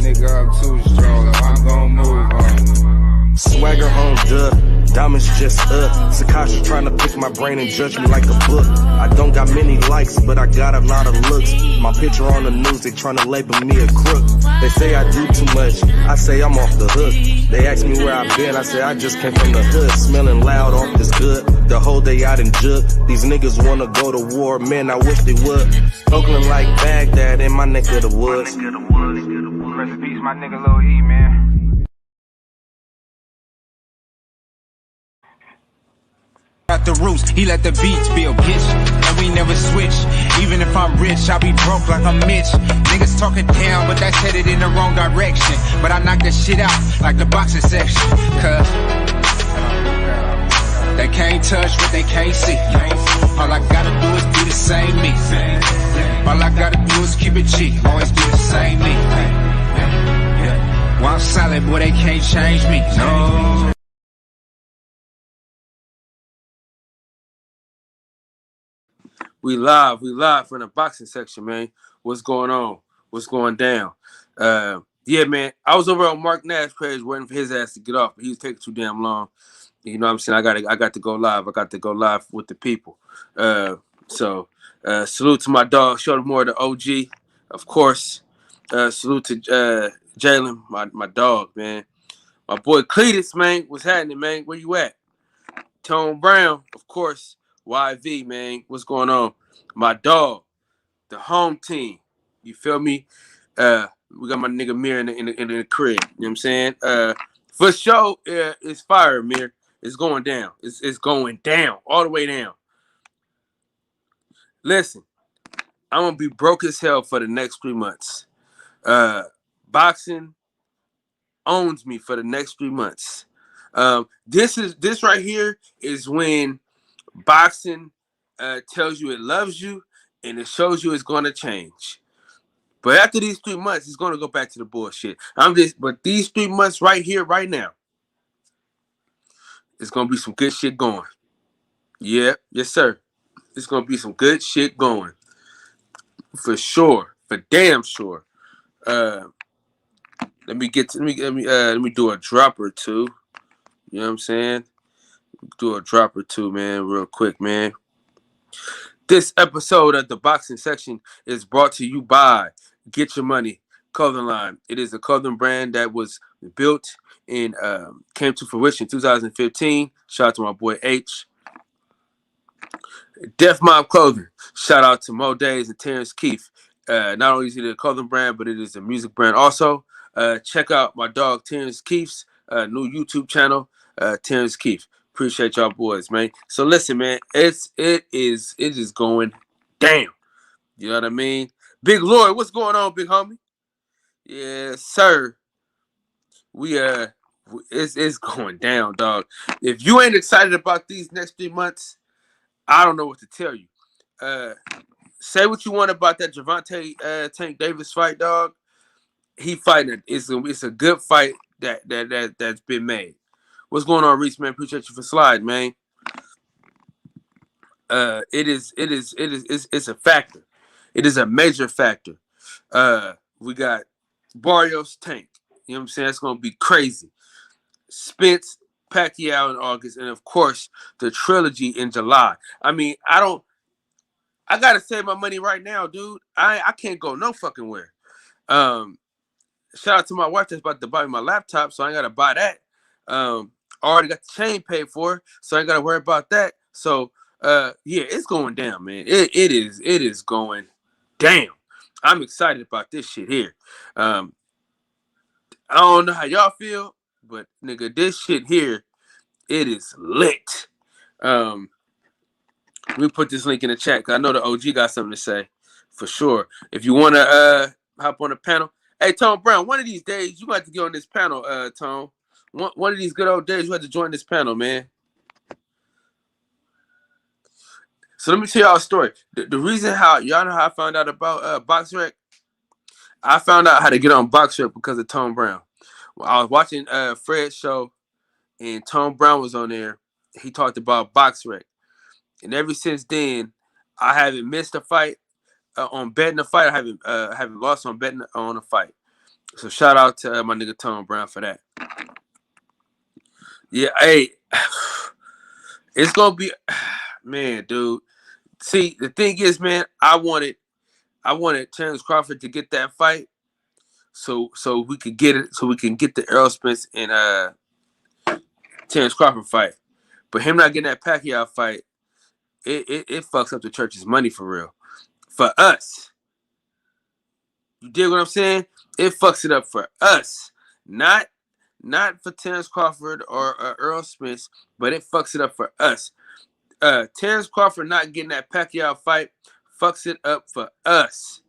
nigga up too strong, I'm gon' move on. Swagger on dub, diamonds just up. Sakasha trying to pick my brain and judge me like a book. I don't got many likes, but I got a lot of looks. My picture on the news, they trying to label me a crook. They say I do too much, I say I'm off the hook. They ask me where I've been, I say I just came from the hood. Smelling loud off this good, the whole day out in jug. These niggas wanna go to war, man, I wish they would. Oakland like Baghdad in my neck of the woods. Rest in peace, my nigga Lil E, man. Out the roots, he let the beats build, bitch, and we never switch. Even if I'm rich, I'll be broke like I'm Mitch. Niggas talking down, but that's headed in the wrong direction. But I knock that shit out like the boxing section, cause they can't touch what they can't see. All I gotta do is be the same me. All I gotta do is keep it cheap, always be the same me. While I'm solid, boy, they can't change me, no. We live from the boxing section, man. What's going on? What's going down? Yeah, man. I was over on Mark Nash's page waiting for his ass to get off, but he was taking too damn long. You know what I'm saying? I got to go live. I got to go live with the people. So salute to my dog, Shelton Moore, the OG, of course. Salute to Jalen, my dog, man. My boy Cletus, man. What's happening, man? Where you at? Tone Brown, of course. YV, man, what's going on? My dog, the home team. You feel me? We got my nigga Mir in the crib. You know what I'm saying? For sure, it's fire, Mir. It's going down. It's going down, all the way down. Listen, I'm gonna be broke as hell for the next 3 months. Boxing owns me for the next 3 months. This right here is when boxing tells you it loves you and it shows you it's going to change. But after these 3 months, it's going to go back to the bullshit. But these 3 months right here, right now, it's going to be some good shit going. Yeah, yes, sir. It's going to be some good shit going. For sure. For damn sure. Let me do a drop or two. You know what I'm saying? Do a drop or two, man, real quick, man. This episode of the Boxing Section is brought to you by Get Your Money clothing line. It is a clothing brand that was built and came to fruition in 2015. Shout out to my boy H. Def Mob Clothing. Shout out to Mo Days and Terrence Keefe. Not only is it a clothing brand, but it is a music brand also. Check out my dog Terrence Keefe's new YouTube channel, Terrence Keefe. Appreciate y'all boys, man. So listen, man, it is going down. You know what I mean? Big Lloyd, what's going on, big homie? Yes, sir. It's going down, dog. If you ain't excited about these next 3 months, I don't know what to tell you. Say what you want about that Gervonta Tank Davis fight, dog. He fighting. It's a good fight that's been made. What's going on, Reese, man? Appreciate you for slide, man. It's a factor. It is a major factor. We got Barrios Tank. You know what I'm saying? It's gonna be crazy. Spence Pacquiao in August, and of course the trilogy in July. I mean, I gotta save my money right now, dude. I can't go no fucking where. Shout out to my wife that's about to buy me my laptop, so I ain't gotta buy that. Already got the chain paid for, so I ain't gotta worry about that. So yeah, it's going down, man. It is going down. I'm excited about this shit here. I don't know how y'all feel, but nigga, this shit here, it is lit. Let me put this link in the chat, because I know the OG got something to say for sure. If you wanna hop on the panel. Hey, Tone Brown, one of these days you got to get on this panel, Tone. One of these good old days you had to join this panel, man. So let me tell y'all a story. The reason how, y'all know how I found out about BoxRec? I found out how to get on BoxRec because of Tone Brown. Well, I was watching Fred's show, and Tone Brown was on there. He talked about BoxRec. And ever since then, I haven't missed a fight on betting a fight. I haven't lost on betting on a fight. So shout out to my nigga Tom Brown for that. Yeah, hey, it's gonna be, man, dude. See, the thing is, man, I wanted Terrence Crawford to get that fight, so we could get it, so we can get the Errol Spence and Terrence Crawford fight. But him not getting that Pacquiao fight, it fucks up the church's money for real. For us. You dig what I'm saying? It fucks it up for us. Not for Terrence Crawford or Errol Spence, but it fucks it up for us. Terrence Crawford not getting that Pacquiao fight fucks it up for us.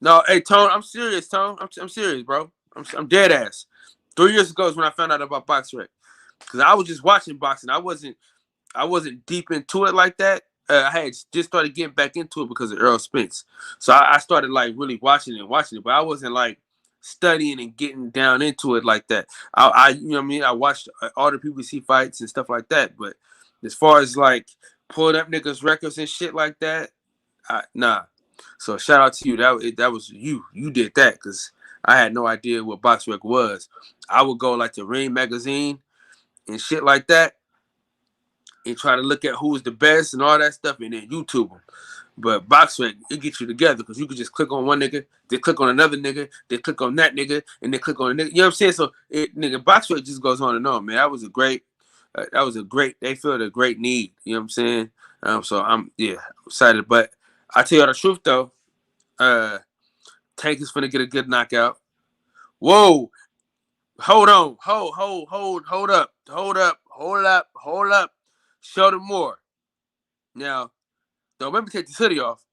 No, hey Tone, I'm serious, Tone. I'm serious, bro. I'm dead ass. 3 years ago is when I found out about BoxRec, because I was just watching boxing. I wasn't deep into it like that. I had just started getting back into it because of Errol Spence. So I started like really watching it, but I wasn't like studying and getting down into it like that. I you know what I mean? I watched all the PBC fights and stuff like that, but as far as like pulling up niggas records and shit like that, nah. So shout out to you. That was you. You did that, because I had no idea what BoxRec was. I would go like to Ring magazine and shit like that, and try to look at who's the best and all that stuff, and then YouTube them. But BoxRec, it gets you together, because you can just click on one nigga, then click on another nigga, then click on that nigga, and then click on a nigga. You know what I'm saying? So BoxRec just goes on and on, man. That was a great. They filled a great need. You know what I'm saying? So I'm excited. But I tell you the truth though, Tank is finna get a good knockout. Whoa. Hold on. Hold up. Shelton Moore. Now, don't make me take this hoodie off.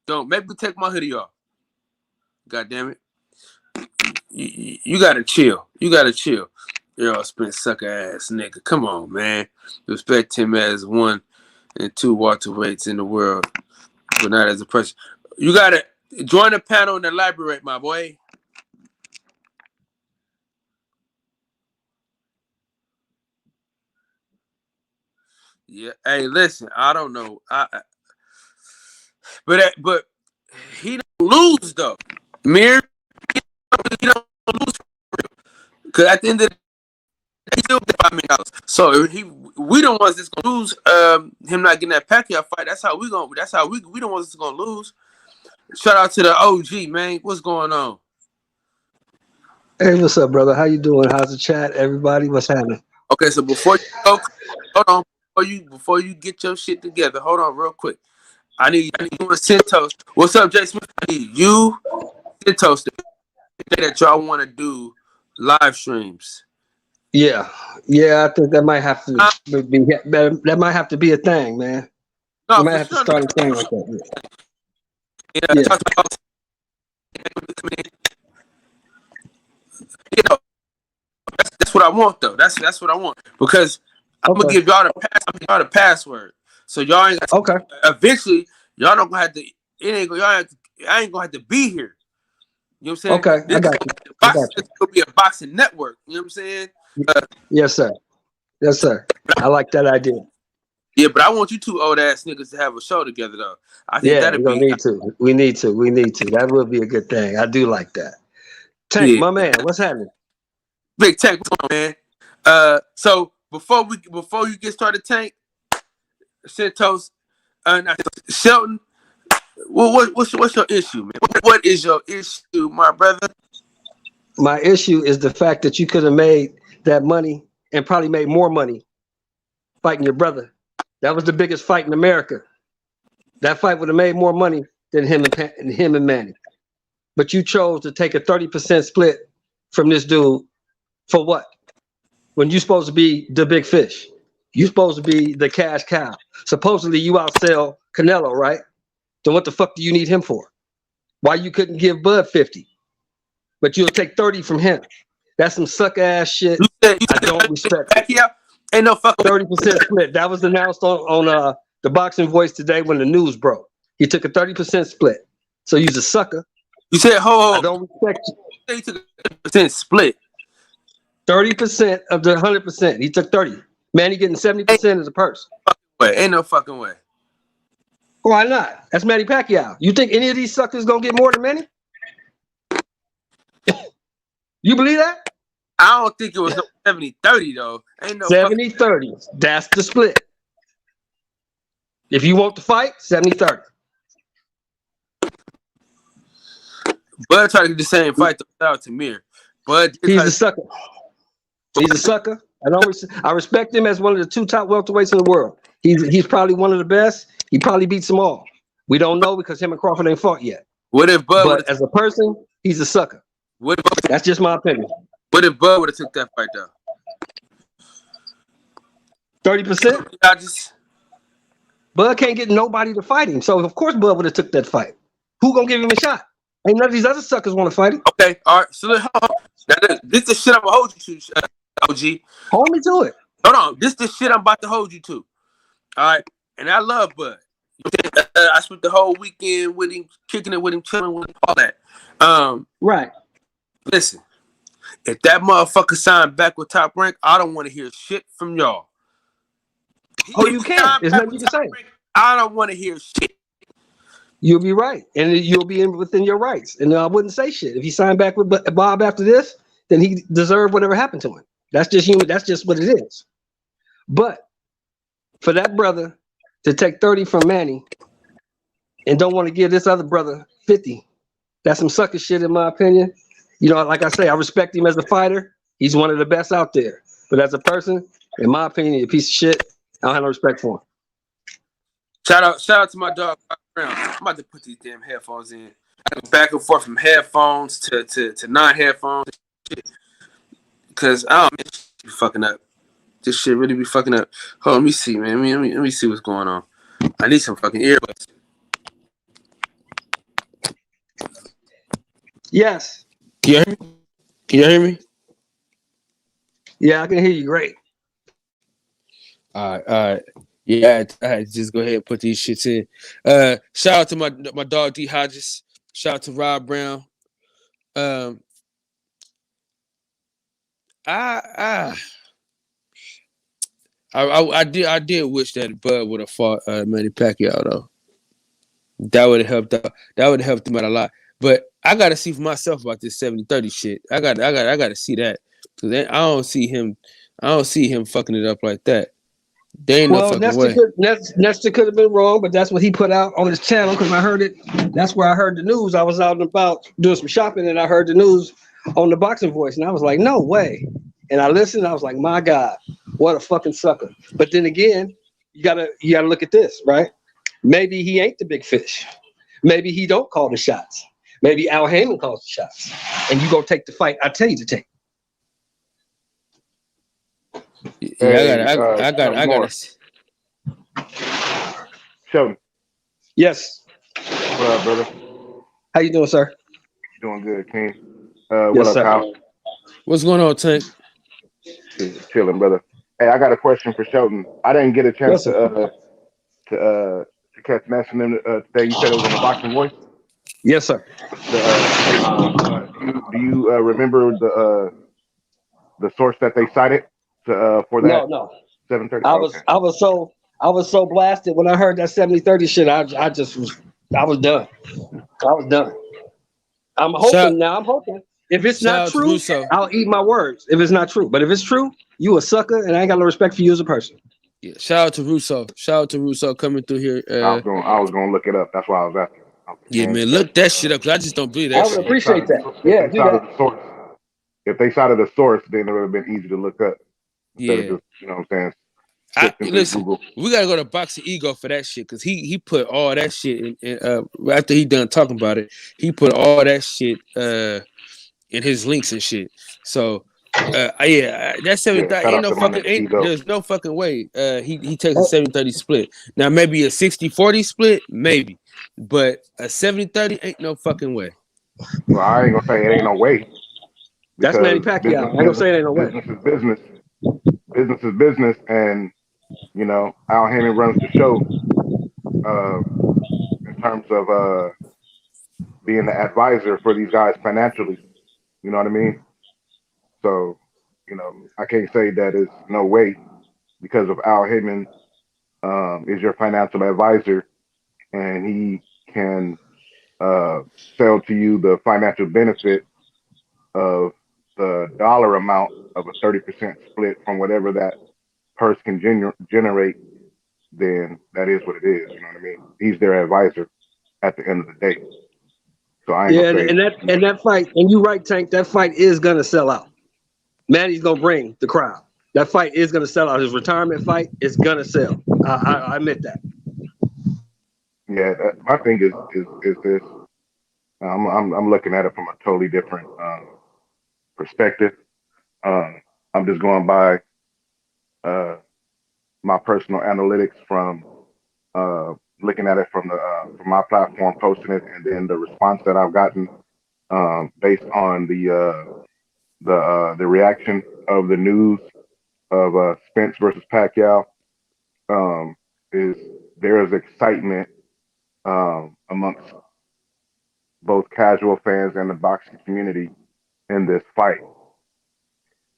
Don't make me take my hoodie off. God damn it. You gotta chill. Errol Spence sucker ass nigga. Come on, man. Respect him as 1 and 2 welterweights in the world, but not as a person. You gotta join the panel and elaborate, my boy. Yeah. Hey, listen. I don't know. But he don't lose though. Mir, he don't lose, because at the end of the day, he still get $5 million. So we the ones that's gonna lose. Him not getting that Pacquiao fight. That's how we the ones that's gonna lose. Shout out to the OG, man. What's going on? Hey, what's up, brother? How you doing? How's the chat? Everybody, what's happening? Okay, so before you go, hold on. Before you get your shit together, hold on real quick. I need you and Centos. What's up, Jay Smith? I need you, Centos, to say that y'all want to do live streams. Yeah, I think that might have to be a thing, man. No, we might have to start a thing like that. Yeah. You know, that's what I want though. That's what I want, because I'm gonna give y'all the password. So y'all ain't eventually y'all don't gonna have to. I ain't gonna have to be here. You know what I'm saying? Okay, I got you. It's gonna be a boxing network. You know what I'm saying? Yes, sir. I like that idea. Yeah, but I want you two old ass niggas to have a show together though. I think that'd be. We need to. That would be a good thing. I do like that. Tank, my man, what's happening? Big Tank, what's going on, man? So before you get started, Tank, Santos, Shelton, what's your issue, man? What is your issue, my brother? My issue is the fact that you could have made that money and probably made more money fighting your brother. That was the biggest fight in America. That fight would have made more money than him and Manny. But you chose to take a 30% split from this dude for what? When you're supposed to be the big fish. You're supposed to be the cash cow. Supposedly you outsell Canelo, right? Then what the fuck do you need him for? Why you couldn't give Bud 50? But you'll take 30 from him. That's some suck ass shit. I don't respect it. Ain't no fucking 30% split. That was announced on the Boxing Voice today when the news broke. He took a 30% split. So you's a sucker. You said, I don't respect you. He took a 30% split. 30% of the 100%. He took 30. Man, he getting 70% as a purse. Ain't no fucking way. Why not? That's Manny Pacquiao. You think any of these suckers gonna get more than Manny? You believe that? I don't think it was no 70-30 though. Ain't no fucking 70-30. That's the split. If you want to fight, 70-30. Bud tried to get the same fight without Tamir. Bud He's a sucker. He's a sucker. I respect him as one of the 2 top welterweights in the world. He's probably one of the best. He probably beats them all. We don't know because him and Crawford ain't fought yet. What if Bud? But as a person, he's a sucker. That's just my opinion. What if Bud would have took that fight though? 30%. Bud can't get nobody to fight him, so of course Bud would have took that fight. Who gonna give him a shot? Ain't none of these other suckers want to fight him. Okay, all right. So this the shit I'm gonna hold you to, OG. Hold me to it. Hold on. This the shit I'm about to hold you to. All right, and I love Bud. I spent the whole weekend with him, kicking it with him, chilling with him, all that. Right. Listen, if that motherfucker signed back with Top Rank, I don't want to hear shit from y'all. You can. There's nothing you can say. I don't want to hear shit. You'll be right, and you'll be within your rights. And I wouldn't say shit if he signed back with Bob after this. Then he deserved whatever happened to him. That's just human. That's just what it is. But for that brother to take 30 from Manny and don't want to give this other brother 50, that's some sucker shit in my opinion. You know, like I say, I respect him as a fighter. He's one of the best out there. But as a person, in my opinion, he's a piece of shit. I don't have no respect for him. Shout out to my dog Brown. I'm about to put these damn headphones in. I go back and forth from headphones to non-headphones. Because I don't be fucking up. This shit really be fucking up. Hold on, let me see, man. Let me see what's going on. I need some fucking earbuds. Yes. Can you hear me? Can you hear me? Yeah, I can hear you great. All right. Yeah, I had to just go ahead and put these shits in. Shout out to my dog D Hodges. Shout out to Rob Brown. I did wish that Bud would have fought Manny Pacquiao though. That would have helped out. That would have helped him out a lot. But I gotta see for myself about this 70-30 shit. I gotta see that. Because I don't see him fucking it up like that. There ain't no fucking way. Nestor could have been wrong, but that's what he put out on his channel because I heard it. That's where I heard the news. I was out and about doing some shopping and I heard the news on the Boxing Voice and I was like, no way. And I listened. And I was like, my God, what a fucking sucker. But then again, you gotta look at this, right? Maybe he ain't the big fish. Maybe he don't call the shots. Maybe Al Heyman calls the shots, and you go take the fight I tell you to take. Yeah, I got. Shelton. Yes. What up, brother? How you doing, sir? Doing good, King. Yes, what up, sir. Kyle? What's going on, Tank? Chilling, brother. Hey, I got a question for Shelton. I didn't get a chance Yes, to catch Messi today. You said it was on the Boxing Voice. Yes, sir. Do you remember the source that they cited for that? No. 7:30. I was so blasted when I heard that 70-30 shit. I was done. I was done. I'm hoping. If it's not true, I'll eat my words. If it's not true, but if it's true, you a sucker, and I ain't got no respect for you as a person. Yeah, shout out to Russo coming through here. I was gonna look it up. That's why I was asking. Yeah, man, look that shit up because I just don't believe that. I would appreciate that. Yeah, do that. If they cited the source, then it would have been easy to look up. Yeah, just, you know what I'm saying. Listen, we gotta go to Boxing Ego for that shit because he put all that shit in. After he done talking about it, he put all that shit in his links and shit. So that 70-30 there's no fucking way he takes a 70-30 split. Now maybe a 60-40 split, maybe, but a 70-30 ain't no fucking way. Well, I ain't gonna say it ain't no way. That's Manny Pacquiao. I ain't gonna say it ain't no way. Business is business. Business is business, and you know Al Heyman runs the show in terms of being the advisor for these guys financially. You know what I mean? So, you know, I can't say that is no way because of Al Heyman is your financial advisor and he can sell to you the financial benefit of the dollar amount of a 30% split from whatever that purse can generate, then that is what it is. You know what I mean? He's their advisor at the end of the day. So I ain't Yeah, gonna say and that fight, and you right, Tank, that fight is gonna sell out. Manny's gonna bring the crowd. That fight is gonna sell out. His retirement fight is gonna sell. I admit that. yeah. My thing is this. I'm looking at it from a totally different perspective. I'm just going by my personal analytics from looking at it from my platform, posting it, and then the response that I've gotten based on the reaction of the news of Spence versus Pacquiao. Is there is excitement amongst both casual fans and the boxing community in this fight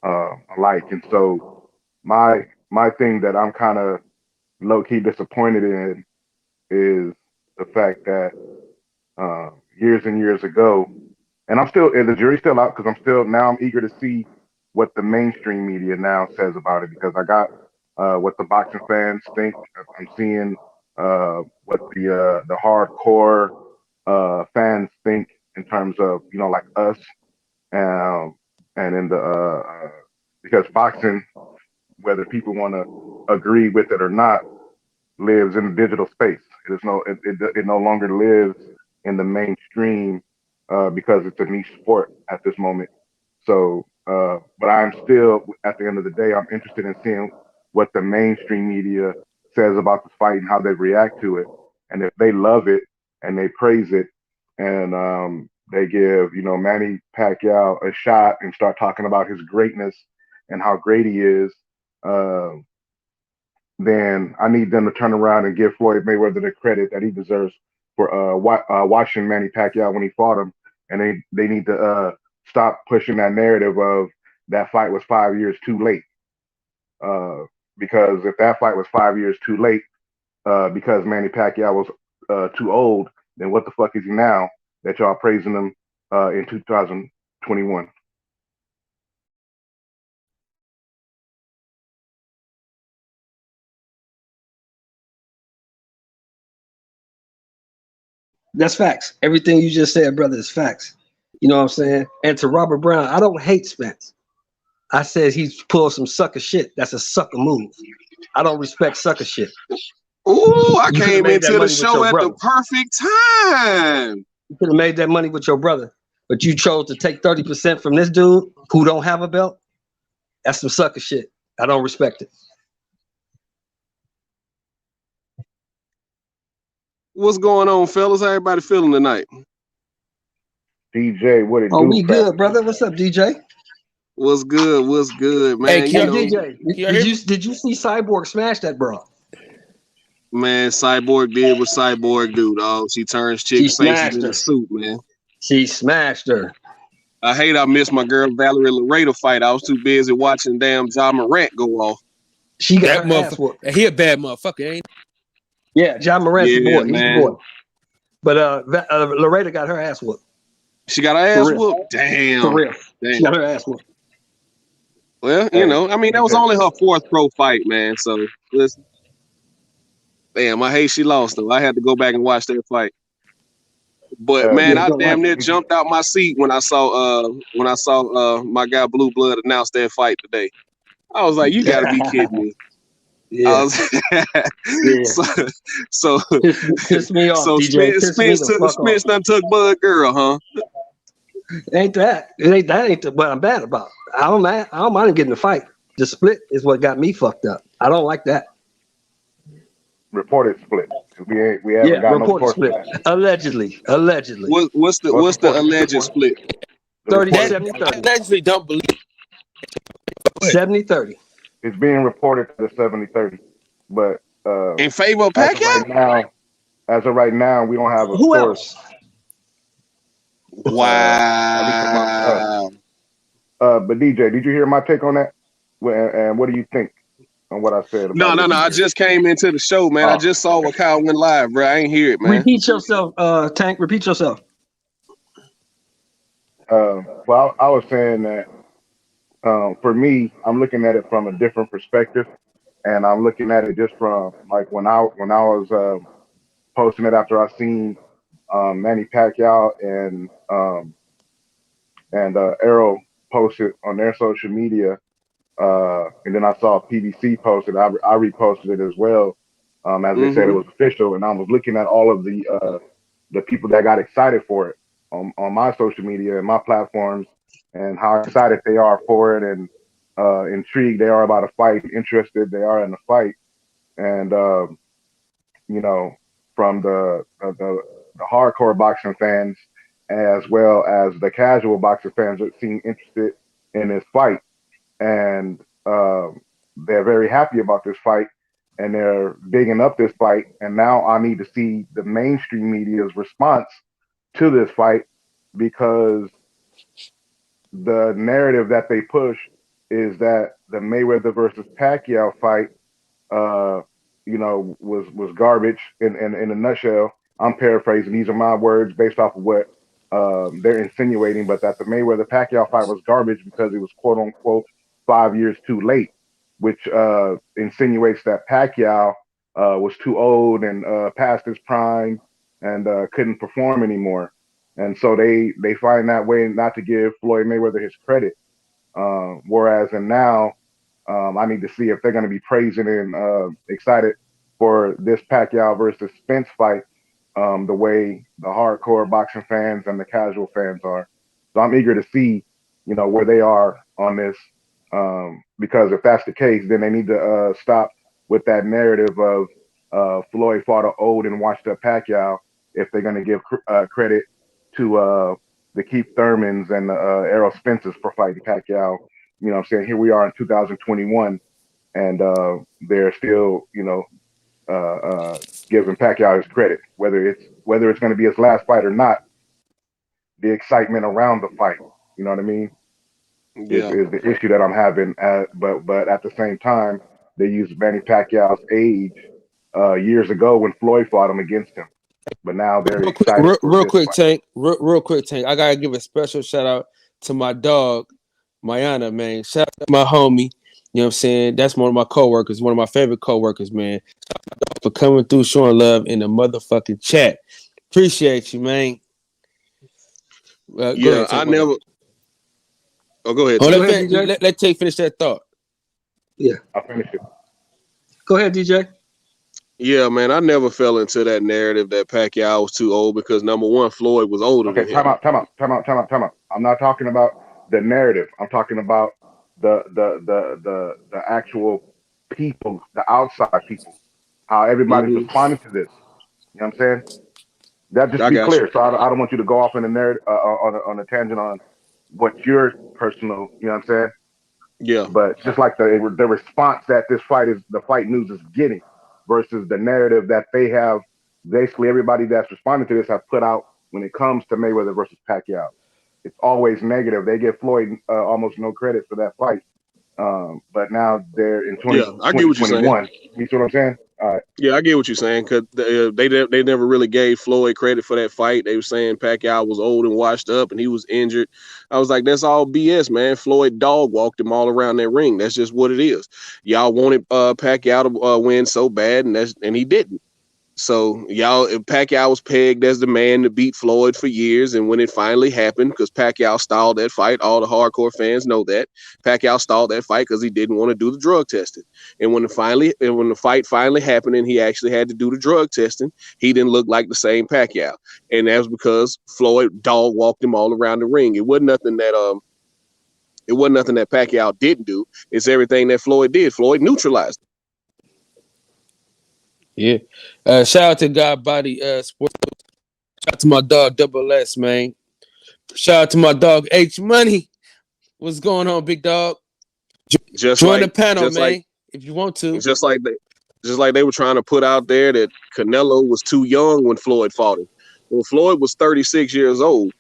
alike, and so my thing that I'm kind of low key disappointed in is the fact that years and years ago, and the jury's still out because I'm eager to see what the mainstream media now says about it, because I got what the boxing fans think. I'm seeing what the hardcore fans think in terms of, like us, and in the because boxing, whether people want to agree with it or not, lives in the digital space. It no longer lives in the mainstream because it's a niche sport at this moment. So, but I'm still, at the end of the day, I'm interested in seeing what the mainstream media says about the fight and how they react to it. And if they love it and they praise it, and they give, Manny Pacquiao a shot and start talking about his greatness and how great he is, then I need them to turn around and give Floyd Mayweather the credit that he deserves for watching Manny Pacquiao when he fought him. And they need to stop pushing that narrative of that fight was 5 years too late. Because if that fight was 5 years too late, because Manny Pacquiao was too old, then what the fuck is he now that y'all praising him in 2021? That's facts. Everything you just said, brother, is facts. You know what I'm saying? And to Robert Brown, I don't hate Spence. I said he's pulled some sucker shit. That's a sucker move. I don't respect sucker shit. Ooh, I You came made that into the money with show your at the brother. perfect time. You could have made that money with your brother, but you chose to take 30% from this dude who don't have a belt. That's some sucker shit. I don't respect it. What's going on, fellas? How everybody feeling tonight? DJ, what it Oh, do, we fat? good, brother. What's up, DJ? What's good? What's good, man? Hey, Hey, You know, DJ, did you see Cyborg smash that bro? man, Cyborg did what Cyborg do, dog. She turns She chicks' faces smashed in her. a suit, man. She smashed her. I missed my girl Valerie Laredo fight. I was too busy watching damn Ja Morant go off. She got That her ass motherfucker. whooped. He a bad motherfucker, ain't Yeah, John Morant's the Yeah, boy. He's the man. boy. But Laredo got her ass whooped. She got her ass real. whooped. Damn. For real. She Damn. got her ass whooped. Well, Hey, I mean, that was only her fourth pro fight, man. So, listen. Damn, I hate she lost, though. I had to go back and watch that fight. But man, Yeah, I don't damn like near it. jumped out my seat when I saw my guy Blue Blood announce that fight today. I was like, you gotta be kidding me. Yeah. I was Yeah. so Piss me off, DJ. Piss me the fuck Spence off. done took Bud Girl, huh? Ain't that? That ain't what I'm bad about. I don't mind getting the fight. The split is what got me fucked up. I don't like that. reported split. We haven't got no reported source split. for that. Allegedly. What's the alleged split? 30, reported 70, split. 30. allegedly don't believe. 70-30. It's being reported to the 70-30, but In favor of as of Pacquiao? right now, we don't have a Who source. else? At least amongst us. Wow. But DJ, did you hear my take on that? And what do you think on what I said No. about it? I just came into the show, man. I just saw what Kyle went live, bro. I ain't hear it, man. Repeat yourself, Tank. Repeat yourself. Well, I was saying that for me, I'm looking at it from a different perspective, and I'm looking at it just from like when I was posting it after I seen Manny Pacquiao and Errol posted on their social media, and then I saw PBC posted. I reposted it as well, as they said it Mm-hmm. was official, and I was looking at all of the people that got excited for it on my social media and my platforms, and how excited they are for it, and intrigued they are about a fight, interested they are in the fight, and you know, from the hardcore boxing fans as well as the casual boxing fans that seem interested in this fight, and they're very happy about this fight, and they're bigging up this fight. And now I need to see the mainstream media's response to this fight, because the narrative that they push is that the Mayweather versus Pacquiao fight, uh, was garbage in a nutshell. I'm paraphrasing. These are my words based off of what they're insinuating, but that the Mayweather Pacquiao fight was garbage because it was quote unquote 5 years too late, which insinuates that Pacquiao was too old and past his prime and couldn't perform anymore. And so they find that way not to give Floyd Mayweather his credit. Whereas and now I need to see if they're going to be praising and excited for this Pacquiao versus Spence fight, the way the hardcore boxing fans and the casual fans are. So I'm eager to see, where they are on this, because if that's the case, then they need to stop with that narrative of Floyd fought an old and washed up Pacquiao if they're going to give credit to the Keith Thurmans and the Errol Spencers for fighting Pacquiao. You know what I'm saying? Here we are in 2021, and they're still, giving Pacquiao his credit, whether it's going to be his last fight or not. The excitement around the fight, you know what I mean, Yeah. is the issue that I'm having. But at the same time, they used Manny Pacquiao's age years ago when Floyd fought him against him. But now they're excited. Real quick, Tank. Real quick, Tank. I gotta give a special shout out to my dog, Mayana, man. Shout out to my homie. You know what I'm saying? That's one of my coworkers, one of my favorite coworkers, man. Shout out for coming through, showing love in the motherfucking chat. Appreciate you, man. Go Yeah, ahead, I Tank, never. Oh, go ahead, oh, Tank. Go ahead, DJ. let Tank finish that thought. Yeah. I'll finish it. Go ahead, DJ. Yeah, man, I never fell into that narrative that Pacquiao was too old because number one, Floyd was older Okay, than him. time out. I'm not talking about the narrative. I'm talking about the actual people, the outside people, how everybody's Mm-hmm. responding to this. You know what I'm saying? That just I be got you. clear. So I don't want you to go off in a narrative on a tangent on what your personal. You know what I'm saying? Yeah, But just like the response that the fight news is getting versus the narrative that they have, basically everybody that's responding to this have put out when it comes to Mayweather versus Pacquiao. It's always negative. They give Floyd almost no credit for that fight. But now they're in yeah, I get what you're saying. 2021. You see what I'm saying? All right. Yeah, I get what you're saying because they never really gave Floyd credit for that fight. They were saying Pacquiao was old and washed up and he was injured. I was like, that's all BS, man. Floyd dog walked him all around that ring. That's just what it is. Y'all wanted Pacquiao to win so bad, and he didn't. So Pacquiao was pegged as the man to beat Floyd for years, and when it finally happened, because Pacquiao stalled that fight, all the hardcore fans know that Pacquiao stalled that fight because he didn't want to do the drug testing. And when the fight finally happened, and he actually had to do the drug testing, he didn't look like the same Pacquiao, and that was because Floyd dog walked him all around the ring. It wasn't nothing that Pacquiao didn't do. It's everything that Floyd did. Floyd neutralized him. Yeah. Shout out to God Body Sports. Shout out to my dog Double S, man. Shout out to my dog H Money. What's going on, big dog? Join the panel, man, if you want to. Just like they were trying to put out there that Canelo was too young when Floyd fought him. Well, Floyd was 36 years old,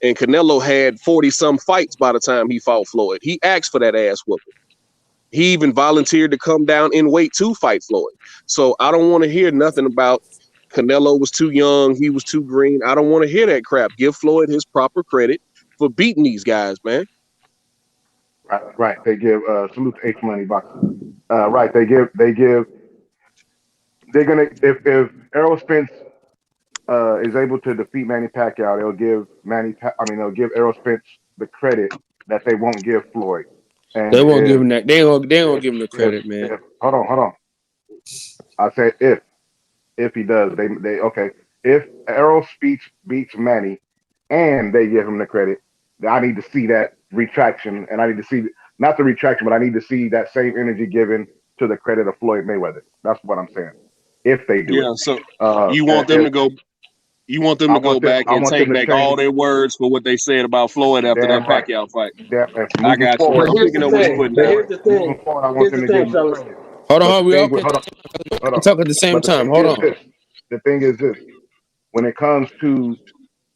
and Canelo had 40-some fights by the time he fought Floyd. He asked for that ass whooping. He even volunteered to come down in weight to fight Floyd. So I don't want to hear nothing about Canelo was too young, he was too green. I don't want to hear that crap. Give Floyd his proper credit. for beating these guys, man. Right. They give salute to H Money Boxing. Right. They're gonna if Errol Spence is able to defeat Manny Pacquiao, they'll give Errol Spence the credit that they won't give Floyd. They And won't give him that. They ain't gonna give him the credit, man. if hold on, I said if he does, they okay. If Errol beats Manny, and they give him the credit, I need to see that retraction, and I need to see not the retraction, but I need to see that same energy given to the credit of Floyd Mayweather. That's what I'm saying. If they do it, Yeah. So uh, you want them if to go. You want them I to go want them, back I and want them take to back change. all their words for what they said about Floyd after that Damn right. Pacquiao fight. If I moving got you. forward, But I'm here's picking the up what you're thing. putting But down. here's the moving thing. forward, I want Here's them the to give thing, him the fellas. credit. Hold But the on, we all thing, can hold on. talk at the same But the time. thing Hold is on. this. The thing is this. When it comes to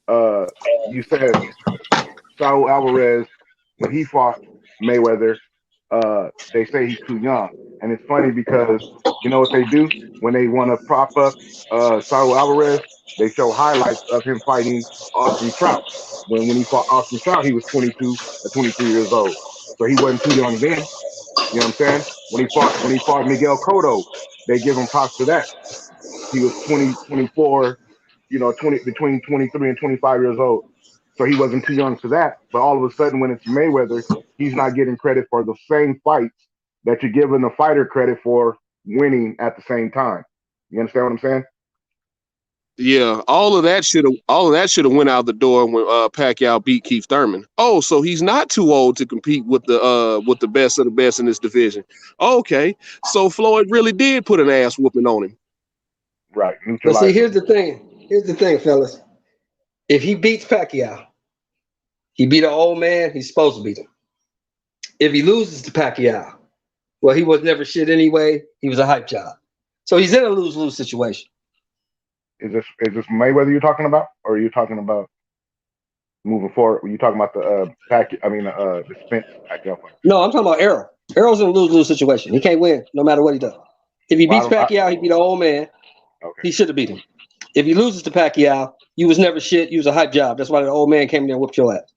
uh, you said Saul Alvarez when he fought Mayweather, they say he's too young, and it's funny because you know what they do when they want to prop up Saul Alvarez, they show highlights of him fighting Austin Trout. When he fought Austin Trout, he was 22 or 23 years old, so he wasn't too young then. You know what I'm saying? When he fought Miguel Cotto, they give him props for that. He was 20, 24, 20 between 23 and 25 years old. So he wasn't too young for that. But all of a sudden, when it's Mayweather, he's not getting credit for the same fights that you're giving the fighter credit for winning at the same time. You understand what I'm saying? Yeah, all of that should have went out the door when Pacquiao beat Keith Thurman. Oh, so he's not too old to compete with the best of the best in this division. Okay, so Floyd really did put an ass whooping on him. Right. But see, Neutralize here's him. the thing. Here's the thing, fellas. If he beats Pacquiao, he beat an old man. He's supposed to beat him. If he loses to Pacquiao, well, he was never shit anyway. He was a hype job. So he's in a lose-lose situation. Is this Mayweather you're talking about, or are you talking about moving forward? Are you talking about the the Spence Pacquiao fight? No, I'm talking about Errol. Errol's in a lose-lose situation. He can't win no matter what he does. If he Well, beats Pacquiao, he beat an old man. okay. He should have beat him. If he loses to Pacquiao, you was never shit. You was a hype job. That's why the old man came in there and whooped your ass.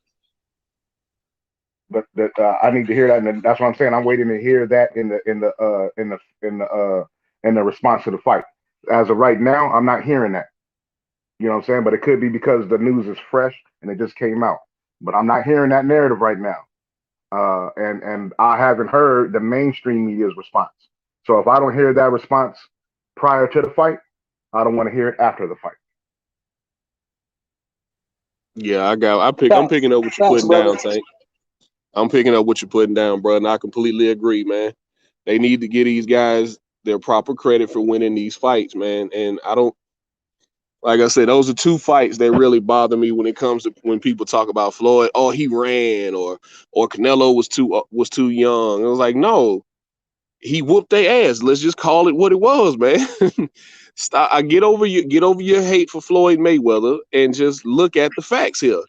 But that I need to hear that, and that's what I'm saying. I'm waiting to hear that in the response to the fight. As of right now, I'm not hearing that. You know what I'm saying? But it could be because the news is fresh and it just came out. But I'm not hearing that narrative right now, and I haven't heard the mainstream media's response. So if I don't hear that response prior to the fight, I don't want to hear it after the fight. Yeah, I'm Facts. picking up what you're Facts, putting brother. down, Tank. I'm picking up what you're putting down, bro, and I completely agree, man. They need to give these guys their proper credit for winning these fights, man. And I don't, like I said, those are two fights that really bother me when it comes to when people talk about Floyd. Oh, he ran, or Canelo was too young. I was like, no, he whooped their ass. Let's just call it what it was, man. Stop. I get over your hate for Floyd Mayweather and just look at the facts here.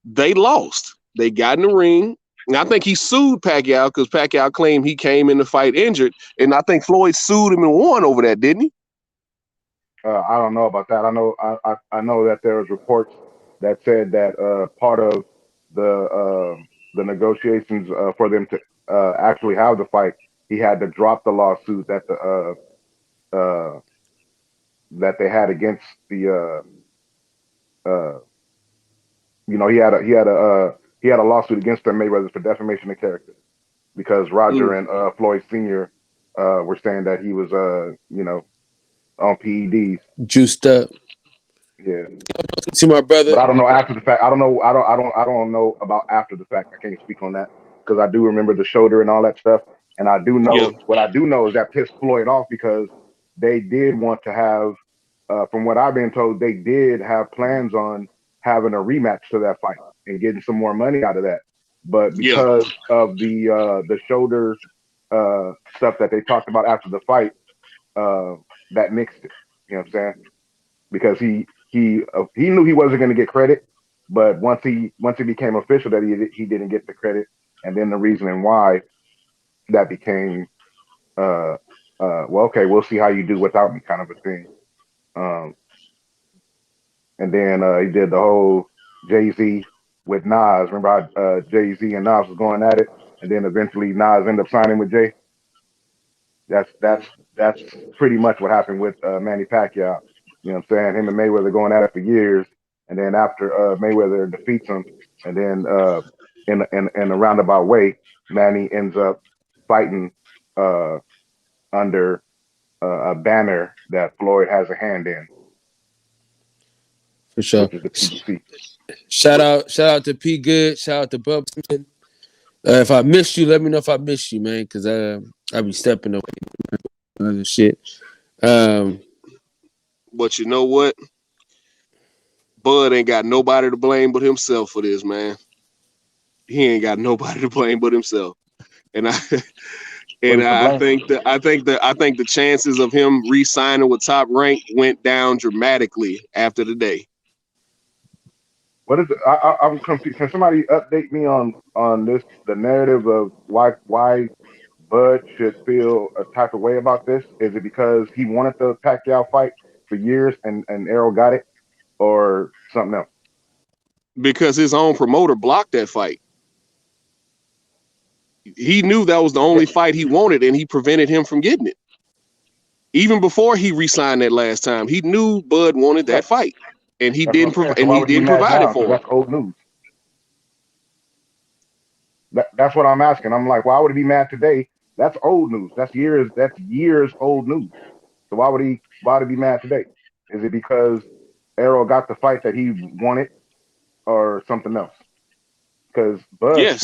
They lost. They got in the ring. And I think he sued Pacquiao because Pacquiao claimed he came in the fight injured. And I think Floyd sued him and won over that, didn't he? I don't know about that. I know that there was reports that said that part of the negotiations for them to actually have the fight, he had to drop the lawsuit that they had against uh, he had a lawsuit against the Mayweather for defamation of character because Roger Mm. and Floyd Senior were saying that he was on PEDs. Juiced up. Yeah. See my brother. But I don't know after the fact. I don't know. I don't know about after the fact. I can't speak on that because I do remember the shoulder and all that stuff. And I do Yeah. know what I do know is that pissed Floyd off because they did want to have, from what I've been told, they did have plans on having a rematch to that fight and getting some more money out of that. But Yeah. because of the shoulder stuff that they talked about after the fight, uh, that mixed it. You know what I'm saying? Because he knew he wasn't going to get credit, but once it became official that he didn't get the credit, and then the reasoning why that became well, okay, we'll see how you do without me kind of a thing. Um, and then he did the whole Jay-Z. with Nas. Remember how Jay-Z and Nas was going at it, and then eventually Nas ended up signing with Jay. That's pretty much what happened with Manny Pacquiao. You know what I'm saying? Him and Mayweather going at it for years, and then after Mayweather defeats him, and then in a roundabout way, Manny ends up fighting under a banner that Floyd has a hand in, For sure. which is the PBC. Shout out to P Good. Shout out to Bubba. If I missed you, let me know if I missed you, man, because I be stepping away from other shit. But you know what? Bud ain't got nobody to blame but himself for this, man. He ain't got nobody to blame but himself. And I think the chances of him re-signing with Top Rank went down dramatically after the day. What is it? I'm confused. Can somebody update me on this? The narrative of why Bud should feel a type of way about this? Is it because he wanted the Pacquiao fight for years and Errol got it, or something else? Because his own promoter blocked that fight. He knew that was the only fight he wanted, and he prevented him from getting it. Even before he re-signed that last time, he knew Bud wanted that fight, and he didn't provide it for him. That's old news. That's what I'm asking. I'm like, why would he be mad today? That's old news. That's years old news. So why would he be mad today? Is it because Errol got the fight that he wanted, or something else? Because Bud, yes,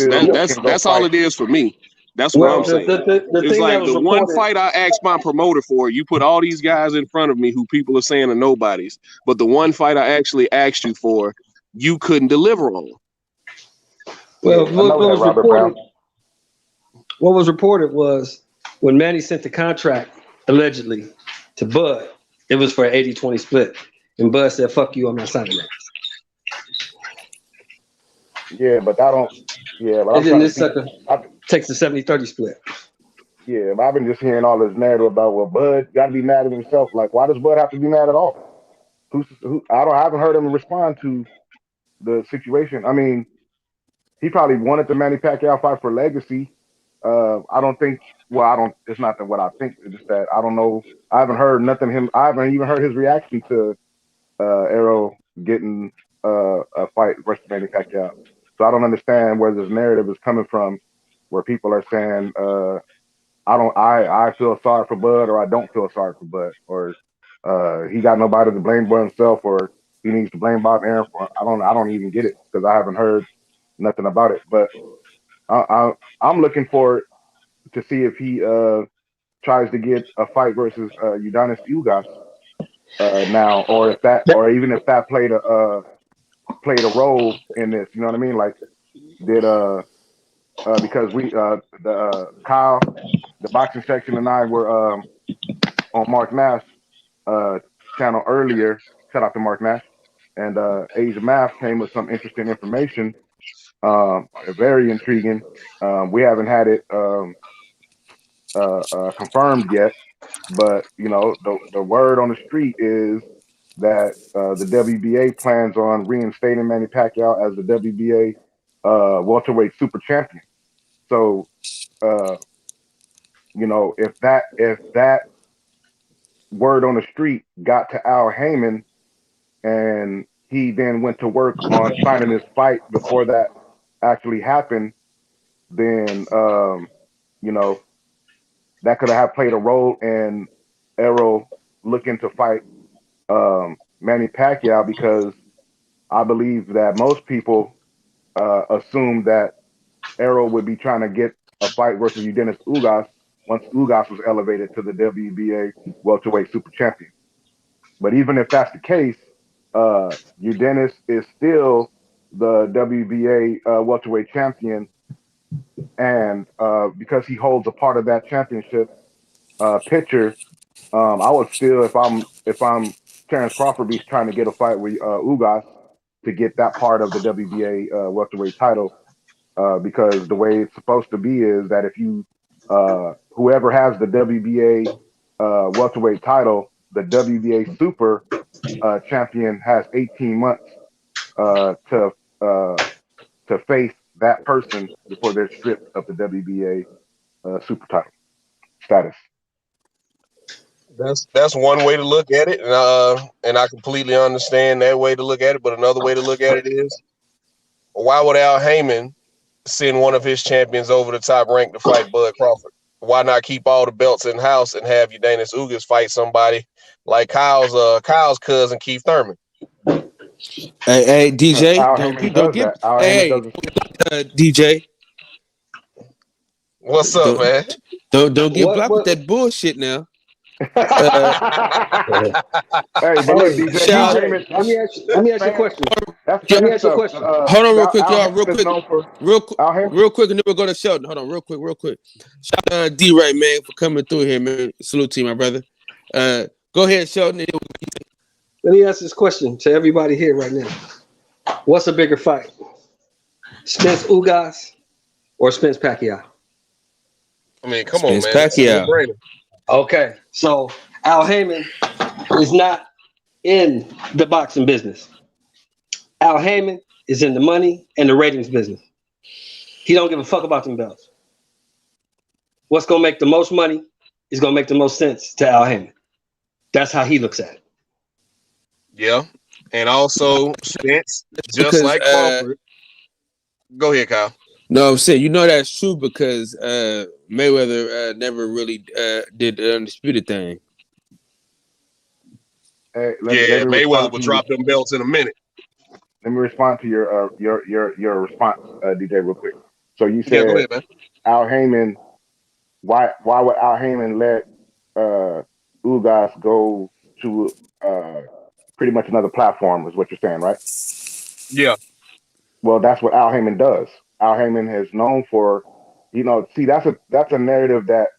that's all it is for me. That's what I'm saying. It's like the one fight I asked my promoter for. You put all these guys in front of me who people are saying are nobodies, but the one fight I actually asked you for, you couldn't deliver on. Well, what was reported was when Manny sent the contract allegedly to Bud, it was for an 80-20 split, and Bud said, "Fuck you, I'm not signing that." Yeah, but I don't. Yeah, but and then this sucker takes the 70-30 split. Yeah, but I've been just hearing all this narrative about, well, Bud got to be mad at himself. Like, why does Bud have to be mad at all? I haven't heard him respond to the situation. I mean, he probably wanted the Manny Pacquiao fight for legacy. I don't think. Well, I don't. It's not that what I think. It's just that I don't know. I haven't heard nothing. I haven't even heard his reaction to Errol getting a fight versus Manny Pacquiao. So I don't understand where this narrative is coming from, where people are saying, I feel sorry for Bud, or I don't feel sorry for Bud, or he got nobody to blame but himself, or he needs to blame Bob Aaron for. I don't even get it, because I haven't heard nothing about it. But I'm looking forward to see if he tries to get a fight versus Udonis Ugas now, or even if that played a role in this. You know what I mean? Like, did because we Kyle, the Boxing Section, and I were on Mark Nash channel earlier. Shout out to Mark Nash, and Asia Math came with some interesting information, very intriguing. We haven't had it confirmed yet, but you know, the word on the street is that the WBA plans on reinstating Manny Pacquiao as the WBA welterweight super champion. So, you know, if that word on the street got to Al Heyman, and he then went to work on signing his fight before that actually happened, then you know, that could have played a role in Errol looking to fight Manny Pacquiao, because I believe that most people assumed that Errol would be trying to get a fight versus Udonis Ugas once Ugas was elevated to the WBA welterweight super champion. But even if that's the case, Udonis is still the WBA welterweight champion, and because he holds a part of that championship picture, I would still, if I'm Terrence Crawford, be trying to get a fight with Ugas to get that part of the WBA welterweight title, because the way it's supposed to be is that if you whoever has the WBA welterweight title, the WBA super champion has 18 months to to face that person before they're stripped of the WBA super title status. That's one way to look at it, and I completely understand that way to look at it. But another way to look at it is, why would Al Heyman send one of his champions over the top rank to fight Bud Crawford? Why not keep all the belts in house and have Udanis Ugas fight somebody like Kyle's cousin Keith Thurman? Hey, DJ, Al don't Heyman don't does get. that. Al Heyman Hey, does DJ, What's up, don't man? don't get blocked with What? that bullshit now. it. Hey, but look, Hey, DJ, Al Shout. Heyman. let me ask you a question. That's Let me fan ask you a stuff. question. Hold on, real quick, Al y'all. Real Heyman is quick, known for real Al Heyman. quick, and then we'll go to Shelton. Hold on, real quick. Shout out to D-Ray, man, for coming through here, man. Salute to you, my brother. Go ahead, Shelton. Let me ask this question to everybody here right now. What's a bigger fight? Spence Ugas or Spence Pacquiao? I mean, come Spence on, man. It's a Pacquiao. no-brainer. Okay, so Al Heyman is not in the boxing business. Al Heyman is in the money and the ratings business. He don't give a fuck about them belts. What's gonna make the most money is gonna make the most sense to Al Heyman. That's how he looks at it. Yeah, and also Spence, just Because like Crawford. Go ahead, Kyle. no, I'm saying that's true because Mayweather never really did the undisputed thing. Hey, Yeah, let me Mayweather respond would to drop them belts in a minute. Let me respond to your response, DJ, real quick. So you Yeah, go said ahead, man. Al Heyman. Why would Al Heyman let Ugas go to pretty much another platform? Is what you're saying, right? Yeah, Well, that's what Al Heyman does. Al Heyman is known for, see, that's a narrative that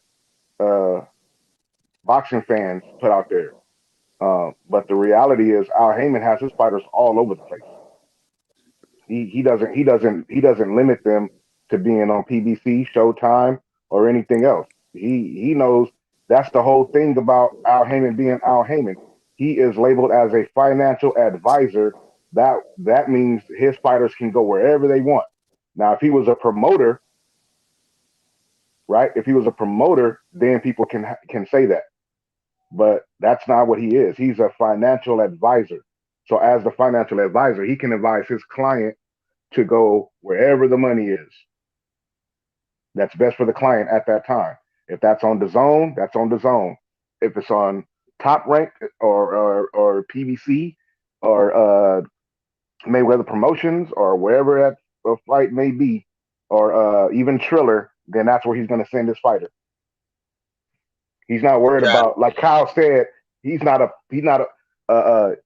boxing fans put out there. But the reality is, Al Heyman has his fighters all over the place. He doesn't limit them to being on PBC, Showtime, or anything else. He knows that's the whole thing about Al Heyman being Al Heyman. He is labeled as a financial advisor. That means his fighters can go wherever they want. Now, if he was a promoter, right? If he was a promoter, then people can say that. But that's not what he is. He's a financial advisor. So as the financial advisor, he can advise his client to go wherever the money is. That's best for the client at that time. If that's on the zone, that's on the zone. If it's on Top Rank or PBC or Mayweather Promotions or wherever that fight may be, or even Triller, then that's where he's going to send his fighter. He's not worried about, like Kyle said, Kyle but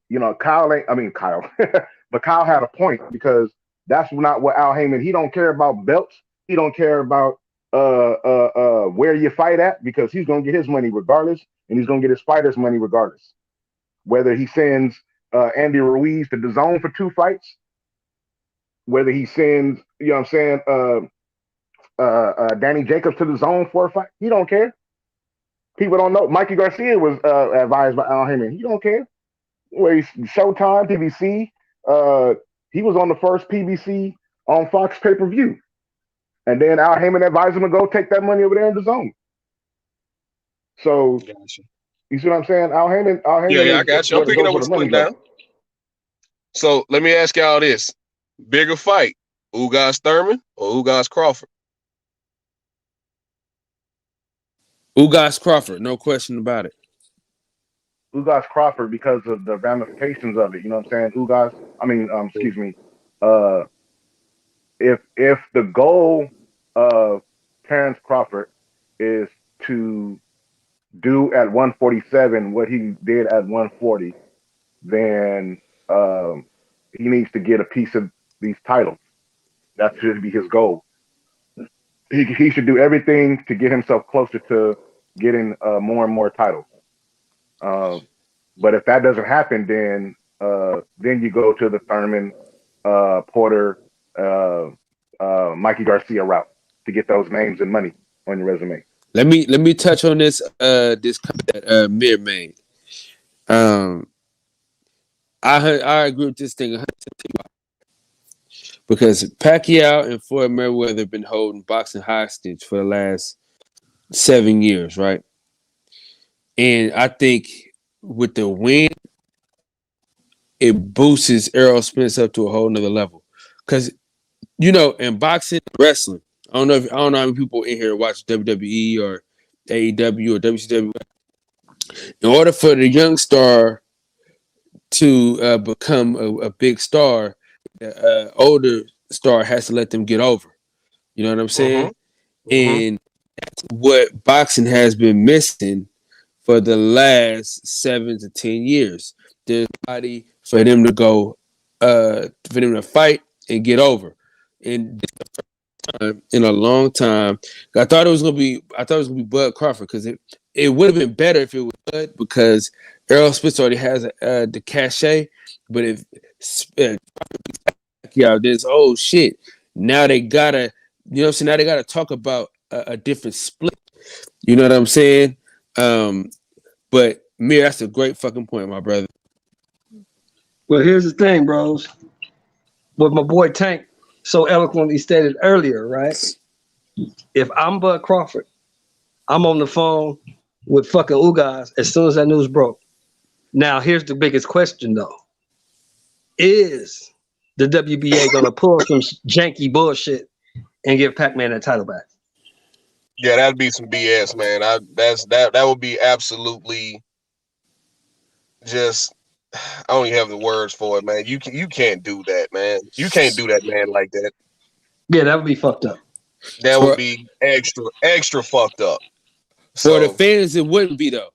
Kyle had a point because that's not what Al Heyman, he don't care about belts. He don't care about where you fight at because he's going to get his money regardless and he's going to get his fighters' money regardless. Whether he sends Andy Ruiz to the zone for 2 fights, whether he sends, Danny Jacobs to the zone for a fight, he don't care. People don't know. Mikey Garcia was advised by Al Heyman. He don't care. Where he's Showtime, PBC. He was on the first PBC on Fox pay-per-view. And then Al Heyman advised him to go take that money over there in the zone. So, gotcha. You see what I'm saying? Al Heyman Yeah, I got you. I'm picking up what you're putting down. So let me ask y'all this. Bigger fight, Ugas Thurman or Ugas Crawford? Ugas Crawford, no question about it. Ugas Crawford because of the ramifications of it. You know what I'm saying? Excuse me. If the goal of Terrence Crawford is to do at 147 what he did at 140, then he needs to get a piece of these titles. That should be his goal. He should do everything to get himself closer to getting more and more titles. But if that doesn't happen, then you go to the Thurman, Porter, Mikey Garcia route to get those names and money on your resume. Let me touch on this this comment that Mir made. I agree with this thing 100%. because Pacquiao and Floyd Mayweather have been holding boxing hostage for the last 7 years, right? And I think with the win, it boosts Errol Spence up to a whole nother level. Because in boxing, wrestling, I don't know how many people in here watch WWE or AEW or WCW. In order for the young star to become a big star, the older star has to let them get over. You know what I'm saying? And that's what boxing has been missing for the last 7 to 10 years. There's nobody for them to go, for them to fight and get over. And in a long time, I thought it was gonna be Bud Crawford, because it would have been better if it was Bud, because Errol Spence already has the cachet. But if this shit, now they gotta, now they gotta talk about a different split. You know what I'm saying? But Mir, that's a great fucking point, my brother. Well, here's the thing, bros. What my boy Tank so eloquently stated earlier, right? If I'm Bud Crawford, I'm on the phone with fucking Ugas as soon as that news broke. Now, here's the biggest question, though. Is the WBA going to pull some janky bullshit and give Pac-Man that title back? Yeah, that'd be some BS, man. That would be absolutely just. I don't even have the words for it, man. You can't do that, man. You can't do that, man, like that. Yeah, that would be fucked up. That would be extra fucked up. For the fans, it wouldn't be though.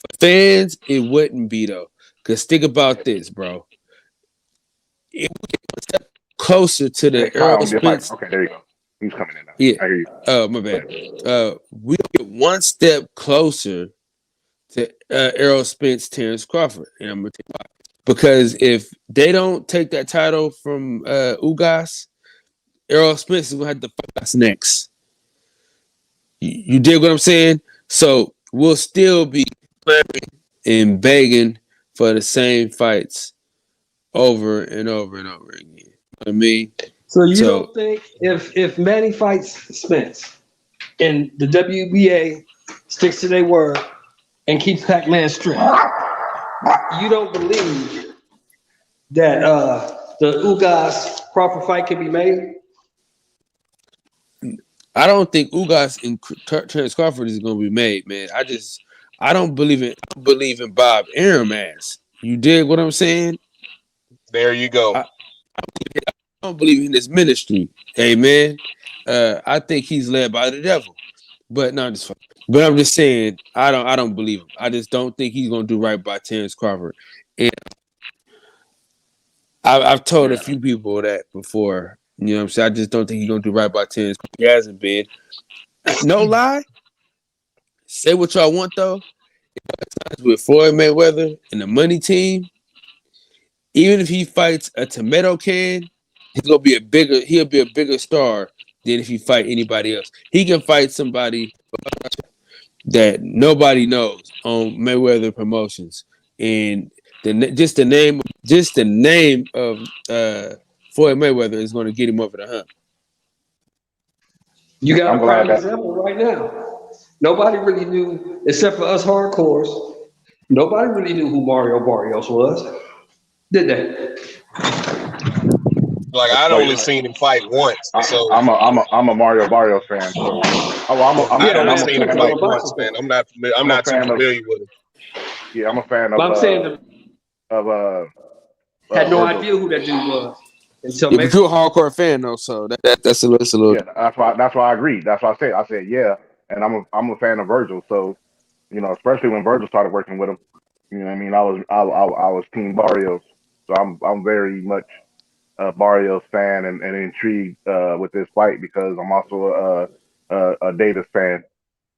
For fans, it wouldn't be though. Because think about this, bro. If we get one step closer to the Errol Spence. Okay, there you go. He's coming in now. Yeah. I hear you. Oh, my bad. We get one step closer to Errol Spence, Terrence Crawford. And I'm gonna tell you why. Because if they don't take that title from Ugas, Errol Spence is gonna have to fight us next. You dig what I'm saying? So we'll still be and begging for the same fights over and over and over again. You know what I mean? So you don't think if Manny fights Spence and the WBA sticks to their word and keeps Pac-Man straight, you don't believe that the Ugas Crawford fight can be made? I don't think Ugas and Terrence Crawford is going to be made, man. I don't believe in Bob Arum ass. You dig what I'm saying? There you go. I don't believe in this ministry. Amen. I think he's led by the devil. But no, I'm just saying, I don't believe him. I just don't think he's gonna do right by Terrence Crawford. And I've told a few people that before. You know what I'm saying? I just don't think he's gonna do right by Terrence. He hasn't been. No lie. Say what y'all want though. With Floyd Mayweather and the money team, even if he fights a tomato can, he'll be a bigger star than if he fight anybody else. He can fight somebody that nobody knows on Mayweather Promotions, and just the name of Floyd Mayweather is going to get him over the hump. You got a prime example right now. Nobody really knew, except for us hardcores. Nobody really knew who Mario Barrios was, did they? Like I'd only seen him fight once. So I'm a Mario Barrios fan. So I'd only seen him fight once, man. I'm not too familiar with him. Yeah, I'm a fan of. I'm saying had no idea who that dude was. Until you're a hardcore fan though, so that's a little. Yeah, that's why I agreed. That's why I said yeah, and I'm a fan of Virgil. So, especially when Virgil started working with him, you know what I mean. I was Team Barrios, so I'm very much a Barrios fan and intrigued with this fight because I'm also a Davis fan.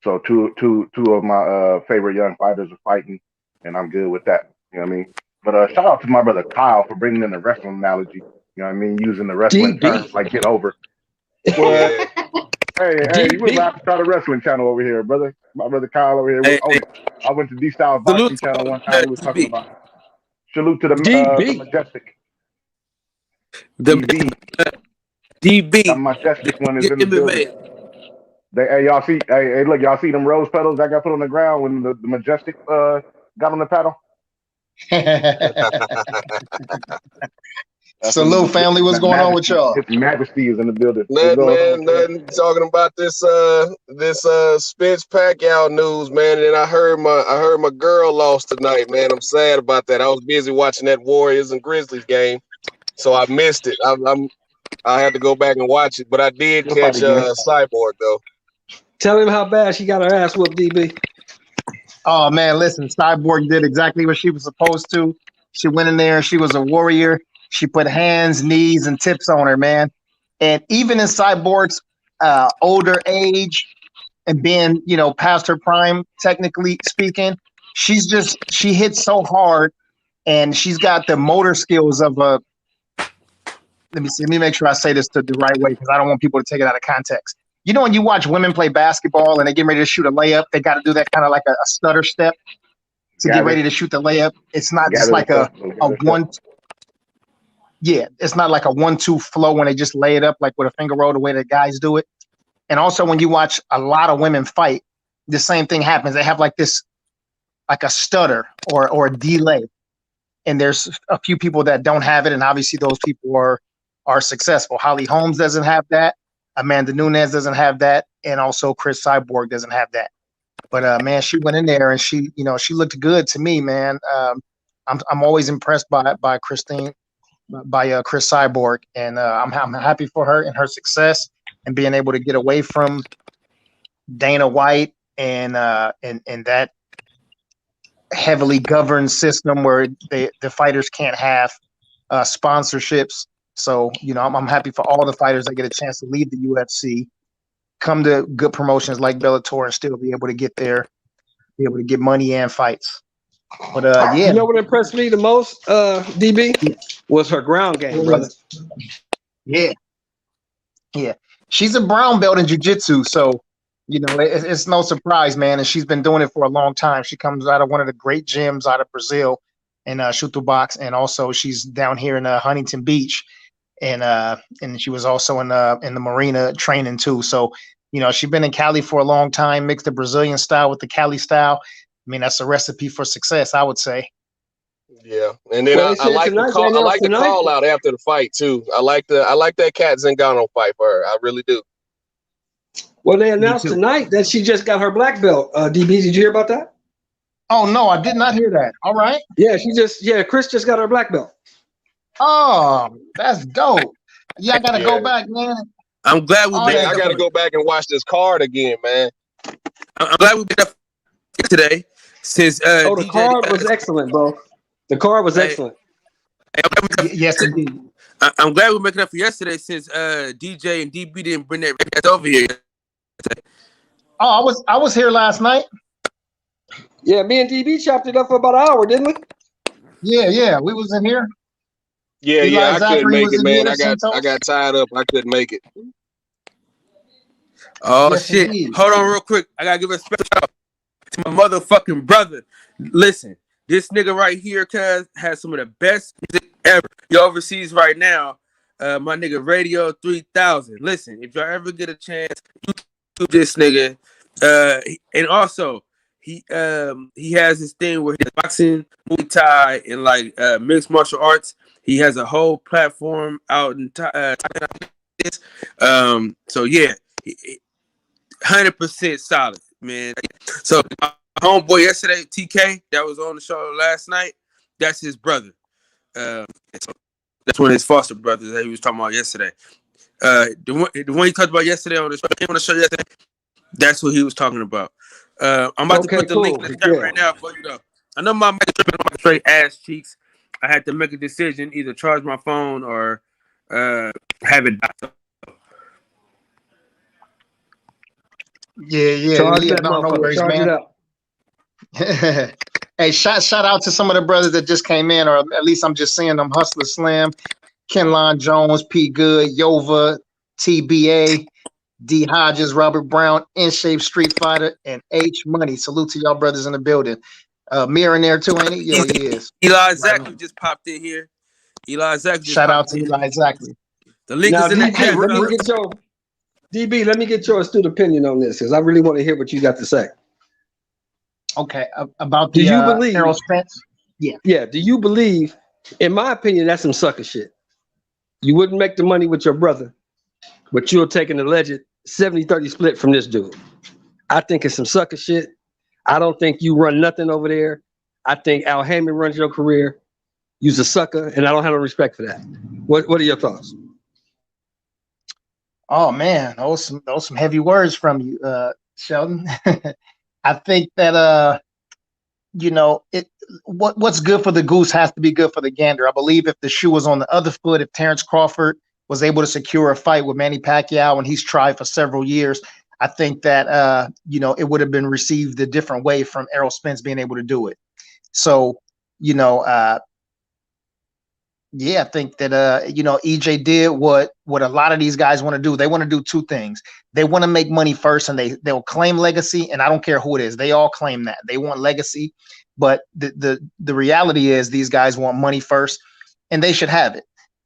So two of my favorite young fighters are fighting, and I'm good with that. You know what I mean. But shout out to my brother Kyle for bringing in the wrestling analogy. You know what I mean? Using the wrestling terms like get over. Well, hey, you were about to start a wrestling channel over here, brother. My brother Kyle over here. I went to D-Style Boxing Channel one time. We was talking about salute to the majestic. That DB, majestic one is the in the building. MMA. Hey, y'all see? Hey, look, y'all see them rose petals that got put on the ground when the majestic got on the paddle? That's when Salute, family. What's going on with y'all? His Majesty is in the building. What's Nothing, going on, man. Nothing. Talking about this Spence Pacquiao news, man. And I heard my girl lost tonight, man. I'm sad about that. I was busy watching that Warriors and Grizzlies game, so I missed it. I had to go back and watch it, but I did You'll catch fight again. Cyborg though. Tell him how bad she got her ass whooped, DB. Oh man, listen, Cyborg did exactly what she was supposed to. She went in there, she was a warrior. She put hands, knees, and tips on her, man. And even in Cyborg's older age and being, past her prime, technically speaking, she hits so hard, and she's got the motor skills of a. Let me make sure I say this the right way, because I don't want people to take it out of context. You know, when you watch women play basketball and they get ready to shoot a layup, they got to do that kind of like a stutter step to get ready to shoot the layup. It's not just like a one. Yeah, it's not like a 1-2 flow when they just lay it up like with a finger roll the way that guys do it. And also when you watch a lot of women fight, the same thing happens. They have like this, like a stutter or a delay. And there's a few people that don't have it, and obviously those people are successful. Holly Holmes doesn't have that. Amanda Nunes doesn't have that, and also Chris Cyborg doesn't have that. But man, she went in there and she looked good to me, man. I'm always impressed by Christine. By Chris Cyborg, and I'm happy for her and her success and being able to get away from Dana White and that heavily governed system where the fighters can't have sponsorships. So I'm happy for all the fighters that get a chance to leave the UFC, come to good promotions like Bellator, and still be able to get there, be able to get money and fights. But yeah, you know what impressed me the most, DB, was her ground game, brother. Yeah, she's a brown belt in jiu-jitsu, so it's no surprise, man. And she's been doing it for a long time. She comes out of one of the great gyms out of Brazil, in Chutu Box, and also she's down here in Huntington Beach, and she was also in the marina training too. So she's been in Cali for a long time. Mixed the Brazilian style with the Cali style. I mean, that's a recipe for success, I would say. Yeah, and then I like the call out after the fight too. I like that Kat Zingano fight for her. I really do. Well, they announced tonight that she just got her black belt. DB, did you hear about that? Oh no, I did not hear that. All right. Yeah, Chris just got her black belt. Oh, that's dope. Yeah, I gotta go back, man. I'm glad we. I gotta go back and watch this card again, man. I'm glad we made up today. Since the card was excellent, bro. The card was excellent. Yes, indeed. I'm glad we're making up for yesterday, since DJ and DB didn't bring that ass over here. Oh, I was here last night. Yeah, me and DB chopped it up for about an hour, didn't we? Yeah, we was in here. Yeah, I couldn't make it, man. I got tied up. I couldn't make it. Oh yes, shit! Indeed. Hold on, real quick. I gotta give a special shout out to my motherfucking brother. Listen, this nigga right here, cuz, has some of the best music ever. You're overseas right now. My nigga Radio 3000. Listen, if y'all ever get a chance, YouTube this nigga. And also, he has this thing where he's boxing, Muay Thai, and like mixed martial arts. He has a whole platform out in Thailand. So yeah, 100% solid, man. So my homeboy yesterday, TK, that was on the show last night, that's his brother. So that's one of his foster brothers that he was talking about yesterday. The one he talked about yesterday on the show yesterday, that's what he was talking about. I'm about to put the link in the chat right now for you though. I know my mic tripping on my straight ass cheeks. I had to make a decision, either charge my phone or have it. Yeah. No worries, man. Hey, shout out to some of the brothers that just came in, or at least I'm just seeing them. Hustler Slim, Kenlon Jones, P. Good, Yova, TBA, D. Hodges, Robert Brown, In Shape Street Fighter, and H Money. Salute to y'all brothers in the building. Mir in there too, ain't he? Yeah, he is. Eli Zachary just popped in here. Eli Zachary. Shout out to Eli Zachary. The link Now, is in the DB, chat, let me fellas. get your DB. Let me get your astute opinion on this because I really want to hear what you got to say. Okay, about Do the you believe? Errol Spence. Yeah. Yeah. Do you believe? In my opinion, that's some sucker shit. You wouldn't make the money with your brother, but you'll take an alleged 70-30 split from this dude. I think it's some sucker shit. I don't think you run nothing over there. I think Al Heyman runs your career. You's a sucker, and I don't have no respect for that. What are your thoughts? Oh man, those some heavy words from you, Sheldon. I think that what's good for the goose has to be good for the gander. I believe if the shoe was on the other foot, if Terrence Crawford was able to secure a fight with Manny Pacquiao and he's tried for several years, I think that it would have been received a different way from Errol Spence being able to do it. So, yeah, I think that EJ did what a lot of these guys want to do. They want to do two things. They want to make money first, and they'll claim legacy. And I don't care who it is; they all claim that they want legacy. But the reality is, these guys want money first, and they should have it.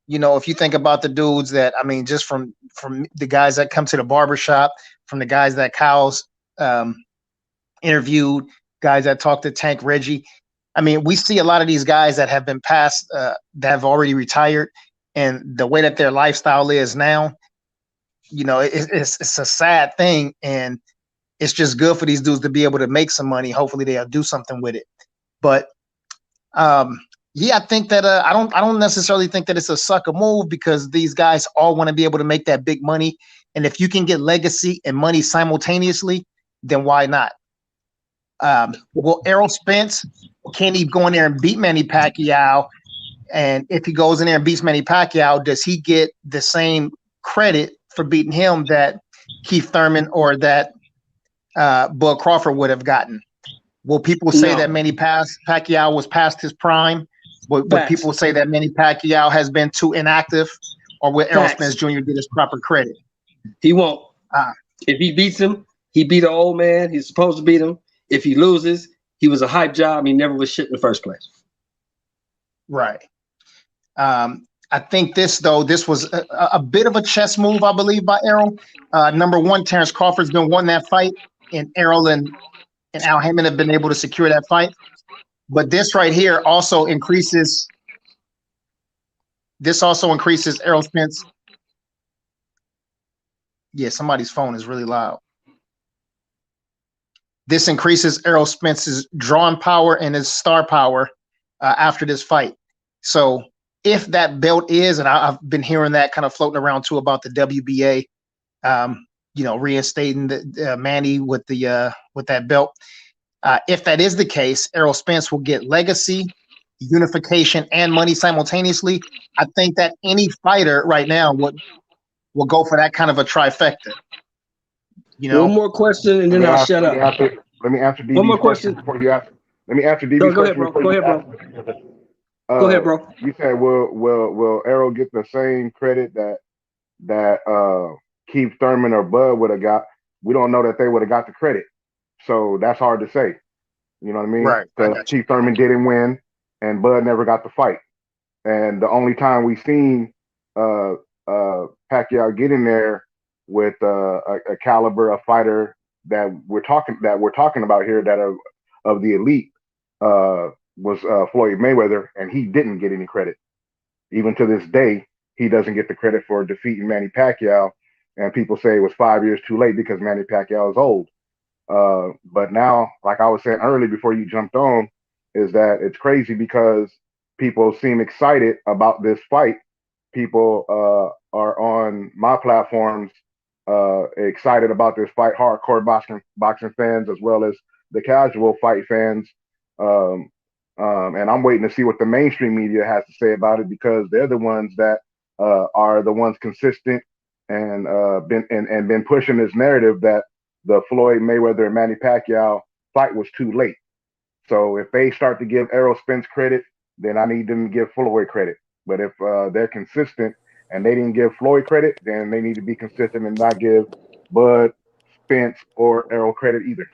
If you think about the dudes that just from the guys that come to the barbershop, from the guys that Kyle's interviewed, guys that talked to Tank Reggie. We see a lot of these guys that have been passed, that have already retired, and the way that their lifestyle is now, it's a sad thing, and it's just good for these dudes to be able to make some money. Hopefully, they'll do something with it. But yeah, I think that I don't necessarily think that it's a sucker move because these guys all want to be able to make that big money, and if you can get legacy and money simultaneously, then why not? Well, Errol Spence, can he go in there and beat Manny Pacquiao? And if he goes in there and beats Manny Pacquiao, does he get the same credit for beating him that Keith Thurman or that Bud Crawford would have gotten? Will people say that Manny Pacquiao was past his prime? Would people say that Manny Pacquiao has been too inactive? Or will Errol Spence Jr. get his proper credit? He won't. If he beats him, he beat an old man. He's supposed to beat him. If he loses, he was a hype job. He never was shit in the first place. Right. I think this was a bit of a chess move, I believe, by Errol. Number one, Terrence Crawford's been won that fight, and Errol and Al Heyman have been able to secure that fight. But this right here also increases. This also increases Errol Spence. Yeah, somebody's phone is really loud. This increases Errol Spence's drawing power and his star power after this fight. So if that belt is, and I've been hearing that kind of floating around too about the WBA, reinstating the Manny with that belt. If that is the case, Errol Spence will get legacy, unification, and money simultaneously. I think that any fighter right now will go for that kind of a trifecta. One more question, and then I'll shut up. Let me answer DB's One more question before you ask. Let me answer DB's question. Go ahead, bro. You said, will Errol get the same credit that Keith Thurman or Bud would have got? We don't know that they would have got the credit, so that's hard to say. You know what I mean? Right. Because Keith Thurman didn't win, and Bud never got the fight. And the only time we've seen Pacquiao get in there with a caliber of fighter that we're talking about here, that of the elite, was Floyd Mayweather, and he didn't get any credit. Even to this day, he doesn't get the credit for defeating Manny Pacquiao, and people say it was 5 years too late because Manny Pacquiao is old. But now, like I was saying earlier before you jumped on, is that it's crazy because people seem excited about this fight. People are on my platforms excited about this fight, hardcore boxing fans as well as the casual fight fans. And I'm waiting to see what the mainstream media has to say about it, because they're the ones that are the ones consistent and been pushing this narrative that the Floyd Mayweather and Manny Pacquiao fight was too late. So if they start to give Errol Spence credit, then I need them to give Floyd credit. But if they're consistent and they didn't give Floyd credit, then they need to be consistent and not give Bud, Spence, or Errol credit either.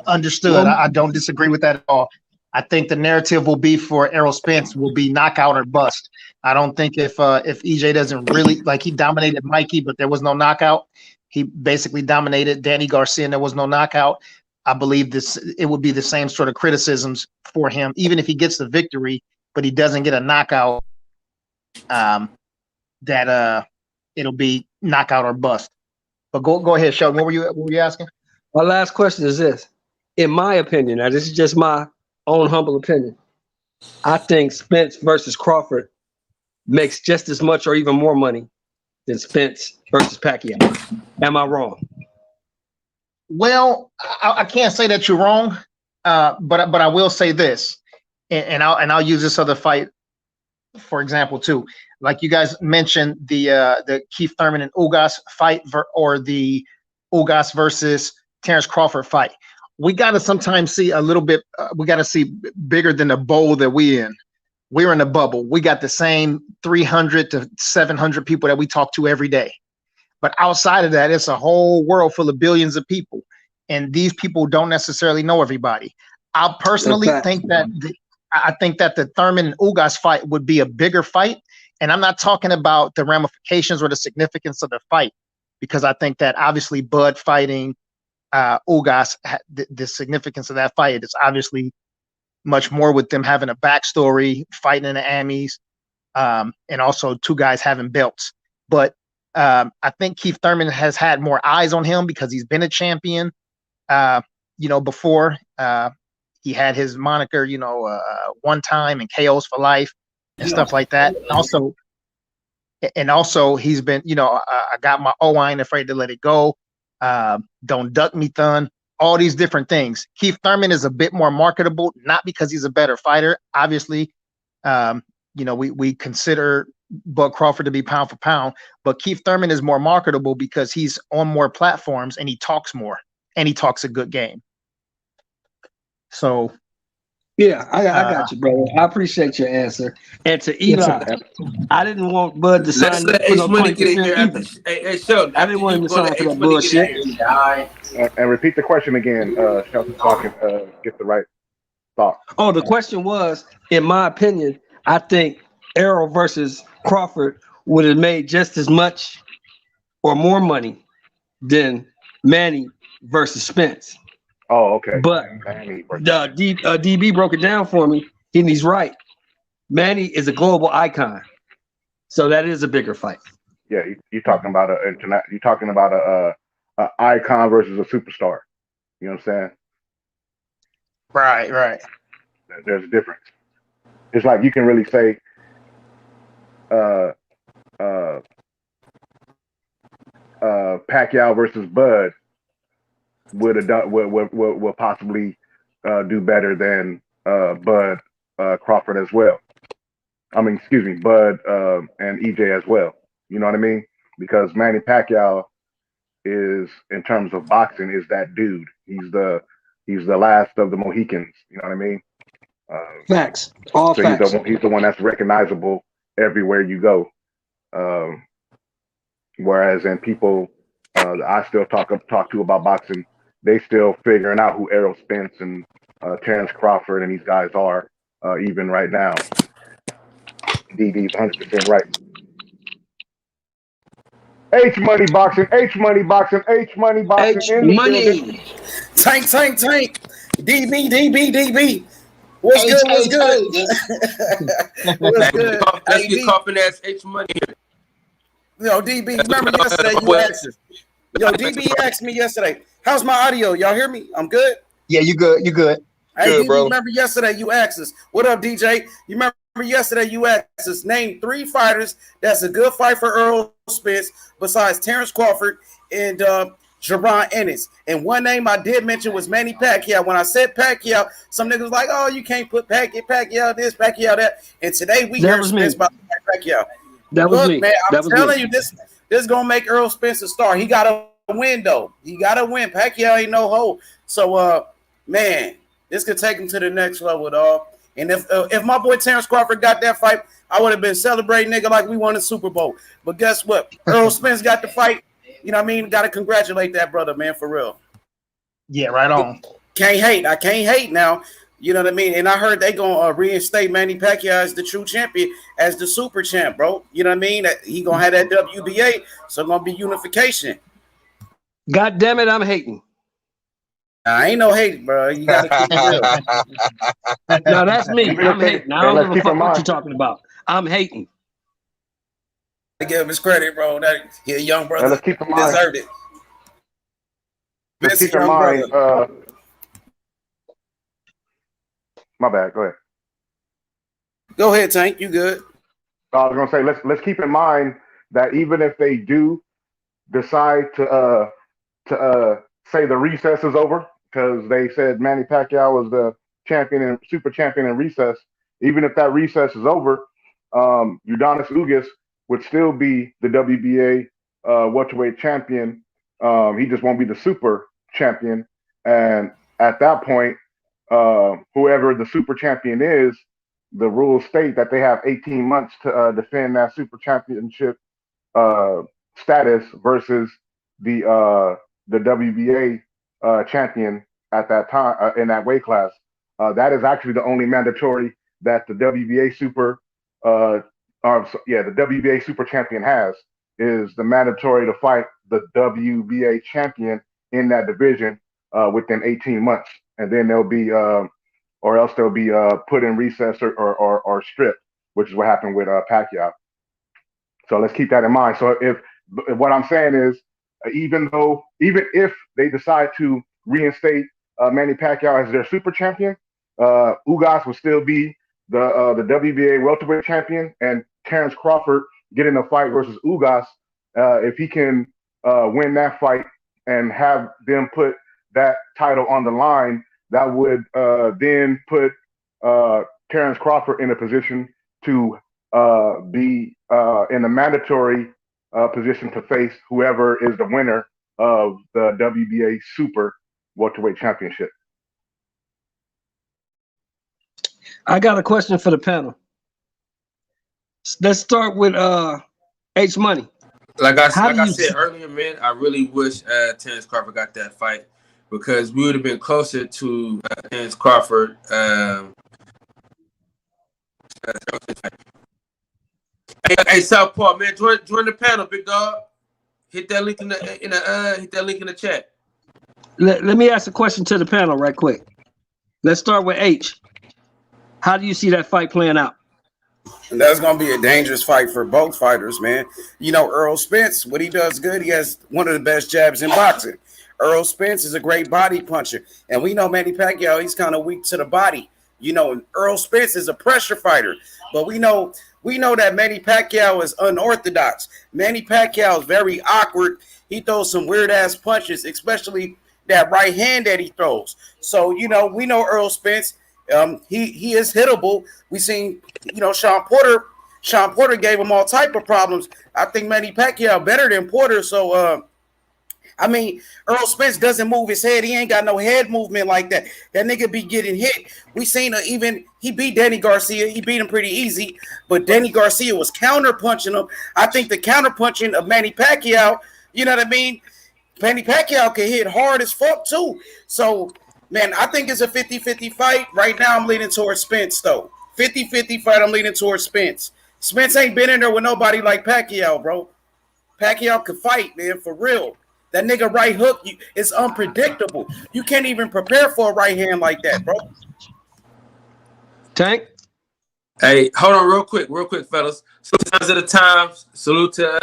Understood. I don't disagree with that at all. I think the narrative will be for Errol Spence will be knockout or bust. I don't think if EJ doesn't really like he dominated Mikey, but there was no knockout. He basically dominated Danny Garcia, and there was no knockout. I believe it would be the same sort of criticisms for him, even if he gets the victory, but he doesn't get a knockout. That it'll be knockout or bust. But go ahead, Shelton. What were you asking? My last question is this. In my opinion, now this is just my own humble opinion, I think Spence versus Crawford makes just as much or even more money than Spence versus Pacquiao. Am I wrong? Well, I can't say that you're wrong, but I will say this, and I'll use this other fight for example too. Like you guys mentioned the Keith Thurman and Ugas fight or the Ugas versus Terrence Crawford fight. We got to sometimes see a little bit. We got to see bigger than the bowl that we in. We're in a bubble. We got the same 300 to 700 people that we talk to every day. But outside of that, it's a whole world full of billions of people. And these people don't necessarily know everybody. I personally think that the Thurman and Ugas fight would be a bigger fight. And I'm not talking about the ramifications or the significance of the fight, because I think that obviously Bud fighting Ugas, the significance of that fight is obviously much more with them having a backstory, fighting in the Amis, and also two guys having belts. But I think Keith Thurman has had more eyes on him because he's been a champion. Before he had his moniker, one time and KOs for life and stuff like that. And also he's been, I got my I ain't afraid to let it go. Don't duck me, Thun. All these different things. Keith Thurman is a bit more marketable, not because he's a better fighter. Obviously, we consider Bud Crawford to be pound for pound, but Keith Thurman is more marketable because he's on more platforms and he talks more and he talks a good game. So, yeah, I got you, brother. I appreciate your answer. And to Eli, I didn't want Bud to sign let H Money get in here after. Hey, Shelton, I didn't want him to sign for that bullshit. And repeat the question again, Shelton, so I can get the right thought. Oh, the question was, in my opinion, I think Errol versus Crawford would have made just as much or more money than Manny versus Spence. Oh, okay. But DB broke it down for me, and he's right. Manny is a global icon, so that is a bigger fight. Yeah, you're talking about a icon versus a superstar. You know what I'm saying? Right. There's a difference. It's like you can really say, Pacquiao versus Bud will possibly do better than Bud Crawford as well. I mean, excuse me, Bud and EJ as well. You know what I mean? Because Manny Pacquiao is, in terms of boxing, is that dude. He's the last of the Mohicans. You know what I mean? Facts. All so facts. He's the one that's recognizable everywhere you go. Whereas in people I still talk to about boxing, they still figuring out who Errol Spence and Terrence Crawford and these guys are, even right now. DD's 100% right. H Money Boxing. H Money. Tank. DB. What's good? What's good? Let's get coughing ass H Money. Yo, DB, remember yesterday you asked us. Yo, DB asked me yesterday, how's my audio? Y'all hear me? I'm good? Yeah, you good. Hey, good, DB, bro. remember yesterday you asked us, what up, DJ? You remember yesterday you asked us, name 3 fighters that's a good fight for Errol Spence besides Terrence Crawford and Jaron Ennis. And one name I did mention was Manny Pacquiao. When I said Pacquiao, some niggas was like, oh, you can't put Pacquiao this, Pacquiao that. And today we hear Spence about Pacquiao. Look, man, I'm telling you, this is gonna make Errol Spence a star. He gotta win though. He gotta win. Pacquiao ain't no hoe. So man, this could take him to the next level, dog. And if my boy Terrence Crawford got that fight, I would have been celebrating, nigga, like we won the Super Bowl. But guess what? Errol Spence got the fight. You know what I mean? Gotta congratulate that brother, man, for real. Yeah, right on. Can't hate. I can't hate now. You know what I mean? And I heard they gonna reinstate Manny Pacquiao as the true champion, as the super champ, bro. You know what I mean? He gonna have that WBA, so gonna be unification. God damn it, I'm hating. I ain't no hate, bro. You gotta keep it real. No, that's me. I'm hating. I don't let's give a keep fuck in what mind- you're talking about. I'm hating. I give him his credit, bro. That he a young brother. let's keep in He mind- deserved it. Let's Vince, keep in young mind. brother. My bad. Go ahead. Go ahead, Tank. You good? I was gonna say let's keep in mind that even if they do decide to say the recess is over, because they said Manny Pacquiao was the champion and super champion in recess. Even if that recess is over, Udonis Ugas would still be the WBA welterweight champion. He just won't be the super champion. And at that point, whoever the super champion is, the rules state that they have 18 months to defend that super championship status versus the WBA champion at that time in that weight class. That is actually the only mandatory that the WBA super, the WBA super champion has, is the mandatory to fight the WBA champion in that division within 18 months, and then they'll be, or else they'll be put in recess or stripped, which is what happened with Pacquiao. So let's keep that in mind. So if what I'm saying is, even if they decide to reinstate Manny Pacquiao as their super champion, Ugas will still be the WBA welterweight champion, and Terrence Crawford get in a fight versus Ugas. If he can win that fight and have them put that title on the line, that would then put Terrence Crawford in a position to be in a mandatory position to face whoever is the winner of the WBA Super Welterweight Championship. I got a question for the panel. Let's start with H Money. Like I said earlier, man, I really wish Terrence Crawford got that fight, because we would have been closer to Terrence Crawford. Hey, Southpaw, man, join the panel, big dog. Hit that link in the chat. Let me ask a question to the panel right quick. Let's start with H. How do you see that fight playing out? And that's going to be a dangerous fight for both fighters, man. You know, Earl Spence, what he does good, he has one of the best jabs in boxing. Earl Spence is a great body puncher. And we know Manny Pacquiao, he's kind of weak to the body. You know, Earl Spence is a pressure fighter. But we know that Manny Pacquiao is unorthodox. Manny Pacquiao is very awkward. He throws some weird-ass punches, especially that right hand that he throws. So, you know, we know Earl Spence. He is hittable. We seen, you know, Sean Porter gave him all type of problems. I think Manny Pacquiao better than Porter. So, I mean, Earl Spence doesn't move his head. He ain't got no head movement like that. That nigga be getting hit. We seen he beat Danny Garcia. He beat him pretty easy, but Danny Garcia was counter punching him. I think the counter punching of Manny Pacquiao, you know what I mean? Manny Pacquiao can hit hard as fuck too. So, man, I think it's a 50-50 fight. Right now, I'm leaning towards Spence, though. 50-50 fight, I'm leaning towards Spence. Spence ain't been in there with nobody like Pacquiao, bro. Pacquiao could fight, man, for real. That nigga right hook is unpredictable. You can't even prepare for a right hand like that, bro. Tank? Hey, hold on real quick, fellas. So signs of the times. Salute to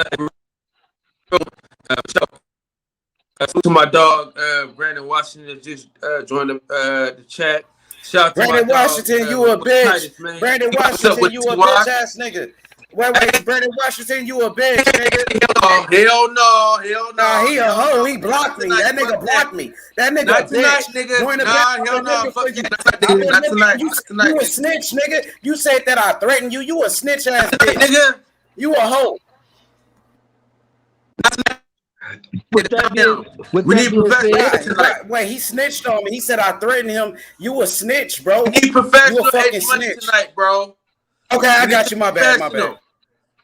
salute to my dog, Brandon Washington, that just joined the chat. Shout out to Brandon my Washington, dog, you a bitch. Titus, man. Brandon What's up Washington, with you a T.Y.? bitch ass nigga. Wait, Brandon Washington, you a bitch, nigga. Hell no. Nah, he a hoe. He Not blocked me. tonight, That nigga fuck blocked me. That nigga Not a tonight, bitch. nigga. Join the Nah, back. hell no. Fuck you. Not tonight. You a snitch, nigga. You said that I threatened you. You a snitch ass bitch. Nigga. You a hoe. With that being, We need professional tonight. Wait, he snitched on me. He said I threatened him. You a snitch, bro. We need professional You a fucking H money snitch. tonight, bro. Okay, I got you. My bad.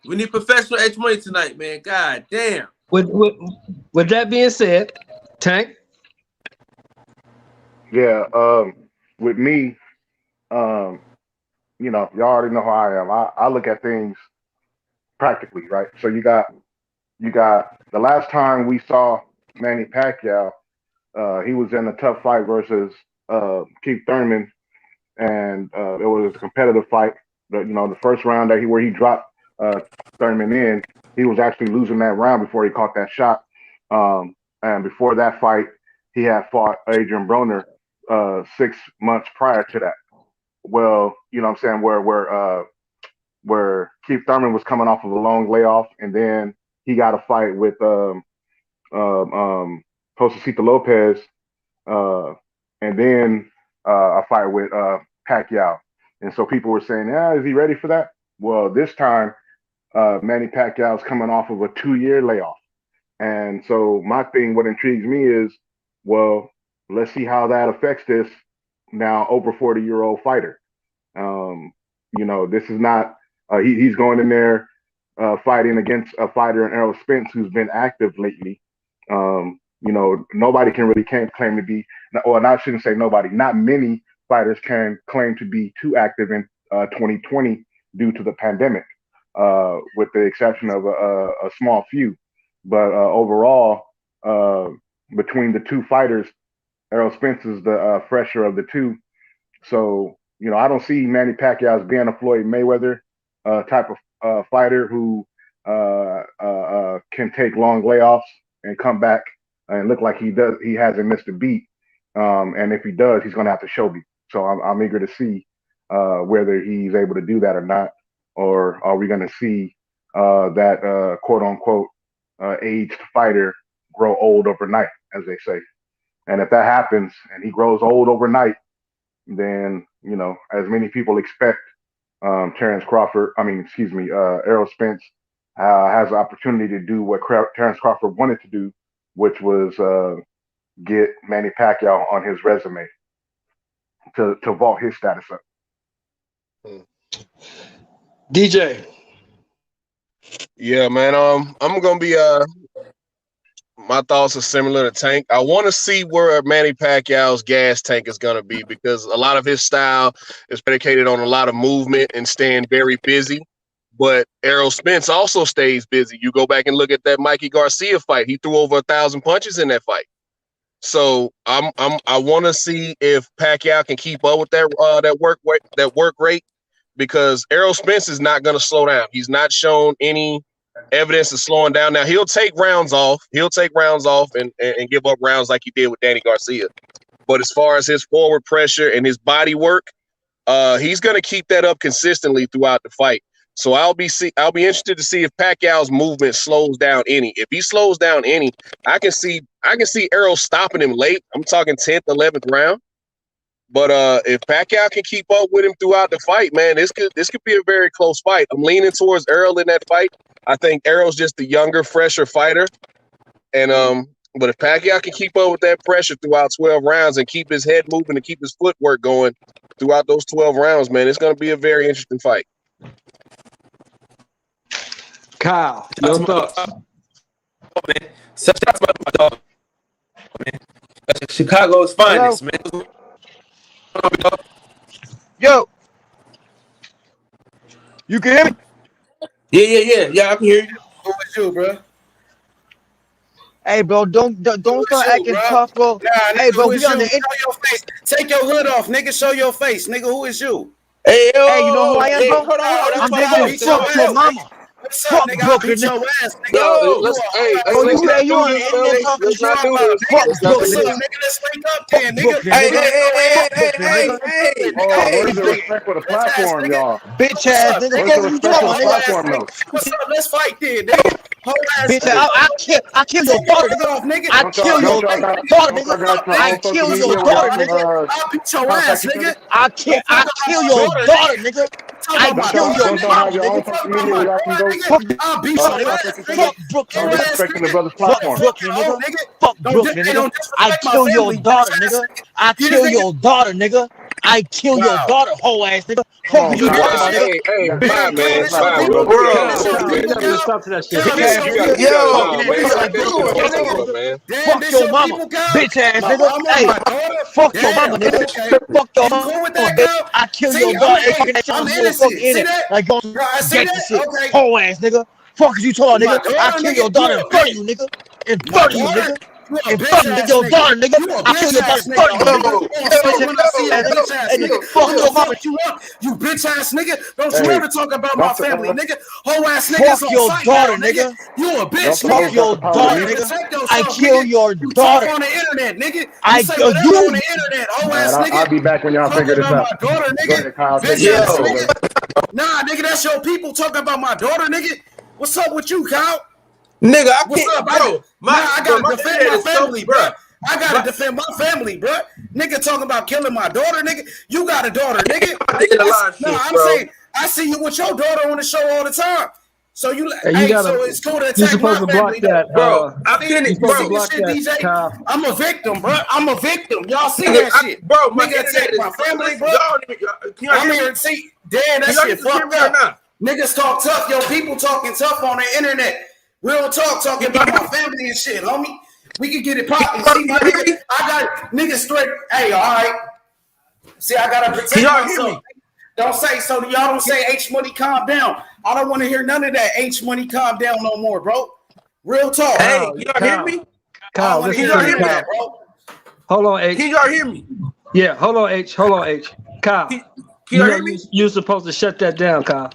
We need professional H money tonight, man. God damn. With that being said, Tank? Yeah, with me, You know, y'all already know how I am. I look at things practically, right? So you got the last time we saw Manny Pacquiao, he was in a tough fight versus Keith Thurman, and it was a competitive fight. The first round where he dropped Thurman in, he was actually losing that round before he caught that shot. And before that fight, he had fought Adrian Broner 6 months prior to that. Well, you know what I'm saying, where Keith Thurman was coming off of a long layoff, and then he got a fight with Josecito Lopez, and then a fight with Pacquiao. And so people were saying, is he ready for that? Well, this time, Manny Pacquiao is coming off of a 2-year layoff. And so my thing, what intrigues me is, well, let's see how that affects this now over 40-year-old fighter. This is not, he's going in there fighting against a fighter in Errol Spence who's been active lately. Nobody can really claim to be, or I shouldn't say nobody, not many fighters can claim to be too active in 2020 due to the pandemic, with the exception of a small few. But overall, between the two fighters, Errol Spence is the fresher of the two. So, I don't see Manny Pacquiao as being a Floyd Mayweather type of fighter who can take long layoffs and come back and look like he hasn't missed a beat. And if he does, he's going to have to show me. So I'm eager to see whether he's able to do that or not, or are we going to see that quote unquote aged fighter grow old overnight, as they say. And if that happens and he grows old overnight, then, as many people expect, Errol Spence has the opportunity to do what Terrence Crawford wanted to do, which was get Manny Pacquiao on his resume to vault his status up. DJ. Yeah, man. I'm gonna be my thoughts are similar to Tank. I want to see where Manny Pacquiao's gas tank is gonna be, because a lot of his style is predicated on a lot of movement and staying very busy. But Errol Spence also stays busy. You go back and look at that Mikey Garcia fight. He threw over 1,000 punches in that fight. So I want to see if Pacquiao can keep up with that work rate, because Errol Spence is not going to slow down. He's not shown any evidence of slowing down. Now he'll take rounds off. And give up rounds like he did with Danny Garcia. But as far as his forward pressure and his body work, he's going to keep that up consistently throughout the fight. So I'll be interested to see if Pacquiao's movement slows down any. If he slows down any, I can see Errol stopping him late. I'm talking 10th, 11th round. But if Pacquiao can keep up with him throughout the fight, man, this could be a very close fight. I'm leaning towards Errol in that fight. I think Errol's just the younger, fresher fighter. And but if Pacquiao can keep up with that pressure throughout 12 rounds and keep his head moving and keep his footwork going throughout those 12 rounds, man, it's going to be a very interesting fight. Kyle, your thoughts? Man. Shout out to my dog, man. Chicago's finest, man. Yo, you can hear me? Yeah, I can hear you. Who is you, bro? Hey, bro, don't start acting tough, bro. Nah, hey, bro, we on the show your face. Take your hood off, nigga. Show your face, nigga. Who is you? Hey, you know who I am, bro? Hold on. I'm nigga. Fuck your mama. What's up, nigga? I'll beat your ass, nigga. You on the internet talking shit about fuck Brooklyn, nigga. Let's link up then, nigga. Hey. Where's the respect for the platform, y'all? Bitch ass nigga. Where's the respect for the platform, though? What's up? Let's fight then, nigga. Bitch, I kill your daughter, nigga. I kill your daughter, nigga. I kill your daughter, nigga. I'll beat your ass, nigga. I kill your daughter, nigga. I kill your mom, nigga. I'll beat your ass, nigga. Fuck Brooklyn, nigga. Fuck Brooklyn, nigga. I kill your daughter, nigga. I kill your daughter, nigga. I kill your Wow. daughter, whole ass nigga. Fuck is you talking about, nigga? Hey, Wow, bye, Kyle, man. that's your Bye, people. bro. Kyle, that's Bro, your Kyle, you people, gotta Kyle. stop to that shit. Kyle, Big that's ass your nigga. people. Nah, Fucking man. ass nigga Stop like that this. shit Fuck on your camera, mama. man. Damn, Fuck this your your mama. people, Kyle. Bitch ass My nigga. mama, Hey, my daughter. fuck your Damn, mama, nigga. okay. Fuck your You mama, cool with that, bitch. Kyle? I kill See, your daughter. Hey, hey, fucking that shit I'm on the motherfucking innocent. See internet. that? Like on Bro, I some see gangster that. shit. Okay. Whole ass nigga. Fuck is you talking, My nigga? I daughter, kill nigga, your you daughter in a front of bitch. you, nigga. In My front of you, daughter, nigga. you a In bitch front of you, nigga. ass Your nigga. daughter, nigga. You a I kill bitch your daughter ass in nigga, front of you, homie. nigga. On son, when I see a Ass nigga. bitch ass Hey, nigga, nigga, fuck who your the mama. fuck you up? You bitch ass nigga. Don't you Hey, ever talk about my don't family, nigga. Whole ass Fuck niggas on your sight daughter, now, nigga. nigga. You a bitch, don't Fuck nigga. suppose that's your the power You of daughter, better music. nigga. protect I yourself, kill nigga. your You talk daughter. on the internet, nigga. You I say kill whatever on you. the internet, whole All right, ass I'll nigga. be back when y'all Talking figure this about out. my daughter, Go nigga. ahead, Kyle. Take Bitch it ass over, Yo, bro. nigga. Nah, nigga, that's your people talking about my daughter, nigga. What's up with you, Kyle? nigga, I What's can't, up? bro. I Bro, gotta my defend internet my is so, family, bro. bruh. I gotta defend my family, bruh. Nigga talking about killing my daughter, nigga. You got a daughter, nigga. In a lot of No, shit, I'm bro. saying I see you with your daughter on the show all the time. So Hey, you hey, gotta. so it's cool to You're attack my supposed to block family that. though. Bro, I See, couldn't, You're you supposed to see bro. this block shit, that, DJ? Kyle. I'm a victim, bruh. I'm a victim. Y'all see Nigga, that shit? bro, my Nigga internet attack is, my family, listen, bruh. y'all, can y'all I'm hear me? here. See, damn, that Can y'all shit hear fucked me or up. not? Niggas talk tough. Yo, people talking tough on the internet. Real talk, talking about my family and shit, homie. We can get it popping. See, my Can y'all nigga, hear me? I got niggas straight. Hey, all right. See, I gotta Can protect y'all hear myself. me? Don't say so. Y'all don't say H Money, calm down. I don't want to hear none of that H Money, calm down no more, bro. Real talk. Hey, Kyle, can y'all hear me? I don't Kyle, want to listen hear to none me, of Kyle. that, bro. Hold on, Can H. y'all hear me? Yeah, hold on, H. Hold on, H. Kyle, Can you y'all know hear me? you're supposed to shut that down, Kyle.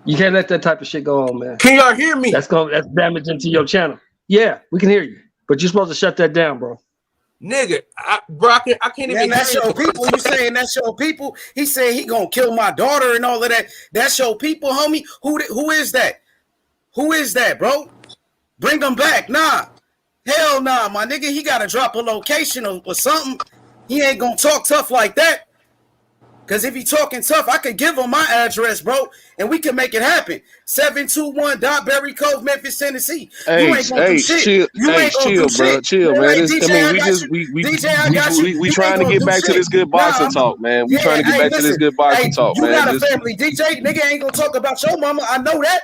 You can't let that type of shit go on, man. Can y'all hear me? That's damaging to your channel. Yeah, we can hear you, but you're supposed to shut that down, bro. Nigga, bro, I can't Man, even that's hear your you. people. You saying that's your people? He said he gonna kill my daughter and all of that. That's your people, homie. Who is that? Who is that, bro? Bring them back. Nah. Hell nah, my nigga. He gotta drop a location or something. He ain't gonna talk tough like that. Cause if he talking tough, I could give him my address, bro, and we can make it happen. 721 Berry Cove, Memphis, Tennessee. You ain't gonna do shit. Chill, You ain't gonna do chill, bro, shit. chill, All man. right, I DJ, mean, I we got just you. DJ, I got you. we You ain't trying to gonna get do back to shit. this good Nah, boxing talk, man. We trying to get hey, back to this listen. good boxing Hey, talk, you man. got a Just family, DJ. Nigga ain't gonna talk about your mama. I know that.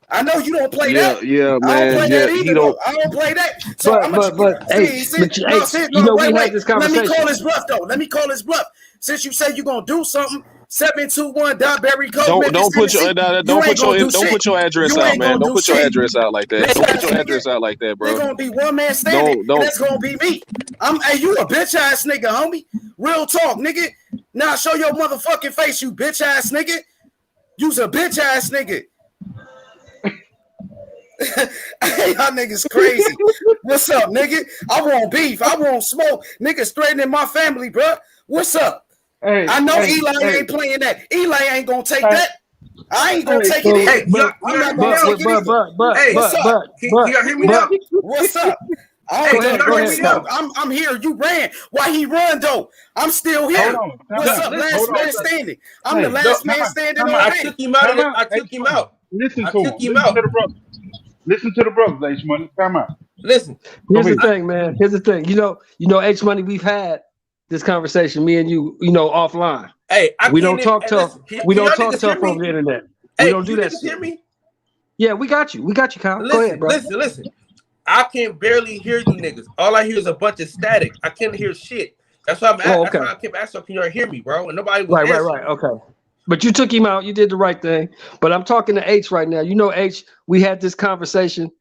I know you don't play that. yeah, I don't man. play Yeah, that he either, don't. though. I don't play that. So But I'm gonna H, but H, no, we had wait. this Let me call conversation. his bluff, though. Let me call his bluff. Since you say you're gonna do something, 721 Berry Cove, Memphis, Don't put Tennessee. You ain't gonna do don't shit. put your address You out, ain't man. gonna Don't do put your shit. address out like that. Don't put your address out like that, They're bro. gonna be one man standing, and that's gonna be me. Hey, you a bitch ass nigga, homie. Real talk, nigga. Now show your motherfucking face, you bitch ass nigga. You's a bitch ass nigga. Hey, y'all niggas crazy. What's up, nigga? I want beef. I want smoke. Niggas straightening my family, bro. What's up? I know Eli ain't playing that. Eli ain't gonna take that. I ain't gonna take it Hey, either. y'all I'm not hear me gonna now? take it either. Hey, What's up? can y'all hear me now? What's up? I Hey, don't can y'all hear really me know. now? I'm here. You ran. Why he run though? I'm still here. What's up? Listen, Last man standing. I'm the no, last man standing I already. took him out of it. I took him out. Listen I to took him. him Listen out. to the brother. Listen to the brothers, H Money. Come out. Listen, Here's the ahead. thing, man. Here's the thing. H Money, we've had this conversation, me and you, offline. hey, I We can't don't even, talk hey, tough. listen, We can don't y'all talk niggas hear tough over me? the internet. We Hey, don't do you that niggas shit. hear me? Yeah, we got you. We got you, Kyle. Go ahead, bro. Listen. I can barely hear you niggas. All I hear is a bunch of static. I can't hear shit. That's why Oh, that's okay. why I kept asking, can y'all hear me, bro? And nobody was Right. answering. Okay. But you took him out. You did the right thing. But I'm talking to H right now. H, we had this conversation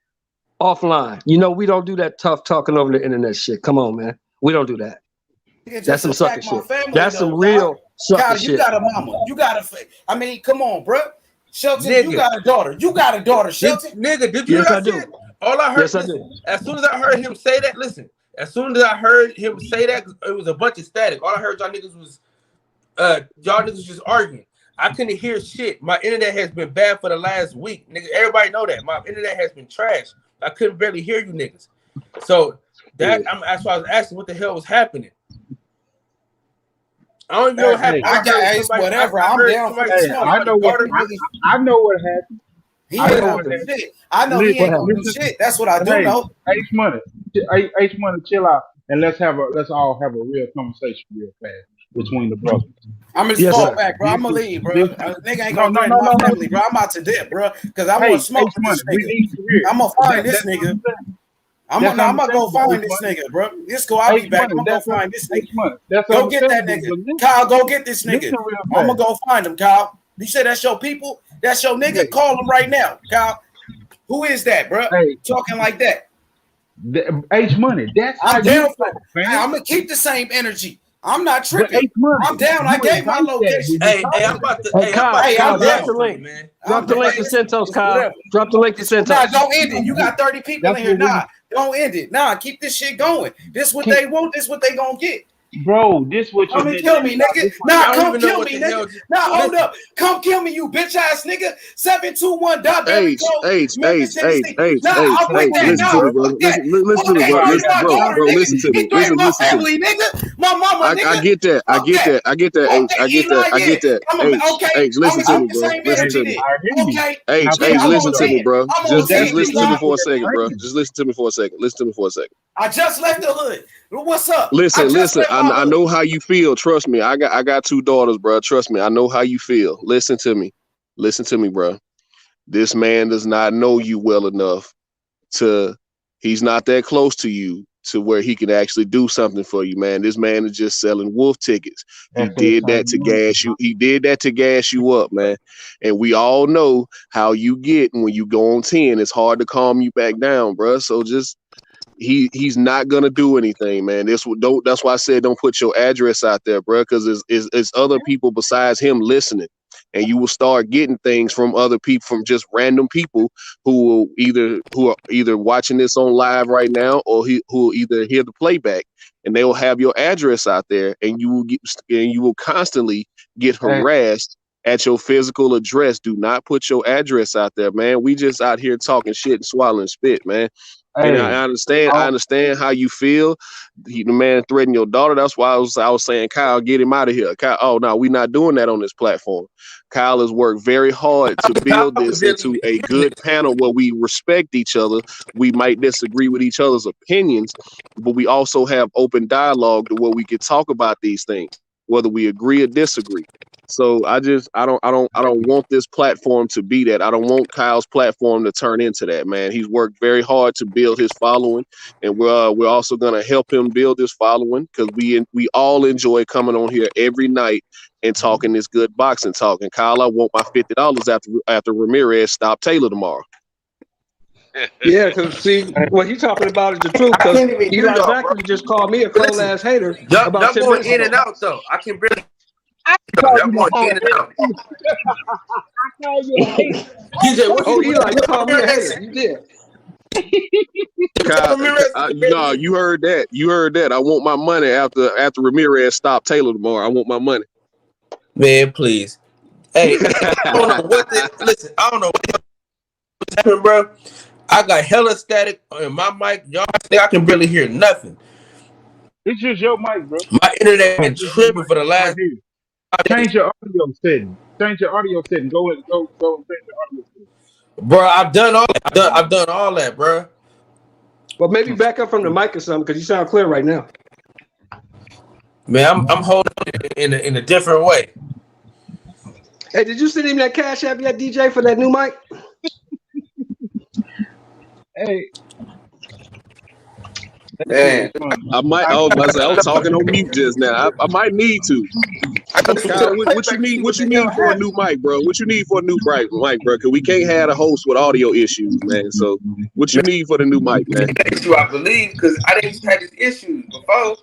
offline. We don't do that tough talking over the internet shit. Come on, man. We don't do that. That's some sucker shit. That's some real sucker Kyle, you shit. got a mama. You got a. I mean, come on, bro. Shelton, Nigga. you got a daughter. You got a daughter, Shelton. Did you hear Yes, I that do. shit? All I heard, Yes, I listen, do. as soon as I heard him say that, as soon as I heard him say that, it was a bunch of static. All I heard y'all niggas was just arguing. I couldn't hear shit. My internet has been bad for the last week. Nigga, everybody know that. My internet has been trash. I couldn't barely hear you niggas. So that's why I was asking what the hell was happening. I don't even know what happened. I got whatever. I'm down for the smoke. I know what happened. He I ain't know gonna what do happened. shit. I know he ain't gonna do shit. That's what I do know. H Money, chill out, and let's all have a real conversation real fast. between the brothers. I'm just Yes, fall sir. back, bro. I'm gonna leave, bro. This, Nigga ain't no, gonna no, threaten no, my no, no. family, bro. I'm about to dip, bro, because I want Hey, to smoke H with Money, this we nigga. need you here. I'm gonna find this That's nigga. understandable. I'm That's gonna go understandable, find H this Money. nigga, bro. This go. I'll be H back. Money, I'm gonna go find this nigga. H Money. That's Go get that understandable. nigga. But listen, Kyle, go get this nigga. listen real I'm gonna fast. go find him, Kyle. You say that's your people? That's your nigga? Hey, Call him right now, Kyle. Who is that, bro? hey, Talking like that. H Money. That's how I'm you down for talk, it. man. I'm gonna keep the same energy. I'm not But tripping. H Money, I'm down. you I gave my invite that location. when you Hey, talk I'm about about to. Hey, Hey, I'm about Kyle, to Hey, Kyle, I'm get drop out the down. link. soon, man. Drop the link to It's Centos, Kyle. whatever. Drop the link to Nah, Centos. don't end it. You got 30 people that's in here. what we, Nah, don't end it. Nah, keep this shit going. This what keep, they want. This what they gonna get. bro. This what Come you've and been kill thinking me, about. nigga. This what Nah, I don't come even know kill what me, the hell. nigga. Nah, hold Listen, up. Come kill me, you bitch ass nigga. 721 Berry H, Close, H, Memphis, H, H, Tennessee. H, Nah, H, I'm with H. that. happened, Listen Nah, to me, bro. brother. fuck that. Listen Fuck to me, that. He bro. Nah, threatened Listen, my that's daughter, bro. nigga. Listen to He me. threatened my Listen to me. family, nigga. My mama, I nigga. get that. I Fuck get that. that. I get that. Fuck H. that. I get that. Eli, I yeah. get that. I'm H. okay. H. I'm Listen gonna to I, me, keep the bro. same Listen energy to me. I then. hear you. Okay. Now, H. Yeah, H. that's I'm what on Listen to you're me, 10. bro. I'm on but that's Just 10, the listen to me Eli. for energy a that's second, bro. bringing. Just listen to me for a second. Listen to me for a second. I just left the hood. What's up? I Listen, just listen. left I my hood. know how you feel. Trust me. I got two daughters, bro. Trust me. I know how you feel. Listen to me. Listen to me, bro. This man does not know you well enough to. He's not that close to you to where he can actually do something for you, man. This man is just selling wolf tickets. He That's that did that to psychology, gas bro. you. He did that to gas you up, man. And we all know how you get when you go on 10. It's hard to calm you back down, bro. So just he's not gonna do anything, man. That's why I said don't put your address out there, bro, because it's other people besides him listening, and you will start getting things from other people, from just random people who are either watching this on live right now, or who will either hear the playback, and they will have your address out there, and you will constantly get Hey, harassed at your physical address. Do not put your address out there, man. We just out here talking shit and swallowing spit, man. And hey, I understand. I all, understand how you feel. The man threatened your daughter. That's why I was saying, Kyle, get him out of here. Kyle, oh no, we're not doing that on this platform. Kyle has worked very hard to Kyle build this didn't into even a hear good niggas. panel where we respect each other. We might disagree with each other's opinions, but we also have open dialogue to where we can talk about these things, whether we agree or disagree. So I don't want this platform to be that. I don't want Kyle's platform to turn into that, man. He's worked very hard to build his following, and we're also gonna help him build his following, because we all enjoy coming on here every night and talking this good boxing talk. And Kyle, I want my $50 after Ramirez stop Taylor tomorrow. Yeah, because see, hey, what he's talking about is the truth. I Because can't even hear Eli y'all, bro. Zachary just called me a But cold listen, ass hater about y'all 10 going minutes in and ago. out though. I can barely. I call Y'all you going a in hoe. and out. I call you a hater. DJ, Oh, what Eli, you you tell called me a Ramirez? hater. You did. You tell Kyle, Ramirez I can barely no, hear. you heard that. You heard that. I want my money after Ramirez stop Taylor tomorrow. I want my money. Man, please. Hey, I don't know what the listen. I don't know what's happening, bro. I got hella static on my mic. Y'all, I can barely hear nothing. It's just your mic, bro. My internet been It's just your tripping mic. for the I last hear you. 5 days. Change your audio setting. Change your audio setting. Go and change your audio setting. Bro, I've done all that. I've done all that, bro. Well, maybe back up from the mic or something because you sound clear right now. Man, I'm holding it in a different way. Hey, did you send him that cash app yet, DJ, for that new mic? Hey, that shit Man, was funny. I might. I Oh, can't. I was talking on mute just now. I might need to. I go listen to Kyle, the what you playback to need? see what What you the hell need for a happened. new mic, bro? What you need for a new mic, bro? Because we can't have a host with audio issues, man. So, what you Man, need for the new mic, man? that's you, I believe, because I didn't have these issues before.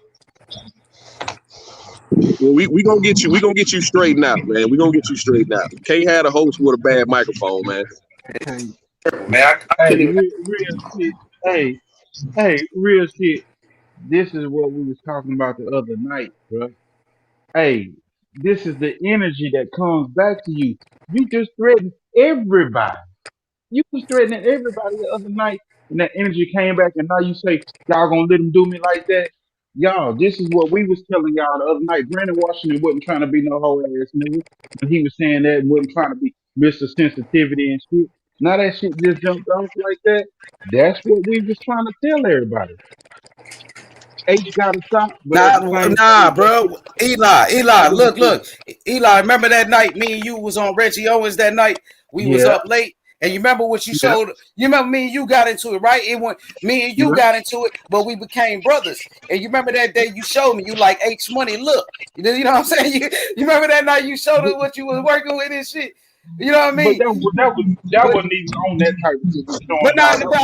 Well, we gonna get you. We gonna get you straightened out, man. We gonna get you straightened out. Can't have a host with a bad microphone, man. Hey, Man, I hey, couldn't even. real shit. Hey, real shit. This is what we was talking about the other night, bro. Hey, this is the energy that comes back to you. You just threatened everybody. You was threatening everybody the other night, and that energy came back, and now you say, y'all gonna let them do me like that? Y'all, this is what we was telling y'all the other night. Brandon Washington wasn't trying to be no whole ass nigga. When he was saying that and wasn't trying to be Mr. Sensitivity and shit. Now that shit just jumped off like that. That's what we was trying to tell everybody. H got a shot, but at the same Nah, time, bro. Eli, look. Eli, remember that night me and you was on Reggie Owens that night? We was yeah, up late. And you remember what you yeah, showed? You remember me and you got into it, right? It went me and you yeah. got into it, but we became brothers. And you remember that day you showed me, you like H Money, look. You know what I'm saying? You remember that night you showed us what you was working with and shit. You know what I mean? That wasn't even on that type of shit. But Nah, nah, that but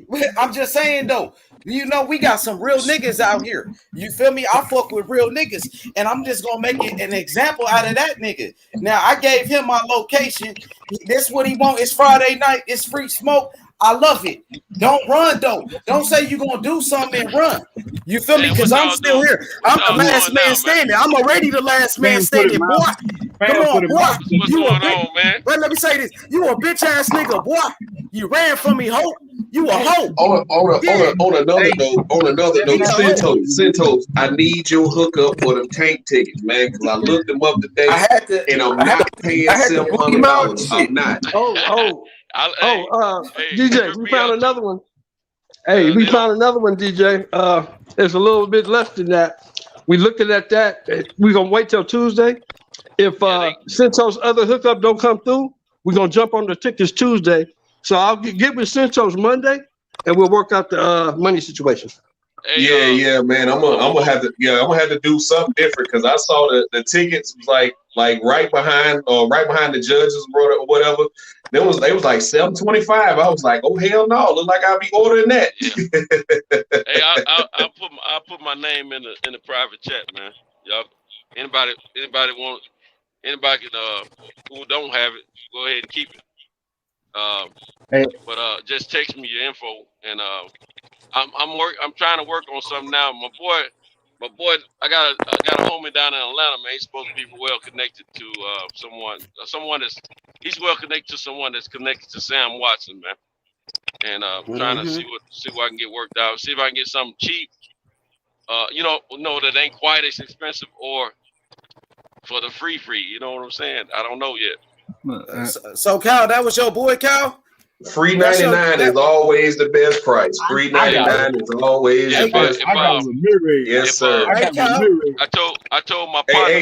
wasn't. I'm just saying though, you know, we got some real niggas out here. You feel me? I fuck with real niggas, and I'm just gonna make it an example out of that nigga. Now I gave him my location. This what he want. It's Friday night. It's free smoke. I love it. Don't run though. Don't say you gonna do something and run. You feel me? Because I'm still here. I'm the last man standing. I'm already the last man standing, boy. Come on, boy. You a bitch. Wait, let me say this. You a bitch ass nigga, boy. You ran from me, hope. You a hoe. On another note, Santos, I need your hookup for them tank tickets, man, because I looked them up today, and I'm not paying $700. I'm not. DJ, we found another one. Hey, we found another one, DJ. It's a little bit less than that. We looking at that. We're gonna wait till Tuesday. If Centos other hookup don't come through, we're gonna jump on the tickets Tuesday. So I'll get with Centos Monday, and we'll work out the money situation. Yeah, man. I'm gonna have to do something different because I saw the tickets was like right behind the judges or whatever. They was like $725. I was like, oh hell no! Look like I'll be ordering that. Hey, I'll put my name in the private chat, man. Y'all, anybody can who don't have it, go ahead and keep it. But just text me your info, and I'm trying to work on something now. My boy, I got a homie down in Atlanta, man. He's supposed to be well connected to someone he's well connected to someone that's connected to Sam Watson, man. And trying to see what I can get worked out. See if I can get something cheap. That ain't quite as expensive, or for the free. You know what I'm saying? I don't know yet. So Cal, that was your boy, Cal? Free 99 is always the best price. Free 99 is always the best price. Yes, sir. I told my partner.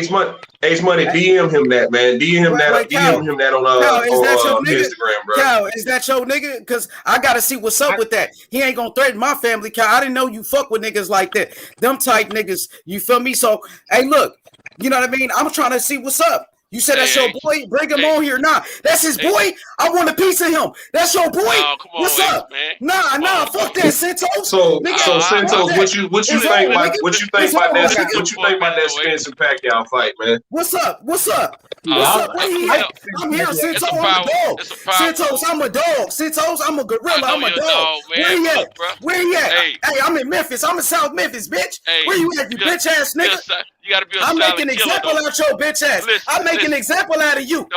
H Money, DM him that, man. DM him that on Instagram, bro. Cal, is that your nigga? Because I gotta see what's up with that. He ain't gonna threaten my family, Cal. I didn't know you fuck with niggas like that. Them type niggas, you feel me? So, hey, look, you know what I mean? I'm trying to see what's up. You said that's your boy? Bring him on here. Nah, that's his boy. I want a piece of him. That's your boy. What's up? Man. Nah, fuck that, Santos. So Santos, what you think about that Spence and Pacquiao fight, man? What's up? Where he at? I'm here, Santos. I'm a dog. Santos, I'm a dog. Santos, I'm a gorilla. I'm a dog. Where he at? Hey, I'm in Memphis. I'm in South Memphis, bitch. Where you at, you bitch ass nigga? You gotta be a I'm making an example out your bitch ass. I'm making an example out of you.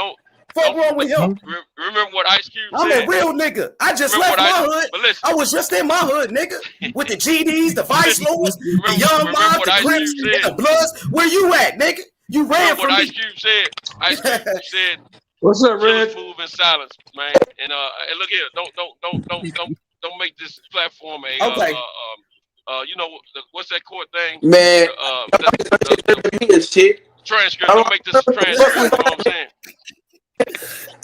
Fuck wrong with him. Remember what Ice Cube said? I'm a real nigga. I just left my hood. I was just in my hood, nigga. With the GDs, the Vice Lords, the Young Mob, the Crips, and the Bloods. Where you at, nigga? You ran from me. Ice Cube said. Ice Cube said. What's up, Red? Move in silence, man. And look here. Don't make this platform a okay. What's that court thing? Man, shit. Transcript. Don't make this a transcript. You know what I'm saying?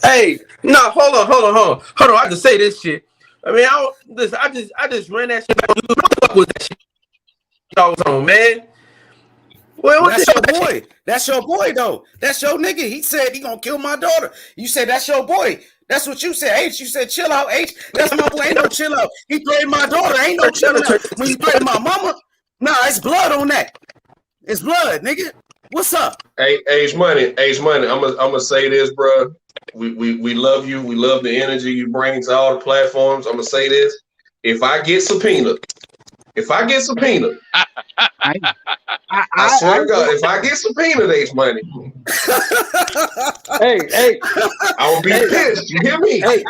Hey, no, hold on. I can say this shit. I mean, I just ran that shit back. What was that shit y'all was on, man? Well, that's your boy. That's your boy, though. That's your nigga. He said he gonna kill my daughter. You said that's your boy. That's what you said, H. You said chill out, H. That's my boy. Ain't no chill out. He played my daughter. Ain't no chill out. When you played my mama, nah, it's blood on that. It's blood, nigga. What's up? Hey, H Money. I'm gonna say this, bro. We love you. We love the energy you bring to all the platforms. I'm gonna say this. If I get subpoenaed, I swear to God, if I get subpoenaed, H Money. Hey, I will be pissed. You hear me? Hey,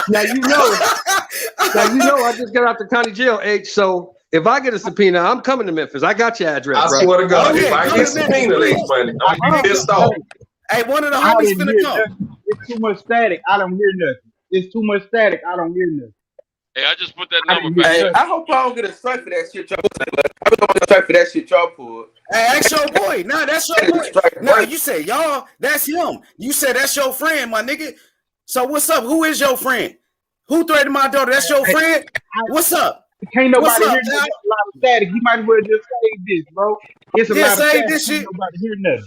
now you know I just got out the county jail, H. So if I get a subpoena, I'm coming to Memphis. I got your address. I swear to God, if I get subpoenaed, H Money, I'm gonna be pissed off. Hey, one of the homies finna come. It's too much static. I don't hear nothing. It's too much static. I don't hear nothing. Hey, I just put that I number didn't back get in. Hey, I hope I don't get a strike for that shit y'all pulled. I hope I don't get a strike for that shit y'all pulled. Hey, that's your boy. Nah, that's your boy. Strike Nah, break. you said y'all, that's him. You said that's your friend, my nigga. So what's up? Who is your friend? Who threatened my daughter? That's your friend? What's up? Can't What's nobody up, hear pal? nothing. It's a lot of static. You might as well just save this, bro. It's a Yeah, lot of save static. this Can't shit. nobody hear nothing.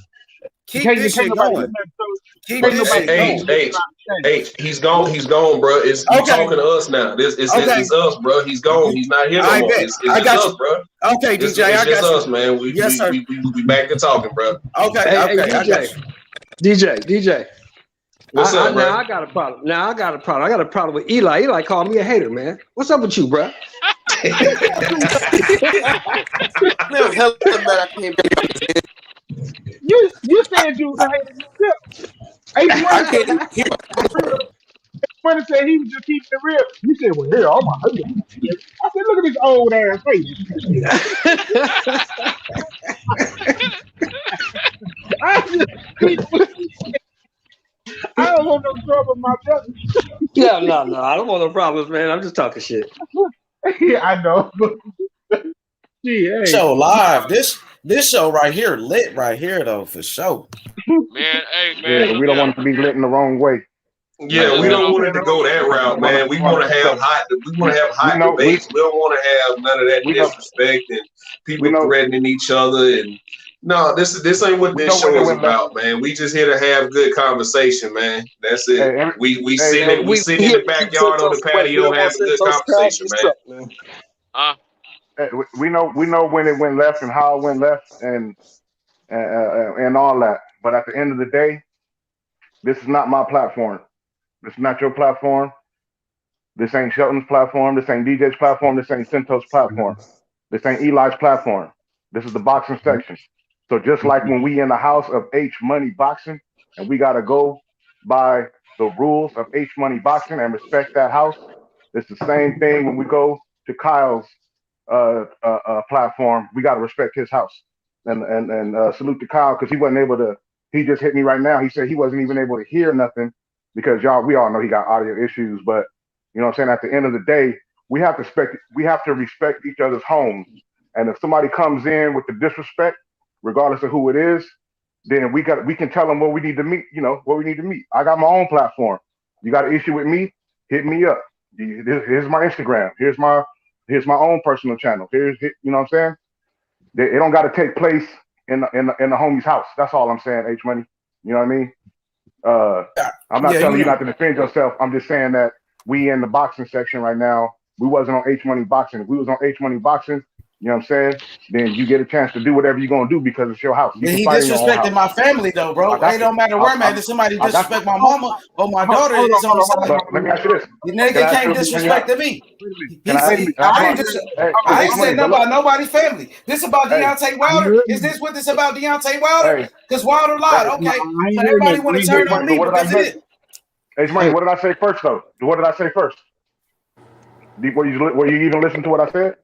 Keep this Can't shit nobody hear going. nothing. So Keep But can't this nobody shit hear H, going. nothing. It's a H, lot of static. H, he's gone. He's gone, bro. You Okay. talking to us now. It's Okay. us, bro. He's gone. He's not here no I more. bet. It's I just got us, you. bro. Okay, It's DJ, I just got you. us, man. Yes, sir. We back to talking, bro. Okay, Hey, okay, I got DJ, you. DJ. What's up, bro? Now I got a problem. I got a problem with Eli. Eli called me a hater, man. What's up with you, bro? Man, hell of a man, I can't be. You said you was a hater yourself. H I Money said can't he even was hear. keeping it real. Money said he was just keeping it real. You said, well, hell, I'm a hater. I said, look at this old ass face. I just keep I don't want no trouble, my brother. Yeah, no. I don't want no problems, man. I'm just talking shit. Yeah, I know. Gee, hey. Show live. This show right here lit right here though for sure. Man, hey, Yeah, man, but look we don't here. want it to be lit in the wrong way. Yeah, Just, we you don't know, want it to go that route, man. We want to have hot debates. We don't want to have none of that disrespect and people threatening each other. And no, this ain't what this show is about, man. We just here to have good conversation, man. That's it. Hey, We sit in the backyard on the patio having good conversation, man. We know when it went left and how it went left and all that. But at the end of the day, this is not my platform. This is not your platform. This ain't Shelton's platform. This ain't DJ's platform. This ain't Cinto's platform. This ain't Eli's platform. This is the boxing section. So just like when we in the house of H Money Boxing and we gotta go by the rules of H Money Boxing and respect that house, it's the same thing when we go to Kyle's platform. We gotta respect his house and salute to Kyle because he wasn't able to. He just hit me right now. He said he wasn't even able to hear nothing because we all know he got audio issues. But you know what I'm saying? At the end of the day, we have to respect each other's homes. And if somebody comes in with the disrespect, regardless of who it is, then we can tell them where we need to meet. You know, where we need to meet. I got my own platform. You got an issue with me? Hit me up. Here's my Instagram. Here's my own personal channel. You know what I'm saying? It don't got to take place in the homie's house. That's all I'm saying. H Money. You know what I mean? I'm not telling you not to defend yourself. I'm just saying that we in the boxing section right now. We wasn't on H Money Boxing. If we was on H Money Boxing, you know what I'm saying? Then you get a chance to do whatever you're gonna do because it's your house. You can He fight in your own disrespected house. my family though, bro. It don't matter where I'm at. If somebody disrespect my mama or my daughter, it's on the side. But let me ask you this. The nigga can't disrespect me. I didn't say nothing about nobody's family. This about Deontay Wilder. Is this what this about Deontay Wilder? Because Wilder lied. Okay, so everybody want to turn on me because of it. H Money, what did I say first though? What did I say first? Were you even listening to what I said?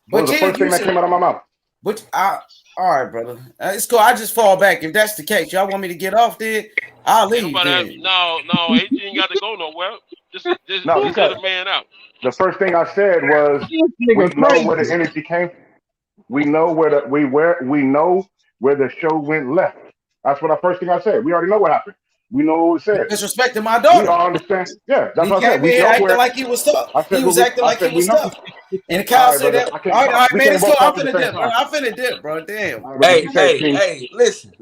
What was the first thing that came out of my mouth? But all right, brother. It's cool. I just fall back. If that's the case, y'all want me to get off there? I'll leave. No, H ain't got to go nowhere. Just get the man out. The first thing I said was we know where the energy came from. We know where the show went left. That's what the first thing I said. We already know what happened. We know what it said. Disrespecting my daughter. We all understand. Yeah, that's what I said. We acting like he was tough. He was acting like he was tough. And Kyle said that. All right, man, it's cool. I'm finna dip. I'm finna dip, bro. Damn. Hey, listen.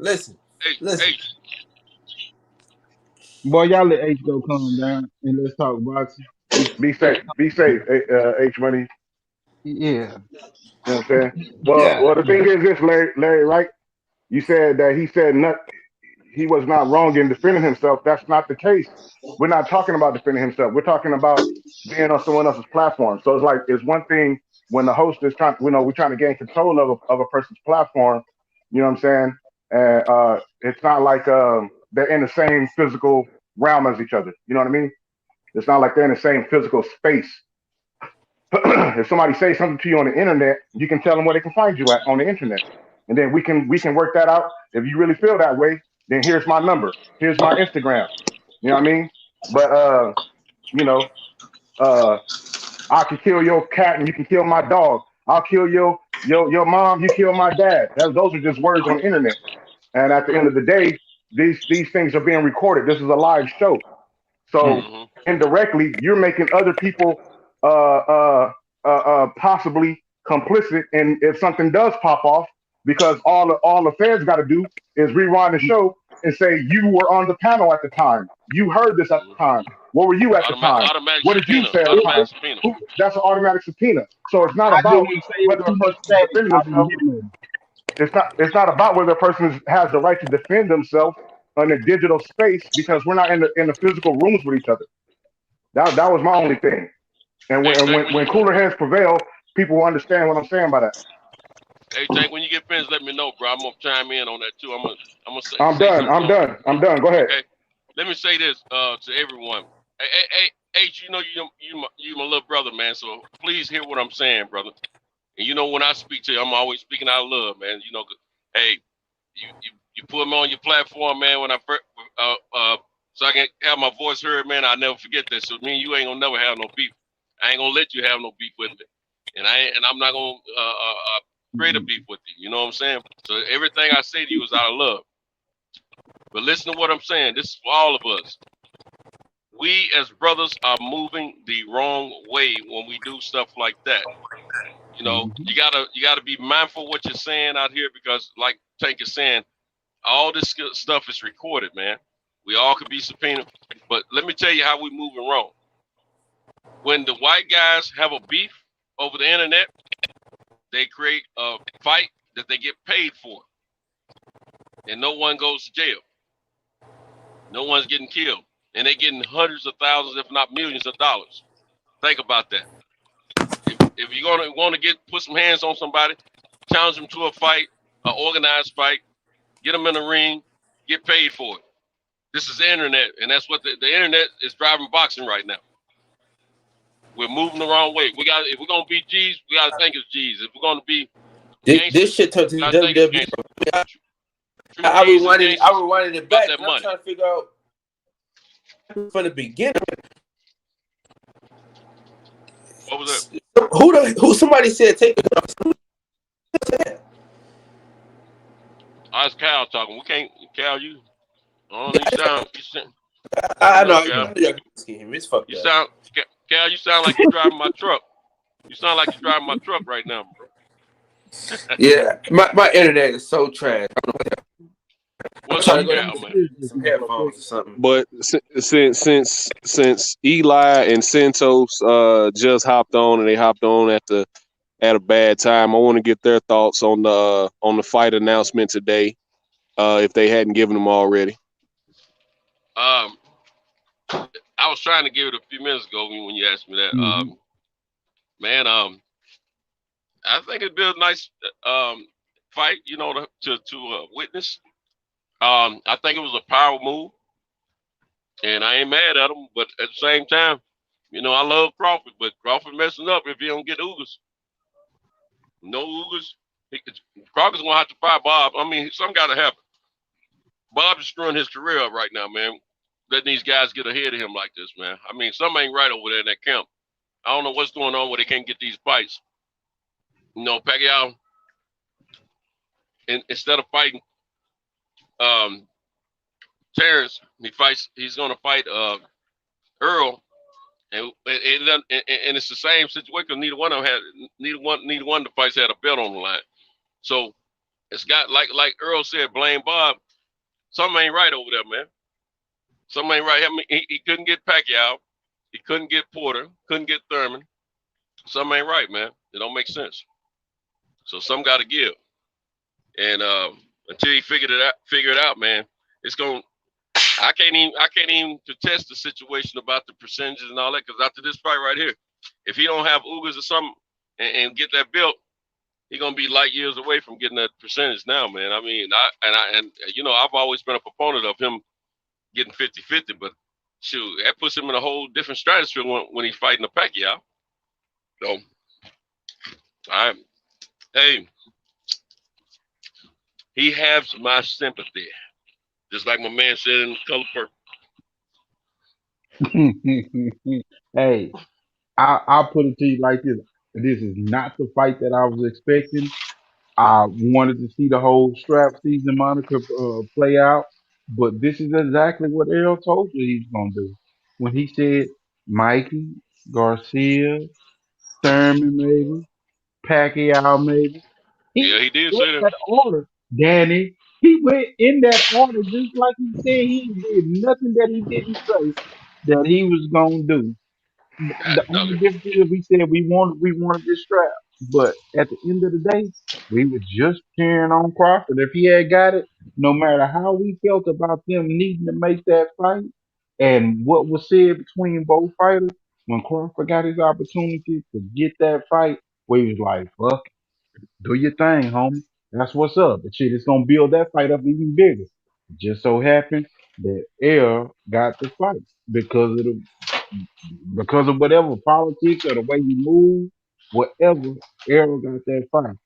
Hey. Boy, y'all let H go calm down and let's talk boxing. Be safe, H Money. Yeah. You know what I'm saying? Well, the thing is this, Larry, right? You said that he was not wrong in defending himself. That's not the case. We're not talking about defending himself. We're talking about being on someone else's platform. So it's one thing when the host is we're trying to gain control of a person's platform. You know what I'm saying? And it's not like they're in the same physical realm as each other. You know what I mean? It's not like they're in the same physical space. If somebody says something to you on the internet, you can tell them where they can find you at on the internet, and then we can work that out. If you really feel that way, then here's my number, here's my Instagram. You know what I mean? But you know, I can kill your cat and you can kill my dog. I'll kill your mom, you kill my dad. Those are just words on the internet. And at the end of the day, these things are being recorded. This is a live show. So Mm-hmm. indirectly, you're making other people possibly complicit. And if something does pop off, because all the feds got to do is rewind the show and say you were on the panel at the time, you heard this at the time. Where were you at the time? Automatic What did you subpoena. say at the Automatic time? subpoena. That's an automatic subpoena. So it's not I just about want to say it was whether a too much person is static. defending I didn't themselves. hear you. It's not about whether a person has the right to defend themselves in a digital space because we're not in the physical rooms with each other. That was my only thing. And Hey, when Tank, when, when cooler heads prevail, people will understand what I'm saying by that. When you get finished, let me know, bro. I'm gonna chime in on that too. I'm gonna I'm say done. something I'm to him. done. I'm done. Go ahead. Okay. Let me say this to everyone. Hey, H, you know you my little brother, man. So please hear what I'm saying, brother. And you know when I speak to you, I'm always speaking out of love, man. You know, hey, you put me on your platform, man. When I first, so I can have my voice heard, man. I'll never forget that. So me and you ain't gonna never have no beef. I ain't gonna let you have no beef with me, and I'm not gonna create a beef with you. You know what I'm saying? So everything I say to you is out of love. But listen to what I'm saying. This is for all of us. We as brothers are moving the wrong way when we do stuff like that. You know, you gotta be mindful of what you're saying out here because, like Tank is saying, all this stuff is recorded, man. We all could be subpoenaed. But let me tell you how we moving wrong. When the white guys have a beef over the internet, they create a fight that they get paid for, and no one goes to jail. No one's getting killed, and they're getting hundreds of thousands, if not millions of dollars. Think about that. If you're gonna want to put some hands on somebody, challenge them to a fight, an organized fight, get them in the ring, get paid for it. This is the internet, and that's what the internet is driving boxing right now. We're moving the wrong way. If we're gonna be G's, we gotta think it's G's. If we're gonna be This gangsters, shit turned to we the gotta think it's WWE. gangsters. True I G's and rewinded gangsters it about back. that And I'm money. trying to figure out from the beginning. What was that? Who somebody said take it off. I was Cal talking. We can't, Cal. You don't you sound. I know. Cal. It's fucked You up. sound, Cal. You sound like you're driving my truck. You sound like you're driving my truck right now, bro. Yeah, my internet is so trash. What's I'm up, trying to Cal, go man? get some headphones or something. But since Eli and Santos just hopped on and they hopped on at a bad time, I want to get their thoughts on the fight announcement today, if they hadn't given them already. I was trying to give it a few minutes ago when you asked me that. Man, I think it'd be a nice fight, you know, to witness. I think it was a power move, and I ain't mad at him. But at the same time, you know, I love Crawford, but Crawford messing up if he don't get Ugas. No Ugas. Crawford's gonna have to fight Bob. I mean, some gotta happen. Bob's screwing his career up right now, man. Letting these guys get ahead of him like this, man. I mean, something ain't right over there in that camp. I don't know what's going on where they can't get these fights. You know, Pacquiao, instead of fighting Terrence, he's gonna fight Earl, and it's the same situation. Neither one of the fights had a belt on the line. So it's got like Earl said, blame Bob. Something ain't right over there, man. Something ain't right. I mean, he couldn't get Pacquiao, he couldn't get Porter, couldn't get Thurman. Something ain't right, man. It don't make sense. So some got to give, and until he figure it out, man, it's going. I can't even contest the situation about the percentages and all that, because after this fight right here, if he don't have Ugas or something and get that belt, he's gonna be light years away from getting that percentage now, man. I mean, and you know, I've always been a proponent of him getting 50-50, but shoot, that puts him in a whole different stratosphere when he's fighting a Pacquiao. So, hey, he has my sympathy, just like my man said in Color Purple. Hey, I'll put it to you like this: this is not the fight that I was expecting. I wanted to see the whole strap season Monica play out, but this is exactly what Errol told you he's gonna do when he said Mikey, Garcia, Thurman, maybe Pacquiao, maybe. Yeah, He he did went say that. that order, Danny. He went in that order just like he said he did. Nothing that he didn't say that he was gonna do. God The dog only it. difference is we said we wanted this strap, but at the end of the day, we were just cheering on Crawford. If he had got it, no matter how we felt about them needing to make that fight and what was said between both fighters, when Crawford got his opportunity to get that fight, we was like, fuck, do your thing, homie. That's what's up. The shit is gonna build that fight up even bigger. Just so happened that Air got the fight because of the because of whatever politics or the way he moved, whatever, Errol got that fight.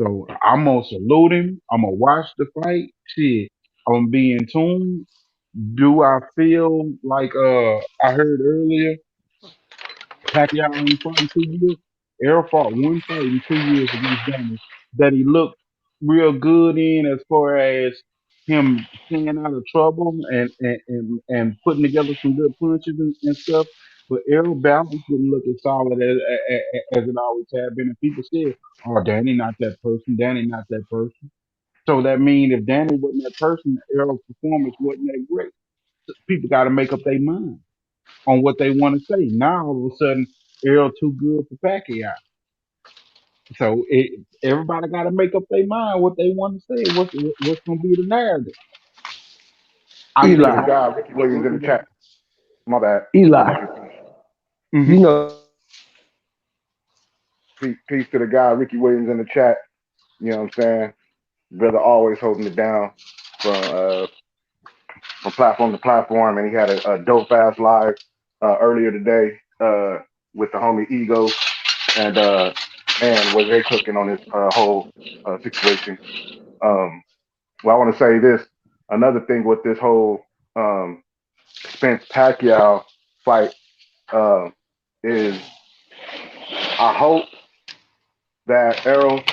So I'm gonna salute him. I'm gonna watch the fight. Shit, I'm gonna be in tune. Do I feel like I heard earlier Pacquiao ain't fought in 2 years? Errol fought one fight in 2 years against Danny that he looked real good in as far as him staying out of trouble and putting together some good punches and stuff. But Errol balance didn't look as solid as it always had been. And people said, oh, Danny not that person. Danny not that person. So that means if Danny wasn't that person, Errol's performance wasn't that great. People got to make up their mind on what they want to say. Now all of a sudden, Errol too good for Pacquiao. So everybody got to make up their mind what they want to say. What's going to be the narrative? I Peace think. to the Eli, guy Ricky Williams in the chat. My bad. I'll Eli, let you finish. you Mm-hmm. know, Peace to the guy Ricky Williams in the chat. You know what I'm saying? Brother always holding it down from platform to platform, and he had a dope ass live earlier today with the homie Ego and what they cooking on this whole situation. Um, well, I want to say this. Another thing with this whole um, Spence Pacquiao fight uh, is I hope that Errol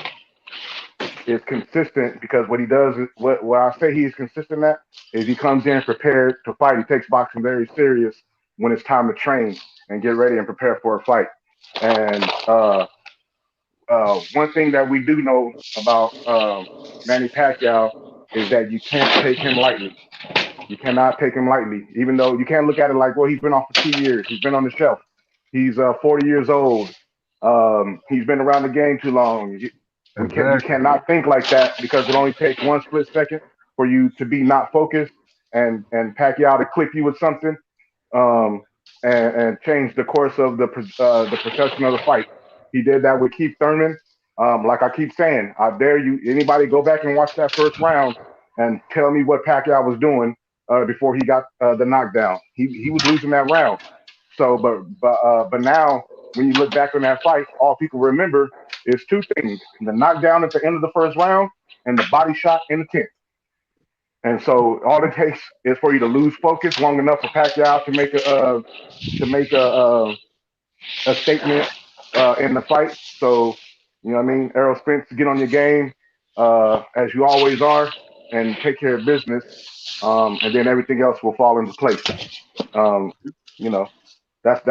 is consistent because what he does is what I say he is consistent at is he comes in prepared to fight. He takes boxing very serious when it's time to train and get ready and prepare for a fight. And one thing that we do know about Manny Pacquiao is that you can't take him lightly. You cannot take him lightly, even though you can't look at it like, well, he's been off for 2 years. He's been on the shelf. He's 40 years old. He's been around the game too long. You Exactly. cannot think like that because it only takes one split second for you to be not focused and Pacquiao to click you with something um, and change the course of the perception of the fight. He did that with Keith Thurman. Like I keep saying, I dare you, anybody go back and watch that first round and tell me what Pacquiao was doing before he got the knockdown. He was losing that round. So, but now when you look back on that fight, all people remember is two things: the knockdown at the end of the first round and the body shot in the 10th. And so all it takes is for you to lose focus long enough for Pacquiao to make a statement in the fight. So you know what I mean, Errol Spence, get on your game as you always are, and take care of business, and then everything else will fall into place. Um, you know, that's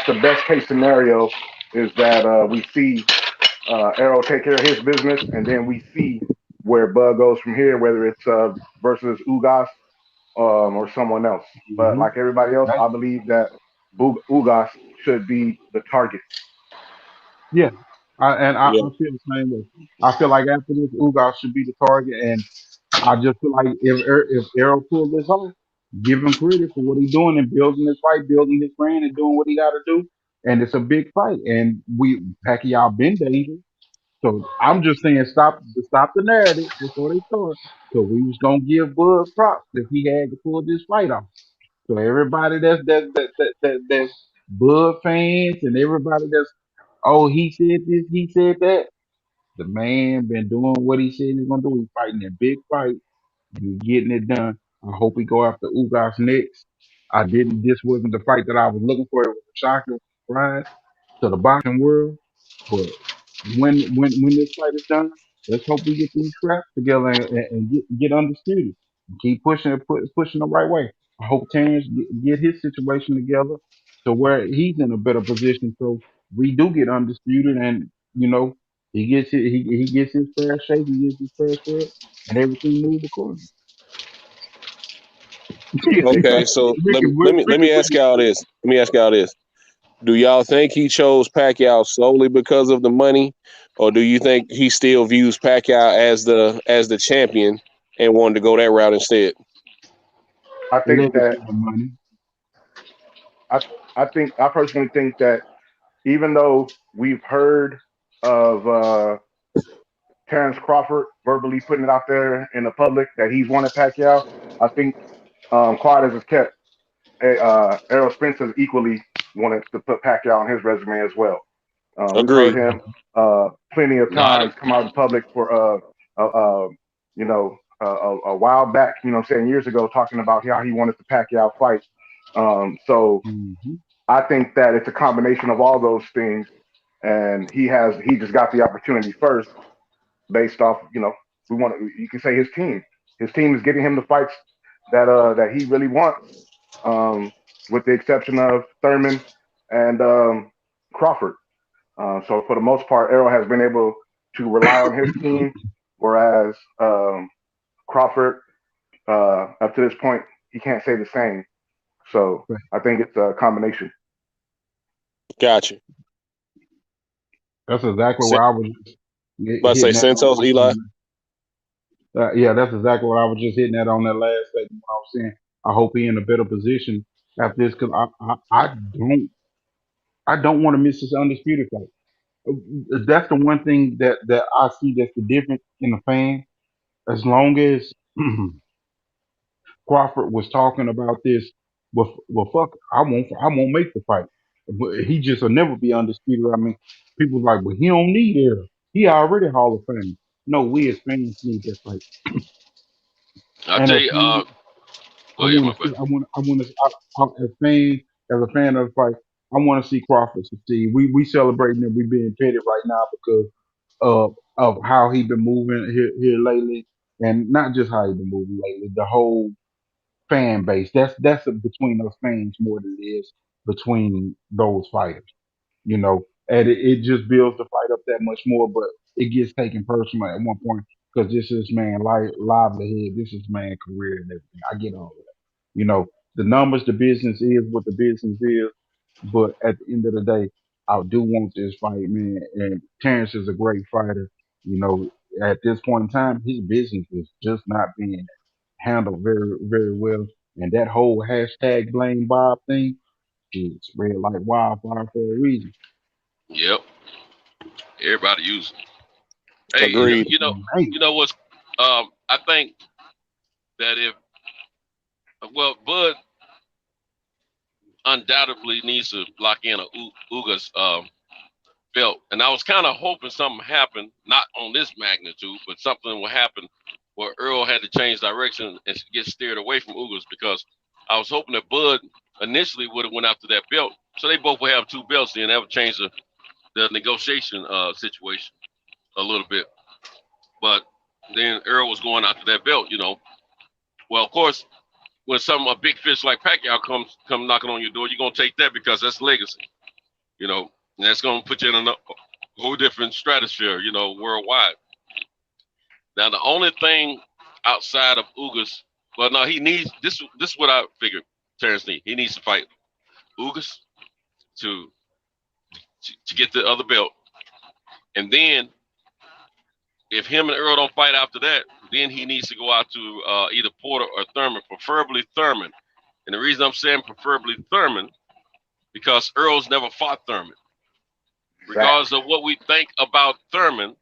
the best case scenario is that we see Arrow take care of his business, and then we see where Bud goes from here, whether it's versus Ugas or someone else. But Mm-hmm. like everybody else, I believe that Ugas should be the target. Yeah. I Yeah, feel the same way. I feel like after this, Ugas should be the target, and I just feel like if Errol pulled this off, give him credit for what he's doing and building this fight, building his brand, and doing what he got to do. And it's a big fight, and Pacquiao been dangerous. So I'm just saying, stop the narrative before they start. So we was gonna give Bud props if he had to pull this fight off. So everybody that's Bud fans and everybody that's oh he said this, he said that. The man been doing what he said he's gonna do. He's fighting a big fight. He's getting it done. I hope he go after Ugas next. I didn't. This wasn't the fight that I was looking for. It was a shocker, surprise to the boxing world. But when this fight is done, let's hope we get these scraps together and get undisputed and keep pushing it, pushing the right way. I hope Terrence get his situation together to where he's in a better position, so we do get undisputed, and he gets his fair shake, he gets his fair share, and everything move accordingly. Okay, so let me ask y'all this. Let me ask y'all this. Do y'all think he chose Pacquiao solely because of the money, or do you think he still views Pacquiao as the champion and wanted to go that route instead? I think that Legacy of money. I personally think that even though we've heard of Terrence Crawford verbally putting it out there in the public that he's wanted Pacquiao, I think quiet as it's kept, Errol Spence has equally wanted to put Pacquiao on his resume as well. We've heard Agreed. him plenty of No, I times don't. come out in public for a while back, you know what I'm saying, years ago, talking about how he wanted the Pacquiao fight. So Hmm. I think that it's a combination of all those things, and he just got the opportunity first based off, you can say his team. His team is getting him the fights that he really wants, with the exception of Thurman and Crawford. So for the most part, Errol has been able to rely on his team, whereas Crawford, up to this point, he can't say the same. So I think it's a combination. Gotcha. That's exactly Sen- where I was About to say hitting that Santos, Eli. yeah, that's exactly what I was just hitting at on that last segment. I was saying, I hope he in a better position after this because I don't want to miss this undisputed fight. That's the one thing that I see that's the difference in the fan. As long as Crawford was talking about this, well, fuck, I won't make the fight. But he just will never be undisputed. I mean, people like, well, he don't need air. He already Hall of Fame. No, we as fans need that fight. I'll And tell as you. fans, I Go ahead, want my to boy. see. As a fan of the fight, I want to see Crawford succeed. We celebrating that we being petty right now because of how he been moving here lately, and not just how he been moving lately. The whole fan base. That's between those fans more than it is between those fighters. And it just builds the fight up that much more. But it gets taken personal at one point because this is man livelihood. This is man career and everything. I get all of that. The numbers, the business is what the business is. But at the end of the day, I do want this fight, man. And Terrence is a great fighter. You know, at this point in time, his business is just not being handled very, very well. And that whole hashtag blame Bob thing is spread like wildfire for a reason. Yep. Everybody using. Hey, It's Agreed. man. you know what's? I think that if Bud undoubtedly needs to lock in a Uga's belt, and I was kind of hoping something happened, not on this magnitude, but something will happen where Earl had to change direction and get steered away from Ugas because I was hoping that Bud initially would have went after that belt, so they both would have two belts, and that would change the negotiation situation a little bit. But then Earl was going after that belt, Well, of course, when a big fish like Pacquiao come knocking on your door, you're gonna take that because that's legacy, and that's gonna put you in a whole different stratosphere, worldwide. Now, the only thing outside of Ugas, well, no, he needs this. This is what I figured. Terrence needs. He needs to fight Ugas to to get the other belt, and then if him and Earl don't fight after that, then he needs to go out to either Porter or Thurman, preferably Thurman. And the reason I'm saying preferably Thurman, because Earl's never fought Thurman. Regardless of what we think about Thurman,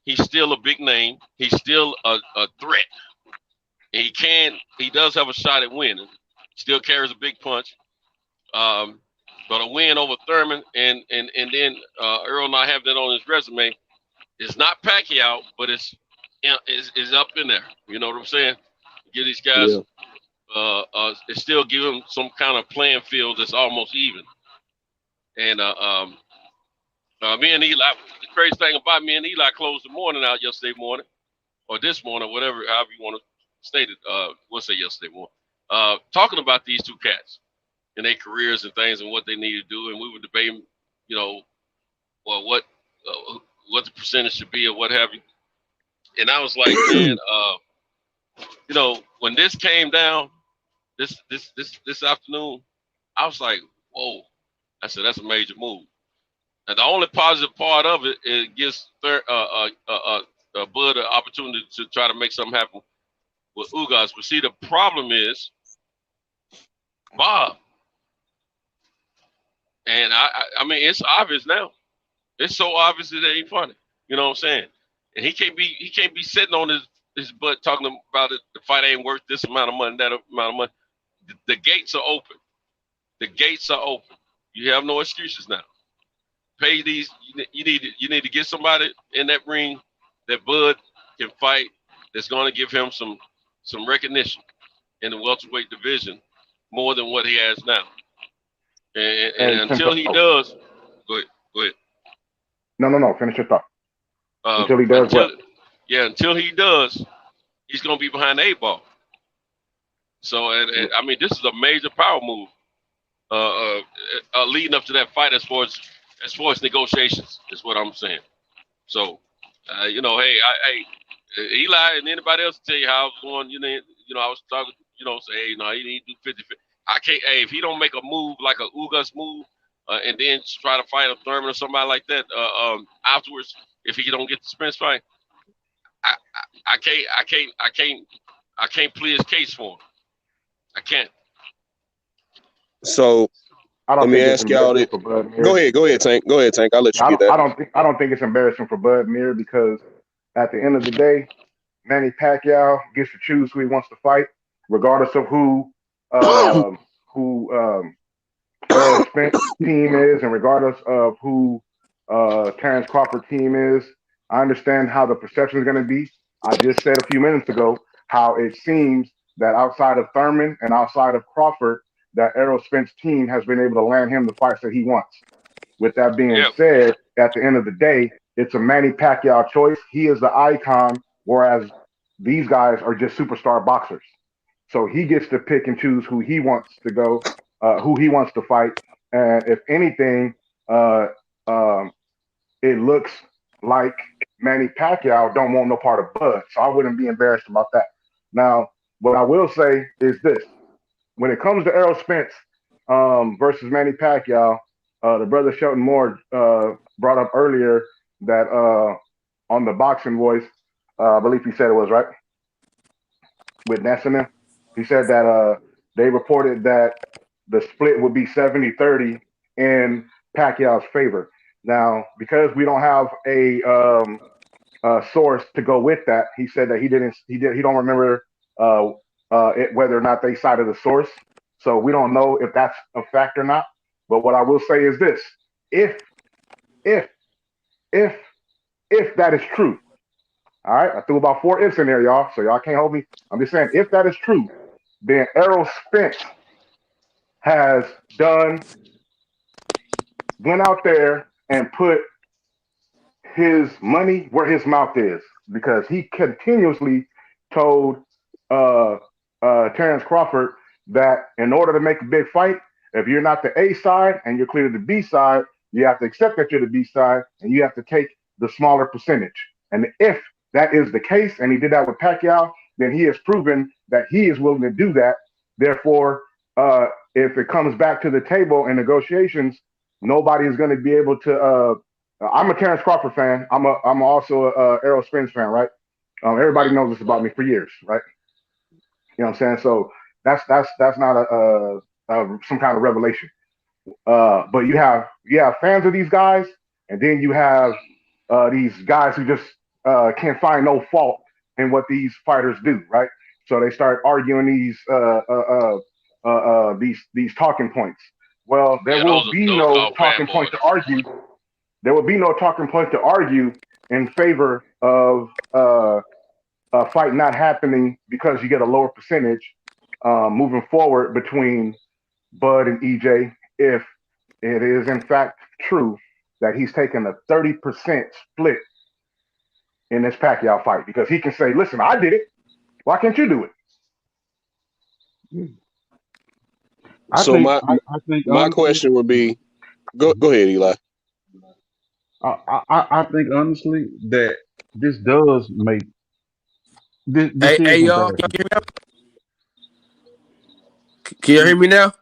he's still a big name. He's still a threat. And he does have a shot at winning. Still carries a big punch. But a win over Thurman and then Earl not have that on his resume, it's not Pacquiao, but it's up in there. You know what I'm saying? Give these guys Yeah. it still give him some kind of playing field that's almost even. And me and Eli, the crazy thing about me and Eli closed the morning out yesterday morning, or this morning, whatever, however you want to state it. We'll say yesterday morning, talking about these two cats and their careers and things and what they need to do, and we were debating, you know, well, what the percentage should be or what have you. And I was like, man, you know, when this came down this afternoon, I was like, whoa. I said, that's a major move. And the only positive part of it, it gives Bud an opportunity to try to make something happen with Ugas. But see, the problem is Bob. And I mean, it's obvious now. It's so obvious that it ain't funny. You know what I'm saying? And he can't be sitting on his butt talking about it. The fight ain't worth this amount of money, that amount of money. The gates are open. The gates are open. You have no excuses now. Pay these. You need to get somebody in that ring that Bud can fight. That's going to give him some recognition in the welterweight division more than what he has now. And until he does, go ahead. No. Finish your thought. Until he does what? Yeah, until he does, he's going to be behind the 8-ball. So, and I mean, this is a major power move leading up to that fight as far as negotiations is what I'm saying. So, you know, hey, Eli and anybody else tell you how I was going, you know, I was talking, you know, say, hey, no, he need to do 50-50. I can't, hey, if he don't make a move like a Ugas move and then try to fight a Thurman or somebody like that afterwards, if he don't get the Spence fight, I can't plead his case for him. I can't. So let me ask y'all that. Go ahead, Tank. Go ahead, Tank. I'll let you get that. I don't think it's embarrassing for Bud Mir because at the end of the day, Manny Pacquiao gets to choose who he wants to fight, regardless of who Errol Spence team is, and regardless of who Terrence Crawford team is. I understand how the perception is going to be. I just said a few minutes ago how it seems that outside of Thurman and outside of Crawford, that Errol Spence team has been able to land him the fights that he wants. With that being said, at the end of the day, it's a Manny Pacquiao choice. He is the icon, whereas these guys are just superstar boxers. So he gets to pick and choose who he wants to go, who he wants to fight. And if anything, it looks like Manny Pacquiao don't want no part of Bud. So I wouldn't be embarrassed about that. Now, what I will say is this. When it comes to Errol Spence versus Manny Pacquiao, the brother Shelton Moore brought up earlier that on the Boxing Voice, I believe he said it was, right? With Ness and them. He said that they reported that the split would be 70-30 in Pacquiao's favor. Now, because we don't have a source to go with that, he said that he don't remember whether or not they cited the source. So we don't know if that's a fact or not. But what I will say is this: if that is true, all right, I threw about 4 ifs in there, y'all, so y'all can't hold me. I'm just saying, if that is true, then Errol Spence has went out there and put his money where his mouth is, because he continuously told Terrence Crawford that in order to make a big fight, if you're not the A side and you're clear to the B side, you have to accept that you're the B side and you have to take the smaller percentage. And if that is the case, and he did that with Pacquiao, then he has proven that he is willing to do that. Therefore, if it comes back to the table in negotiations, nobody is going to be able to. I'm a Terrence Crawford fan. I'm also a Errol Spence fan, right? Everybody knows this about me for years, right? You know what I'm saying? So that's not some kind of revelation. But you have fans of these guys, and then you have these guys who just can't find no fault in what these fighters do, right? So they start arguing these talking points. Well, there will be no talking point to argue. There will be no talking point to argue in favor of a fight not happening because you get a lower percentage moving forward between Bud and EJ if it is in fact true that he's taking a 30% split in this Pacquiao fight because he can say, "Listen, I did it. Why can't you do it?" So I think my honestly, question would be, go ahead, Eli. I think honestly that this does make this Hey, is y'all, embarrassing. can you hear me now?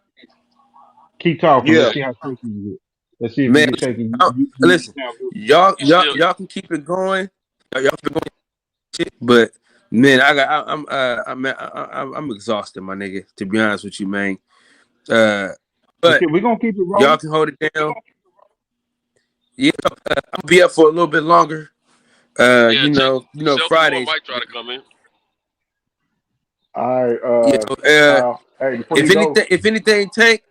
Keep talking. Let's Yeah. see how shaky you get. Let's see if you Man, get shaky. You listen, sound good. You still y'all can keep it going. Y'all keep it going, shit, but man, I'm exhausted, my nigga. To be honest with you, man. But We're gonna keep it y'all rolling. can hold it down. Yeah, I'm gonna be up for a little bit longer. yeah, Shelton Moore Fridays. might try to come in. All Yeah. right, Kyle. Hey, If anything, Tank,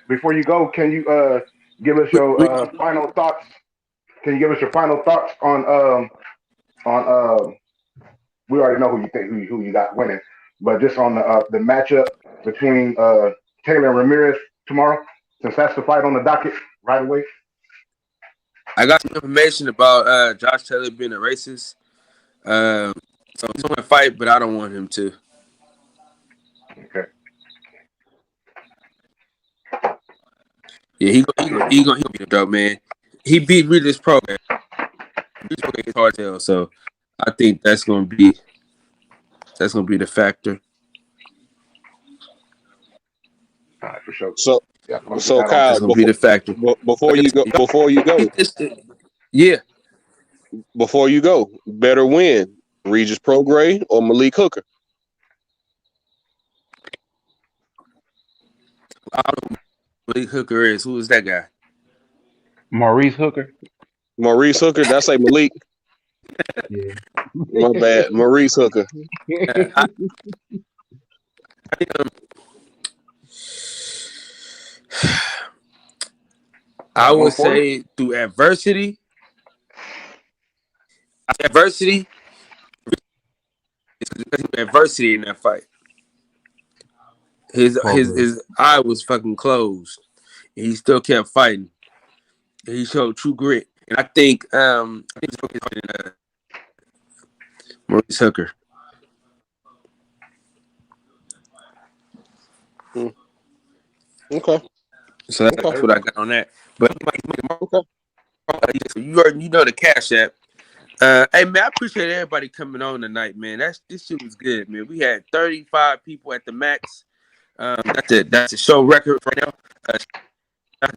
before you go, can you give us your we, final thoughts? Can you give us your final thoughts on we already know who you think who you got winning, but just on the matchup between Taylor and Ramirez tomorrow, since that's the fight on the docket right away. I got some information about Josh Taylor being a racist. So he's going to fight, but I don't want him to. Okay. Yeah, he gonna be a dope man. He beat Regis Program. Regis Program is hard to tell, so I think that's gonna be the factor. All right, for sure. So Yeah, I'm gonna put so that on Kyle, That's there. gonna be the factor. before you go, Yeah, before you go, better win Regis Prograis or Malik Hooker. I don't know who Malik Hooker is. Who is that guy? Maurice Hooker. Maurice Hooker. That's a Malik. Yeah. My bad, Maurice Hooker. I, I Y'all would going for it? say through adversity. Adversity in that fight. His eye was fucking closed. And he still kept fighting. And he showed true grit. And I think Maurice Hooker. Okay. So that's what I got on that. But Okay. you know the Cash App. Hey man, I appreciate everybody coming on tonight, man. This shit was good, man. We had 35 people at the max. That's a show record right now.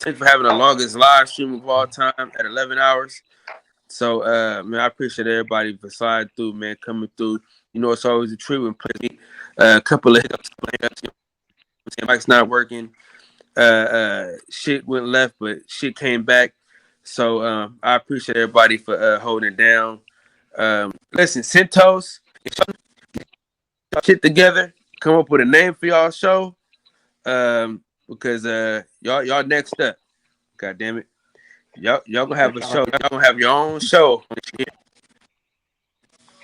Thanks for having the longest live stream of all time at 11 hours. So man, I appreciate everybody for sliding through, man, coming through. You know, it's always a treat when play a couple of hiccups. Mike's not working. Shit went left, but shit came back. So I appreciate everybody for holding it down. Listen, Centos, shit together, come up with a name for y'all show. Because y'all next up. God damn it. Y'all gonna have a show. Y'all gonna have your own show.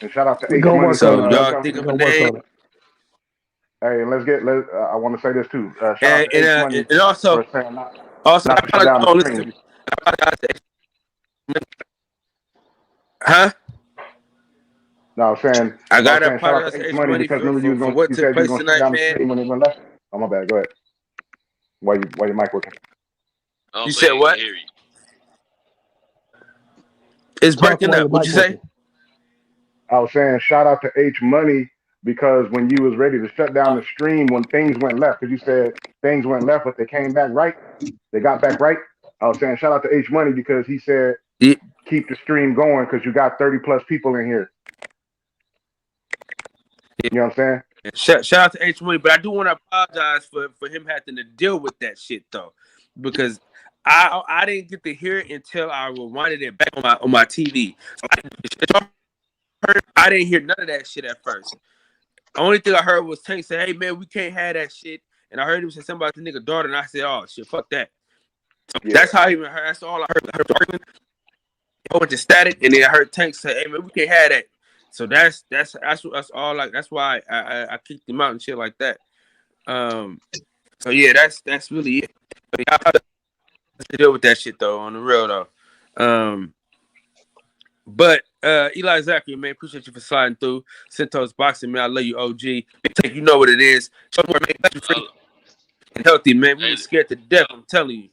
And shout out to We're H gonna Money work for on it, So brother. y'all think We're of a gonna work name. on it. hey, and I want to say this too. Shout out to H Money And for also saying not I to shut down the apologize. stream. Huh? No, I I was gotta saying shout out apologize to to H H Money Money because remember you for what took said you were place gonna shut tonight, down the man. stream when it went left. Oh my bad. Go ahead. While your mic working. I don't You think said he can what? hear you. It's Talk breaking while up. your What'd mic you say? working. I was saying shout out to H Money because when you was ready to shut down the stream when things went left, because you said things went left, but they came back right. They got back right. I was saying shout out to H Money because he said Yeah. keep the stream going because you got 30 plus people in here. You know what I'm saying? Shout out to H Money, but I do want to apologize for him having to deal with that shit though, because I didn't get to hear it until I rewinded it back on my TV. So I didn't hear none of that shit at first. The only thing I heard was Tank say, "Hey man, we can't have that shit," and I heard him say something about the nigga daughter, and I said, "Oh shit, fuck that." So Yeah. that's how I even heard. That's all I heard. I heard the argument, a whole bunch of static, and then I heard Tank say, "Hey man, we can't have that." So that's all. Like that's why I kicked him out and shit like that. So yeah, that's really it. But y'all have to deal with that shit though, on the real though. But Eli Zachary, man, appreciate you for sliding through. Centos Boxing, man, I love you, OG. You know what it is. Shelton Moore, man, you free and healthy, man. We were scared to death. I'm telling you.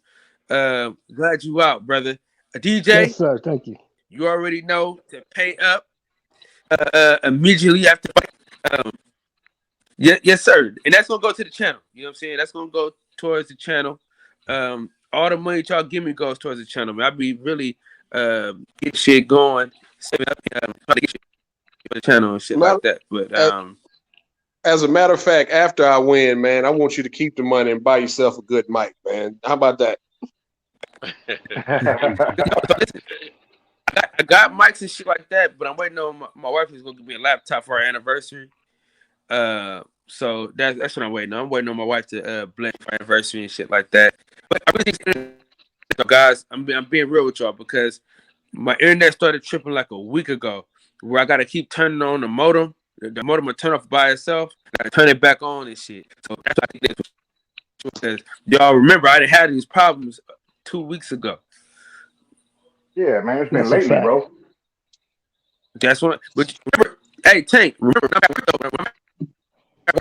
Glad you out, brother. DJ, Yes, sir. Thank you. You already know to pay up immediately after. Yes, sir. And that's gonna go to the channel. You know what I'm saying? That's gonna go towards the channel. All the money y'all give me goes towards the channel. Man, I be really get shit going, saving up, try to get shit on the channel and shit like that. But as a matter of fact, after I win, man, I want you to keep the money and buy yourself a good mic, man. How about that? I got mics and shit like that, but I'm waiting on my wife is gonna give me a laptop for our anniversary. So that's what I'm waiting on. I'm waiting on my wife to blend for anniversary and shit like that. But I really think, guys, I'm being real with y'all because my internet started tripping like a week ago, where I gotta keep turning on the modem. The modem will turn off by itself. I gotta turn it back on and shit. So that's what I think that's because y'all remember I didn't have these problems 2 weeks ago. Yeah, man, it's been lately, bro. That's what. But remember, hey Tank, remember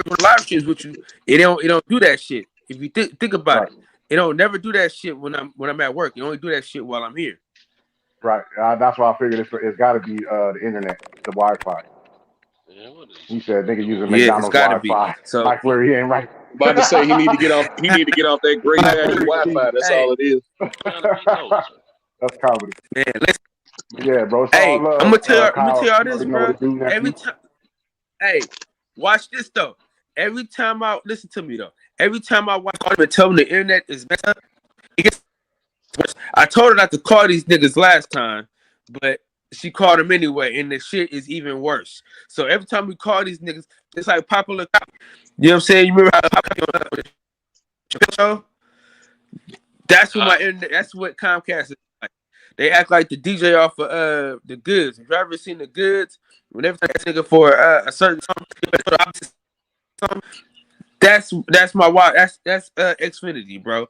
when live streams with you, it don't do that shit. If you think about it don't never do that shit when I'm at work. You only do that shit while I'm here. Right. That's why I figured it's got to be the internet, the Wi-Fi. He said nigga using McDonald's Wi-Fi. So like where he ain't right. About to say he need to get off that great Wi-Fi. That's all it is. That's comedy. Man, listen. Yeah, bro. Hey, I'm gonna tell y'all this, bro. Every time. Hey, watch this though. Every time I listen to me though. Every time I watch him and tell him the internet is messed up, it gets worse. I told her not to call these niggas last time, but she called them anyway, and the shit is even worse. So every time we call these niggas, it's like popular. You know what I'm saying? You remember how that's what my internet. That's what Comcast is like. They act like the DJ off of the Goods. If you ever seen the Goods, whenever they nigga for a certain song, that's my watch. That's Xfinity, bro.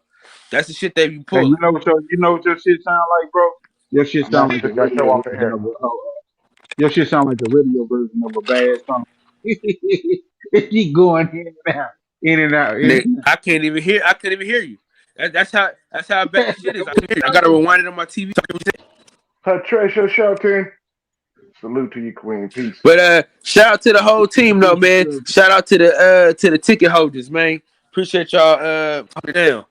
That's the shit they be pulling. Hey, you know what your shit sound like, bro? Your shit sound like the radio version of your shit sound like the radio version of a bad song. It keep going in and out. I can't even hear you. That's how bad shit is. I gotta rewind it on my TV. Patricia Shelton. Salute to you, Queen. Peace. But shout out to the whole team though, man. Shout out to the ticket holders, man. Appreciate y'all down.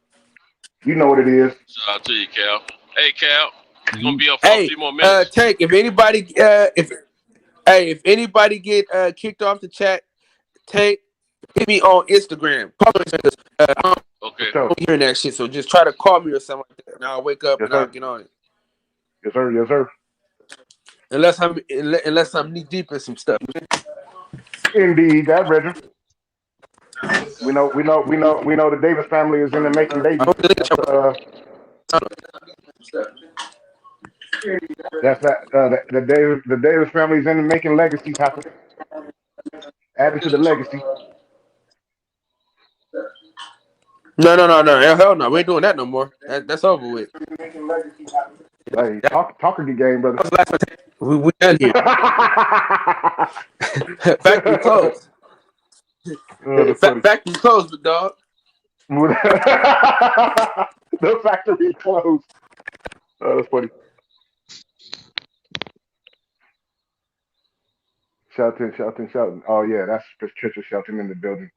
You know what it is. Shout out to you, Cal. Hey, Cal. You're gonna be up for a few more minutes. Tank, if anybody get kicked off the chat, Tank, hit me on Instagram. Okay. I'm hearing that shit, so just try to call me or something like that, and I'll wake up and I'll get on it. Yes, sir. Yes, sir. Unless I'm knee deep in some stuff. Indeed, that Reggie. We know the Davis family is in the making baby. That's the Davis family is in the making legacies happen. Added to the legacy. No. Hell no. We ain't doing that no more. That's over with. Hey, talker game, brother. We done here. Factory closed. Factory closed, big dog. The factory closed. Oh, that's funny. Shelton. Oh yeah, that's Patricia Shelton in the building.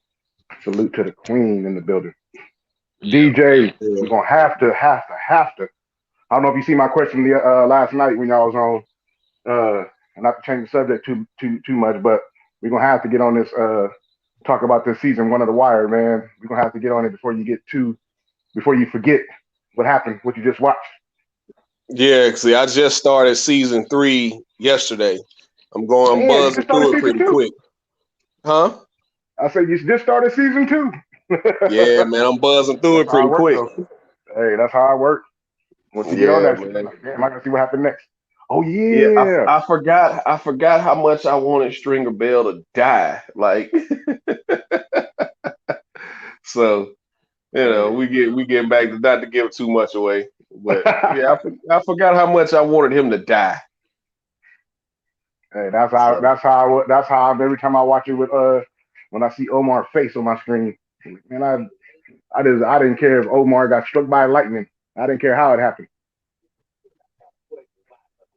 Salute to the Queen in the building. DJ, we're gonna have to. I don't know if you see my question last night when y'all was on. Not to change the subject too much, but we're gonna have to get on this. Talk about this season 1 of The Wire, man. We're gonna have to get on it before you forget what happened, what you just watched. Yeah, see, I just started season 3 yesterday. I'm buzzing through it pretty quick. Huh? I said you just started season 2. Yeah, man, I'm buzzing through it pretty quick. Hey, that's how I work. Once you get on that, man, I gotta see what happened next. Oh Yeah, yeah. I forgot how much I wanted Stringer Bell to die. Like, so we getting back to not to give too much away, but yeah, I forgot how much I wanted him to die. Hey, So that's how every time I watch it with when I see Omar's face on my screen, man, I didn't care if Omar got struck by lightning. I didn't care how it happened.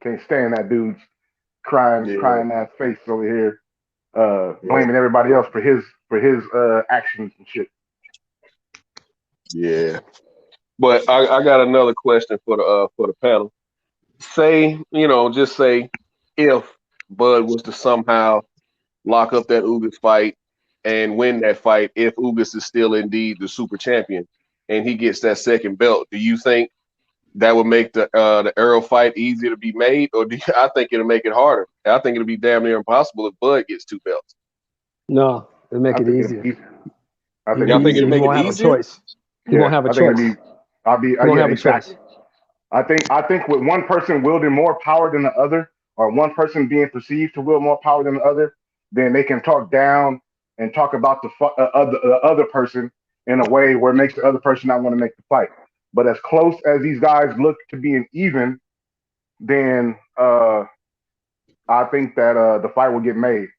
Can't stand that dude's yeah, crying ass face over here, blaming everybody else for his actions and shit. yeah. But I got another question for the panel. Say, just say if Bud was to somehow lock up that Ugas fight and win that fight, if Ugas is still indeed the super champion and he gets that second belt, do you think that would make the Earl fight easier to be made, or I think it'll make it harder? I think it'll be damn near impossible if Bud gets two belts. No, it'll make I it think it'll easier. be I think It'll Y'all be it'll think be easier. it'll He make it won't have a easier? choice. He yeah. won't have a I think it'll choice. be I'll be He won't yeah have a exactly. choice. I think with one person wielding more power than the other, or one person being perceived to wield more power than the other, then they can talk down and talk about the other person in a way where it makes the other person not want to make the fight. But as close as these guys look to being even, then I think that the fight will get made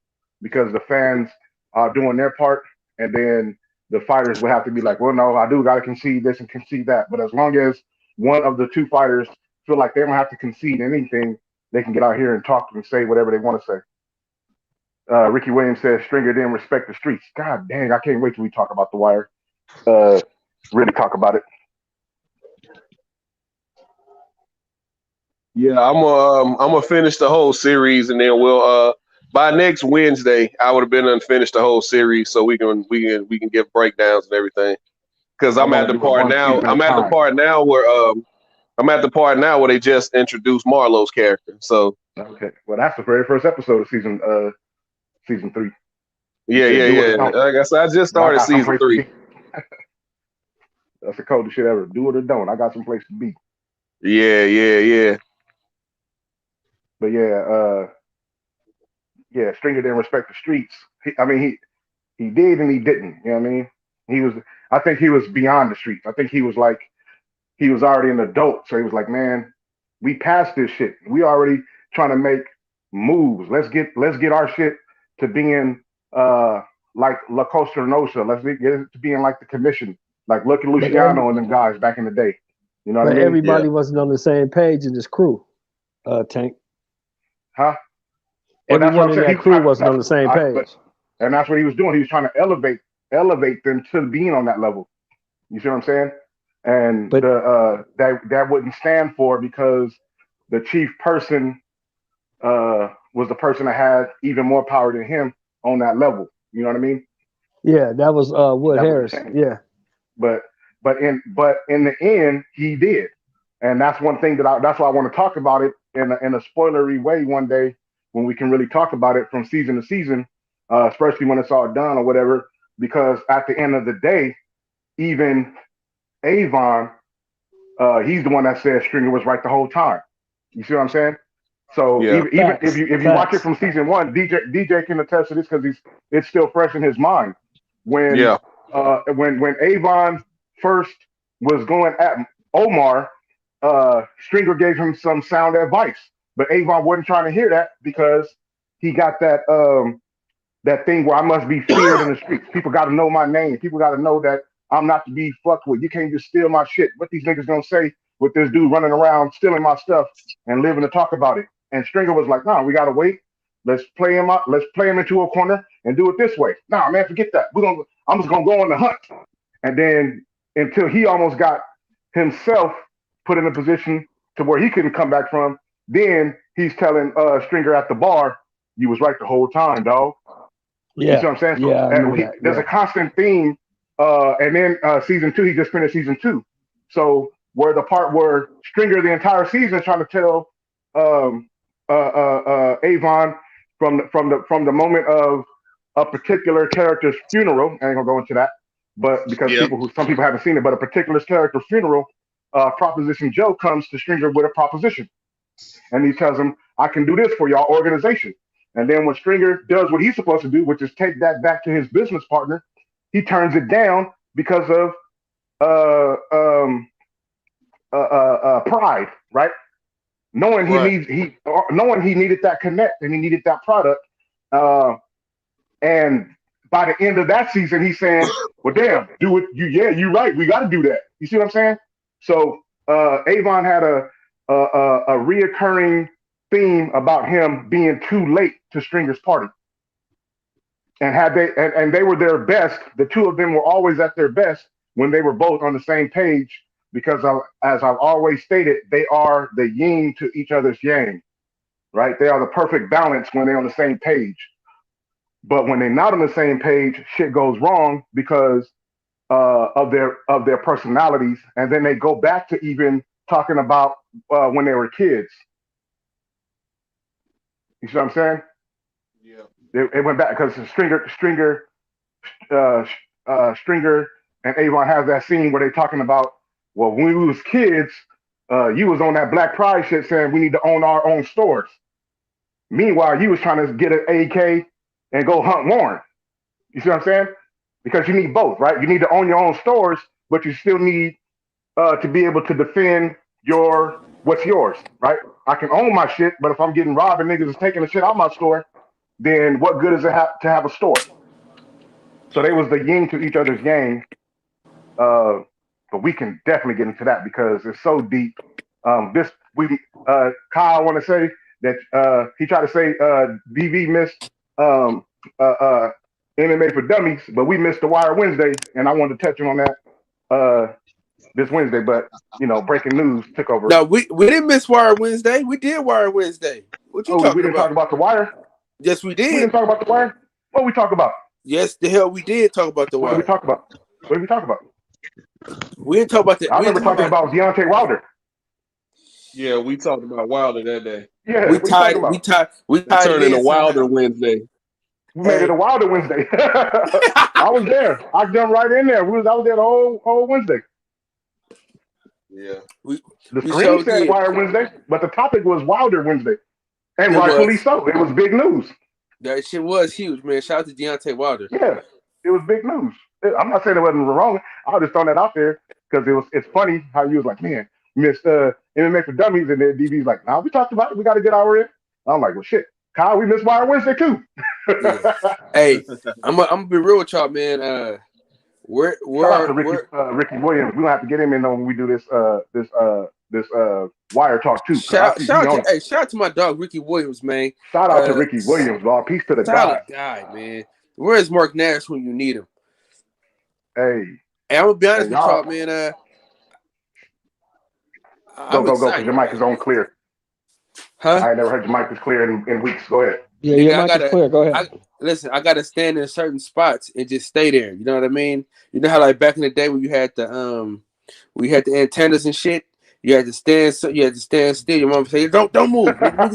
because the fans are doing their part, and then the fighters will have to be like, well, no, I do got to concede this and concede that. But as long as one of the two fighters feel like they don't have to concede anything, they can get out here and talk and say whatever they want to say. Ricky Williams says Stringer didn't respect the streets. God dang, I can't wait till we talk about the wire. Uh, really talk about it. Yeah, I'm gonna finish the whole series, and then we'll by next Wednesday I would have been unfinished the whole series, so we can give breakdowns and everything. Because I I'm at want the to do it part one now. piece at a I'm at the time. part now where they just introduced Marlowe's character. So Okay. Well, that's the very first episode of season 3. You yeah, said yeah, do it or yeah. don't. I guess I just Well, I started got season someplace to 3. be. That's the coldest shit ever. Do it or don't. I got someplace to be. Yeah, yeah, yeah. But yeah, Stringer didn't respect the streets. He did and he didn't. You know what I mean? I think he was beyond the streets. I think he was like, he was already an adult. So he was like, man, we passed this shit. We already trying to make moves. Let's get our shit to being like La Costa Nostra. Let's get it to being like the commission, like Lucky But every, Luciano and them guys back in the day. You know what I but mean? Yeah. everybody wasn't on the same page in this crew. Tank. Huh? Well, that's what Everyone I'm in saying. He that was crew trying to, wasn't on the same but page. and that's what he was doing. He was trying to elevate them to being on that level. You see what I'm saying? And But that wouldn't stand for because the chief person was the person that had even more power than him on that level. You know what I mean? yeah, that was Wood That wouldn't Harris. change. Yeah. But in the end, he did, and that's one thing that's why I want to talk about it in a spoilery way one day when we can really talk about it from season to season, especially when it's all done or whatever. Because at the end of the day, even Avon, he's the one that said Stringer was right the whole time. You see what I'm saying? So Yeah. even Facts. if you watch it Facts. from season 1, DJ can attest to this because it's still fresh in his mind. When Yeah. when Avon first was going at Omar, Stringer gave him some sound advice, but Avon wasn't trying to hear that because he got that thing where I must be feared in the streets. People got to know my name. People got to know that I'm not to be fucked with. You can't just steal my shit. What these niggas gonna say with this dude running around stealing my stuff and living to talk about it? And Stringer was like, "Nah, we gotta wait. Let's play him up. Let's play him into a corner and do it this way." Nah, man, forget that. I'm just gonna go on the hunt. And then until he almost got himself put in a position to where he couldn't come back from, then he's telling Stringer at the bar, "You was right the whole time, dog." You see Yeah. what I'm saying? So Yeah, I remember that. there's a Yeah. constant theme. And then season 2, he just finished season 2. So where the part where Stringer the entire season trying to tell um, Avon from the moment of a particular character's funeral. I ain't gonna go into that, but because Yep. some people haven't seen it, but a particular character's funeral, Proposition Joe comes to Stringer with a proposition. And he tells him, I can do this for y'all organization. And then when Stringer does what he's supposed to do, which is take that back to his business partner, he turns it down because of pride, right? Knowing knowing he needed that connect and he needed that product. And by the end of that season, he's saying, well, damn, do it. You're right. We got to do that. You see what I'm saying? So Avon had a reoccurring theme about him being too late to Stringer's party. And and they were their best. The two of them were always at their best when they were both on the same page, because as I've always stated, they are the yin to each other's yang, right? They are the perfect balance when they're on the same page. But when they're not on the same page, shit goes wrong because of their personalities, and then they go back to even talking about when they were kids. You see what I'm saying? Yeah. It went back because Stringer and Avon has that scene where they're talking about, well, when we was kids, you was on that Black Pride shit saying we need to own our own stores. Meanwhile, you was trying to get an AK and go hunt Warren. You see what I'm saying? Because you need both, right? You need to own your own stores, but you still need to be able to defend what's yours, right? I can own my shit, but if I'm getting robbed and niggas is taking the shit out of my store, then what good is it to have a store? So they was the yin to each other's yang. But we can definitely get into that because it's so deep. Kyle want to say that he tried to say DV missed MMA for Dummies, but we missed the Wire Wednesday, and I wanted to touch on that this Wednesday. But breaking news took over. No, we didn't miss Wire Wednesday. We did Wire Wednesday. What you talking about? We didn't talk about the Wire. Yes, we did. We didn't talk about the Wire. What we talk about? Yes, the hell we did talk about the Wire. What did we talk about? What did we talk about? We didn't talk about the. I remember talking about Deontay Wilder. Yeah, we talked about Wilder that day. Yeah, we tied turned into Wilder Wednesday. We made it a Wilder Wednesday. I was there. I jumped right in there. I was there the whole Wednesday. Yeah. The screen said Wire Wednesday, but the topic was Wilder Wednesday. And rightfully so. It was big news. That shit was huge, man. Shout out to Deontay Wilder. Yeah, it was big news. I'm not saying it wasn't wrong. I was just throwing that out there because it's funny how you was like, man, missed MMA for Dummies, and then DB's like, nah, we talked about it. We got a good hour in. I'm like, well, shit, Kyle, we missed Wire Wednesday too. Yeah. Hey, I'm gonna be real with y'all, man. Shout out to Ricky Williams. We don't have to get him in when we do this Wire Talk too. Shout out to my dog Ricky Williams, man. Shout out to Ricky Williams, dog. Peace to the guy, man. Where is Mark Nash when you need him? Hey, I'm gonna be honest with y'all, man. Go, because your mic is on clear. Huh? I ain't never heard your mic is clear in weeks. Go ahead. Yeah, your mic is clear. Go ahead. I gotta stand in certain spots and just stay there. You know what I mean? You know how like back in the day when you had the antennas and shit, you had to stand. So you had to stand still. Your mom say, "Don't move." Get them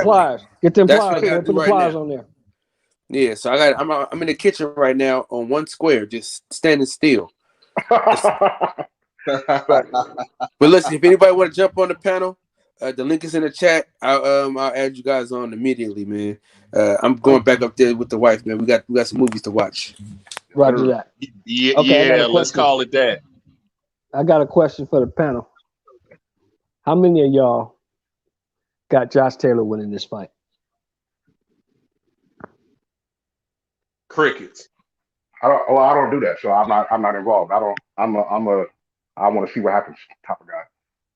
pliers. Get them pliers. Put the pliers on there. Yeah, so I'm in the kitchen right now on one square, just standing still. But listen, if anybody want to jump on the panel, the link is in the chat. I'll add you guys on immediately, man. I'm going back up there with the wife, man. We got some movies to watch. Roger that. Yeah, okay, let's call it that. I got a question for the panel. How many of y'all got Josh Taylor winning this fight? Crickets. I don't do that, so I'm not involved. I want to see what happens, type of guy.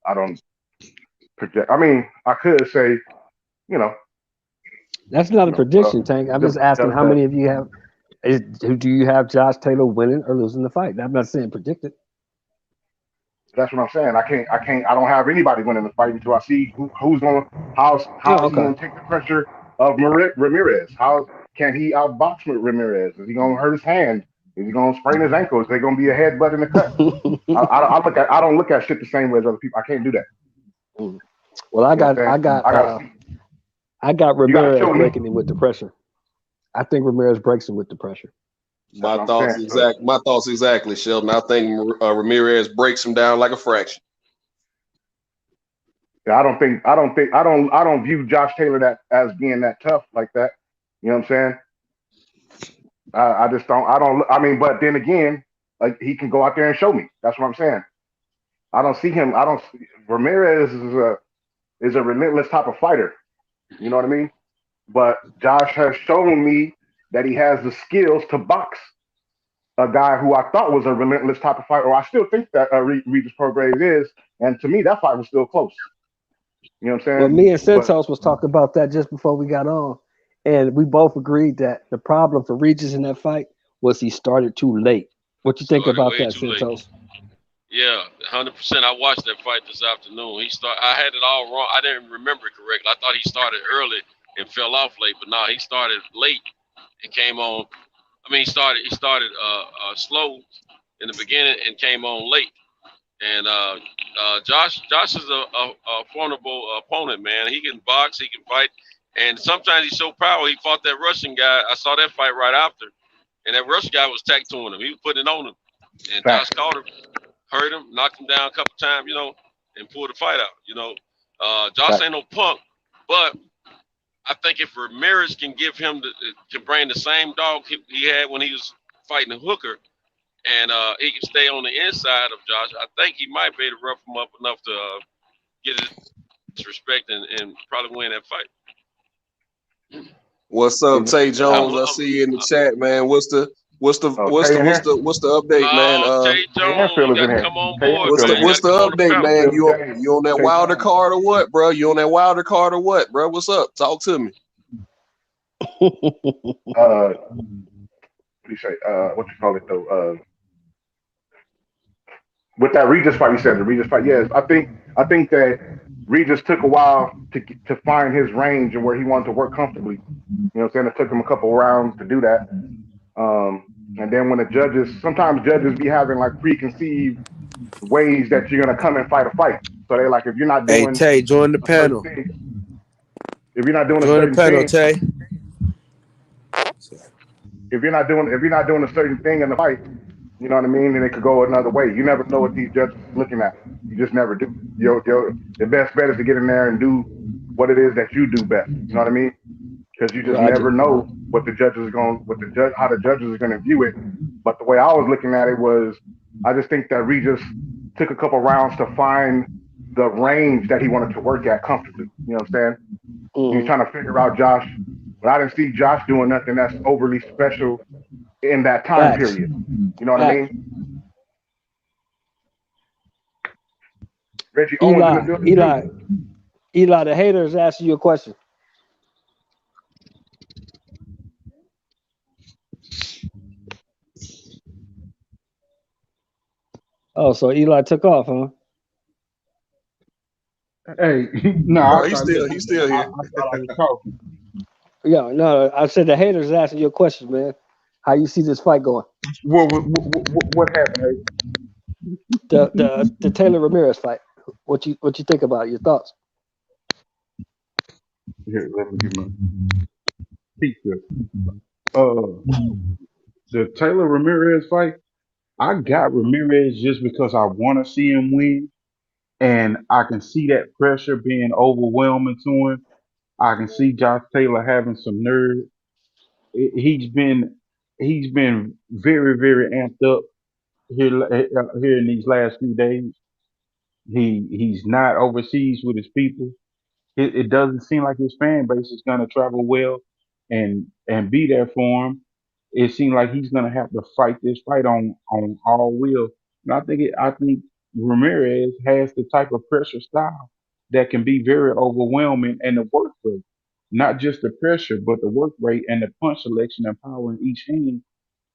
I don't project. I mean, I could say, That's not a prediction, Tank. I'm just asking how many of you have. Do you have Josh Taylor winning or losing the fight? I'm not saying predict it. That's what I'm saying. I don't have anybody winning the fight until I see who's going how's he going to take the pressure of Ramirez. How can he outbox Ramirez? Is he going to hurt his hand? Is he going to sprain his ankle? Is there going to be a headbutt in the cut? I don't look at shit the same way as other people. I can't do that. Well, I got Ramirez breaking him with the pressure. I think Ramirez breaks him with the pressure. My thoughts exactly, Shelton. I think Ramirez breaks him down like a fraction. I don't view Josh Taylor that as being that tough like that. You know what I'm saying? I just don't. I don't. I mean, but then again, like he can go out there and show me. That's what I'm saying. I don't see him. I don't. Ramirez is a relentless type of fighter. You know what I mean? But Josh has shown me that he has the skills to box a guy who I thought was a relentless type of fighter, or I still think that Regis Prograis is. And to me, that fight was still close. You know what I'm Well, saying? me and But Santos was talking about that just before we got on, and we both agreed that the problem for Regis in that fight was he started too late. What you think Started about way that, too late. Santos? Yeah, 100%. I watched that fight this afternoon. I had it all wrong. I didn't remember it correctly. I thought he started early and fell off late, but no, he started late and came on. I mean, he started slow in the beginning and came on late. And Josh is a formidable opponent, man. He can box, he can fight, and sometimes he's so powerful. He fought that Russian guy. I saw that fight right after, and that Russian guy was tattooing him. He was putting it on him, and Josh fact, caught him, hurt him, knocked him down a couple times, and pulled the fight out. Josh fact. ain't no punk, but I think if Ramirez can give him can bring the same dog he had when he was fighting Hooker, and he can stay on the inside of Josh, I think he might be able to rough him up enough to get his respect and probably win that fight. What's up, Tay I'm, Jones? I see you in the chat, man. What's the Tay in here. update, man? Tay Tay Jones, you Enfield is got in to here. come on Tay board, Enfield man. is in You got What's to the come on the update, panel. man? here. You on that Tay Wilder Jones. card or what, bro? You on that Wilder card or what, bro? What's up? Talk to me. What do you say? What you call it though? With that Regis fight, you said the Regis fight. Yes, I think that Regis took a while to find his range and where he wanted to work comfortably. You know what I'm saying? It took him a couple of rounds to do that. And then when the judges, sometimes judges be having like preconceived ways that you're gonna come and fight a fight. So they like if you're not Hey doing Tay, join the a certain panel. thing, if you're not doing a Join the certain panel, thing, Tay. if you're not doing a certain thing in the fight, you know what I mean, and it could go another way. You never know what these judges are looking at. You just never do. The best bet is to get in there and do what it is that you do best. You know what I mean? Because you just Roger. never know what the judges are going, how the judges are going to view it. But the way I was looking at it was, I just think that Regis took a couple rounds to find the range that he wanted to work at comfortably. You know what I'm saying? He was Mm-hmm. trying to figure out Josh, but I didn't see Josh doing nothing that's overly special in that time Facts. period. You know what I Facts. mean? Reggie Owens in the building too. Eli, the hater is asking you a question. Oh, so Eli took off, huh? Hey, no, I No, he's thought still listen, I here. thought I was talking. Yeah, no, I said the haters asking you a question, man. How you see this fight going? What happened? The Taylor Ramirez fight. What you think about it? Your thoughts? Here, let me get my pizza. Uh, the Taylor Ramirez fight. I got Ramirez just because I want to see him win, and I can see that pressure being overwhelming to him. I can see Josh Taylor having some nerve. He's been very very amped up here in these last few days. He's not overseas with his people. It doesn't seem like his fan base is going to travel well and be there for him. It seems like he's going to have to fight this fight on all will. And I think Ramirez has the type of pressure style that can be very overwhelming, and the work rate, not just the pressure, but the work rate and the punch selection and power in each hand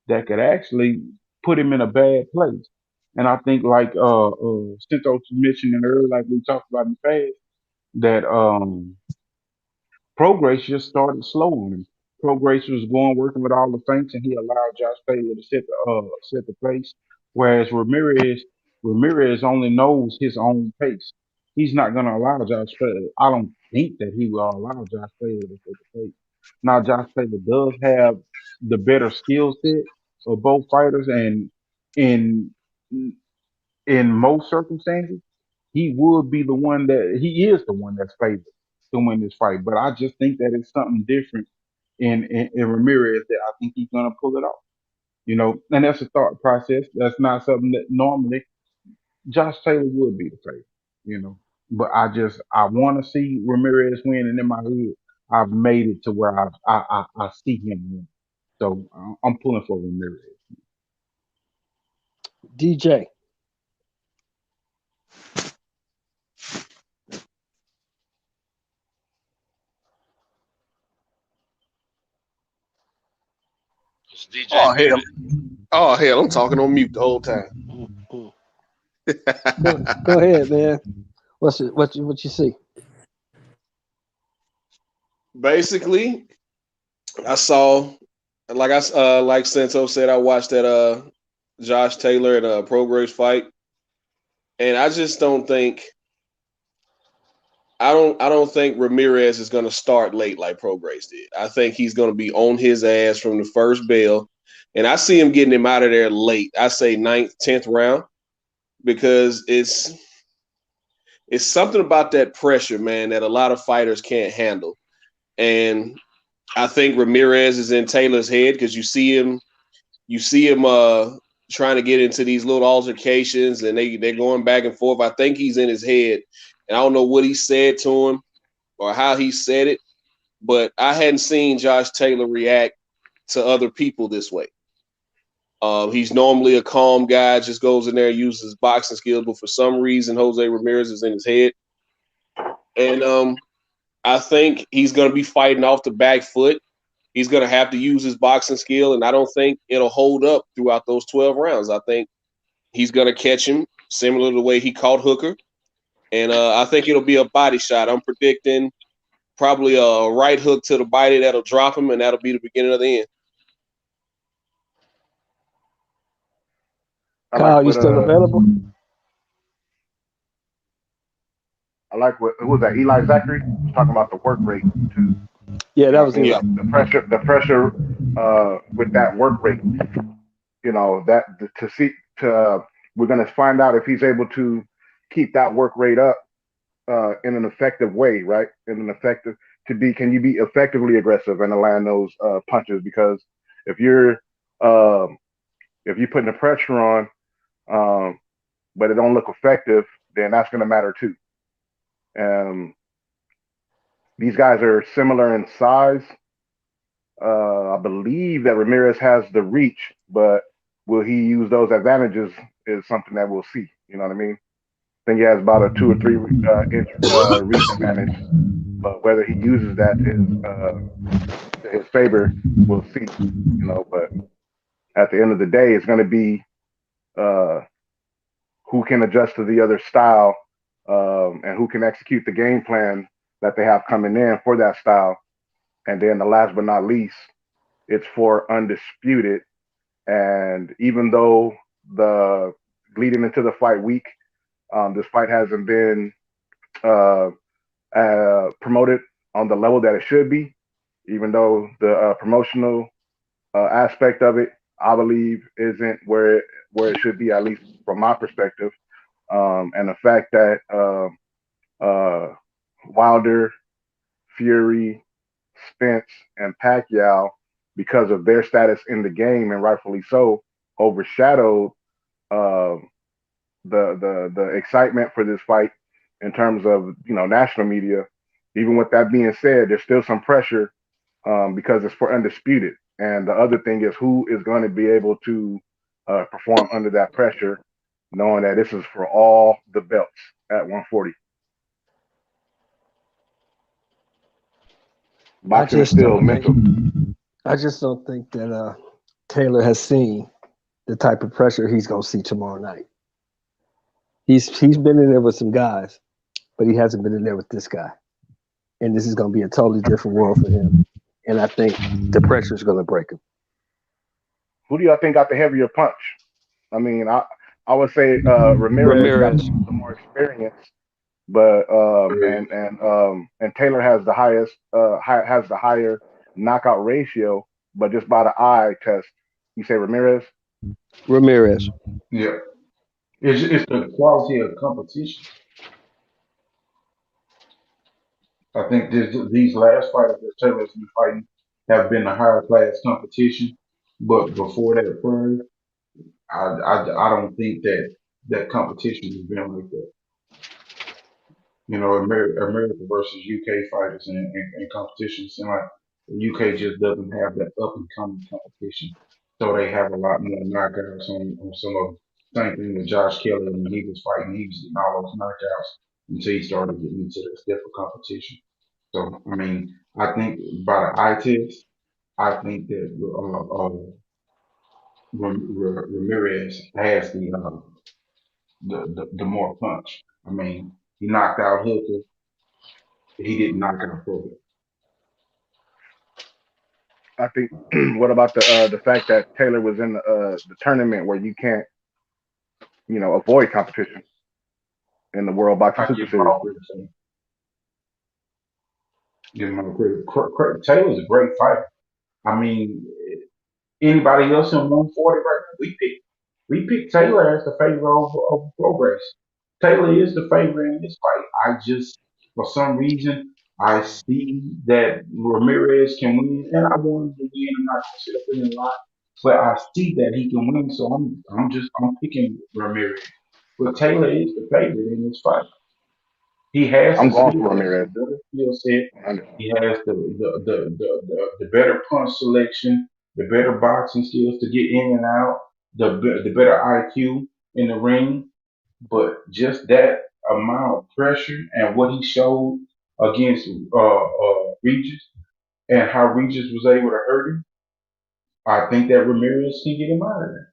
that could actually put him in a bad place. And I think like Cinto mentioned earlier, like we talked about in the past, that Progress just started slow on him. Progress was going working with all the feints, and he allowed Josh Taylor to set the pace. Whereas Ramirez only knows his own pace. He's not going to allow Josh Taylor. I don't think that he will allow Josh Taylor to set the pace. Now Josh Taylor does have the better skill set of both fighters, and in in most circumstances, he would be the one that he is the one that's favored to win this fight. But I just think that it's something different in Ramirez that I think he's gonna pull it off. And that's a thought process. That's not something that normally Josh Taylor would be the favorite. You know, but I want to see Ramirez win, and in my head, I've made it to where I see him win. So I'm pulling for Ramirez. DJ. It's DJ Oh hell. muted. Oh hell, I'm talking on mute the whole time. Go ahead, man. What you see? Basically, I saw like Sento said, I watched that Josh Taylor and Prograis fight, and I just don't think I don't think Ramirez is going to start late like Prograis did. I think he's going to be on his ass from the first bell, and I see him getting him out of there late. I say 9th, 10th round, because it's something about that pressure, man, that a lot of fighters can't handle. And I think Ramirez is in Taylor's head, because you see him trying to get into these little altercations, and they're going back and forth. I think he's in his head, and I don't know what he said to him or how he said it, but I hadn't seen Josh Taylor react to other people this way. He's normally a calm guy, just goes in there and uses his boxing skills, but for some reason Jose Ramirez is in his head. And I think he's going to be fighting off the back foot. He's going to have to use his boxing skill, and I don't think it'll hold up throughout those 12 rounds. I think he's going to catch him similar to the way he caught Hooker, and I think it'll be a body shot. I'm predicting probably a right hook to the body that'll drop him, and that'll be the beginning of the end. Kyle, you still available? I like who was that? Eli Zachary was talking about the work rate too. Yeah, that was Eli. The pressure with that work rate. That we're gonna find out if he's able to keep that work rate up in an effective way, right? Can you be effectively aggressive and land those punches? Because if you're putting the pressure on, but it don't look effective, then that's gonna matter too. These guys are similar in size. I believe that Ramirez has the reach, but will he use those advantages is something that we'll see. You know what I mean? I think he has about a 2 or 3 inch reach advantage, but whether he uses that to his favor, we'll see. But at the end of the day, it's going to be who can adjust to the other style and who can execute the game plan that they have coming in for that style. And then the last but not least, it's for undisputed. And even though the leading into the fight week, this fight hasn't been promoted on the level that it should be, even though the promotional aspect of it, I believe, isn't where it should be, at least from my perspective. And the fact that Wilder, Fury, Spence, and Pacquiao, because of their status in the game, and rightfully so, overshadowed the excitement for this fight in terms of national media. Even with that being said, there's still some pressure because it's for undisputed. And the other thing is, who is going to be able to perform under that pressure, knowing that this is for all the belts at 140. Boxing is still mental. I just don't think that Taylor has seen the type of pressure he's going to see tomorrow night. He's been in there with some guys, but he hasn't been in there with this guy. And this is going to be a totally different world for him. And I think the pressure is going to break him. Who do y'all think got the heavier punch? I mean, I would say Ramirez got some more experience, but and Taylor has the higher knockout ratio, but just by the eye test, you say Ramirez. Ramirez. Yeah, it's the quality of competition. I think these last fighters that Taylor's been fighting have been a higher class competition, but before that first, I don't think that competition has been like that. You know, America versus UK fighters and competition seem like the UK just doesn't have that up and coming competition, so they have a lot more knockouts on some of them. Same thing with Josh Kelly when he was fighting, he was getting all those knockouts until he started getting into the stiffer competition. So, I mean, I think by the eye test, I think that Ramirez has the more punch. I mean, he knocked out Hooker. He didn't knock out Frodo. I think. What about the fact that Taylor was in the tournament where you can't avoid competition in the World Boxing I Super give him Series? all credit. Give him all credit. Taylor's a great fighter. I mean, anybody else in 140 right now, we picked Taylor as the favorite over Progress. Taylor is the favorite in this fight. I just, for some reason, I see that Ramirez can win, and I want him to win. I'm not gonna sit up there and lie, but I see that he can win, so I'm picking Ramirez. But Taylor is the favorite in this fight. He has I'm the going skill for set, Ramirez. the better skill set. 100. He has the better punch selection, the better boxing skills to get in and out, the better IQ in the ring. But just that amount of pressure and what he showed against Regis and how Regis was able to hurt him, I think that Ramirez can get him out of there.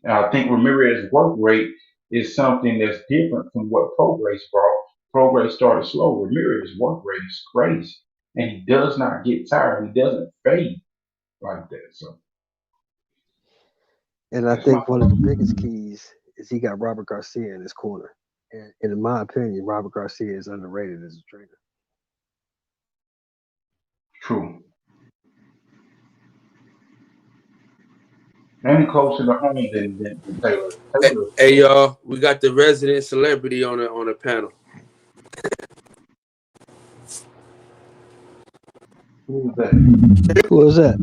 And I think Ramirez's work rate is something that's different from what Prograis brought. Prograis started slow. Ramirez's work rate is crazy. And he does not get tired. He doesn't fade like that. So And I that's my think one of the biggest keys is he got Robert Garcia in his corner. And in my opinion, Robert Garcia is underrated as a trainer. true. And he closer to home than Taylor. Hey, Taylor, hey, y'all, we got the resident celebrity on the panel. who was that? Who was that?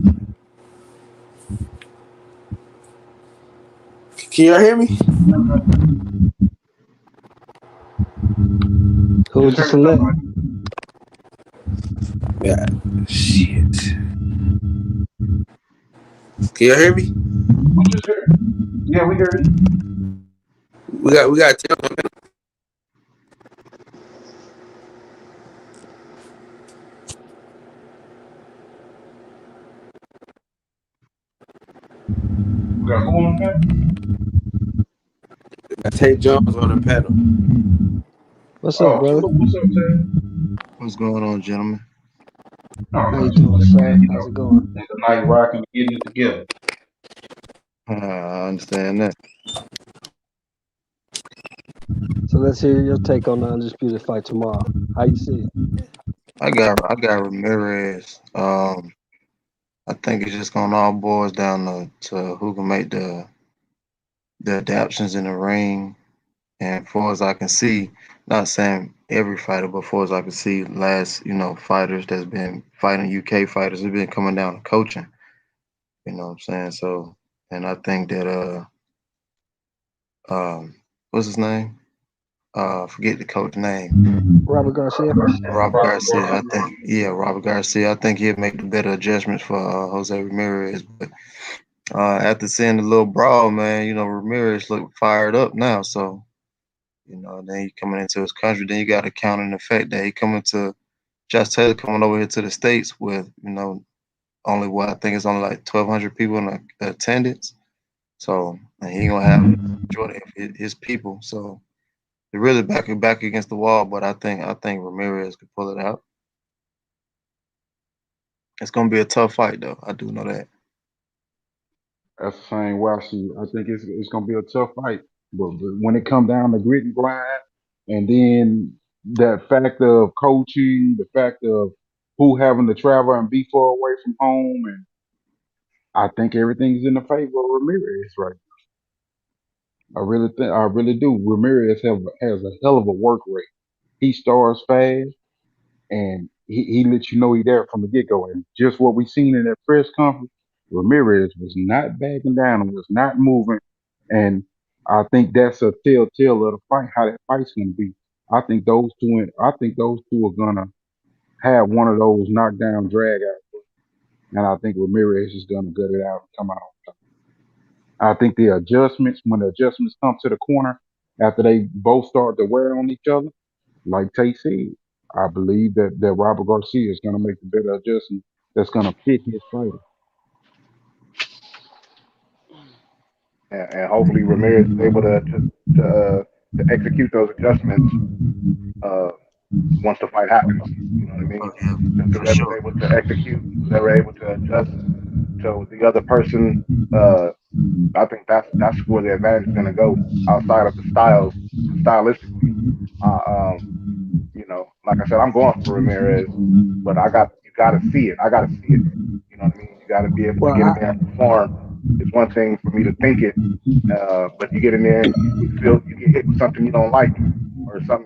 Can y'all hear me? Who was the select? Yeah, shit. Can y'all hear me? We just heard. Yeah, we heard it. We got 10 on the panel. We got who on that? We got Tate Jones on the panel. What's up, brother? What's up, Tay? What's going on, gentlemen? No, How you not too doing, much, sir? man. You How's know, it going? it's a night rocking, getting it together. I understand that. So let's hear your take on the undisputed fight tomorrow. How you see it? I got Ramirez. I think it's just gonna all boils down to who can make the adaptations in the ring. And far as I can see, not saying every fighter, but far as I can see, last fighters that's been fighting UK fighters have been coming down to coaching. You know what I'm saying? So, and I think that what's his name? Forget the coach name. Robert Garcia? Robert Garcia. I think, yeah, Robert Garcia. I think he'll make the better adjustments for Jose Ramirez. But after seeing the little brawl, man, Ramirez looked fired up now. So, then he coming into his country. Then you got to count in the fact that he coming to Josh Taylor coming over here to the States with, only I think it's only like 1,200 people in the attendance. So, and he gonna have majority of his people. So they're really back against the wall. But I think Ramirez could pull it out. It's gonna be a tough fight, though. I do know that. That's the same way I see it. I think it's gonna be a tough fight, but when it come down to grit and grind, and then that factor of coaching, the factor of who having to travel and be far away from home, and I think everything's in the favor of Ramirez right I really do. Ramirez has a hell of a work rate. He starts fast. and he let you know he there from the get go. And just what we seen in that press conference, Ramirez was not backing down and was not moving. And I think that's a telltale of the fight, how that fight's gonna be. I think those two are gonna have one of those knockdown drag out. And I think Ramirez is gonna gut it out and come out. I think when the adjustments come to the corner after they both start to wear on each other, like Tay said, I believe that Robert Garcia is going to make the better adjustment that's going to fit his fighter. And hopefully Ramirez is able to execute those adjustments uh, once the fight happens. You know what I mean? Oh, yeah, Since for whoever's sure. able to execute, whoever able to adjust to the other person, uh, I think that's where the advantage is going to go outside of the styles, stylistically. Uh, um, like I said, I'm going for Ramirez, but you got to see it. I got to see it. You know what I mean? You got to be able to Well, get in there and perform. It's one thing for me to think it, but you get in there and you get hit with something you don't like, or some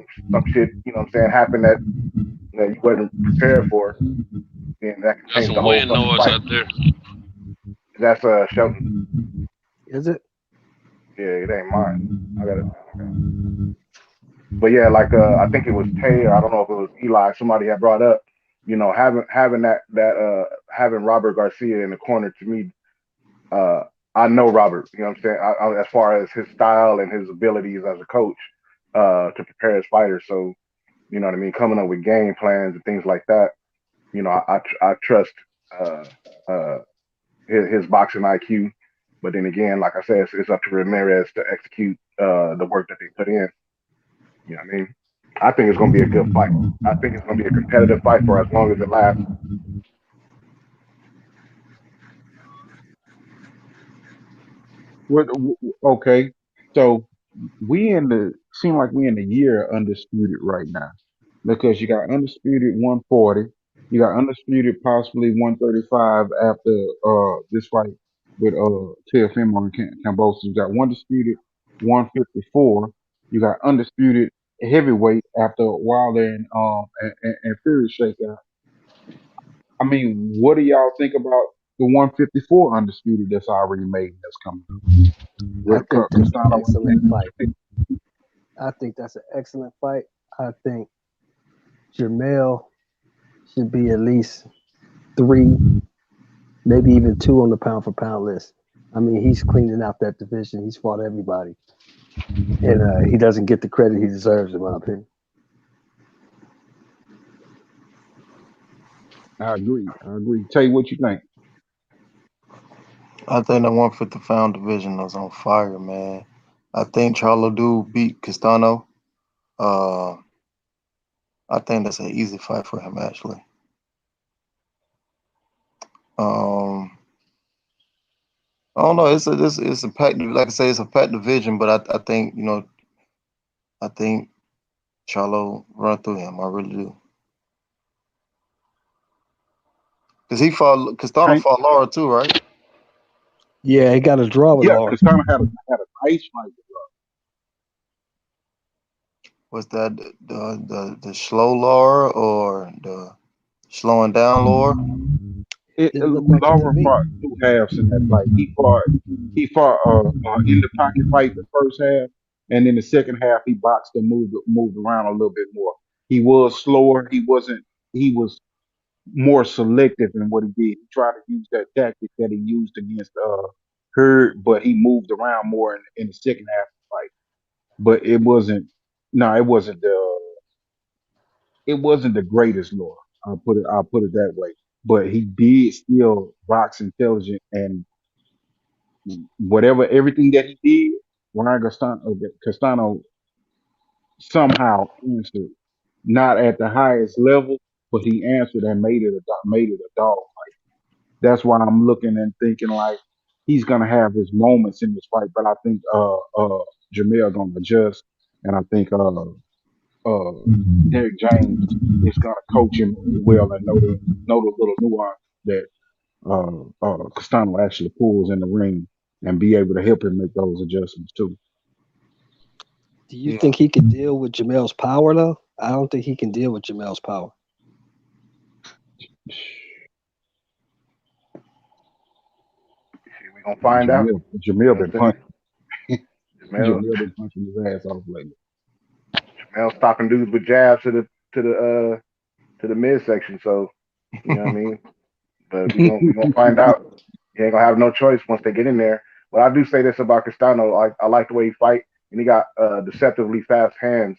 shit. You know what I'm saying? Happen that you wasn't prepared for, and that can Got change the some whole wind fucking noise fight. out there. That's Shelton. is it? Yeah, it ain't mine. I got it. But yeah, like I think it was Tay, or I don't know if it was Eli. Somebody had brought up, having having Robert Garcia in the corner to me. Uh, I know Robert. You know what I'm saying? As far as his style and his abilities as a coach to prepare his fighters. So you know what I mean, coming up with game plans and things like that. I trust uh, uh, his boxing IQ. But then again, like I said, it's up to Ramirez to execute the work that they put in. You know what I mean? I think it's going to be a good fight. I think it's going to be a competitive fight for as long as it lasts. Okay, so seem like we in the year of undisputed right now because you got undisputed 140, you got undisputed possibly 135 after this fight with Teofimo and Cambosos. You got one disputed 154. You got undisputed heavyweight after Wilder and Fury shakeout. I mean, what do y'all think about the 154 undisputed that's already made that's coming up I with think that's an Castano excellent and fight. I think that's an excellent fight. I think Jamel should be at least 3, maybe even 2 on the pound for pound list. I mean, he's cleaning out that division. He's fought everybody, and he doesn't get the credit he deserves, in my opinion. I agree. I agree. Tell you what you think. I think the 150 pound division is on fire, man. I think Charlo do beat Castano. Uh, I think that's an easy fight for him, actually. Um, I don't know. It's a packed, like I say, it's a packed division, but I think I think Charlo run through him. I really do. Cause Castano Tank? fought Laura too, right? Yeah, he got a draw with Yeah, Laura. Castano had a nice fight. Was that the slow Laura or the slowing down Laura? Didn't look like it to Laura me. fought 2 halves in that fight. He fought in the pocket fight the first half, and in the second half he boxed and moved around a little bit more. He was slower. He was more selective in what he did. He tried to use that tactic that he used against Hurd, but he moved around more in the second half of the fight. But it wasn't. No, it wasn't the greatest lore. I'll put it that way. But he did still box intelligent and whatever everything that he did, Ryan Castano somehow answered, not at the highest level, but he answered and made it a dog fight. That's why I'm looking and thinking like he's gonna have his moments in this fight, but I think Jamel gonna adjust, and I think Derek James is going to coach him well and know the little nuance that Castano actually pulls in the ring and be able to help him make those adjustments too. Do you Yeah. think he can deal with Jamel's power, though? I don't think he can deal with Jamel's power. We gonna find out. You Jamil know what been I'm saying? punching. Jamel, Jamil been punching his ass off lately. Jamel stopping dudes with jabs to the midsection. So you know what I mean. But we gonna find out. He ain't gonna have no choice once they get in there. But I do say this about Castano. I like the way he fight, and he got deceptively fast hands.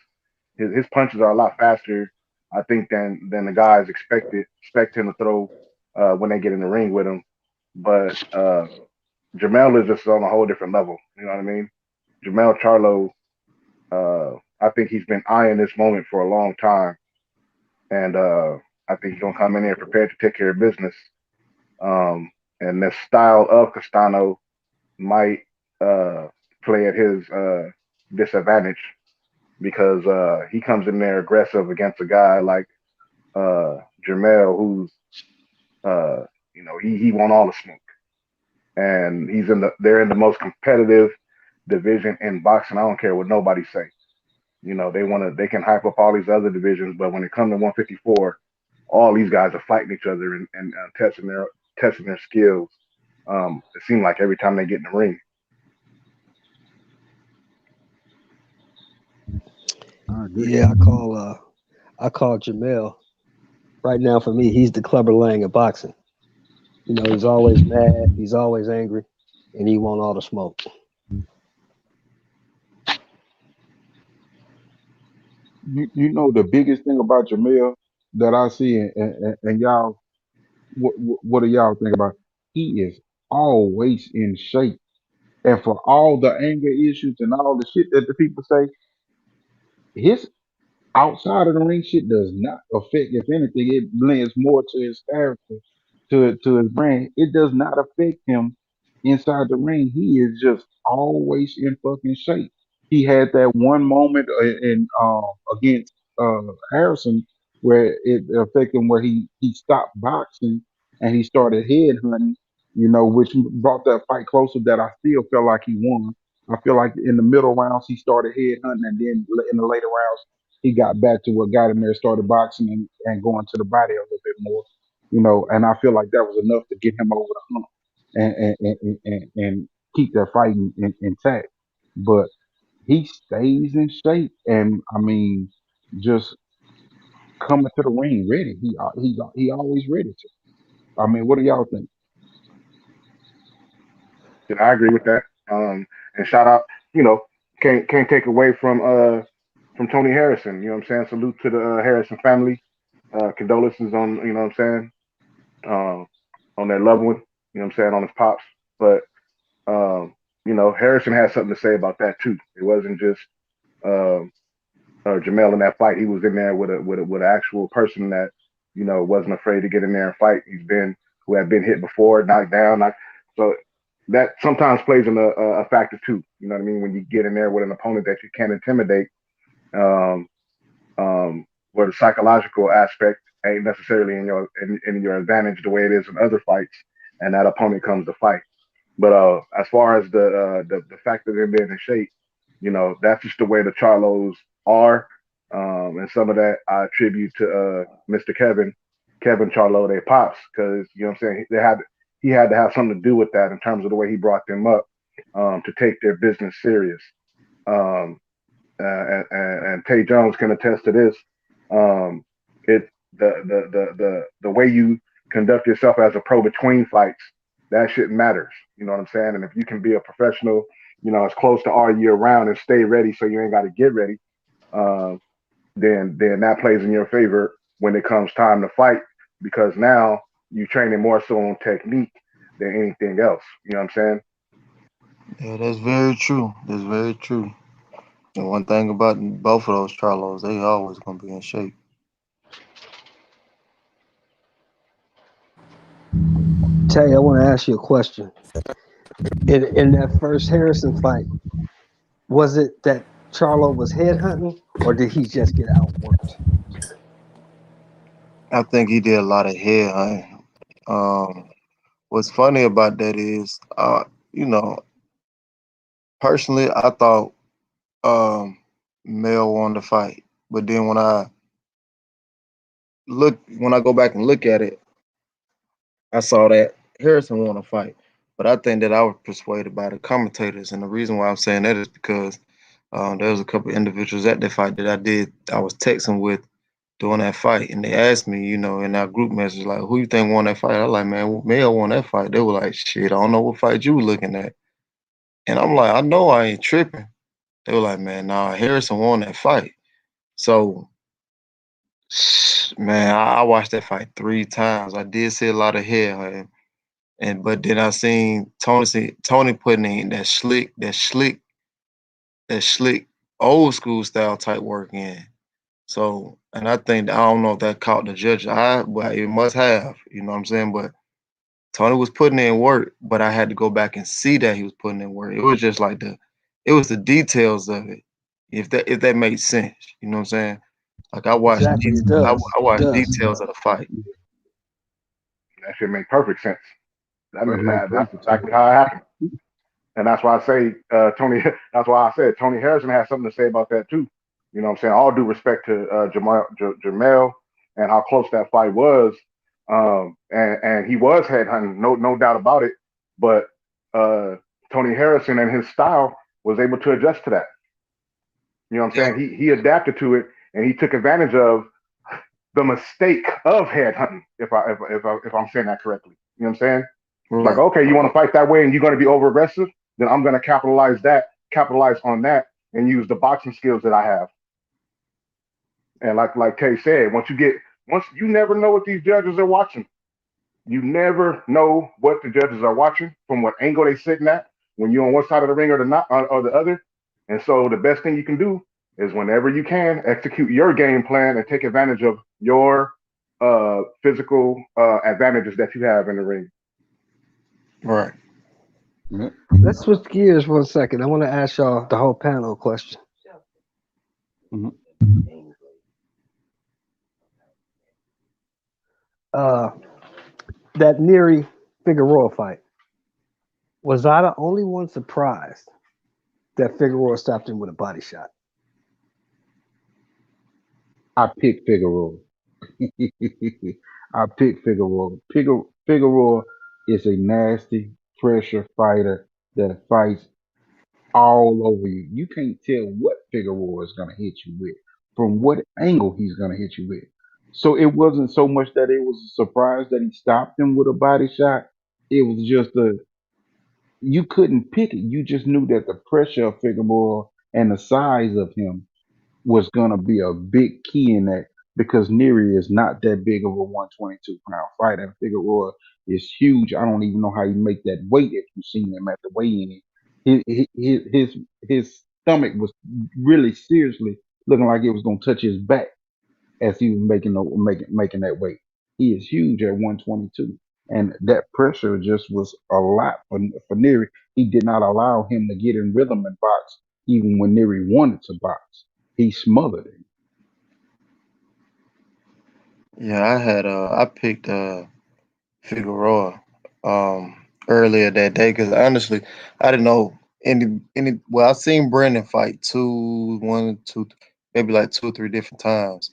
His punches are a lot faster, I think, than the guys expect him to throw when they get in the ring with him. But Jamel is just on a whole different level. You know what I mean? Jamel Charlo, I think he's been eyeing this moment for a long time, and I think he's gonna come in here prepared to take care of business. And the style of Castano might uh, play at his disadvantage because he comes in there aggressive against a guy like Jamel, who's he want all the smoke, and they're in the most competitive division in boxing. I don't care what nobody say. They can hype up all these other divisions, but when it comes to 154, all these guys are fighting each other and testing their skills. It seems like every time they get in the ring. I agree. Yeah, I call Jamel. Right now, for me, he's the Clubber Lang of boxing. He's always mad, he's always angry, and he want all the smoke. You know the biggest thing about Jamil that I see, and y'all, what do y'all think about? He is always in shape, and for all the anger issues and all the shit that the people say, his outside of the ring shit does not affect. If anything, it blends more to his character, to his brand. It does not affect him inside the ring. He is just always in fucking shape. He had that one moment in against Harrison where it affected him, where he stopped boxing and he started head hunting. Which brought that fight closer. That I still felt like he won. I feel like in the middle rounds he started head hunting, and then in the later rounds he got back to what got him there, started boxing and going to the body a little bit more. And I feel like that was enough to get him over the hump and keep that fight intact. But he stays in shape, and I mean, just coming to the ring ready. He always ready to. I mean, what do y'all think? And I agree with that. And shout out, you know, can't take away from Tony Harrison. You know what I'm saying? Salute to the Harrison family. Condolences on what I'm saying on their loved one. You know what I'm saying on his pops. But Harrison had something to say about that too. It wasn't just um, Jamel in that fight. He was in there with an actual person that wasn't afraid to get in there and fight. Who had been hit before, knocked down. So that sometimes plays in a factor too. You know what I mean? When you get in there with an opponent that you can't intimidate, um, where the psychological aspect ain't necessarily in your advantage the way it is in other fights, and that opponent comes to fight. But as far as the fact that they're being in shape, that's just the way the Charlos are, and some of that I attribute to Mr. Kevin Charlo, they pops, because what I'm saying he had to have something to do with that in terms of the way he brought them up to take their business serious. Um, and Tay Jones can attest to this. Um, it the way you conduct yourself as a pro between fights, that shit matters. You know what I'm saying? And if you can be a professional, as close to all year round and stay ready, so you ain't got to get ready, um, then that plays in your favor when it comes time to fight, because now you training more so on technique than anything else. You know what I'm saying? Yeah, that's very true. That's very true. And one thing about both of those Charlos, they always gonna be in shape. Tay, I want to ask you a question. In that first Harrison fight, was it that Charlo was headhunting, or did he just get outworked? I think he did a lot of head hunting. What's funny about that is, you know, personally, I thought Mel won the fight, but then when I go back and look at it, I saw that Harrison won a fight, but I think that I was persuaded by the commentators, and the reason why I'm saying that is because there was a couple of individuals at that fight that I was texting with during that fight, and they asked me, in our group message, like, who you think won that fight? I was like, man, Mayo won that fight. They were like, shit, I don't know what fight you were looking at, and I'm like, I know I ain't tripping. They were like, man, nah, Harrison won that fight. So, man, I watched that fight 3 times. I did see a lot of hair, but then I seen Tony putting in that slick old school style type work in. So, and I think I don't know if that caught the judge's eye, but it must have. You know what I'm saying? But Tony was putting in work, but I had to go back and see that he was putting in work. It was just like it was the details of it. If that made sense, you know what I'm saying? Like Exactly, it does. I It watched does. details of the fight. That shit make perfect sense. That makes That's perfect sense. exactly how it happened. And that's why I say Tony. That's why I said Tony Harrison has something to say about that too. You know what I'm saying? All due respect to Jamel and how close that fight was. And he was headhunting, no doubt about it. But uh, Tony Harrison and his style was able to adjust to that. You know what I'm Yeah, saying? He adapted to it and he took advantage of the mistake of headhunting. If I'm saying that correctly, you know what I'm saying? It's like, right. okay, you want to fight that way and you're going to be over aggressive, then I'm going to capitalize on that, and use the boxing skills that I have. And like Kay said, once you never know what these judges are watching. You never know what the judges are watching from what angle they sitting at when you're on one side of the ring or or the other. And so the best thing you can do is whenever you can execute your game plan and take advantage of your physical advantages that you have in the ring. Right. Yeah. Let's switch gears for a second. I want to ask y'all the whole panel a question. Mhm. Uh, that Neri Figueroa fight. Was I the only one surprised that Figueroa stopped him with a body shot? I picked Figueroa. I picked Figueroa. Figueroa is a nasty pressure fighter that fights all over you. You can't tell what Figueroa is going to hit you with, from what angle he's going to hit you with. So it wasn't so much that it was a surprise that he stopped him with a body shot. It was just you couldn't pick it. You just knew that the pressure of Figueroa and the size of him was gonna be a big key in that because Neri is not that big of a 122-pound fighter. And Figueroa is huge. I don't even know how you make that weight if you've seen him at the weigh-in. His stomach was really seriously looking like it was gonna touch his back as he was making that weight. He is huge at 122, and that pressure just was a lot for Neri. He did not allow him to get in rhythm and box, even when Neri wanted to box. He smothered him. Yeah, I picked Figueroa earlier that day because honestly, I didn't know any. Well, I seen Brandon fight one, two, maybe like 2 or 3 different times,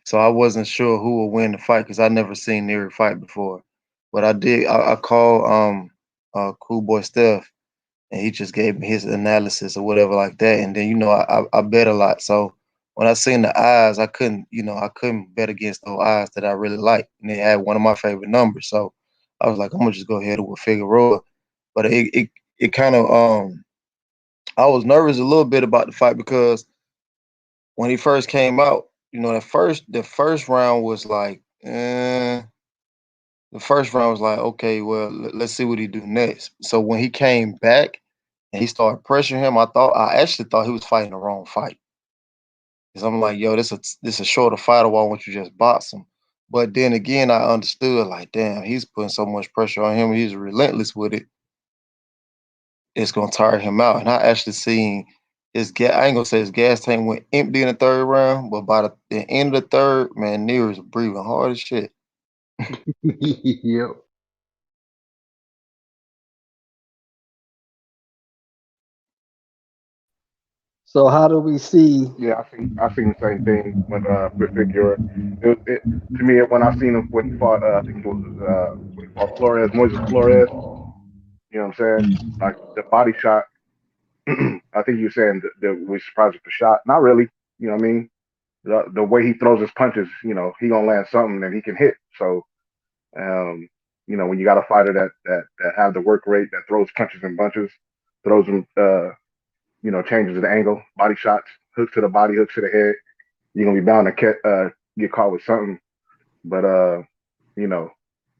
so I wasn't sure who would win the fight because I never seen Neri fight before. But I did. I called Cool Boy Steph, and he just gave me his analysis or whatever like that. And then I bet a lot, so when I seen the eyes, I couldn't bet against those eyes that I really like, and they had one of my favorite numbers. So I was like, I'm gonna just go ahead with Figueroa. But it kind of I was nervous a little bit about the fight because when he first came out, the first round was like, the first round was like, okay, well, let's see what he do next. So when he came back and he started pressuring him, I actually thought he was fighting the wrong fight. Cause I'm like, yo, this a shorter fighter. Why won't you just box him? But then again, I understood like, damn, he's putting so much pressure on him. He's relentless with it. It's gonna tire him out. And I actually seen his gas. I ain't gonna say his gas tank went empty in the third round, but by the end of the third, man, Near is breathing hard as shit. Yep. So how do we see? Yeah, I seen the same thing when Figueroa. To me when I seen him when he fought I think it was when he fought Flores, Moises Flores. You know what I'm saying? Like the body shot. I think you were saying that we surprised with the shot. Not really. You know what I mean? The way he throws his punches, he gonna land something that he can hit. So um, when you got a fighter that have the work rate, that throws punches and bunches, throws them, changes the angle, body shots, hooks to the body, hooks to the head, you're gonna be bound to get caught with something. But you know,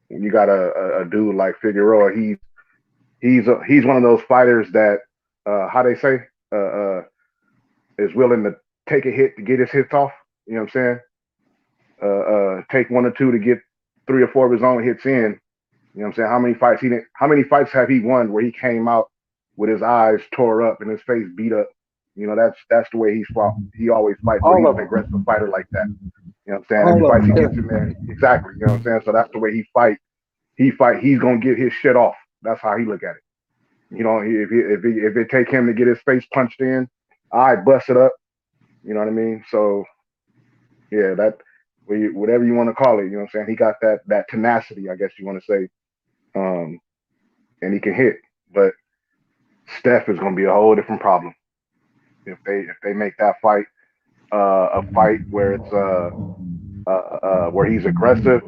when you got a dude like Figueroa, he's one of those fighters that how they say is willing to take a hit to get his hits off. You know what I'm saying? Take one or two to get 3 or 4 of his own hits in. You know what I'm saying? How many fights have he won where he came out with his eyes tore up and his face beat up? That's the way he's fought. He always fights. So he's an aggressive fighter like that. You know what I'm saying? Every fight he gets in there, exactly. You know what I'm saying? So that's the way he fight. He's gonna get his shit off. That's how he look at it. If it take him to get his face punched in, I bust it up. You know what I mean? So yeah, whatever you want to call it, you know what I'm saying? He got that tenacity, I guess you want to say, and he can hit. But Steph is gonna be a whole different problem if they make that fight a fight where it's where he's aggressive.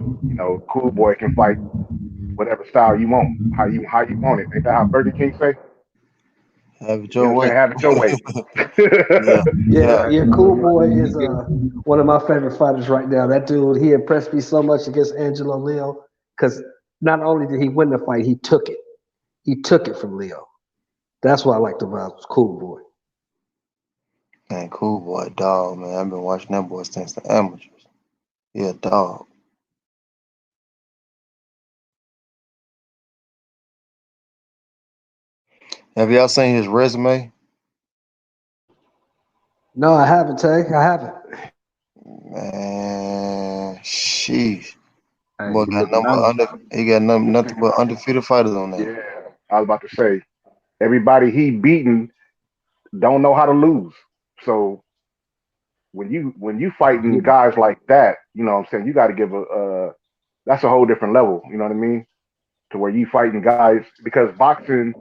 Cool Boy can fight whatever style you want, how you want it. Ain't that how Burger King say? Have it You know your what I'm way. saying? Have it your way. Yeah, Cool Boy is one of my favorite fighters right now. That dude, he impressed me so much against Angelo Leo because not only did he win the fight, he took it. He took it from Leo. That's what I liked about Cool Boy. Man, Cool Boy, dog, man. I've been watching that boy since the amateurs. Yeah, dog. Have y'all seen his resume? No, I haven't, Tay. I haven't. Man, sheesh. Hey, Boy got he got nothing but undefeated fighters on there. Yeah, I was about to say everybody he beaten don't know how to lose. So when you fighting guys like that, you know what I'm saying, you got to give that's a whole different level. You know what I mean? To where you fighting guys because boxing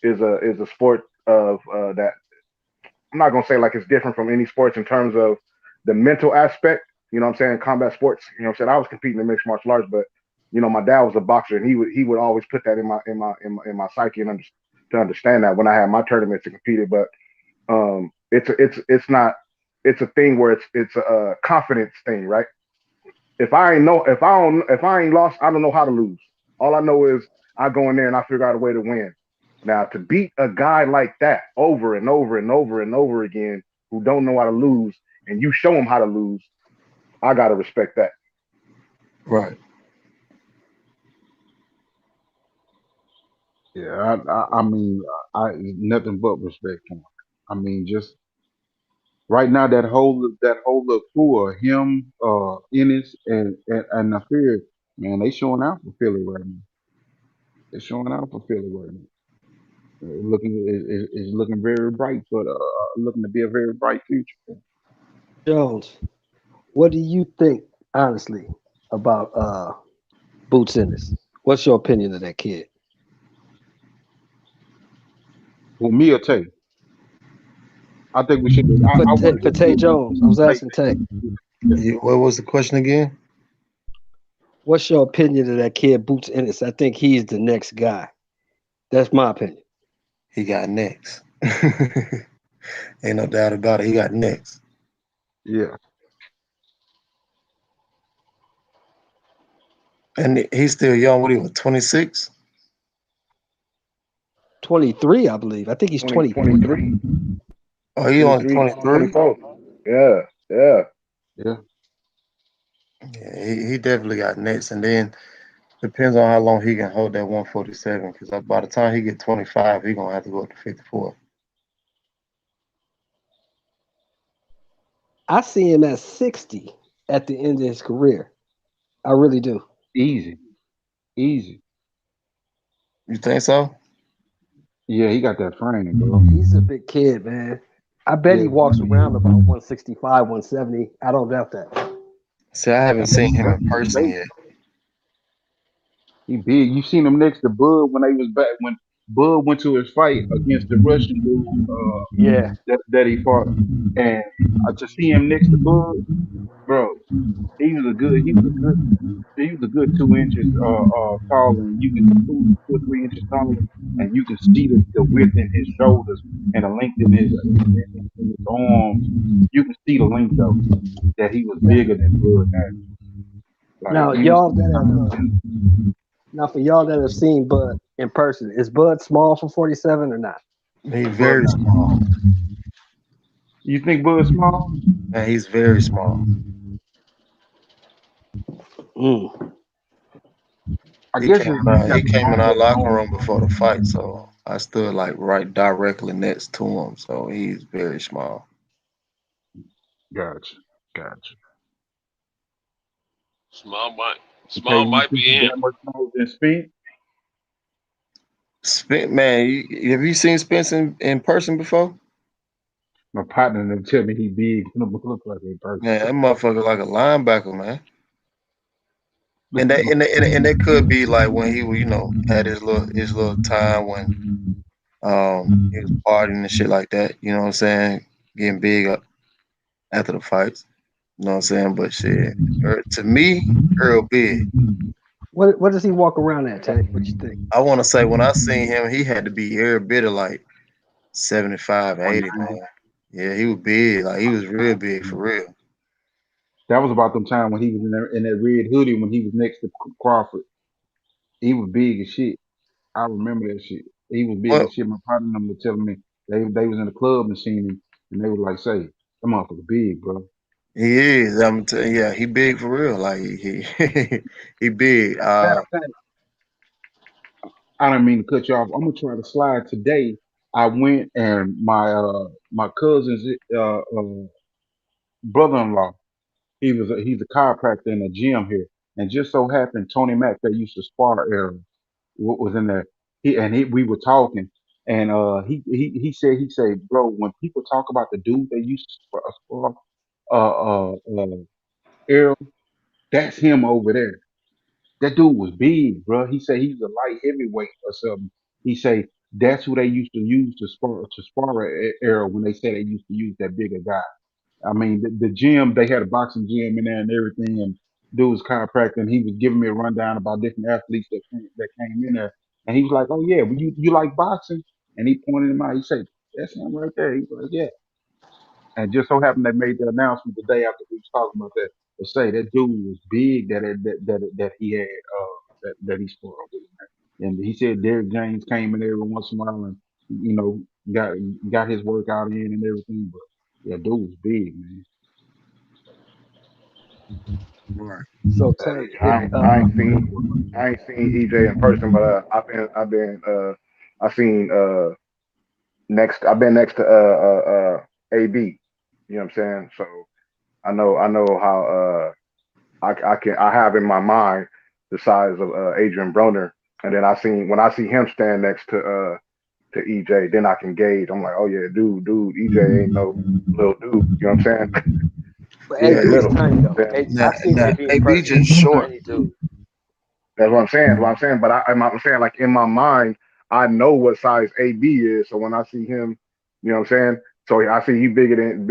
is a sport of that. I'm not gonna say like it's different from any sports in terms of the mental aspect. You know what I'm saying? Combat sports. You know what I'm saying? I was competing in mixed martial arts, but my dad was a boxer, and he would always put that in my psyche and to understand that when I had my tournaments and competed. But it's not. It's a thing where it's a confidence thing, right? If I ain't lost, I don't know how to lose. All I know is I go in there and I figure out a way to win. Now to beat a guy like that over and over and over and over again who don't know how to lose, and you show him how to lose, I gotta respect that. Right. yeah, I mean, I nothing but respect for him. I mean, just right now that whole little crew of him, Ennis and Nafir, man, they showing out for Philly right now. They're showing out for Philly right now. It's looking very bright for looking to be a very bright future. Jones, what do you think, honestly, about Boots Ennis? What's your opinion of that kid? For me or Tay, I think we should. I want For to Tay do Jones, I was Tay. asking Tay. What was the question again? What's your opinion of that kid, Boots Ennis? I think he's the next guy. That's my opinion. He got next. Ain't no doubt about it. He got next. Yeah, And he's still young. What he was, 26? 23, I believe. I think he's 23. 23, Oh, he only 23? 24. Yeah, yeah. yeah. Yeah, he definitely got next. And then depends on how long he can hold that 147. Because by the time he get 25, he gonna have to go up to 54. I see him at 60 at the end of his career. I really do. Easy, easy. You think so? Yeah, he got that frame, bro. He's a big kid, man. I bet he Yeah, walks around about 165, 170. I don't doubt that. See, I haven't seen him in person yet. he big. You seen him next to Bud when they was back when Bud went to his fight against the Russian dude Yeah. that he fought, and to see him next to Bud, bro, he was a good 2 inches taller, and you can 2 or 3 inches taller, and you can see the width in his shoulders and the length in his arms. You can see the length though that he was bigger than Bud now. Like Now, you can y'all see that the have size. now for y'all that have seen Bud in person, is Bud small for 47 or not? He's Bud, very small. you think Bud's small? Man, he's very small. Mm. I guess it's he got He the came in our bones locker on. room before the fight, so I stood like right directly next to him. So he's very small. Gotcha, gotcha. Small might Okay, small you might think be he's in. that much smaller than Spence? Man, have you seen Spence in person before? My partner them tell me he big. He don't look like a person. Man, that motherfucker like a linebacker, man. And that could be like when he was, had his little time when he was partying and shit like that. You know what I'm saying? Getting big up after the fights. You know what I'm saying? But shit, to me, Earl big. What does he walk around at, Tank? What you think? I want to say when I seen him, he had to be every bit of like 75, 80, 190. man. Yeah, he was big. Like he was real big for real. That was about them time when he was in that red hoodie when he was next to Crawford. He was big as shit. I remember that shit. He was big Well, as shit. My partner them were telling me they was in the club and seen him, and they was like, "Say, that motherfucker big, bro." he is. I'm telling you, yeah, he big for real. Like he he big. Matter of fact, I don't mean to cut you off. I'm gonna try to slide today. I went and my cousin's brother-in-law. He's a chiropractor in the gym here, and just so happened Tony Mack that used to spar era was in there. We were talking, and he said, bro, when people talk about the dude they used to spar Errol, that's him over there. That dude was big, bro. He said he was a light heavyweight or something. He said that's who they used to use to spar Errol when they said they used to use that bigger guy. I mean, the gym, they had a boxing gym in there and everything, and dude was chiropractor, and he was giving me a rundown about different athletes that came in there, and he was like, "Oh yeah, well, you like boxing?" And he pointed him out. He said, "That's him right there." He was like, "Yeah." And just so happened they made the announcement the day after we was talking about that. To say that dude was big that he had that he scored with, and he said Derrick James came in every once in a while and you know got got his workout in and everything, but yeah, dude was big, man. Right. So Tank, if I ain't seen EJ in person, but I've been next to AB. You know what I'm saying? So I know how I have in my mind the size of Adrian Broner, and then when I see him stand next to EJ, then I can gauge. I'm like, oh yeah, dude, EJ ain't no little dude. You know what I'm saying? but He AB ain't is little. tiny You know though. what I'm saying? Now, I've seen AB in AB person. just He's a short. tiny dude. That's what I'm saying. What I'm saying. But I'm saying like in my mind, I know what size AB is. So when I see him, you know what I'm saying. So I see he bigger than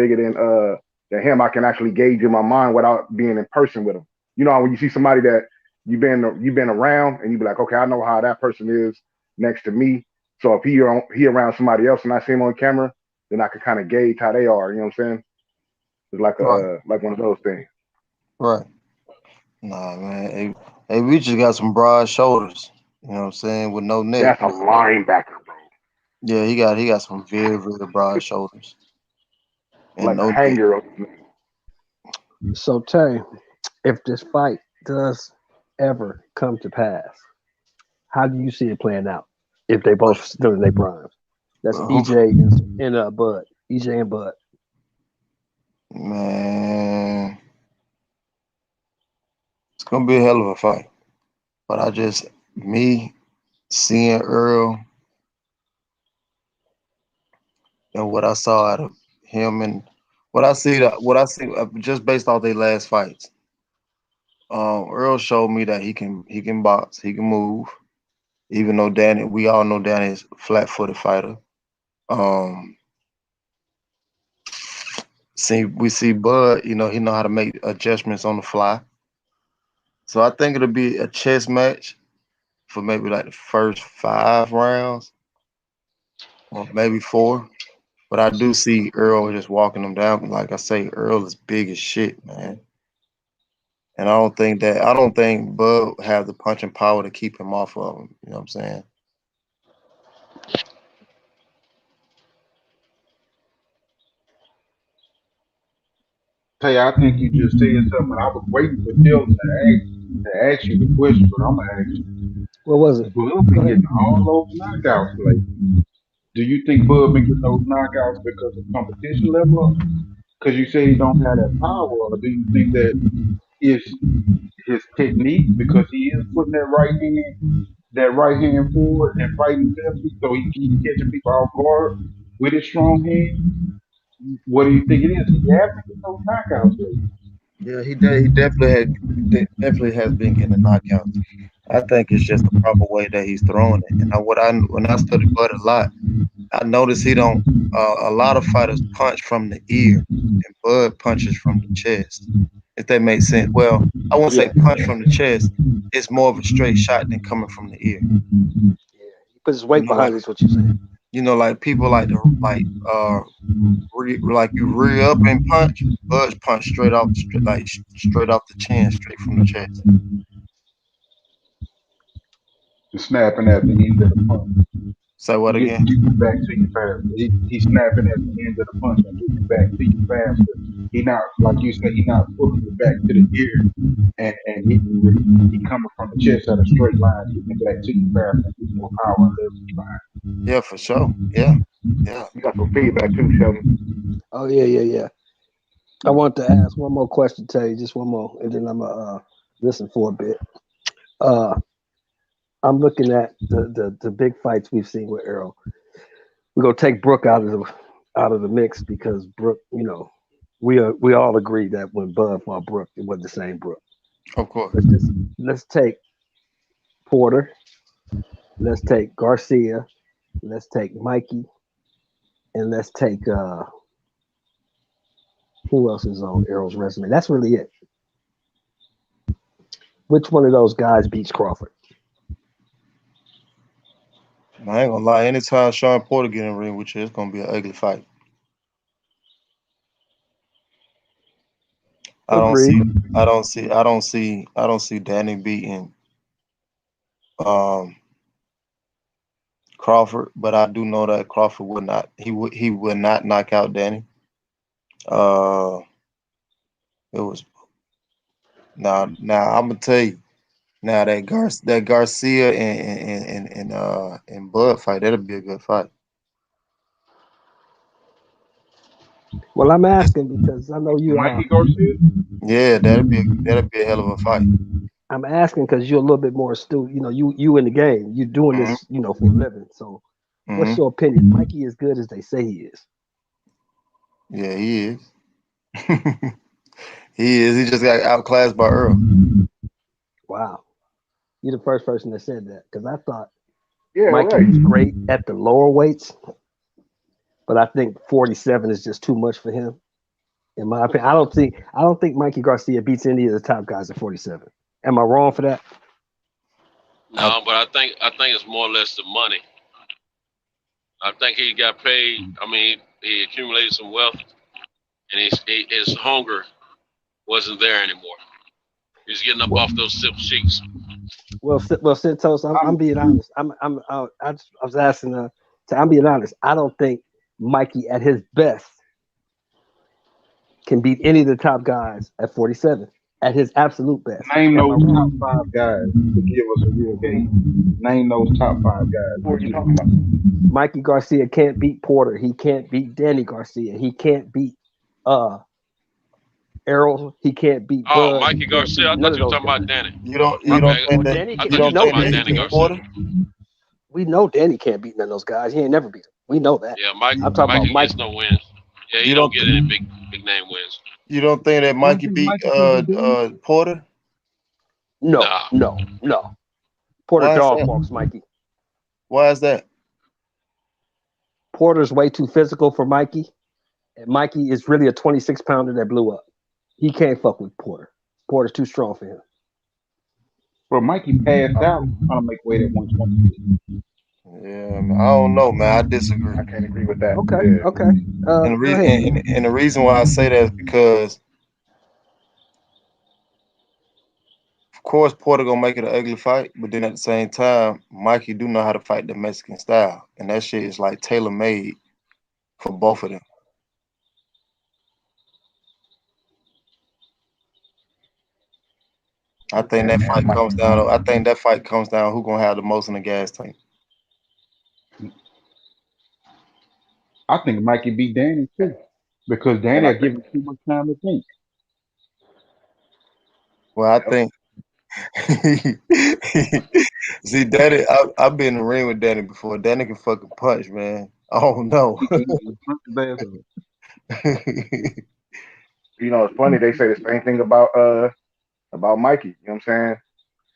him. I can actually gauge in my mind without being in person with him. You know when you see somebody that you've been around and you be like, okay, I know how that person is next to me. So if he around somebody else and I see him on camera, then I can kind of gauge how they are. You know what I'm saying? It's like Right. like one of those things. Right. Nah, man. AB just got some broad shoulders. You know what I'm saying? With no neck. That's a linebacker, bro. Yeah, he got some very, very broad shoulders and Like a no neck. hanger. So Tay, if this fight does ever come to pass, how do you see it playing out? If they both still in their primes, that's Who- EJ and Bud, EJ and Bud. Man, it's gonna be a hell of a fight. But me seeing Earl and what I saw out of him and what I see just based off their last fights. Earl showed me that he can box, he can move. Even though we all know Danny is a flat-footed fighter. Um, we see Bud, he know how to make adjustments on the fly. So I think it'll be a chess match for maybe like the first 5 rounds, or maybe 4. But I do see Earl just walking them down. Like I say, Earl is big as shit, man. And I don't think Bud have the punching power to keep him off of him. You know what I'm saying? Hey, I think you just said something. I was waiting for Shelton to ask you the question, but I'm gonna ask you. What was it? Bud Go been ahead. getting all those knockouts lately. Do you think Bud been getting those knockouts because of competition level? Because you say he don't have that power, or do you think that is his technique because he is putting that right hand forward and fighting lefty, so he catching people off guard with his strong hand? What do you think it is? He has been getting those knockouts lately. Yeah, he definitely has been getting knockouts. I think it's just the proper way that he's throwing it. And when I study Bud a lot, I notice he don't. A lot of fighters punch from the ear, and Bud punches from the chest. If that makes sense. Well, I won't say Yeah. punch from the chest. It's more of a straight shot than coming from the ear. He put his weight behind it, is what you're saying. Like people like like you rear up and punch. Bud's punch straight off, straight off the chin, straight from the chest. And snapping at the end of the punch. Say what again? Getting back to you faster. He's snapping at the end of the punch and getting back to you faster. He not, like you said, he not pulling it back to the ear and hitting you with it. He coming from the chest at a straight line, getting back to you faster and getting more power and leverage behind. Yeah, for sure. Yeah. You got some feedback too, Shelton. Oh yeah. I want to ask one more question, Tay, just one more, and then I'm gonna listen for a bit. I'm looking at the big fights we've seen with Errol. We're gonna take Brooke out of the mix because Brooke, we all agree that when Bud fought Brooke, it wasn't the same Brooke. Of course. Let's take Porter. Let's take Garcia. Let's take Mikey, and let's take who else is on Errol's resume? That's really it. Which one of those guys beats Crawford? I ain't gonna lie. Anytime Sean Porter get in the ring with you, it's gonna be an ugly fight. I don't see Danny beating Crawford, but I do know that Crawford would not. He would not knock out Danny. It was now. I'm gonna tell you now that Garcia and Bud fight, that'll be a good fight. Well, I'm asking because I know you. Mikey Garcia? Yeah, that'll be a hell of a fight. I'm asking because you're a little bit more astute. You in the game. You're doing this, for a living. So, what's your opinion? Mikey as good as they say he is? Yeah, he is. He is. He just got outclassed by Earl. Wow, you're the first person that said that because I thought Yeah, Mikey right. was great at the lower weights, but I think 47 is just too much for him. In my opinion, I don't think Mikey Garcia beats any of the top guys at 47. Am I wrong for that? No, but I think it's more or less the money. I think he got paid. I mean, he accumulated some wealth, and his hunger wasn't there anymore. He's getting up off those silk sheets. Well, Santos, I'm being honest. I was asking. I'm being honest. I don't think Mikey at his best can beat any of the top guys at 47 at his absolute best. Name those top 5 guys to give us a real game. Name those top 5 guys. What are you talking about? Mikey Garcia can't beat Porter. He can't beat Danny Garcia. He can't beat Errol. He can't beat Bud. Mikey Garcia. I thought you were talking about Danny. You don't think Danny Garcia. We know Danny can't beat none of those guys. He ain't never beat him. We know that. Yeah, I'm talking about Mikey Mike. gets no wins. Yeah, he You don't don't get any big name wins. you don't think that You don't Mikey think beat Mikey can be doing? Porter? No, Nah. no, no. Porter Why is dog that? walks Mikey. Why is that? Porter's way too physical for Mikey. And Mikey is really a 26 pounder that blew up. He can't fuck with Porter. Porter's too strong for him. Bro, Mikey passed out trying to make weight at 126. Yeah, man, I don't know, man. I disagree. I can't agree with that. Okay, Yeah. okay. And the Go reason ahead. and the reason why I say that is because, of course, Porter gonna make it an ugly fight, but then at the same time, Mikey do know how to fight the Mexican style, and that shit is like tailor made for both of them. I think that fight comes down. I think that fight comes down who gonna have the most in the gas tank. I think Mikey beat Danny too. Because And Danny I will give him too much time to think. Well, I think. See, Danny, I've been in the ring with Danny before. Danny can fucking punch, man. I don't know. He will punch his ass up. You know, it's funny. They say the same thing about Mikey. You know what I'm saying?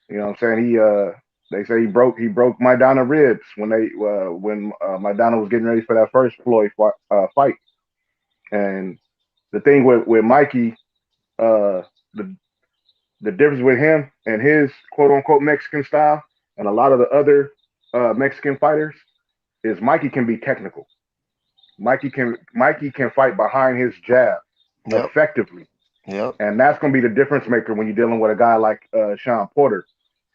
You know what I'm saying? They say he broke Maidana ribs when Maidana was getting ready for that first Floyd fight. And the thing with Mikey, the difference with him and his quote unquote Mexican style and a lot of the other Mexican fighters is Mikey can be technical. Mikey can fight behind his jab Yep. effectively. Yep. And that's going to be the difference maker when you're dealing with a guy like Sean Porter.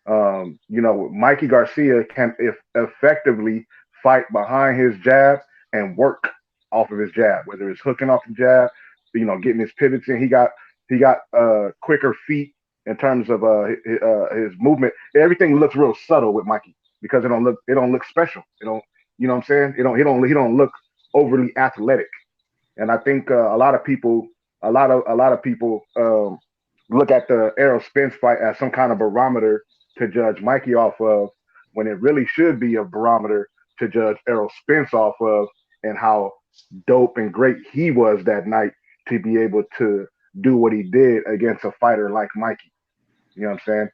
Mikey Garcia can effectively fight behind his jab and work off of his jab, whether it's hooking off the jab, getting his pivots in. He got quicker feet in terms of his movement. Everything looks real subtle with Mikey because it don't look special. It don't, you know what I'm saying? He don't look overly athletic. And I think a lot of people look at the Errol Spence fight as some kind of barometer to judge Mikey off of, when it really should be a barometer to judge Errol Spence off of, and how dope and great he was that night to be able to do what he did against a fighter like Mikey. You know what I'm saying?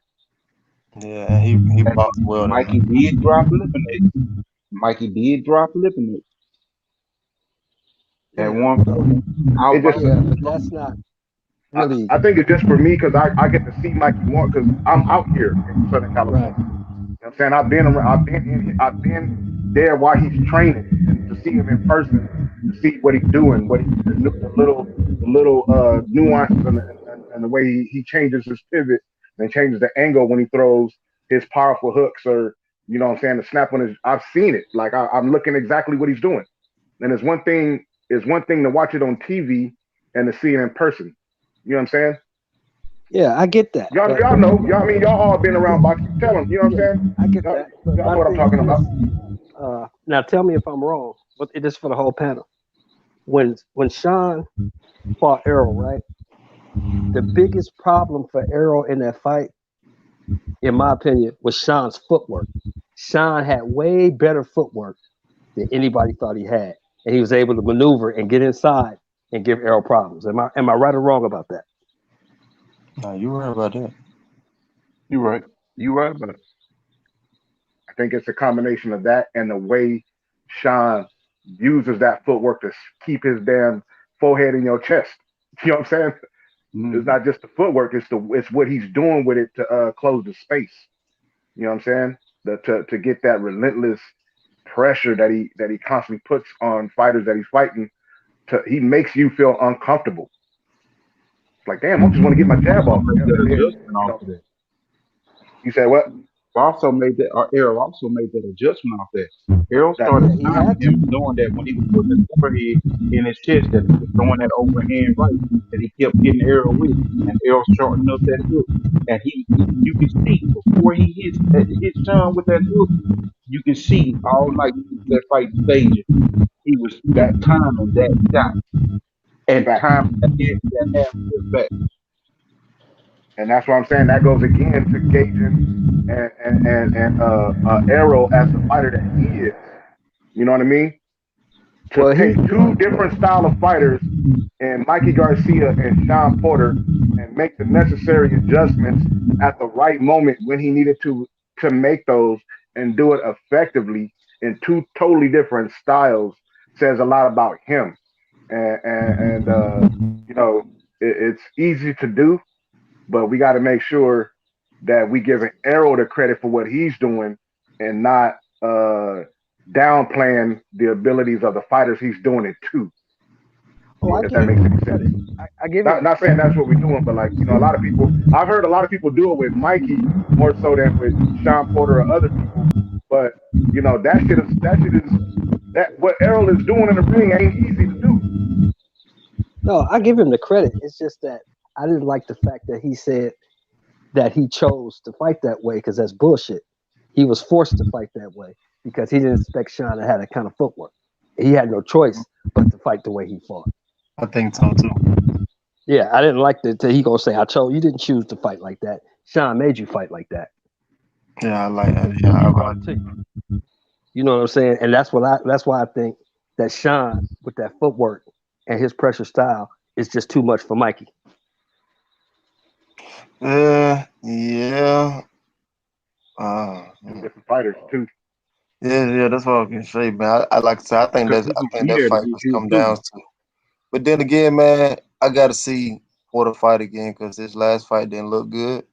Yeah, and he And boxed well that Mikey night. did drop Lipinate. Mikey did drop Lipinate at Yeah, 140. It just yeah, but that's not really I think it's just for me because I get to see Mikey more because I'm out here in Southern California. right. You know what I'm saying? I've been there while he's training, and to see him in person, to see what he's doing, the little nuances and the way he changes his pivot and changes the angle when he throws his powerful hooks, or you know what I'm saying, the snap on his. I've seen it. Like I'm looking exactly what he's doing. And it's one thing to watch it on TV and to see it in person. You know what I'm saying? Yeah, I get that. Y'all know. Y'all all been around boxing. Tell them. You know what I'm saying? I get Y'all, that. But y'all my know what I'm thing talking is about. this. Now tell me if I'm wrong, but it is for the whole panel. When Sean fought Errol, right? The biggest problem for Errol in that fight, in my opinion, was Sean's footwork. Sean had way better footwork than anybody thought he had, and he was able to maneuver and get inside and give Errol problems. Am I right or wrong about that? No, you're right about that. You're right. You're right about it. I think it's a combination of that and the way Sean uses that footwork to keep his damn forehead in your chest. You know what I'm saying? It's Mm-hmm. not just the footwork; it's what he's doing with it to close the space. You know what I'm saying? To get that relentless pressure that he constantly puts on fighters that he's fighting. He makes you feel uncomfortable. It's like, damn, I just want to get my jab Also off. made that adjustment You off know, of that. you said what? Also made that, or Errol also made that adjustment off that. Errol That started Yeah, he timing had to. him, knowing that when he was putting his forehead in his chest, that he was throwing that overhand right, that he kept getting Errol with, and Errol shortened up that hook, and you can see before he hits Sean with that hook, you can see all night that fight staging. He was that timing that shot and facts. timing that half step back. And that's what I'm saying. That goes again to gauging and Arrow as the fighter that he is. You know what I mean? to take two different style of fighters and Mikey Garcia and Sean Porter and make the necessary adjustments at the right moment when he needed to make those and do it effectively in two totally different styles says a lot about him. And you know, it's easy to do, but we got to make sure that we giving Arrow the credit for what he's doing and not downplaying the abilities of the fighters he's doing it to. If that makes any sense. I give not saying that's what we're doing, but like, you know, a lot of people, I've heard a lot of people do it with Mikey more so than with Sean Porter or other people. But you know, that shit is that what Errol is doing in the ring ain't easy to do. No, I give him the credit. It's just that I didn't like the fact that he said that he chose to fight that way because that's bullshit. He was forced to fight that way because he didn't expect Sean to have that kind of footwork. He had no choice but to fight the way he fought. I think so too. Yeah, I didn't like that he gonna say, I chose, you didn't choose to fight like that. Sean made you fight like that. Yeah, I like that. Yeah, you know what I'm saying? And that's why I think that Sean with that footwork and his pressure style is just too much for Mikey. Yeah. Different fighters too. Yeah, that's what I can say, man. I like to say, I think that fight must come down to. But then again, man, I gotta see Porter fight again because his last fight didn't look good,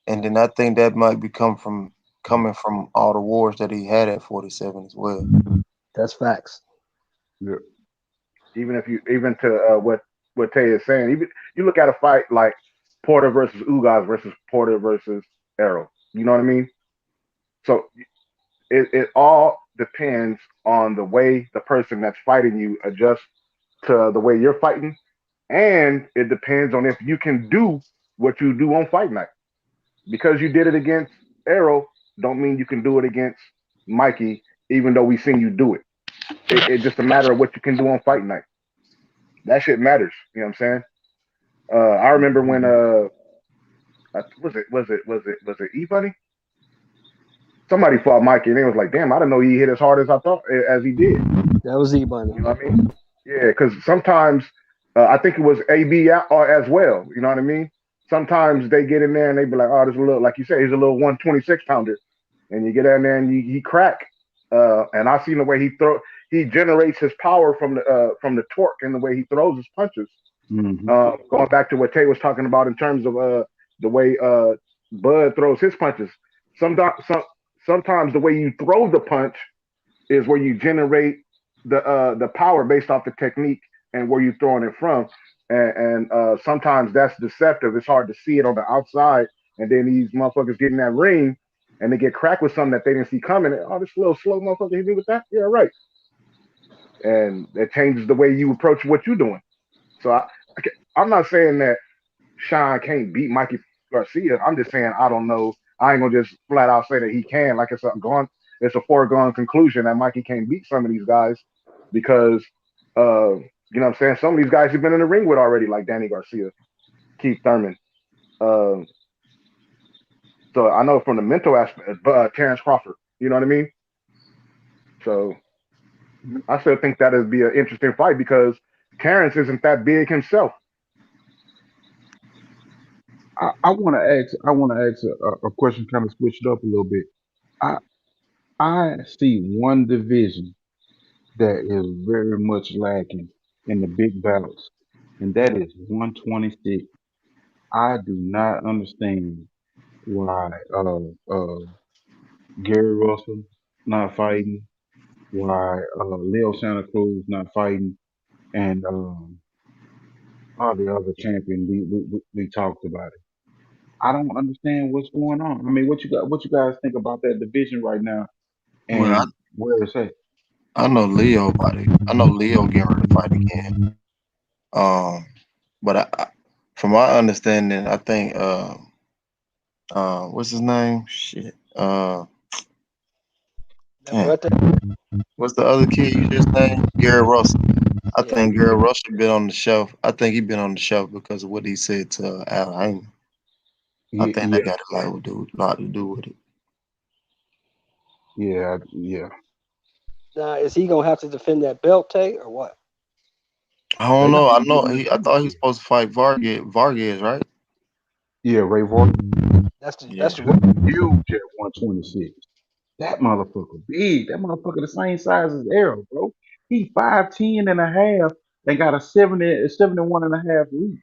and then I think that might be coming from all the wars that he had at 47 as well. That's facts. Yeah. Even to what Tay is saying, even you look at a fight like Porter versus Ugas versus Porter versus Errol. You know what I mean? So it all depends on the way the person that's fighting you adjusts to the way you're fighting, and it depends on if you can do what you do on fight night. Because you did it against Errol, don't mean you can do it against Mikey, even though we seen you do it. It's just a matter of what you can do on fight night. That shit matters. You know what I'm saying? I remember when was it E Bunny? Somebody fought Mikey and it was like, damn, I didn't know he hit as hard as I thought as he did. That was E Bunny. You know what I mean? Yeah, because sometimes I think it was AB as well. You know what I mean? Sometimes they get in there and they be like, oh, this is a little, like you say, he's a little 126 pounder, and you get in there and he crack. And I seen the way he generates his power from the torque and the way he throws his punches. Mm-hmm. Going back to what Tay was talking about in terms of the way Bud throws his punches. Sometimes the way you throw the punch is where you generate the power based off the technique and where you're throwing it from. And sometimes that's deceptive. It's hard to see it on the outside. And then these motherfuckers get in that ring and they get cracked with something that they didn't see coming. Oh, this little slow motherfucker hit me with that? Yeah, right. And it changes the way you approach what you're doing. So I'm not saying that Sean can't beat Mikey Garcia. I'm just saying I don't know. I ain't gonna just flat out say that he can. Like it's a foregone conclusion that Mikey can't beat some of these guys because you know what I'm saying? Some of these guys you've been in the ring with already, like Danny Garcia, Keith Thurman. So I know from the mental aspect, Terrence Crawford. You know what I mean? So I still think that would be an interesting fight because Terrence isn't that big himself. I want to ask a question, kind of switch it up a little bit. I see one division that is very much lacking in the big bouts, and that is 126. I do not understand why Gary Russell not fighting, why Leo Santa Cruz not fighting, and all the other champion we talked about it. I don't understand what's going on. I mean, what you guys think about that division right now Well, and where it's at? I know Leo about it. I know Leo getting ready to fight again. But from my understanding, I think what's his name? Shit. What's the other kid you just named? Gary Russell. I think Gary Russell been on the shelf. I think he been on the shelf because of what he said to Al Heyman. I think that got a lot to do with it. Yeah. Now, is he gonna have to defend that belt, Tay, or what? I don't They know. not I gonna know. give him I thought he was supposed to fight Vargas, right? Yeah, Ray Vargas. That's the Yeah. Huge at 126. That motherfucker big. That motherfucker the same size as Errol, bro. He 5'10" and a half and got a 71 and a half reach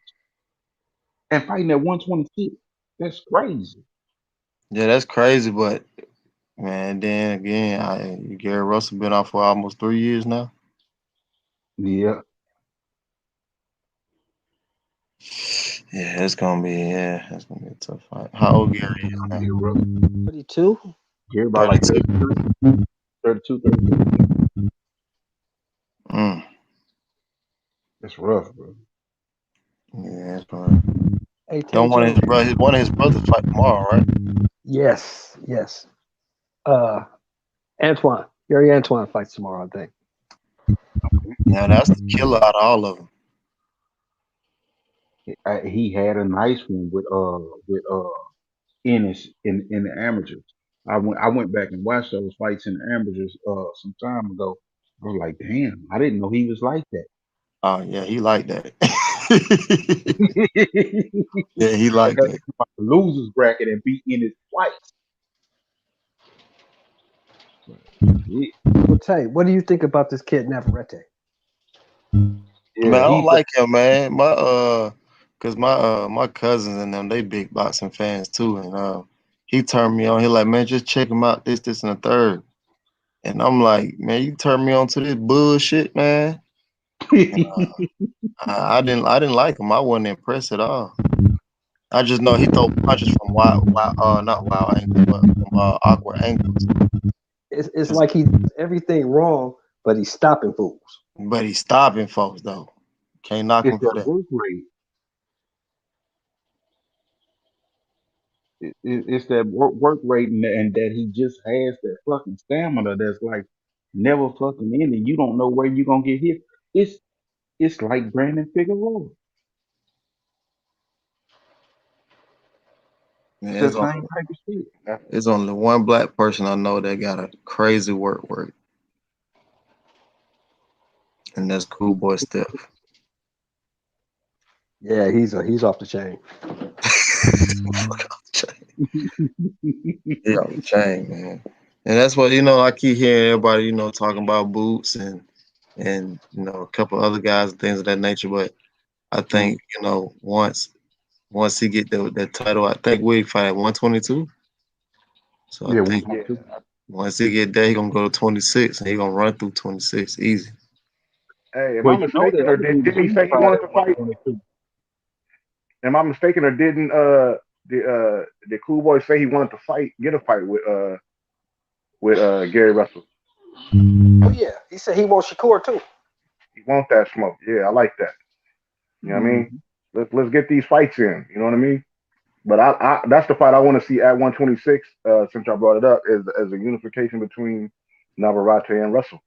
and fighting at 126. That's crazy. Yeah, that's crazy. But man, then again, Gary Russell been out for almost 3 years now. Yeah. Yeah, it's gonna be a tough fight. How old Gary is now? Gary Russell. 32. Gary about like 32. 32, 33. Mm. That's rough, bro. Yeah, that's right. Hey, Don't want Tay, one of his brothers fight tomorrow, right? yes, yes. Antoine, Gary Antoine fights tomorrow, I think. Now that's the killer out of all of them. He had a nice one with Ennis in the amateurs. I went back and watched those fights in the amateurs some time ago. I was like, damn, I didn't know he was like that. Oh yeah, he like that. Yeah, he That like guy that. came out the losers bracket and beat Ennis twice. Yeah, Well, Tay, what do you think about this kid Navarrete? Man, I don't he's like him, man. Cause my cousins and them, they big boxing fans too, and he turned me on. He like, man, just check him out. This, and the third. And I'm like, man, you turned me on to this bullshit, man. And, I didn't like him. I wasn't impressed at all. I just know he throw punches from not wild angles, but from awkward angles. It's like he does everything wrong, but he's stopping fools. But he's stopping folks though. Can't knock it's him for that that. work rate. It's that work rate and that he just has that fucking stamina that's like never fucking ending. You don't know where you're gonna get hit. It's like Brandon Figueroa. Man, It's the same type of shit. there's only one black person I know that got a crazy work rate, and that's Cool Boy Steph. Yeah, he's off the chain. He off the chain, man. And that's what I keep hearing everybody talking about Boots and a couple other guys and things of that nature. But I think once he get that title, I think we fight at 122. So I Yeah, think 122. once he get there, he gonna go to 26, and he gonna run through 26 easy. Hey, am Well, I you know mistaken, the or other didn't he dude say he fight wanted at to fight? 122. Am I mistaken, or didn't the Cool Boy say he wanted to get a fight with Gary Russell? Oh yeah, he said he wants Shakur too. He wants that smoke. Yeah, I like that. You know what I mean? Let's get these fights in. You know what I mean? But I that's the fight I want to see at 126. Since I brought it up, is as a unification between Navarrete and Russell.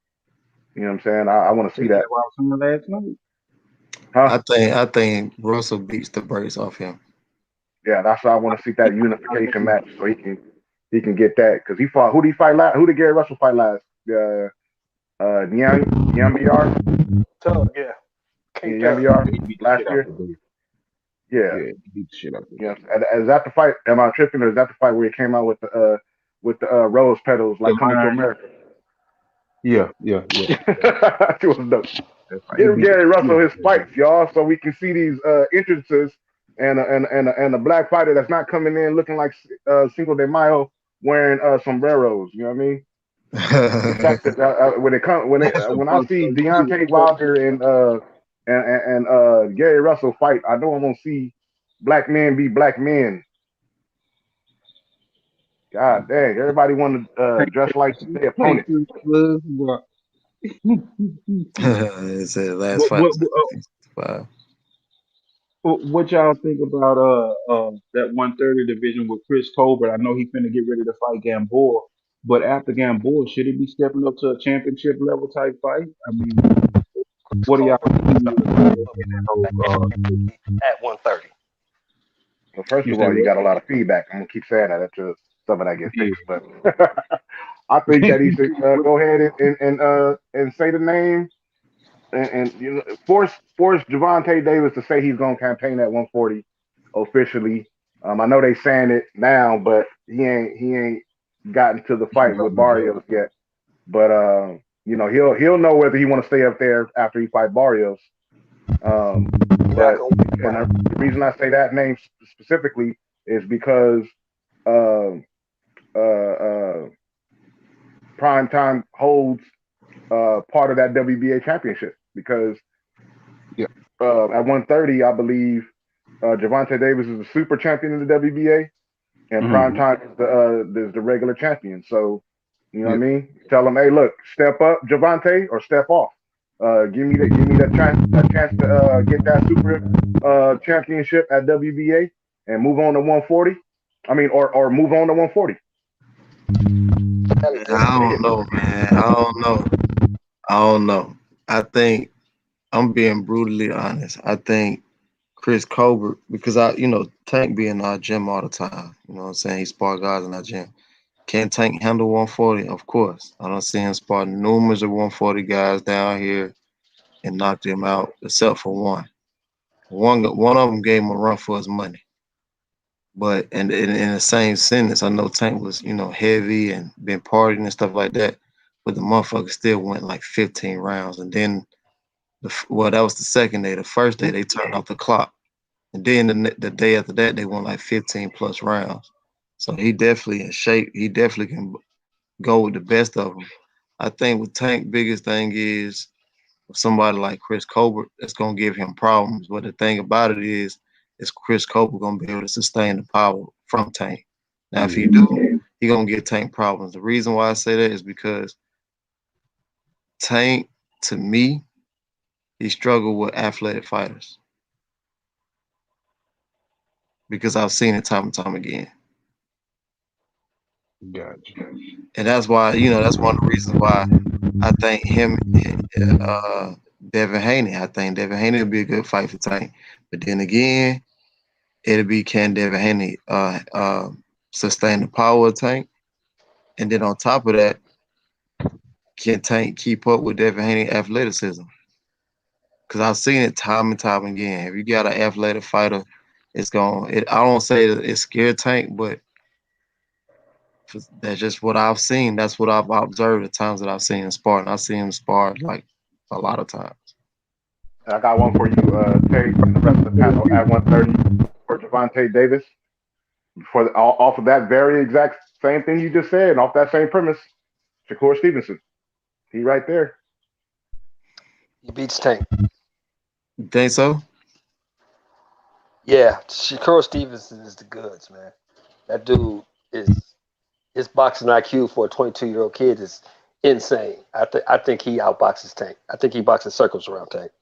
You know what I'm saying? I want to see that. What I was saying last night. Huh? I think Russell beats the brakes off him. Yeah, that's why I want to see that unification match so he can get that because he fought. Who did he fight last? Who did Gary Russell fight last? Nyambiar. Tug, yeah. Nyambiar last year. Yeah. Yeah, he beat the shit out of Yeah. Is that the fight? Am I tripping, or is that the fight where he came out with the rose petals like coming to America? Yeah. That was dope. He Give beat Gary the Russell his shit. fights, y'all, so we can see these entrances and a black fighter that's not coming in looking like Cinco de Mayo wearing sombreros. You know what I mean? When I see Deontay Wilder and Gary Russell fight, I know I'm gonna see black men be black men. God dang, everybody want to dress like their opponent. It's the last fight. What y'all think about that 130 division with Chris Colbert? I know he finna get ready to fight Gamboa, but after Gamboa, should he be stepping up to a championship level type fight? I mean, what do y'all think in that whole at 130. Well, first You of say all, you what? got a lot of feedback. I'm gonna keep saying that until some of that gets Yeah. fixed. But I think that he should go ahead and say the name and you know force Javante Davis to say he's gonna campaign at 140 officially. I know they saying it now, but he ain't gotten to the fight with Barrios yet. But you know he'll know whether he want to stay up there after he fight Barrios. But the reason I say that name specifically is because uh, uh, Prime Time holds part of that WBA championship because at 130, I believe Javante Davis is the super champion of the WBA, and Prime Time is the regular champion. So, you know what I mean? Tell him, hey, look, step up, Javante, or step off. Give me that chance to get that super championship at WBA and move on to 140. I mean, or move on to 140. I don't know, man. I don't know. I think I'm being brutally honest. I think Chris Colbert, because Tank be in our gym all the time. You know what I'm saying? He spar guys in our gym. Can Tank handle 140? Of course. I don't see him spar numerous of 140 guys down here and knocked him out, except for one. One of them gave him a run for his money. But in the same sentence, I know Tank was, heavy and been partying and stuff like that. But the motherfucker still went like 15 rounds. And then, that was the second day. The first day, they turned off the clock. And then the day after that, they won like 15 plus rounds. So he definitely in shape. He definitely can go with the best of them. I think with Tank, biggest thing is somebody like Chris Colbert that's going to give him problems. But the thing about it is Chris Colbert going to be able to sustain the power from Tank. Now, if he do, he going to get Tank problems. The reason why I say that is because Tank, to me, he struggled with athletic fighters. Because I've seen it time and time again. Gotcha. And that's why, that's one of the reasons why I think him and Devin Haney, I think Devin Haney would be a good fight for Tank. But then again, it'll be can Devin Haney sustain the power of Tank? And then on top of that, can Tank keep up with Devin Haney athleticism? Because I've seen it time and time again. If you got an athletic fighter, I don't say it's scared Tank, but that's just what I've seen. That's what I've observed the times that I've seen him spar. And I've seen him spar like a lot of times. I got one for you, Tay, and the rest of the panel at 130 for Javante Davis. Off of that very exact same thing you just said, and off that same premise, Shakur Stevenson. He right there. He beats Tank. You think so? Yeah, Shakur Stevenson is the goods, man. That dude his boxing IQ for a 22-year-old kid is insane. I think he outboxes Tank. I think he boxes circles around Tank.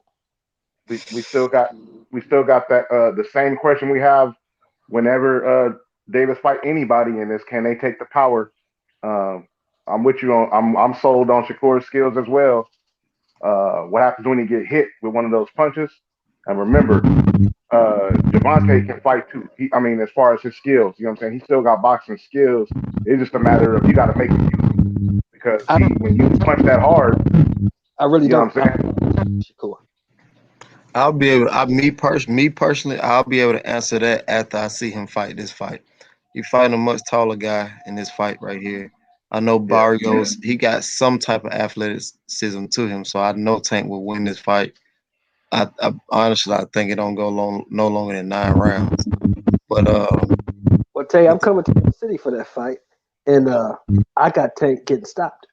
We still got that the same question we have whenever Davis fight anybody in this. Can they take the power? I'm with you on. I'm sold on Shakur's skills as well. What happens when he get hit with one of those punches? And remember, Javante can fight too. As far as his skills, you know what I'm saying? He still got boxing skills. It's just a matter of you got to make it use because when you punch that hard, I really don't. You know what I'm saying? Shakur. I'll be able. Me personally, I'll be able to answer that after I see him fight this fight. He fighting a much taller guy in this fight right here. I know Barrios. He got some type of athleticism to him, so I know Tank will win this fight. I honestly, I think it don't go no longer than 9 rounds. But well, Tay, I'm coming to the city for that fight, and I got Tank getting stopped.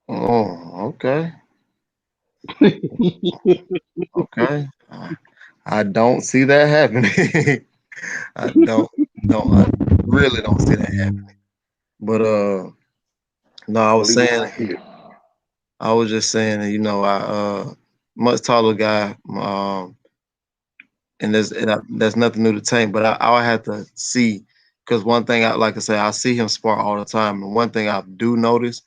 Oh, okay. Okay. I don't see that happening. I really don't see that happening. But no, I was just saying that, I much taller guy, and there's nothing new to Tank, but I'll have to see, because one thing like I said, I see him spar all the time, and one thing I do notice,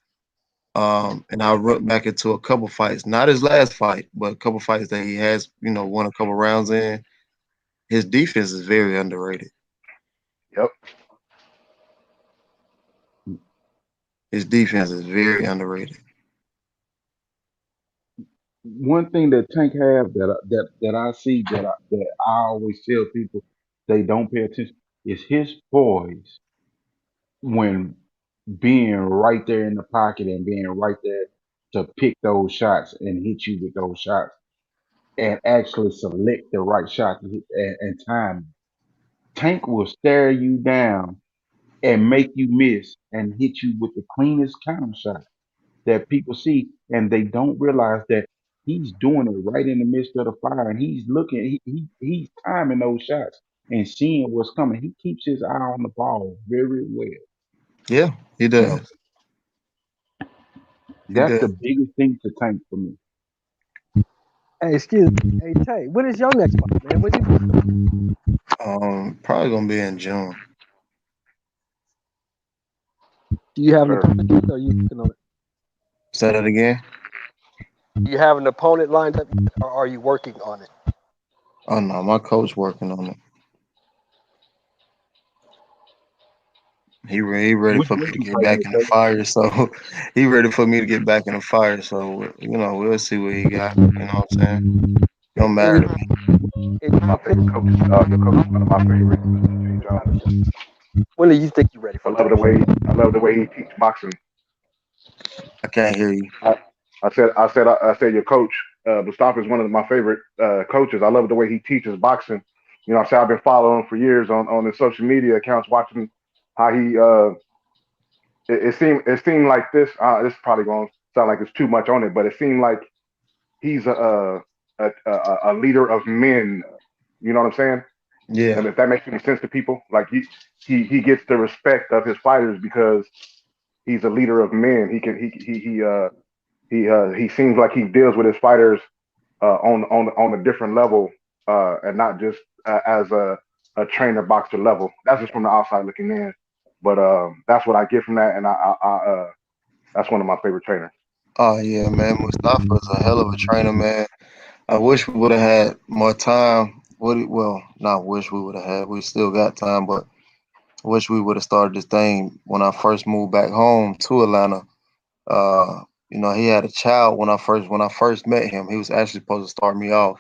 and I look back into a couple fights, not his last fight, but a couple fights that he has, won a couple rounds in. His defense is very underrated. Yep. His defense is very underrated. One thing that Tank have that I see that I always tell people they don't pay attention is his poise when being right there in the pocket and being right there to pick those shots and hit you with those shots and actually select the right shot to hit and time. Tank will stare you down and make you miss and hit you with the cleanest counter shot that people see, and they don't realize that he's doing it right in the midst of the fire, and he's looking, he's timing those shots and seeing what's coming. He keeps his eye on the ball very well. Yeah, he You know, does. He that's does. the biggest thing to Tank for me. Hey, excuse me. Hey, Tay, when is your next fight, man? When you Probably gonna be in June. do you have an Sir. opponent yet, or are you working on it? Say that again. Do you have an opponent lined up yet, or are you working on it? Oh no, my coach working on it. He ready for me What to you get fighting back with, in the Tay? fire. So he ready for me to get back in the fire. So we'll see what he got. You know what I'm saying? Don't In matter your, to me. in your My favorite opinion, coach is your coach is one of my favorites, Jay Jones. when do you think you're ready I for love the boxing? way I love the way he teaches boxing. I can't hear you. I, I said your coach, Mustafa is one of my favorite coaches. I love the way he teaches boxing. You know, I've been following him for years on his social media accounts, watching how he. It seemed like this. This is probably going to sound like it's too much on it, but it seemed like he's a leader of men. You know what I'm saying? Yeah, And if that makes any sense to people, like he gets the respect of his fighters because he's a leader of men. He seems like he deals with his fighters on a different level and not just as a trainer boxer level. That's just from the outside looking in. But that's what I get from that, and that's one of my favorite trainers. oh yeah, man. Mustafa is a hell of a trainer, man. I wish we would have had more time. Well, not wish we would have had. We still got time, but I wish we would have started this thing when I first moved back home to Atlanta. He had a child when I first met him. He was actually supposed to start me off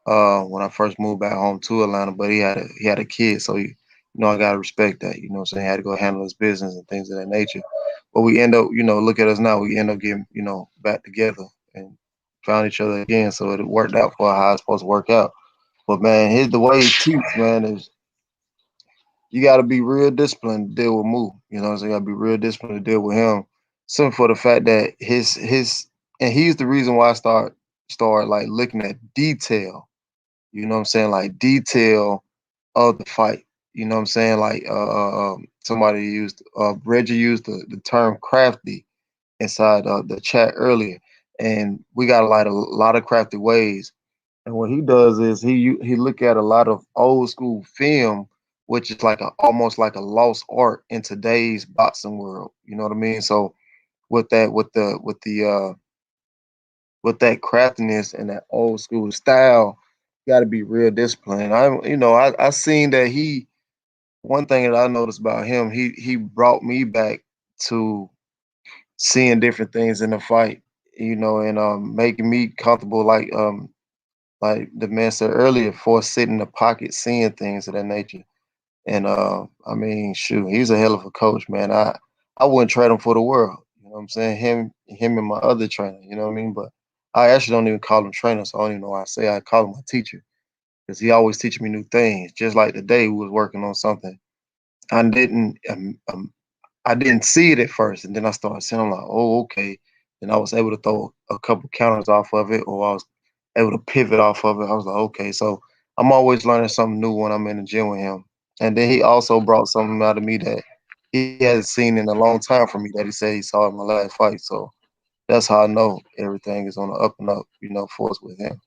when I first moved back home to Atlanta, but he had a kid, so I gotta respect that. You know what I'm saying? He had to go handle his business and things of that nature. But we end up, look at us now. We end up getting, back together and found each other again. So it worked out for how it's supposed to work out. But man, the way he teach, man, is you got to be real disciplined to deal with Moo. You know what I'm saying? You got to be real disciplined to deal with him. Simply for the fact that and he's the reason why I start like looking at detail. You know what I'm saying? Like detail of the fight. You know what I'm saying? Like somebody used Reggie used the term crafty inside the chat earlier, and we got like a lot of crafty ways. And what he does is he look at a lot of old school film, which is like almost like a lost art in today's boxing world. You know what I mean? So with that, with that craftiness and that old school style, you got to be real disciplined. I seen that he. One thing that I noticed about him, he brought me back to seeing different things in the fight. And making me comfortable, like the man said earlier, for sitting in the pocket, seeing things of that nature. And I mean, shoot, he's a hell of a coach, man. I wouldn't trade him for the world. You know what I'm saying? Him and my other trainer. You know what I mean? But I actually don't even call him trainer, so I don't even know why I say I call him my teacher because he always teaches me new things. Just like today, we was working on something I didn't I didn't see it at first, and then I started seeing. I'm like, oh, okay. Then I was able to throw a couple counters off of it, or I was able to pivot off of it. I was like, okay. So I'm always learning something new when I'm in the gym with him. And then he also brought something out of me that he hasn't seen in a long time from me that he said he saw in my last fight. So that's how I know everything is on the up and up, for us with him.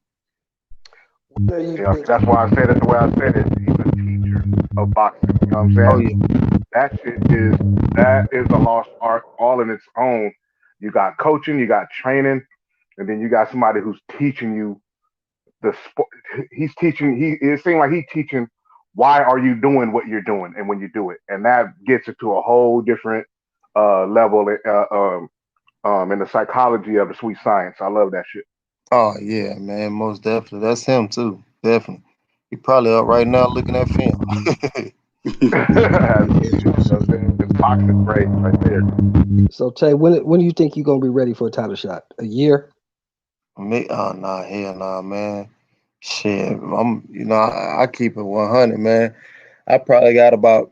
When do you Yeah, think? that's why I said it the way I said it. He's a teacher of boxing. You know what I'm Oh saying? yeah, That shit that is a lost art all in its own. You got coaching, you got training, and then you got somebody who's teaching you the sport. He's teaching. It seems like he's teaching why are you doing what you're doing and when you do it, and that gets into a whole different level in the psychology of the sweet science. I love that shit. Oh yeah, man, most definitely. That's him too. Definitely. He probably up right now looking at film. Absolutely. You know what I'm saying? It's boxing brain right there. So Tay, when do you think you're gonna be ready for a title shot? A year? Me, oh nah, hell nah, man. Shit, I keep it 100, man. I probably got about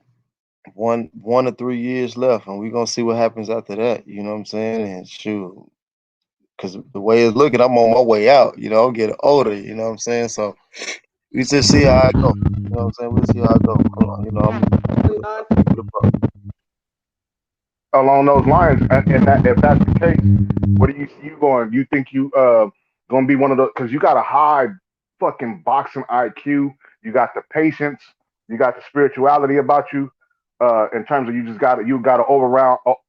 1 to 3 years left, and we gonna see what happens after that. You know what I'm saying? And shoot, because the way it's looking, I'm on my way out. You know, I'm getting older. You know what I'm saying? So we just see how I go. You know what I'm saying? We'll see how I go. You know, I'm keep it a buck. Along those lines, and that if that's the case, what do you see you going? You think you gonna be one of those? Because you got a high fucking boxing IQ. You got the patience. You got the spirituality about you. In terms of you got an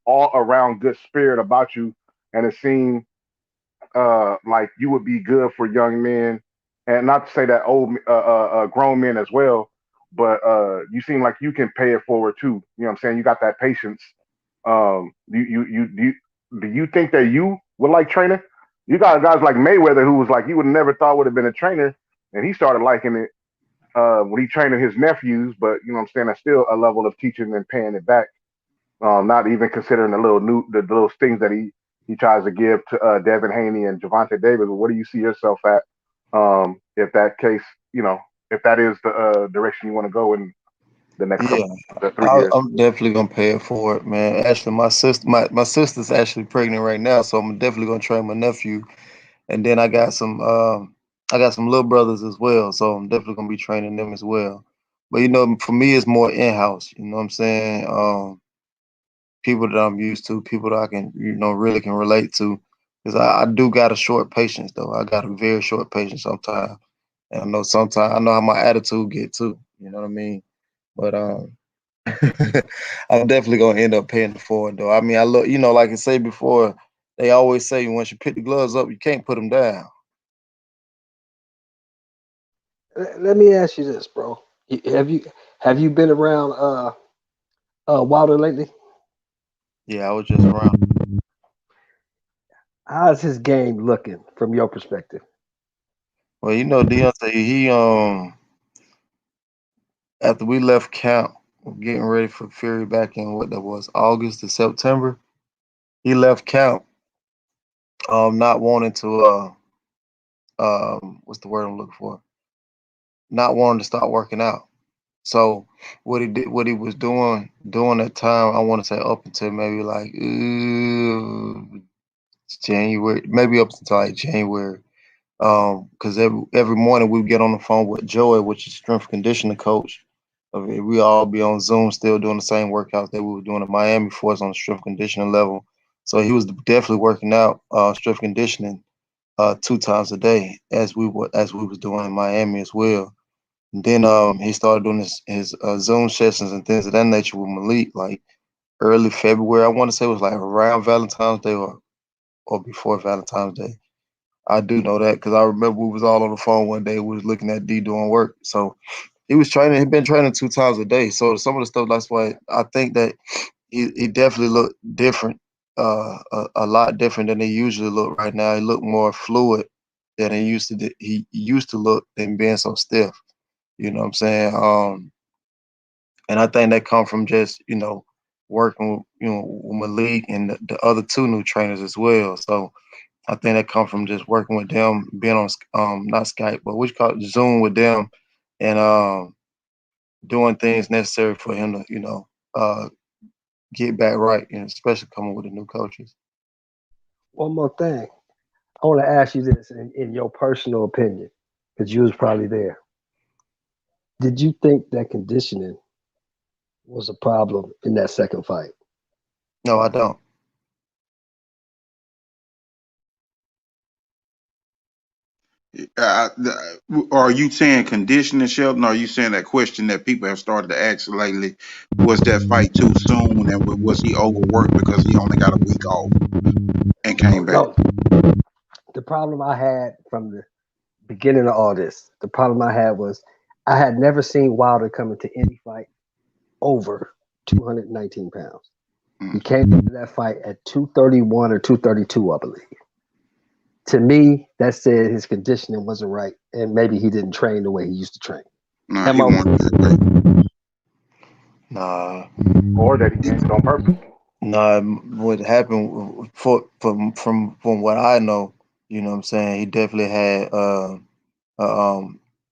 all around good spirit about you, and it seems like you would be good for young men, and not to say that old grown men as well, but you seem like you can pay it forward too. You know what I'm saying? You got that patience. Do you think that you would like training? You got guys like Mayweather who was like you would never thought would have been a trainer, and he started liking it when he trained his nephews. But you know what I'm saying? That's still a level of teaching and paying it back. Not even considering the little things that he tries to give to Devin Haney and Javante Davis. What do you see yourself at if that case, if that is the direction you want to go in the next Yeah, couple, the 3 years? I'm definitely gonna pay it forward, man. Actually, my sister's actually pregnant right now, so I'm definitely gonna train my nephew, and then I got some little brothers as well, so I'm definitely gonna be training them as well. But for me, it's more in house. You know what I'm saying? People that I'm used to, people that I can really can relate to, because I do got a short patience though. I got a very short patience sometimes, and I know how my attitude get too. You know what I mean? But I'm definitely gonna end up paying it forward though. I mean, I look, like I say before, they always say once you pick the gloves up, you can't put them down. Let me ask you this, bro. Have you been around Wilder lately? Yeah, I was just around. How's his game looking from your perspective? Well, Deontay, he after we left camp, getting ready for Fury back in what that was, August to September. He left camp, not wanting to what's the word I'm looking for? Not wanting to start working out. So what he was doing during that time, I want to say up until maybe like January, maybe up until like January. Because every morning we would get on the phone with Joey, which is strength conditioning coach. We all be on Zoom still doing the same workouts that we were doing in Miami for us on the strength conditioning level. So he was definitely working out strength conditioning 2 times a day as we was doing in Miami as well. And then he started doing his Zoom sessions and things of that nature with Malik like early February. I want to say it was like around Valentine's Day or before Valentine's Day. I do know that because I remember we was all on the phone one day. We was looking at D doing work. So he was training. He'd been training 2 times a day. So some of the stuff, that's why I think that he definitely looked different, a lot different than he usually look right now. He looked more fluid than he used to look than being so stiff. You know what I'm saying? And I think that come from just working with Malik and the other two new trainers as well. So I think that come from just working with them, being on not Skype, but we call it Zoom with them, and doing things necessary for him to get back right, and especially coming with the new coaches. One more thing. I want to ask you this in your personal opinion, because you was probably there. Did you think that conditioning was a problem in that second fight? No, I don't. Are you saying conditioning, Shelton? Or are you saying that question that people have started to ask lately? Was that fight too soon, and was he overworked because he only got a week off and came back? No. The problem I had from the beginning of all this, the problem I had was I had never seen Wilder come into any fight over 219 pounds. He came into that fight at 231 or 232, I believe. To me, that said his conditioning wasn't right, and maybe he didn't train the way he used to train. Nah, he wanted that weight. Nah, Or that he gained it on purpose. nah. What happened from what I know, you know what I'm saying, he definitely had a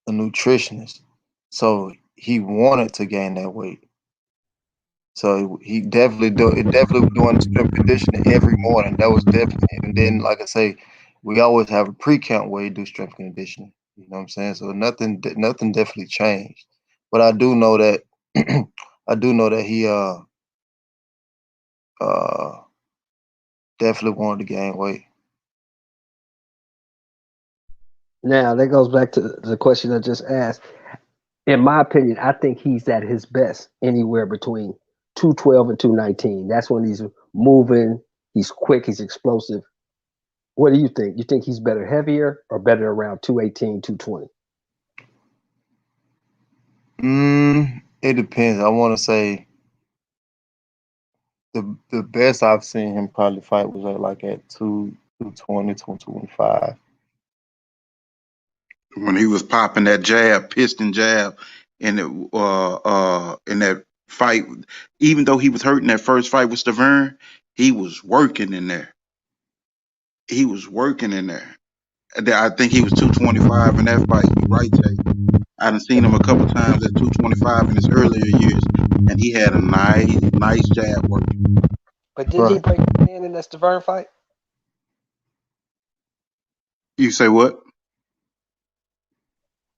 nutritionist, so he wanted to gain that weight. So he definitely was doing strength conditioning every morning. That was definitely, and then like I say, we always have a pre-count where he do strength conditioning. You know what I'm saying? So nothing definitely changed. But I do know that he uh definitely wanted to gain weight. Now, that goes back to the question I just asked. In my opinion, I think he's at his best anywhere between 212 and 219. That's when he's moving, he's quick, he's explosive. What do you think? You think he's better heavier or better around 218, 220? It depends. I want to say the best I've seen him probably fight was at 220, 225. When he was popping that jab, piston jab, in that fight, even though he was hurting that first fight with Stavern, he was working in there. He was working in there. I think he was 225 in that fight. You're right, Jay. I done seen him a couple times at 225 in his earlier years, and he had a nice jab working. But didn't he break his hand in that Stavern fight? You say what?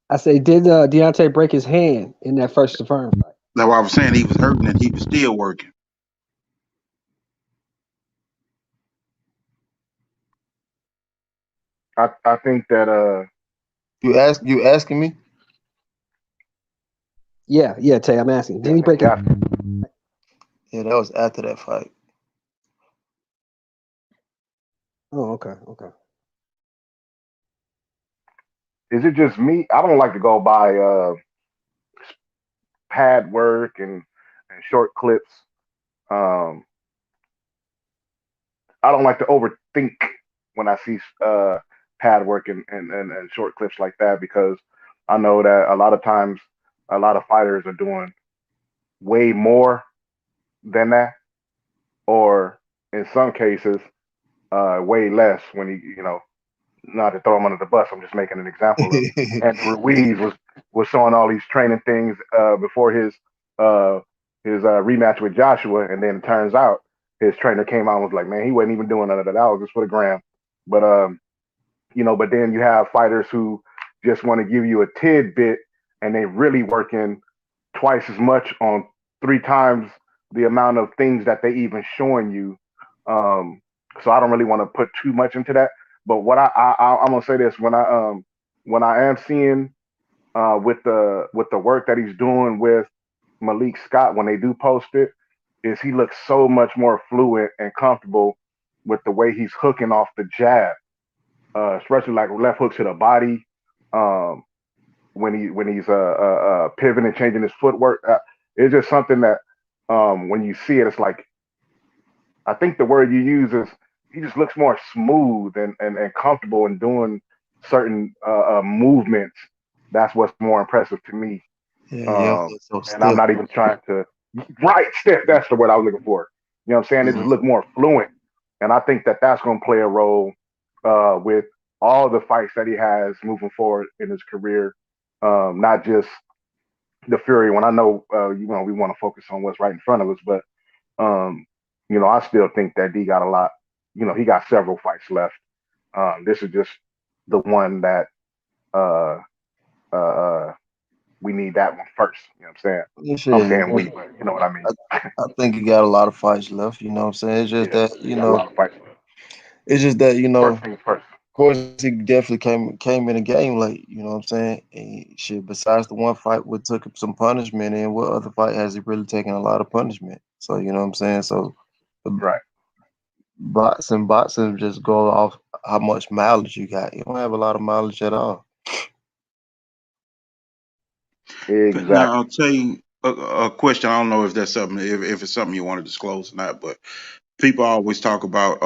I say, did Deontay break his hand in that first Stavern fight? That's what I was saying. He was hurting and he was still working. I think that You asking me? Yeah, Tay, I'm asking. Did he break his hand? Yeah, that was after that fight. Oh, okay. is it just me? I don't like to go by pad work and short clips. Um, I don't like to overthink when I see pad work and short clips like that, because I know that a lot of times a lot of fighters are doing way more than that, or in some cases way less. When not to throw him under the bus, I'm just making an example of Andrew Ruiz was showing all these training things before his rematch with Joshua, and then it turns out his trainer came out and was like, "Man, he wasn't even doing none of that. That was just for the gram." But but then you have fighters who just want to give you a tidbit, and they really working twice as much on three times the amount of things that they even showing you. So I don't really want to put too much into that. But what I'm gonna say this: when I am seeing with the work that he's doing with Malik Scott, when they do post it, is he looks so much more fluent and comfortable with the way he's hooking off the jab, especially like left hooks to the body. When he's pivoting, changing his footwork, it's just something that when you see it, it's like, I think the word you use is, he just looks more smooth and comfortable in doing certain movements. That's what's more impressive to me. Yeah, so And I'm not even trying to, right, stiff. That's the word I was looking for. You know what I'm saying? It just look more fluent. And I think that that's going to play a role with all the fights that he has moving forward in his career. Not just the Fury one. I know, we want to focus on what's right in front of us, but I still think that D got a lot. He got several fights left. This is just the one that we need that one first. You know what I'm saying? I'm saying we, but you know what I mean. I think he got a lot of fights left. You know what I'm saying? It's just that a lot of fights left. It's just that First things first. Of course, he definitely came in the game late. You know what I'm saying? And shit. Besides the one fight, we took some punishment, and what other fight has he really taken a lot of punishment? So you know what I'm saying? So right. Boxing just go off how much mileage you got. You don't have a lot of mileage at all. Exactly. Now I'll tell you, a question. I don't know if that's something, if it's something you want to disclose or not, but people always talk about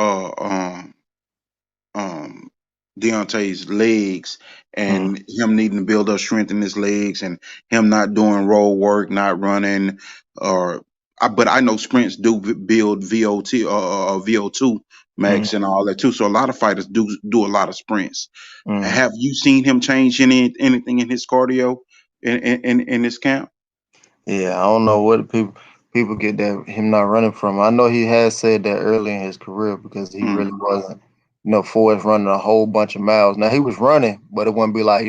um Deontay's legs Mhm. and him needing to build up strength in his legs and him not doing road work, not running, or but I know sprints do build VOT or VO2 Mhm. max and all that too. So a lot of fighters do a lot of sprints. Mhm. Have you seen him change anything in his cardio in this camp? Yeah, I don't know what people get that him not running from. I know he has said that early in his career because he Mm, really wasn't, Forrest running a whole bunch of miles. Now he was running, but it wouldn't be like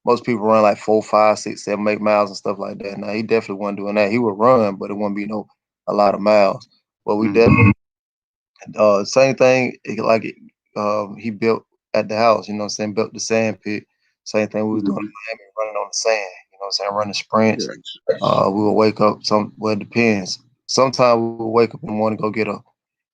most people run like 4, 5, 6, 7, 8 miles and stuff like that. Now he definitely wasn't doing that. He would run, but it wouldn't be a lot of miles. But we mm, definitely same thing he built at the house. You know what I'm saying? Built the sand pit. Same thing we was doing in mm. Miami, running on the sand. You know what I'm saying? Running sprints. Yes. We will wake up well, it depends. Sometimes we will wake up in the morning, go get a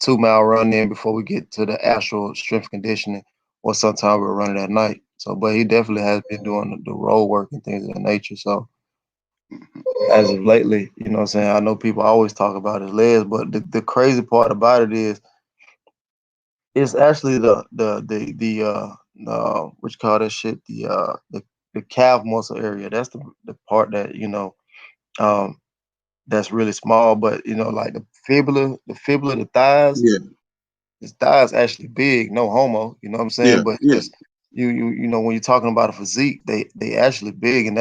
2 mile run in before we get to the actual strength conditioning, or sometimes we'll run it at night. So, but he definitely has been doing the road work and things of that nature. So, as of lately, you know what I'm saying? I know people always talk about his legs, but the crazy part about it is it's actually what you call that shit, the calf muscle area. That's the part that, um that's really small, but like the fibula, the thighs, Yeah, his thighs actually big, no homo, you know what I'm yeah, saying? But yeah. just when you're talking about a physique, they actually big, and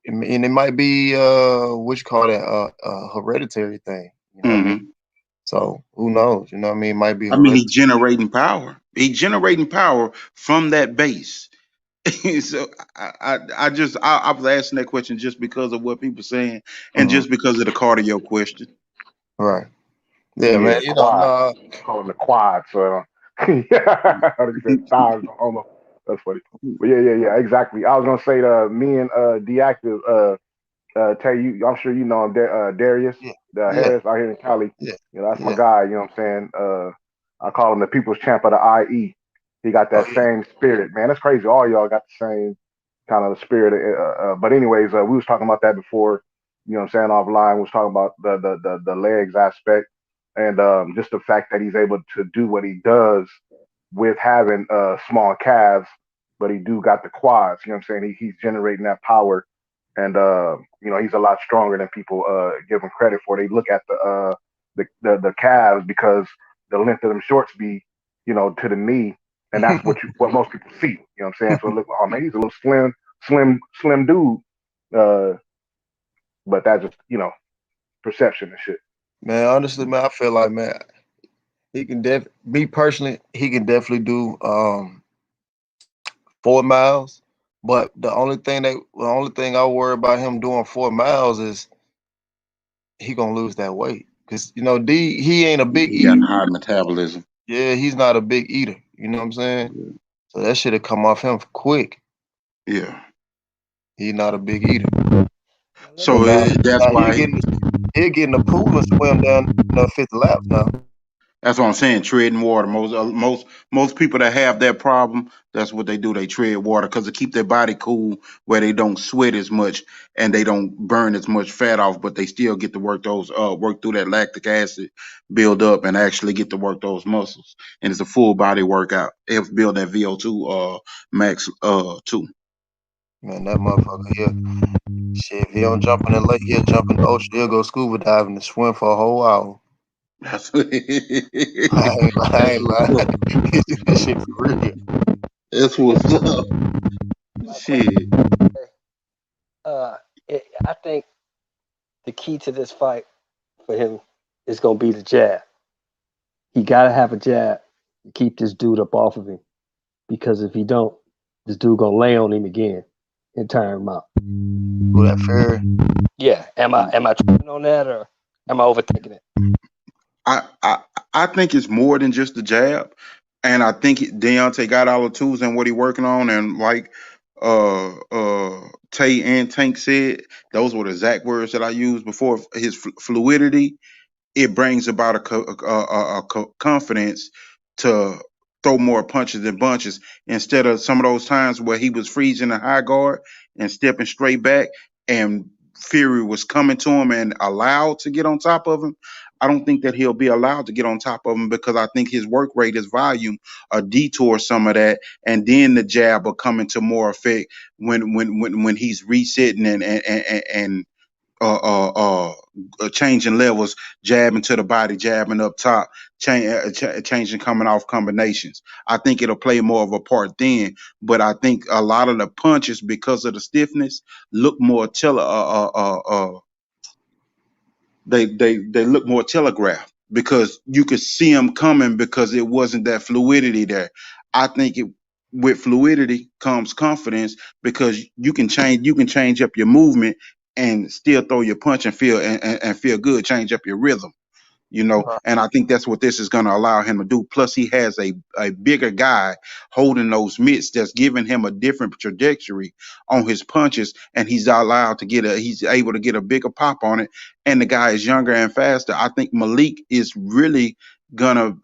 it might be what you call that, a hereditary thing, you know what I mean? Hmm. So who knows? You know what I mean? It might be I mean, he's hereditary. generating power. He's generating power from that base. So I was asking that question just because of what people saying and Mhm. just because of the cardio question. Right. Yeah, man. Yeah, quads. No. Call them the quads. Yeah, like you said, thighs almost. That's funny. But yeah, exactly. I was gonna say me and Deactive, tell you, I'm sure you know him, Darius Yeah. Yeah. Harris out here in Cali. Yeah. You know, that's my Yeah. guy. You know what I'm saying? I call him the people's champ of the IE. He got Oh that yeah. same spirit, man. That's crazy. All y'all got the same kind of spirit. But anyways, we was talking about that before. You know what I'm saying? Offline, we was talking about the legs aspect and just the fact that he's able to do what he does with having small calves, but he do got the quads. You know what I'm saying? He's generating that power, and he's a lot stronger than people give him credit for. They look at the calves because the length of them shorts be to the knee, and that's what most people see. You know what I'm saying? So look, oh man, he's a little slim dude, uh, but that's just perception and shit. Man, honestly, man, I feel like, man, me personally, he can definitely do 4 miles. But the only thing I worry about him doing 4 miles is he gonna lose that weight. Cause D, he ain't a big He got eater. high metabolism. Yeah, he's not a big eater. You know what I'm saying? So that should have come off him quick. Yeah. He's not a big eater. But So that's now why he'll get in the pool and swim down 50 laps now. that's what I'm saying. Treading water. Most people that have that problem, that's what they do. They tread water because to keep their body cool, where they don't sweat as much and they don't burn as much fat off, but they still get to work through that lactic acid build up and actually get to work those muscles. And it's a full body workout. It build that VO2 max too. Man, that motherfucker here. Shit, if he don't jump in the lake, he'll jump in the ocean. He'll go scuba diving and swim for a whole hour. That's I ain't what's lying. up. He do that shit for real. That's what's up. My question, Shit. uh, I think the key to this fight for him is gonna be the jab. He gotta have a jab to keep this dude up off of him. Because if he don't, this dude gonna lay on him again and tire him out. Who that Fury? Yeah. Am I tripping on that or am I overthinking it? I, I I think it's more than just the jab, and I think Deontay got all the tools and what he working on, and like Tay and Tank said, those were the exact words that I used before. His fluidity, it brings about a confidence to throw more punches than bunches instead of some of those times where he was freezing a high guard and stepping straight back and Fury was coming to him and allowed to get on top of him, I don't think that he'll be allowed to get on top of him because I think his work rate, his volume, detour some of that, and then the jab will come into more effect when he's resetting and changing levels, jabbing to the body, jabbing up top, changing coming off combinations. I think it'll play more of a part then, but I think a lot of the punches, because of the stiffness, look more they look more telegraphed because you could see them coming because it wasn't that fluidity there. I think with fluidity comes confidence because you can change up your movement and still throw your punch and feel good, change up your rhythm. And I think that's what this is going to allow him to do. Plus, he has a bigger guy holding those mitts that's giving him a different trajectory on his punches, and he's able to get a bigger pop on it. And the guy is younger and faster. I think Malik is really gonna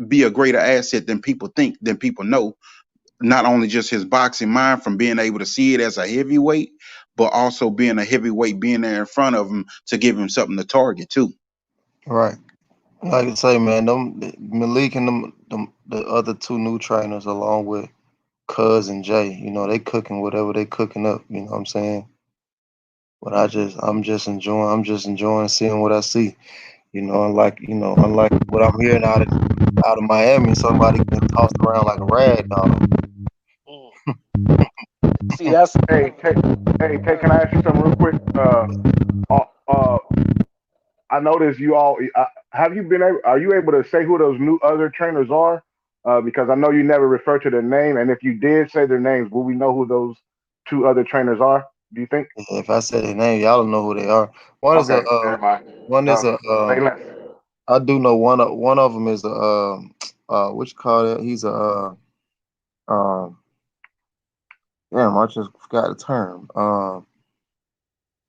be a greater asset than people think, than people know. Not only just his boxing mind from being able to see it as a heavyweight, but also being a heavyweight, being there in front of him to give him something to target too. Right. Like I say, man, Malik and the other two new trainers, along with Cuz and Jay, they cooking whatever they cooking up. You know what I'm saying? But I'm just enjoying seeing what I see. Unlike what I'm hearing out of Miami, somebody getting tossed around like a rag doll. See, that's Hey, can I ask you something real quick? I noticed you all. Are you able to say who those new other trainers are? Because I know you never refer to their name, and if you did say their names, will we know who those two other trainers are? Do you think? If I say their name, y'all don't know who they are. One is Okay, never mind. Say less. I do know one of them is what you call it? He's damn, I just forgot the term.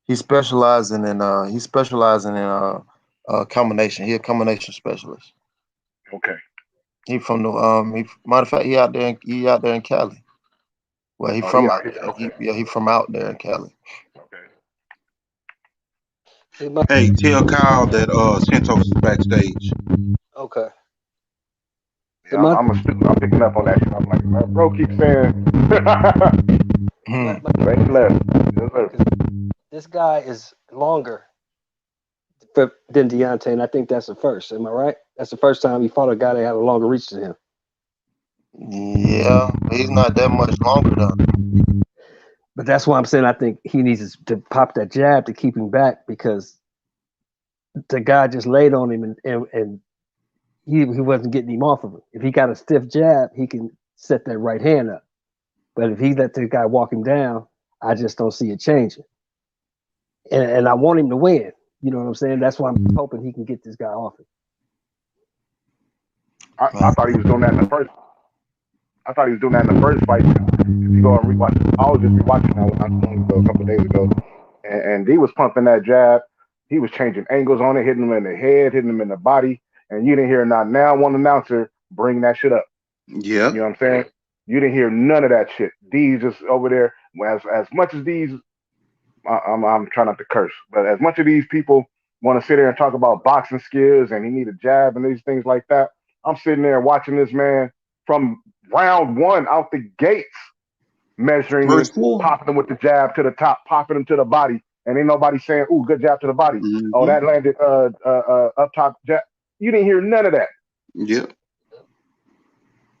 He's specializing in combination. He's a combination specialist. Okay. He from the matter of fact, he out there in Cali. Well, he from out there. Okay. He from out there in Cali. Okay. Hey, tell Kyle that Santos is backstage. okay. Yeah, I'm a student. I'm picking up on that shit. I'm like, man, bro keeps saying, say less. This guy is longer than Deontay, and I think that's the first. Am I right? That's the first time he fought a guy that had a longer reach than him. Yeah, he's not that much longer though. But that's why I'm saying I think he needs to pop that jab to keep him back, because the guy just laid on him and he wasn't getting him off of him. If he got a stiff jab, he can set that right hand up. But if he let the guy walk him down, I just don't see it changing. And I want him to win. You know what I'm saying? That's why I'm hoping he can get this guy off it. I thought he was doing that in the first. I thought he was doing that in the first fight. If you go and rewatch, I was just rewatching that a couple of days ago, and he was pumping that jab. He was changing angles on it, hitting him in the head, hitting him in the body, and you didn't hear not now one announcer bring that shit up. Yeah. You know what I'm saying? You didn't hear none of that shit. These just over there. As much as these, I'm trying not to curse, but as much of these people want to sit there and talk about boxing skills and he need a jab and these things like that, I'm sitting there watching this man from round one out the gates, measuring him, popping him with the jab to the top, popping him to the body, and ain't nobody saying, "Ooh, good jab to the body." Mm-hmm. Oh, that landed up top jab. You didn't hear none of that. Yeah.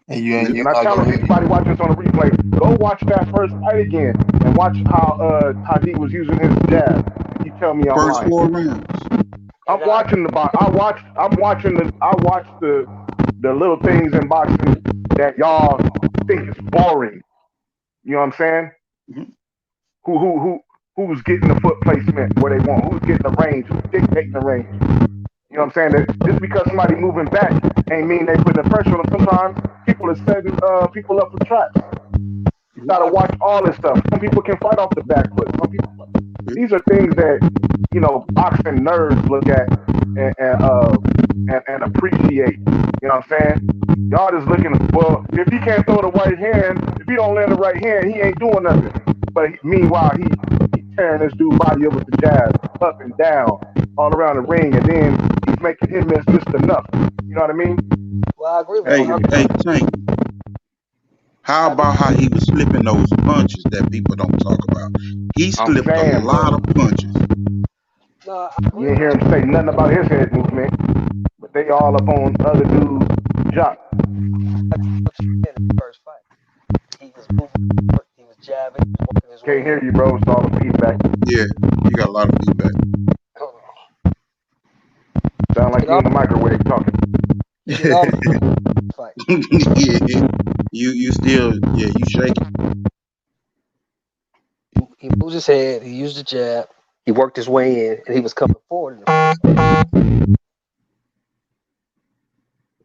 And I challenge anybody watching this on the replay, go watch that first fight again and watch how Tadi was using his jab. And you tell me I'm first lying. 4 rounds. I'm watching the little things in boxing that y'all think is boring. You know what I'm saying? Mm-hmm. Who's getting the foot placement where they want? Who's getting the range? Who's dictating the range? You know what I'm saying? That just because somebody moving back ain't mean they putting the pressure on them. Sometimes people are setting people up for traps. You gotta watch all this stuff. Some people can fight off the back foot. Some people. These are things that boxing nerds look at and appreciate. You know what I'm saying? Y'all just looking. Well, if he can't throw the right hand, if he don't land the right hand, he ain't doing nothing. But meanwhile, he tearing this dude body up with the jab, up and down, all around the ring, and then he's making him miss just enough. You know what I mean? Well, I agree with Hey, you. hey, Tank. How about how he was slipping those punches that people don't talk about? He I'm slipped a saying, bro. lot of punches. No, I You agree didn't hear him say nothing about his head movement, but they all up on other dudes' jock. in the first fight. He was moving, he was jabbing, he was working his way Can't hear in. you, bro. It's all the feedback. Yeah, you got a lot of feedback. Hold on. Sound like you in the microwave talking. He did all the fight. Yeah, you still, yeah, you shaking. He moved his head, he used the jab, he worked his way in, and he was coming forward.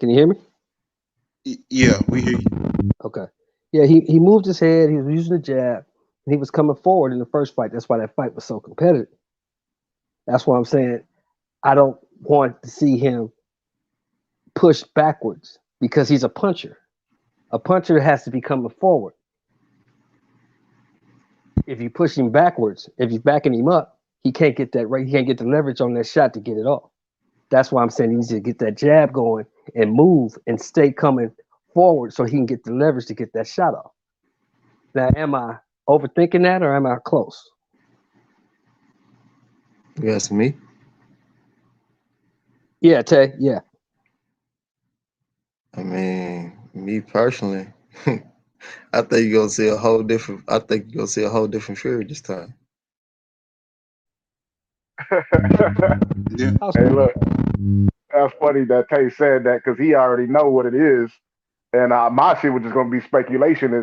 Can you hear me? Yeah, we hear you. Okay. Yeah, he moved his head, he was using the jab, and he was coming forward in the first fight. That's why that fight was so competitive. That's why I'm saying I don't want to see him push backwards because he's a puncher. A puncher has to be coming forward. If you push him backwards, if you're backing him up, he can't get that right. He can't get the leverage on that shot to get it off. That's why I'm saying he needs to get that jab going and move and stay coming forward so he can get the leverage to get that shot off. Now, am I overthinking that or am I close? You asking me? Yeah, Tay. Yeah. I mean, me personally, I think you're gonna see a whole different. I think you're gonna see a whole different Fury this time. Yeah. Hey, look, that's funny that Tay said that because he already know what it is, and my shit was just gonna be speculation.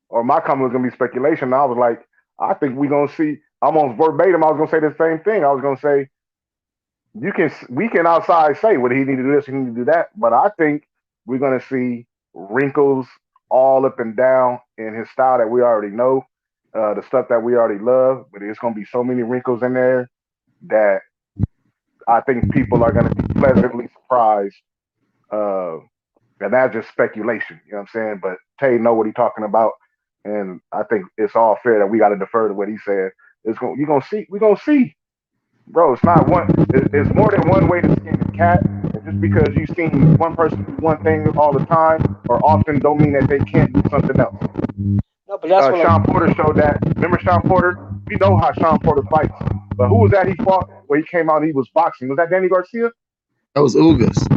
Or my comment was gonna be speculation. And I was like, I think we gonna see almost verbatim. I was gonna say the same thing. I was gonna say we can outside say what he need to do this, he need to do that, but I think we're gonna see wrinkles all up and down in his style that we already know, the stuff that we already love. But there's gonna be so many wrinkles in there that I think people are gonna be pleasantly surprised. Uh, and that's just speculation, you know what I'm saying? But Tay know what he's talking about, and I think it's all fair that we got to defer to what he said. You're gonna see, we're gonna see. Bro, it's not one. It's more than one way to skin a cat. And just because you've seen one person do one thing all the time or often, don't mean that they can't do something else. No, but that's what Sean Porter showed that. Remember Sean Porter? We know how Sean Porter fights. But who was that he fought where he came out and he was boxing? Was that Danny Garcia? That was Ugas.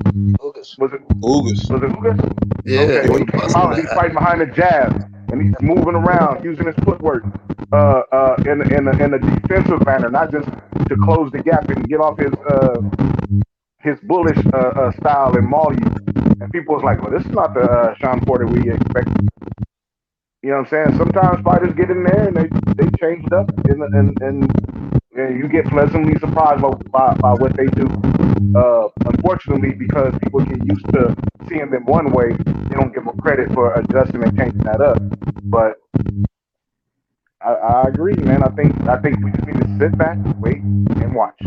Was it Ugas. Was it Ugas? Yeah, Okay, he when he was came busting out and he's that. fighting behind the jab and he's moving around using his footwork in a defensive manner, not just to close the gap and get off his bullish style and maul you. And people was like, well, this is not the Sean Porter we expect. You know what I'm saying? Sometimes fighters get in there and they change it up and you get pleasantly surprised by what they do. Unfortunately, because people get used to seeing them one way, they don't give them credit for adjusting and changing that up. But I agree, man. I think we just need to sit back, wait, and watch.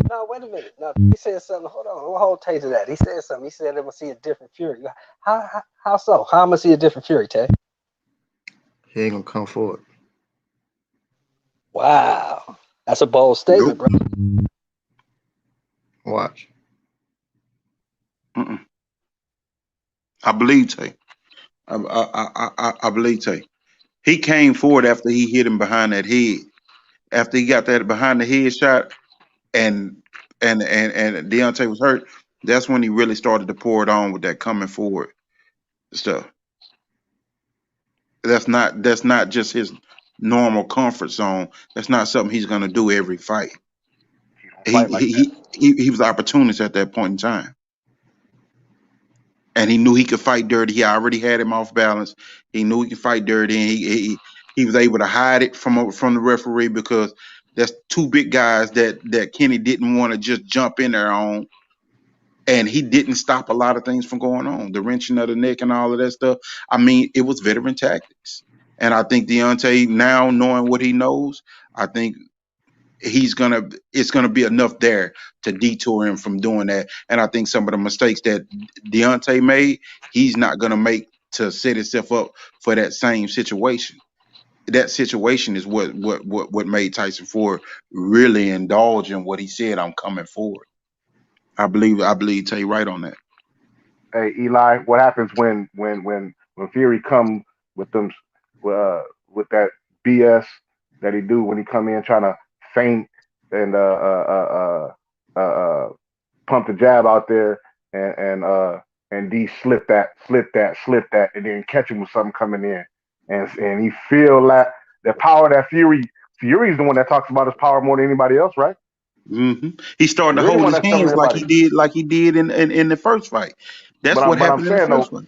No, wait a minute. No, he said something. Hold on. We'll hold Tay to that. He said something. He said they're gonna see a different Fury. How so? How am I gonna see a different Fury, Tay? He ain't gonna come forward. Wow, that's a bold statement, Nope. bro. Watch. Mm-mm. I believe Tay. I believe Tay. He came forward after he hit him behind that head. After he got that behind the head shot, and Deontay was hurt. That's when he really started to pour it on with that coming forward stuff. That's not just his normal comfort zone. That's not something he's gonna do every fight. He don't fight like that. He was opportunist at that point in time, and he knew he could fight dirty. He already had him off balance. He knew he could fight dirty, and he was able to hide it from the referee because that's two big guys that Kenny didn't want to just jump in there on. And he didn't stop a lot of things from going on, the wrenching of the neck and all of that stuff. I mean, it was veteran tactics. And I think Deontay, now knowing what he knows, I think it's gonna be enough there to detour him from doing that. And I think some of the mistakes that Deontay made, he's not gonna make to set himself up for that same situation. that situation is what made Tyson Ford really indulge in what he said. I'm coming forward. I believe Tay right on that. Hey Eli, what happens when Fury come with them with that BS that he do when he come in trying to feint and pump the jab out there and D slip that and then catch him with something coming in and he feel that the power that Fury's the one that talks about his power more than anybody else, right? He started to Fury the hold one his that's telling hands everybody. like he did in the first fight. That's what But I'm happened in the saying though, first fight.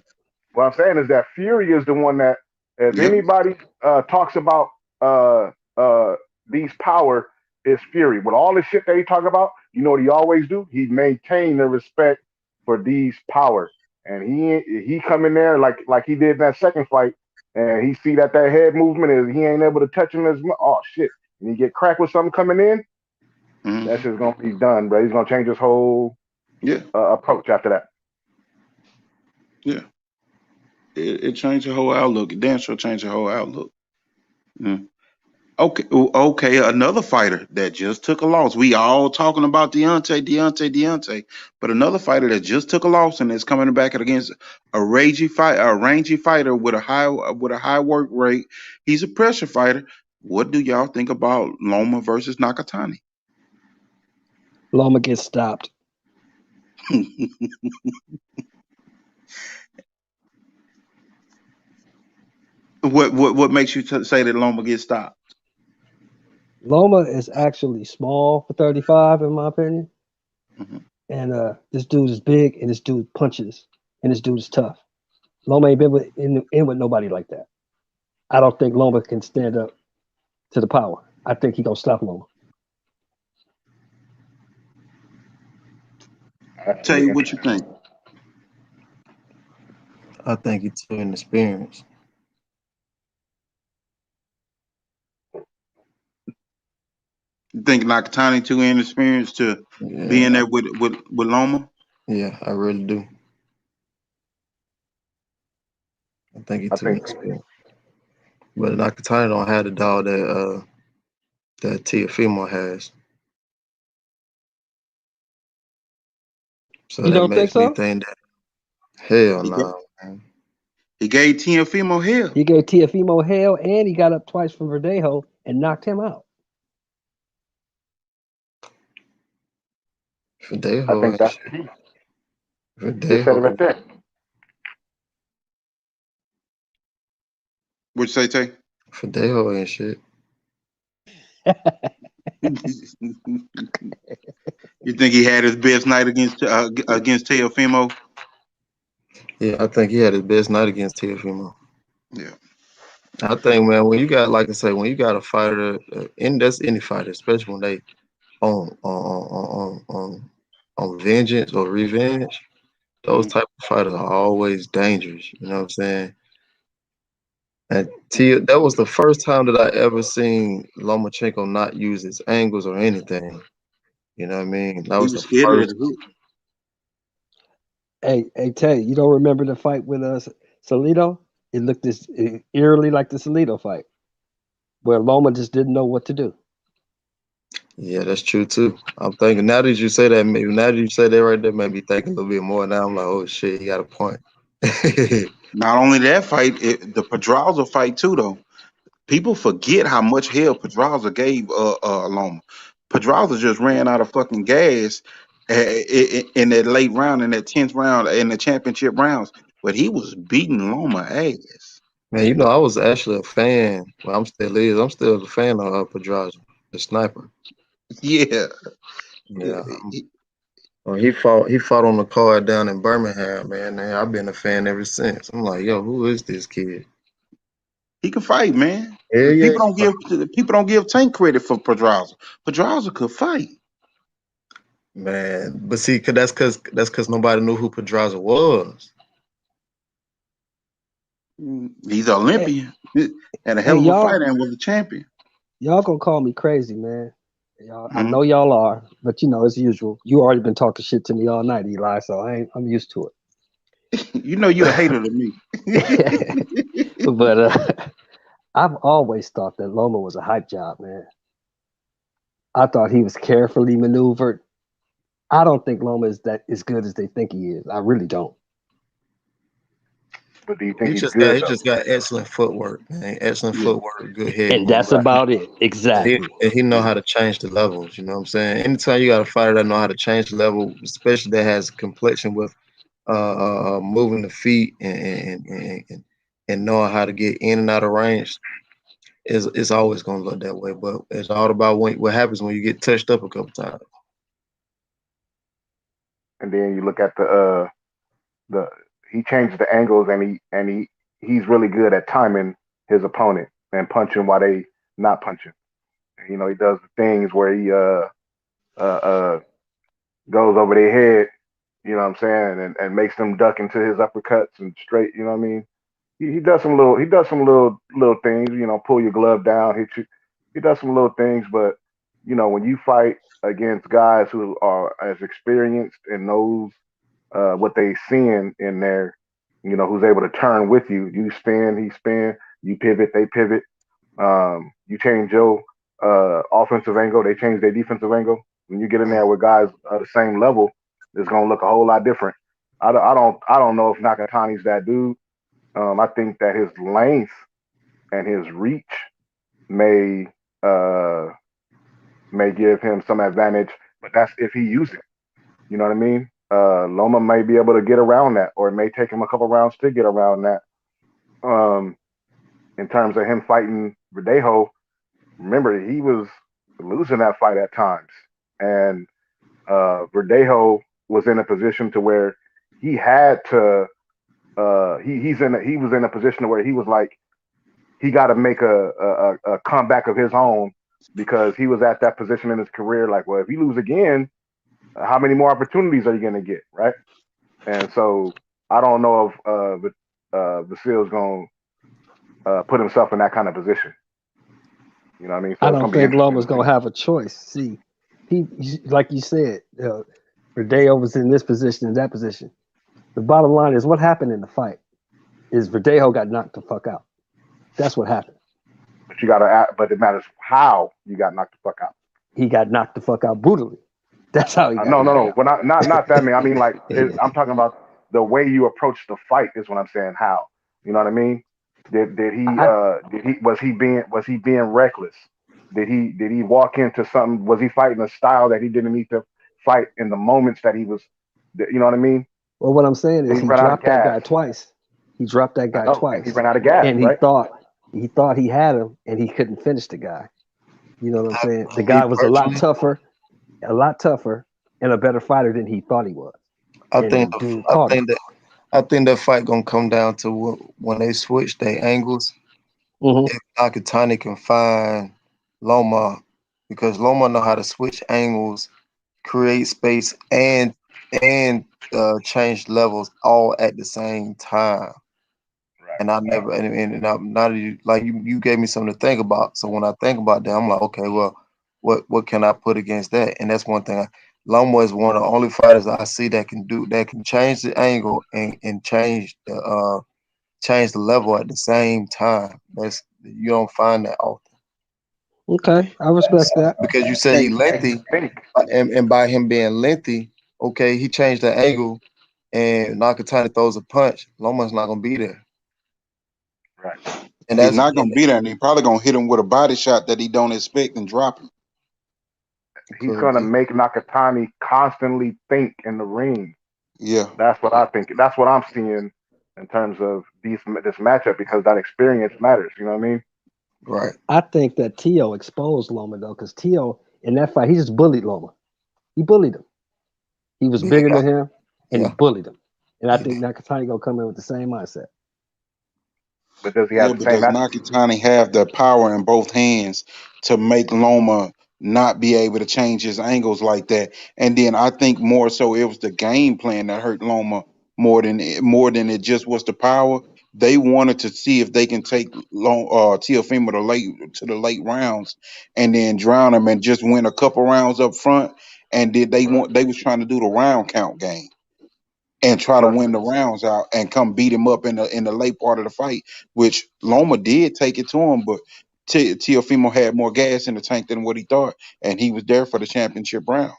what I'm saying is that Fury is the one that, if Yep. anybody talks about these power, is Fury. With all the shit that he talk about, you know what he always do? He maintain the respect for these power, and he come in there like he did in that second fight, and he see that head movement is he ain't able to touch him as much. Oh shit! And he get cracked with something coming in. That shit's gonna be done, bro. He's gonna change his whole approach after that. Yeah. It changed your whole outlook. It damn sure changed your whole outlook. Yeah. Okay. Another fighter that just took a loss. We all talking about Deontay, but another fighter that just took a loss and is coming back against a rangy fighter with a high work rate. He's a pressure fighter. What do y'all think about Loma versus Nakatani? Loma gets stopped. What makes you say that Loma gets stopped? Loma is actually small for 35, in my opinion. And this dude is big, and this dude punches, and this dude is tough. Loma ain't been in with nobody like that. I don't think Loma can stand up to the power. I think he gonna stop Loma. Tell you what you think. I think he's too inexperienced. You think Nakatani too inexperienced to be in there with Loma? Yeah, I really do. I think he's too inexperienced. But Nakatani don't have the dog that Teofimo has. So you that don't think makes me so? think that hell no, man. He gave Teofimo hell. He gave Teofimo hell, and he got up twice from Verdejo and knocked him out. Verdejo, I think that's the key. Just said it right Verdejo. there. What'd you say, Tay? Verdejo ain't shit. You think he had his best night against Teofimo? Yeah, I think he had his best night against Teofimo. Yeah. I think, man, when you got, like I say, when you got a fighter, and that's any fighter, especially when they on vengeance or revenge, those type of fighters are always dangerous. You know what I'm saying? And that was the first time that I ever seen Lomachenko not use his angles or anything. You know what I mean? That He was was the scared of first. his hook. Hey, Tay, you don't remember the fight with Salido? It looked eerily like the Salido fight, where Loma just didn't know what to do. Yeah, that's true too. I'm thinking now that you say that, maybe now that you say that right there, made me think a little bit more. Now I'm like, oh shit, he got a point. Not only that fight, the Pedraza fight too, though. People forget how much hell Pedraza gave Loma. Pedraza just ran out of fucking gas in that late round, in that 10th round, in the championship rounds. But he was beating Loma ass. Man, you know, I was actually a fan. Well, I'm still a fan of Pedraza, the sniper. Yeah. Yeah. Well, he fought on the card down in Birmingham, man. And I've been a fan ever since. I'm like, yo, who is this kid? He can fight, man. Yeah. People don't give Tank credit for Pedraza. Pedraza could fight. Man, but see, that's because nobody knew who Pedraza was. He's an Olympian and a hell Hey, of a y'all, fighter and was a champion. y'all gonna call me crazy, man. Y'all, I know y'all are, but you know, as usual, you already been talking shit to me all night, Eli. So I'm used to You know you're a hater to me. it. But I've always thought that Loma was a hype job, man. I thought he was carefully maneuvered. I don't think Loma is that as good as they think he is. I really don't. But do you think He he's just got good he though? just got excellent footwork, man. Excellent Yeah. footwork, good head And movement. that's about it. Exactly. And he know how to change the levels. You know what I'm saying? Anytime you got a fighter that know how to change the level, especially that has complexion with moving the feet and knowing how to get in and out of range, is it's always gonna look that way. But it's all about what happens when you get touched up a couple times. And then you look at the he changes the angles and he's really good at timing his opponent and punching while they not punching. You know, he does the things where he uh goes over their head, you know what I'm saying, and makes them duck into his uppercuts and straight, you know what I mean? He does some little things, you know, pull your glove down, hit you. He does some little things, but you know, when you fight against guys who are as experienced and knows what they seeing in there, you know, who's able to turn with you. You spin, he spin, you pivot, they pivot. You change your offensive angle, they change their defensive angle. When you get in there with guys at the same level, it's gonna look a whole lot different. I don't know if Nakatani's that dude. I think that his length and his reach may uh, may give him some advantage, but that's if he uses it. You know what I mean? Loma may be able to get around that, or it may take him a couple rounds to get around that. Um, in terms of him fighting Verdejo, remember he was losing that fight at times, and Verdejo was in a position to where he had to. He was in a position to where he was like he got to make a comeback of his own because he was at that position in his career. Like, well, if you lose again, how many more opportunities are you going to get, right? And so I don't know if Vasil's going to put himself in that kind of position. You know what I mean? So I it's don't going to be think interesting Loma's to gonna see. have a choice. See, he like you said, Verdeo was in this position, in that position. The bottom line is what happened in the fight is Verdejo got knocked the fuck out. That's what happened. But you got to, but it matters how you got knocked the fuck out. He got knocked the fuck out brutally. That's how he got No, no, knocked no. out. Well, not that man. I mean, like I'm talking about the way you approach the fight is what I'm saying. How you know what I mean? I, Did he was he being reckless? Did he walk into something? Was he fighting a style that he didn't need to fight in the moments that he was? You know what I mean? well, what I'm saying Did is he he run out of dropped that gas? guy twice. He dropped that I guy know, and he twice, ran out of gas, and right? he thought he had him, and he couldn't finish the guy. You know what I'm saying? The Me guy was personally, a lot tougher, and a better fighter than he thought he was. I think And dude I caught him. think that I think that fight gonna come down to when they switch their angles. Hmm. If Nakatani can find Loma, because Loma know how to switch angles, create space, and change levels all at the same time. And I never and now that you gave me something to think about. So when I think about that, I'm like, okay, well, what can I put against that? And that's one thing. Loma is one of the only fighters I see that can change the angle and change the level at the same time. That's you don't find that often. Okay, I respect that. Because you said he And lengthy, think and by him being lengthy, okay, he changed the angle, and Nakatani throws a punch. Loma's not gonna be there, right. and He's that's not gonna be there, and he probably gonna hit him with a body shot that he don't expect and drop him. He's could gonna be make Nakatani constantly think in the ring. Yeah, That's what I think. That's what I'm seeing in terms of this matchup because that experience matters. You know what I mean? right. I think that Tio exposed Loma though, because Tio in that fight he just bullied Loma. He bullied him. He was bigger Yeah, than him, and he yeah, bullied him. And I he think did. Nakatani gonna come in with the same mindset. But does he yeah, have the but same does attitude? Nakatani have the power in both hands to make Loma not be able to change his angles like that? And then I think more so it was the game plan that hurt Loma more than it just was the power. They wanted to see if they can take Teofimo to the late rounds and then drown him and just win a couple rounds up front. And did they Right. want they was trying to do the round count game. and try to win the rounds out and come beat him up in the late part of the fight, which Loma did take it to him, but Teofimo had more gas in the tank than what he thought, and he was there for the championship rounds.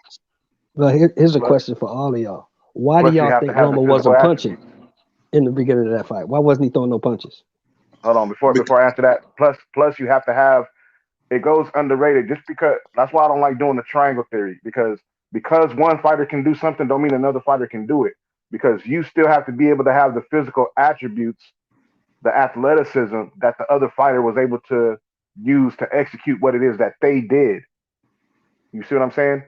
Well, here's a question for all of y'all. Why do Plus, you y'all have to think have the Loma physical wasn't punching attributes. in the beginning of that fight? Why wasn't he throwing no punches? Hold on, before I answer that. Plus, you have to have. It goes underrated just because. That's why I don't like doing the triangle theory because one fighter can do something don't mean another fighter can do it because you still have to be able to have the physical attributes, the athleticism that the other fighter was able to use to execute what it is that they did. You see what I'm saying?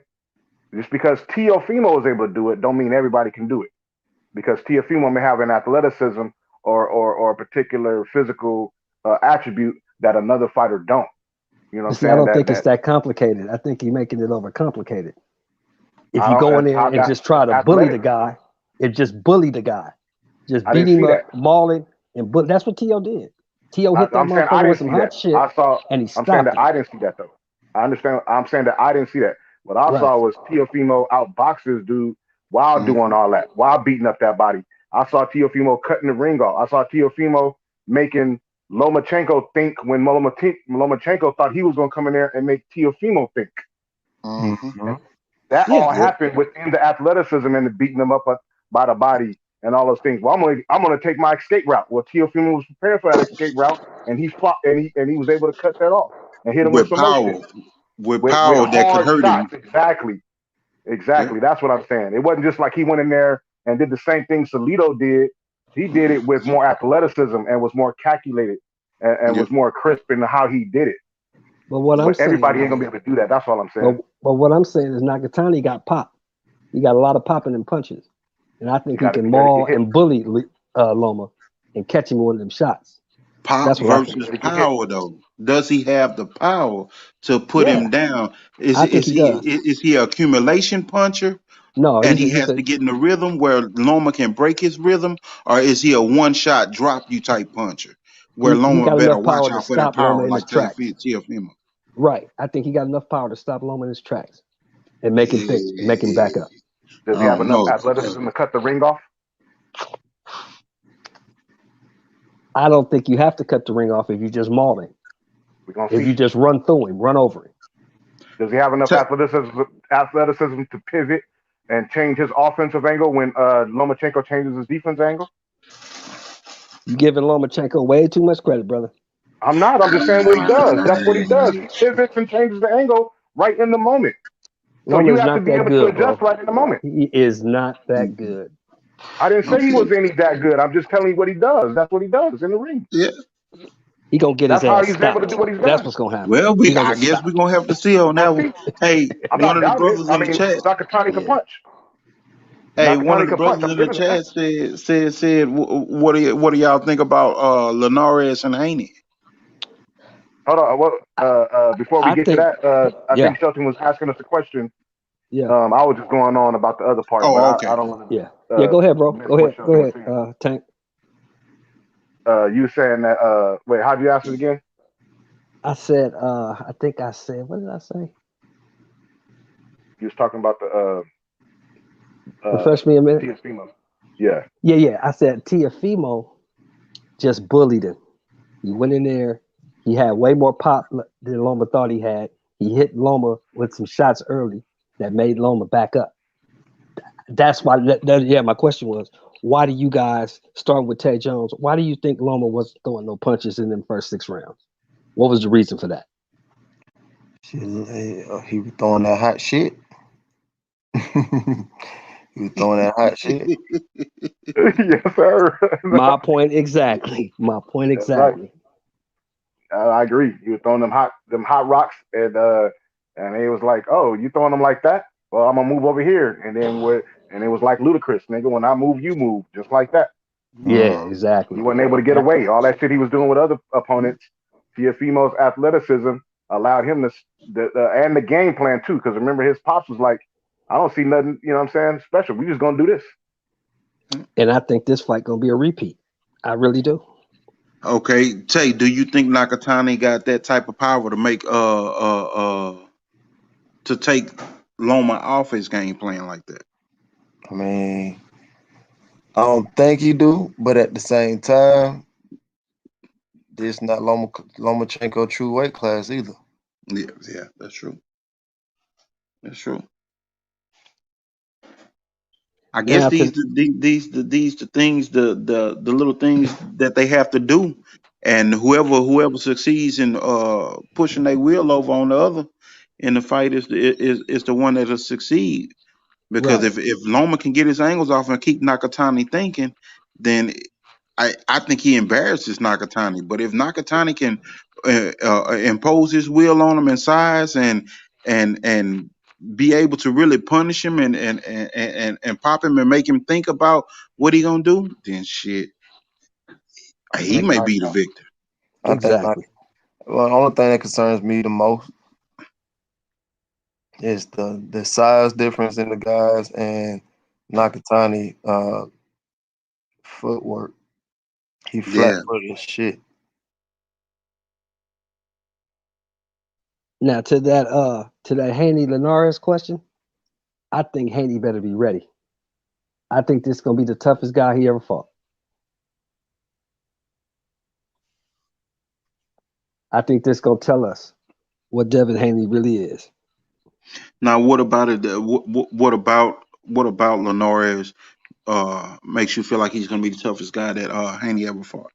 Just because Teofimo was able to do it, don't mean everybody can do it. Because Teofimo may have an athleticism or a particular physical attribute that another fighter don't. You know what I'm See, I saying? don't think it's that complicated. I think you're making it overcomplicated. If I you don't. go in there That's and just try to bully athletic. the guy, just bully the guy, just I beat didn't see him up, that. maul him, and that's what T.O. did. T.O. hit that I'm saying I motherfucker with didn't some see hot that. shit, I saw. and he I'm saying stopped that him. I didn't see that though. I understand. I'm saying that I didn't see that. What I Right. saw was Teofimo outboxes dude while doing all that, while beating up that body. I saw Teofimo cutting the ring off. I saw Teofimo making Lomachenko think when Lomachenko thought he was going to come in there and make Teofimo think. Mm-hmm. That Yeah. all happened within the athleticism and the beating them up by the body and all those things. Well, I'm gonna take my escape route. Well, Teofimo was prepared for that escape route, and he fought and he was able to cut that off and hit him with With some more shit power, with with power that could hard hurt him. shots. Exactly. Yeah. That's what I'm saying. It wasn't just like he went in there and did the same thing Salido did. He did it with more athleticism and was more calculated and Yeah. was more crisp in how he did it. But what I'm But saying everybody ain't gonna is, be able to do that. That's all I'm saying. but what I'm saying is, Nakatani got popped. He got a lot of popping and punches, and I You think he gotta can be there to get maul hit. and bully Loma and catch him with one of them shots. Pop That's what I You gotta be think. versus there to get hit. power, though. Does he have the power to put Yeah, him down? Is I think is he he does. is he an accumulation puncher, No, and he he's has a to get in the rhythm where Loma can break his rhythm, or is he a one shot drop you type puncher where he Loma got better enough watch power to out for that stop Loma power in the like tracks. Teofimo? Right. I think he got enough power to stop Loma in his tracks and make him think, and make him back Yeah, up. Does I he have don't enough know. athleticism to cut the ring off? I don't think you have to cut the ring off if you just maul him. We're gonna If see. you just run through him, run over him. Does he have enough Ta- athleticism to pivot and change his offensive angle when Lomachenko changes his defense angle? You giving Lomachenko way too much credit, brother. I'm not. I'm just saying what he does. That's what he does. He pivots and changes the angle right in the moment. So you Loma's have to not be that able to good, adjust bro. right in the moment. He is not that good. I didn't say he Okay. was any that good. I'm just telling you what he does. That's what he does in the ring. Yeah. He gonna get his That's how ass he's able to do stopped. what he's That's done. what's gonna happen. Well, He gonna I get guess we're stopped. gonna have to see on We're that gonna one. see. Hey, I'm one not of the doubting it. brothers I in the mean, chat. Nakatani can Yeah. punch. Hey, one of Nakatani the can punch. brothers I'm in the giving it that. chat said, what do y'all think about Linares and Haney? Hold on. Before we I get to think, that, I yeah, think Shelton was asking us a question. yeah, I was just going on about the other part, but Oh, I okay. don't want yeah. to Yeah, go ahead, bro. miss Go what ahead. Go Shelton was ahead, saying. Tank. You saying that? Wait, how do you ask it again? I said, I think I said, what did I say? You was talking about the Refresh me a minute. TSP. Yeah. Yeah. I said Tiafimo just bullied him. He went in there. He had way more pop than Loma thought he had. He hit Loma with some shots early that made Loma back up. That's why. Yeah, my question was, why do you guys start with Tay Jones? Why do you think Loma wasn't throwing no punches in them first 6 rounds? What was the reason for that? He was throwing that hot shit. He was throwing that hot shit. Yes, sir. My point exactly. My point That's right. exactly. I agree. You were throwing them hot rocks, and it was like, oh, you throwing them like that? Well, I'm gonna move over here, and it was like ludicrous, nigga. When I move, you move, just like that. Yeah, Mm. exactly. He wasn't able to get That, away. All that shit he was doing with other opponents, Tiafimo's athleticism allowed him and the game plan too. Because remember, his pops was like, I don't see nothing, you know what I'm saying, special. We just gonna do this. and I think this fight gonna be a repeat. I really do. Okay, Tay, do you think Nakatani got that type of power to make to take Loma off his game plan like that? I mean, don't think he do, but at the same time, this not Lomachenko true weight class either. Yeah, that's true. That's true. I guess Now these to the things the little things that they have to do, and whoever succeeds in pushing their wheel over on the other in the fight is the one that'll succeed. Because right, if Loma can get his angles off and keep Nakatani thinking, then I think he embarrasses Nakatani. But if Nakatani can impose his will on him in size and be able to really punish him and pop him and make him think about what he gonna do, then shit, I he think may not. be the victor. I think not. exactly. Well, the only thing that concerns me the most is the size difference in the guys and Nakatani footwork. He flat Yeah. footed as shit. Now to that Haney Linares question, I think Haney better be ready. I think this is gonna be the toughest guy he ever fought. I think this gonna tell us what Devin Haney really is. Now, what about it? What about Linares? Makes you feel like he's gonna be the toughest guy that Haney ever fought.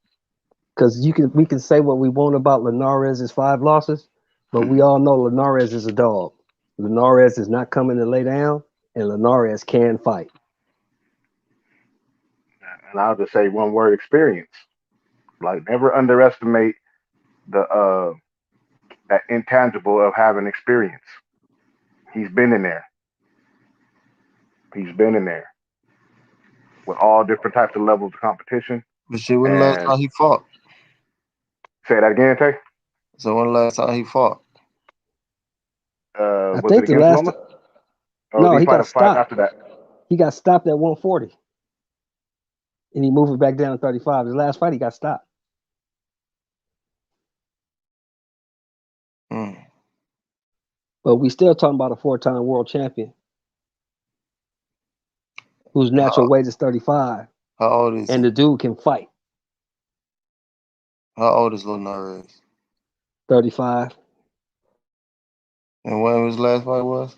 Because we can say what we want about Linares' 5 losses, but we all know Linares is a dog. Linares is not coming to lay down, and Linares can fight. And I'll just say one word: experience. Like never underestimate the that intangible of having experience. He's been in there. He's been in there with all different types of levels of competition. But shit, when the last And time he fought? say that again, Tay. So when the last time he fought? I Was it think the against last Loma? Or did no, he he fight a got fight stopped. after that? He got stopped at 140, and he moved it back down to 35. His last fight, he got stopped. Mm. But we still talking about a 4-time world champion whose natural How, weight is 35, how old is and he? the dude can fight. How old is Linares? 35. And when his last fight was?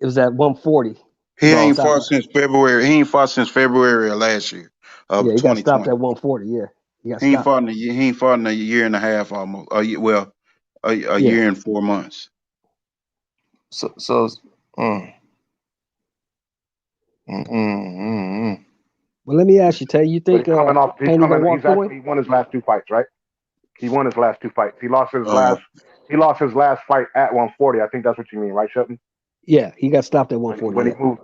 It was at 140. He He got ain't Oh, stopped. fought since February. He ain't fought since February of last year, Yeah, of he got stopped 2020. at 140. Yeah, he got He ain't stopped. fought in a year. He ain't fought in a year and a half almost. A Yeah. year and 4 months. so mm, mm. Well, let me ask you, Tay. You But think he's coming off. He's Haney gonna coming. walk He's through him? actually he won his last 2 fights, right? He won his last 2 fights. He lost his Uh, last. He lost his last fight at 140. I think that's what you mean, right, Shelton? Yeah, he got stopped at When 140. when he Yeah, moved,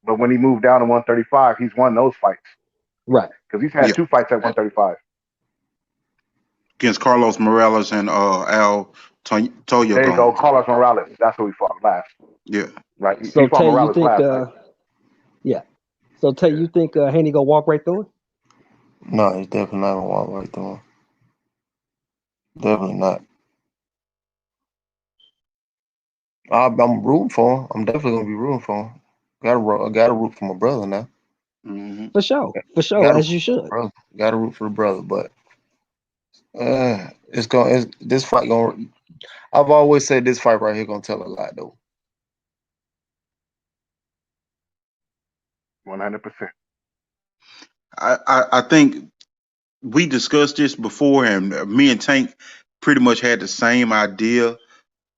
but when he moved down to 135, he's won those fights right. because he's yeah, had 2 fights at 135. against Carlos Morales and Al There you go, Toyogon. Carlos Morales. That's who he fought last, Yeah. right? He So fought Tay, you Morales think? last, right? Yeah. So Tay, Yeah. you think Haney gonna walk right through him? No, he's definitely not gonna walk right through him. Definitely not. I'm rooting for him. I'm definitely gonna be rooting for him. Gotta root for my brother now. Hmm. For sure, Gotta root as you for the should. brother. Gotta root for the brother. But this fight gonna. I've always said this fight right here gonna tell a lot though. 100%. I think we discussed this before, and me and Tank pretty much had the same idea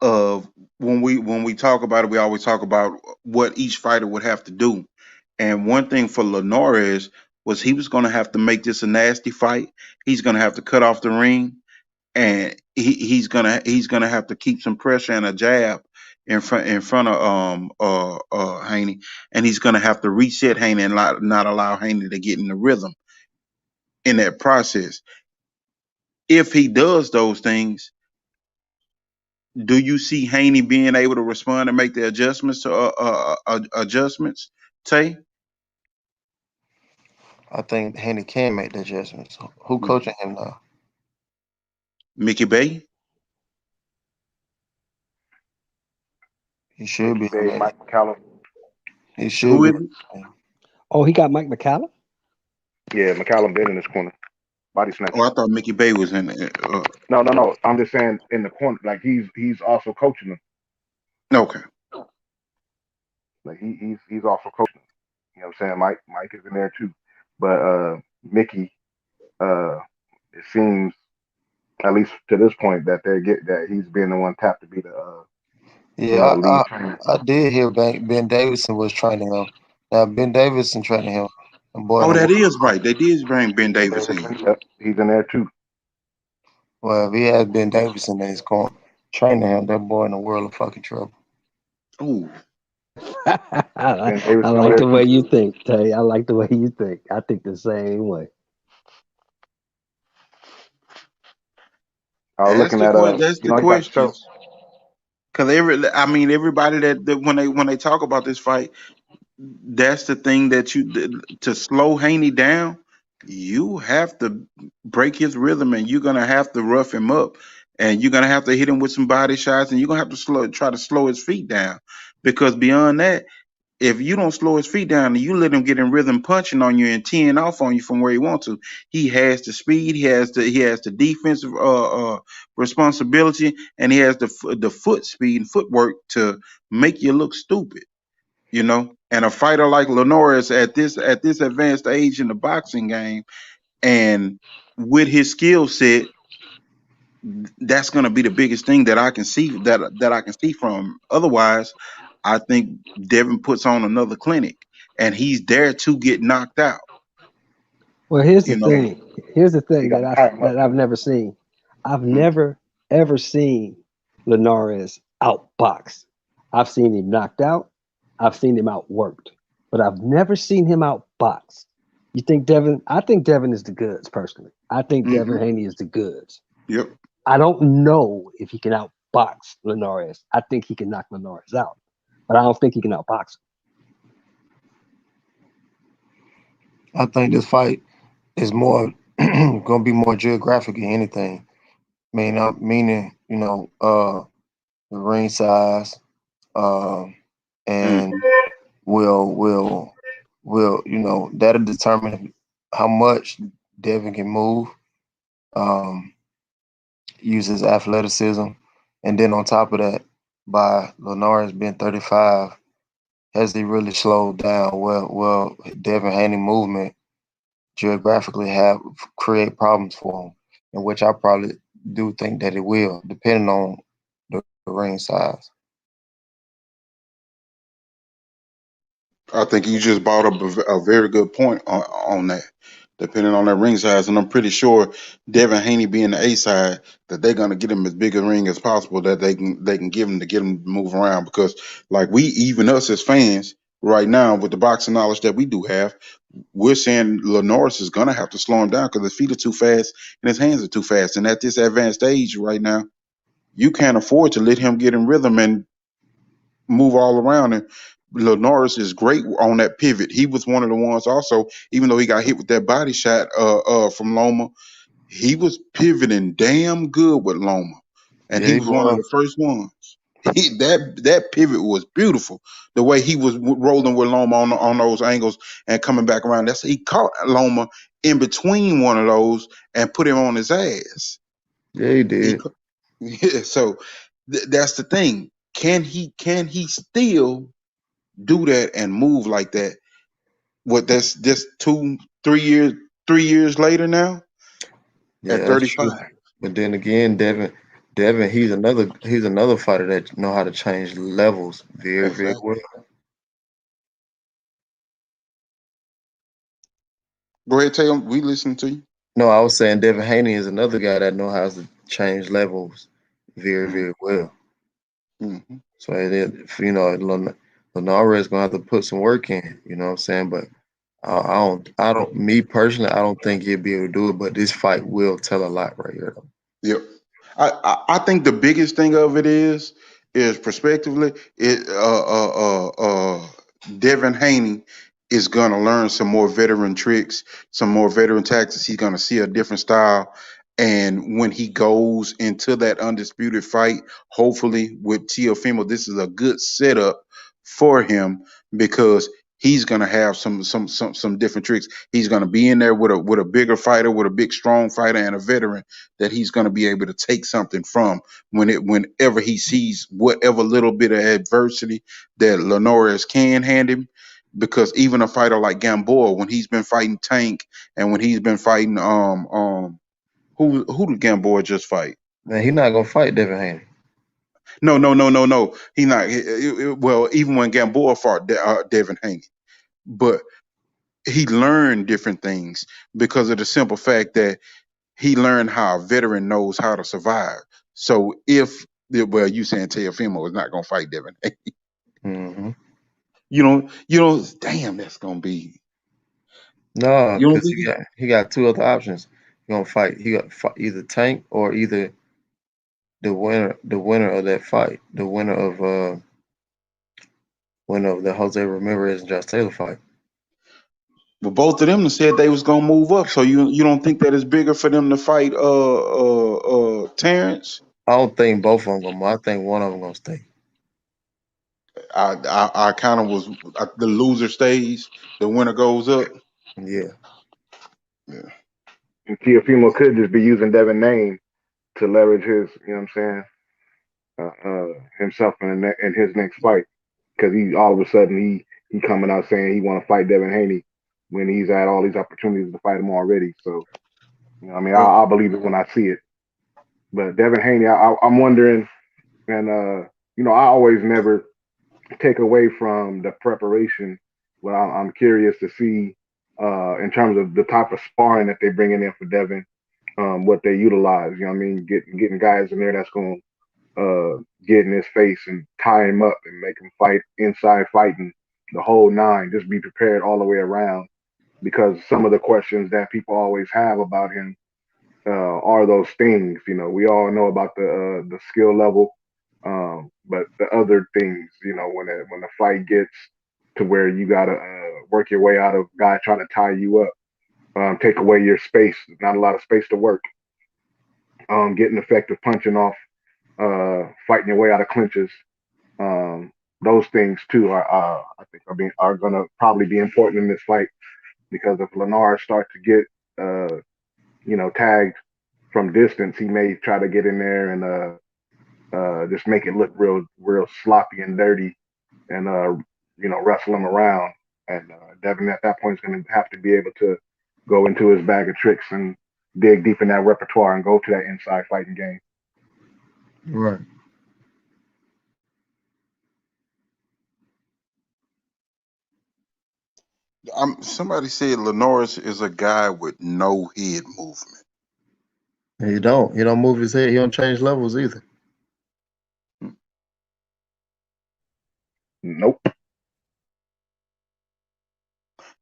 of when we talk about it. We always talk about what each fighter would have to do. And one thing for Linares was he was going to have to make this a nasty fight. He's going to have to cut off the ring, and he's gonna have to keep some pressure and a jab in front of Haney, and he's gonna have to reset Haney and not allow Haney to get in the rhythm in that process. If he does those things, do you see Haney being able to respond and make the adjustments to adjustments? Tay, I think Haney can make the adjustments. Who coaching him now? Mickey Bay. He should Mickey be. Bay, Mike McCallum. He should Who be. is it? Oh, he got Mike McCallum? Yeah, McCallum been in his corner, body Oh, snatcher. I thought Mickey Bay was in it. No. I'm just saying in the corner, like he's also coaching them. Okay. Like he's also coaching them. You know what I'm saying? Mike is in there too, but Mickey, uh, it seems at least to this point that they get that he's been the one tapped to be the Yeah, lead trainer. I did hear Ben Davidson was training him. Now Ben Davidson training him. And boy in Oh, the that world. is right. They did bring Ben Davis in. Yep, he's in there too. Well, if he has Ben Davidson in his corner training him, that boy in the world of fucking trouble. Oh, Ben I Davis over like there the way too. you think, Tay. I like the way you think. I think the same way. I was looking at that's the he got the show. questions. Cause everybody that when they talk about this fight, that's the thing that to slow Haney down, you have to break his rhythm, and you're gonna have to rough him up, and you're gonna have to hit him with some body shots, and you're gonna have to try to slow his feet down, because beyond that, if you don't slow his feet down and you let him get in rhythm punching on you and teeing off on you from where he wants to, he has the speed, he has the defensive responsibility, and he has the foot speed and footwork to make you look stupid, you know. And a fighter like Lenoris at this advanced age in the boxing game, and with his skill set, that's going to be the biggest thing that I can see that I can see from him. Otherwise, I think Devin puts on another clinic, and he's there to get knocked out. Well, here's the You know. thing. Here's the He thing got that to tie him up that I've too. never seen. I've Mhm. never ever seen Linares outboxed. I've seen him knocked out. I've seen him outworked, but I've never seen him outboxed. You think Devin? I think Devin is the goods personally. I think Devin Mhm. Haney is the goods. Yep. I don't know if he can outbox Linares. I think he can knock Linares out, but I don't think he can outbox him. I think this fight is more gonna be more geographic than anything. Meaning, the ring size, uh, Mm. and will will that'll determine how much Devin can move, um, use his athleticism, and then on top of that, by Linares being 35, has he really slowed down? Well, Devin Haney movement geographically have create problems for him, in which I probably do think that it will, depending on the ring size. I think you just brought up a very good point on that. Depending on that ring size, and I'm pretty sure Devin Haney being the A side, that they're gonna get him as big a ring as possible that they can give him to get him to move around. Because like even us as fans right now with the boxing knowledge that we do have, we're saying Lenoris is gonna have to slow him down because his feet are too fast and his hands are too fast. And at this advanced age right now, you can't afford to let him get in rhythm and move all around. And Lenoris is great on that pivot. He was one of the ones also, even though he got hit with that body shot from Loma, he was pivoting damn good with Loma. And Yeah, he he was one of was. the first ones. That pivot was beautiful. The way he was rolling with Loma on those angles and coming back around. He caught Loma in between one of those and put him on his ass. Yeah, he He, did. yeah, so that's the thing. Can he still do that and move like that? What that's just 3 years later now at Yeah, that's 35. true. But then again, Devin, he's another fighter that know how to change levels very, very Exactly. well. Go ahead, tell him we listen to you. No, I was saying Devin Haney is another guy that know how to change levels very, very well. Mm-hmm. So Linares gonna have to put some work in. You know what I'm saying? But me personally, I don't think he'll be able to do it. But this fight will tell a lot right here, though. Yep. I think the biggest thing of it is prospectively Devin Haney is gonna learn some more veteran tricks, some more veteran tactics. He's gonna see a different style. And when he goes into that undisputed fight, hopefully with Teofimo, this is a good setup for him because he's gonna have some different tricks. He's gonna be in there with a bigger fighter, with a big strong fighter and a veteran that he's gonna be able to take something from whenever he sees whatever little bit of adversity that Linares can hand him. Because even a fighter like Gamboa, when he's been fighting Tank and when he's been fighting who did Gamboa just fight? Man, he's not gonna fight Devin Haney. No. He not. Well, even when Gamboa fought Devin Haney, but he learned different things because of the simple fact that he learned how a veteran knows how to survive. So if you saying Teofimo is not gonna fight Devin Haney, Mm-hmm. you don't. Damn, that's gonna be. No, You don't because think he got two other options. He gonna fight. He got either Tank or either the winner of that fight, the winner of the Jose Ramirez and Josh Taylor fight. But both of them said they was gonna move up. So you don't think that it's bigger for them to fight Terrence? I don't think both of them gonna. I think one of them gonna stay. I kind of was the loser stays, the winner goes up. Yeah. Yeah. And Teofimo could just be using Devin name to leverage his, you know what I'm saying, himself in his next fight. Because he all of a sudden he coming out saying he want to fight Devin Haney when he's had all these opportunities to fight him already. So, you know, I mean, I'll believe it when I see it. But Devin Haney, I'm wondering, and you know, I always never take away from the preparation, but I'm curious to see in terms of the type of sparring that they're bringing in for Devin, what they utilize. You know what I mean? Getting guys in there that's going to get in his face and tie him up and make him fight inside fighting the whole nine. Just be prepared all the way around because some of the questions that people always have about him are those things. You know, we all know about the skill level, but the other things, you know, when the fight gets to where you gotta work your way out of guy trying to tie you up, take away your space, not a lot of space to work, getting effective punching off, fighting your way out of clinches. Those things too I think are gonna probably be important in this fight because if Linares starts to get you know tagged from distance, he may try to get in there and just make it look real sloppy and dirty, and you know wrestle him around. And Devin at that point is going to have to be able to go into his bag of tricks and dig deep in that repertoire and go to that inside fighting game. Right. Somebody said Linares is a guy with no head movement. He don't move his head. He don't change levels either. Nope.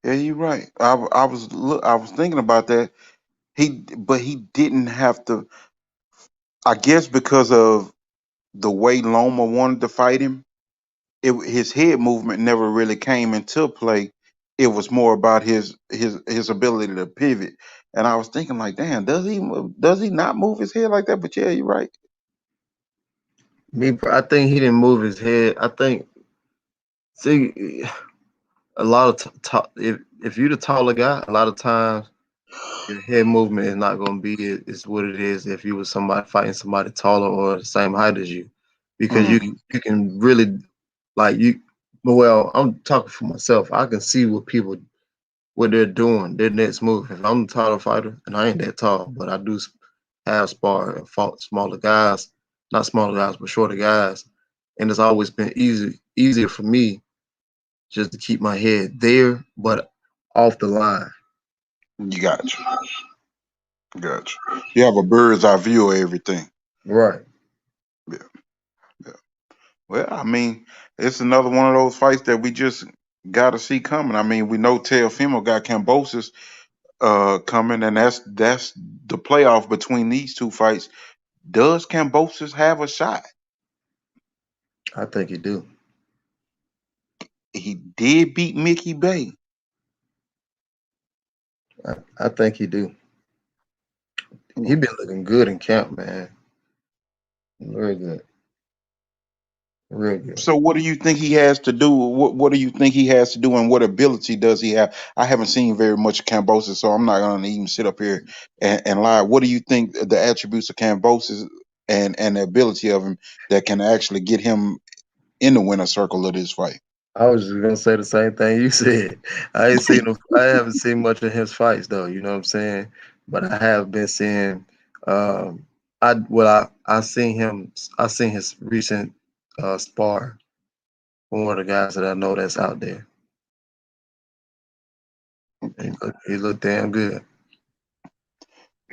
Yeah, you're right. I was thinking about that. But he didn't have to. I guess because of the way Loma wanted to fight him, his head movement never really came into play. It was more about his ability to pivot. And I was thinking, like, damn, does he not move his head like that? But yeah, you're right. I think he didn't move his head. I think, see, a lot of if you're the taller guy, a lot of times your head movement is not going to be is what it is if you was somebody fighting somebody taller or the same height as you, because Mm-hmm. you can really like you. Well, I'm talking for myself. I can see what they're doing, their next move. If I'm the taller fighter, and I ain't that tall, but I do have sparred and fought smaller guys, not smaller guys, but shorter guys, and it's always been easier for me just to keep my head there, but off the line. You got you. Got you. You have a bird's eye view of everything. Right. Yeah. Yeah. Well, I mean, it's another one of those fights that we just got to see coming. I mean, we know Teofimo got Cambosis coming, and that's the playoff between these two fights. Does Cambosis have a shot? I think he do. He did beat Mickey Bay. I think he do. He been looking good in camp, man. Very good. Real good. So what do you think he has to do? What do you think he has to do, and what ability does he have? I haven't seen very much of Cambosis, so I'm not going to even sit up here and lie. What do you think the attributes of Cambosis and the ability of him that can actually get him in the winner circle of this fight? I was just gonna say the same thing you said. I haven't seen much of his fights though, you know what I'm saying? But I have been seeing I seen his recent spar from one of the guys that I know that's out there. He looked damn good.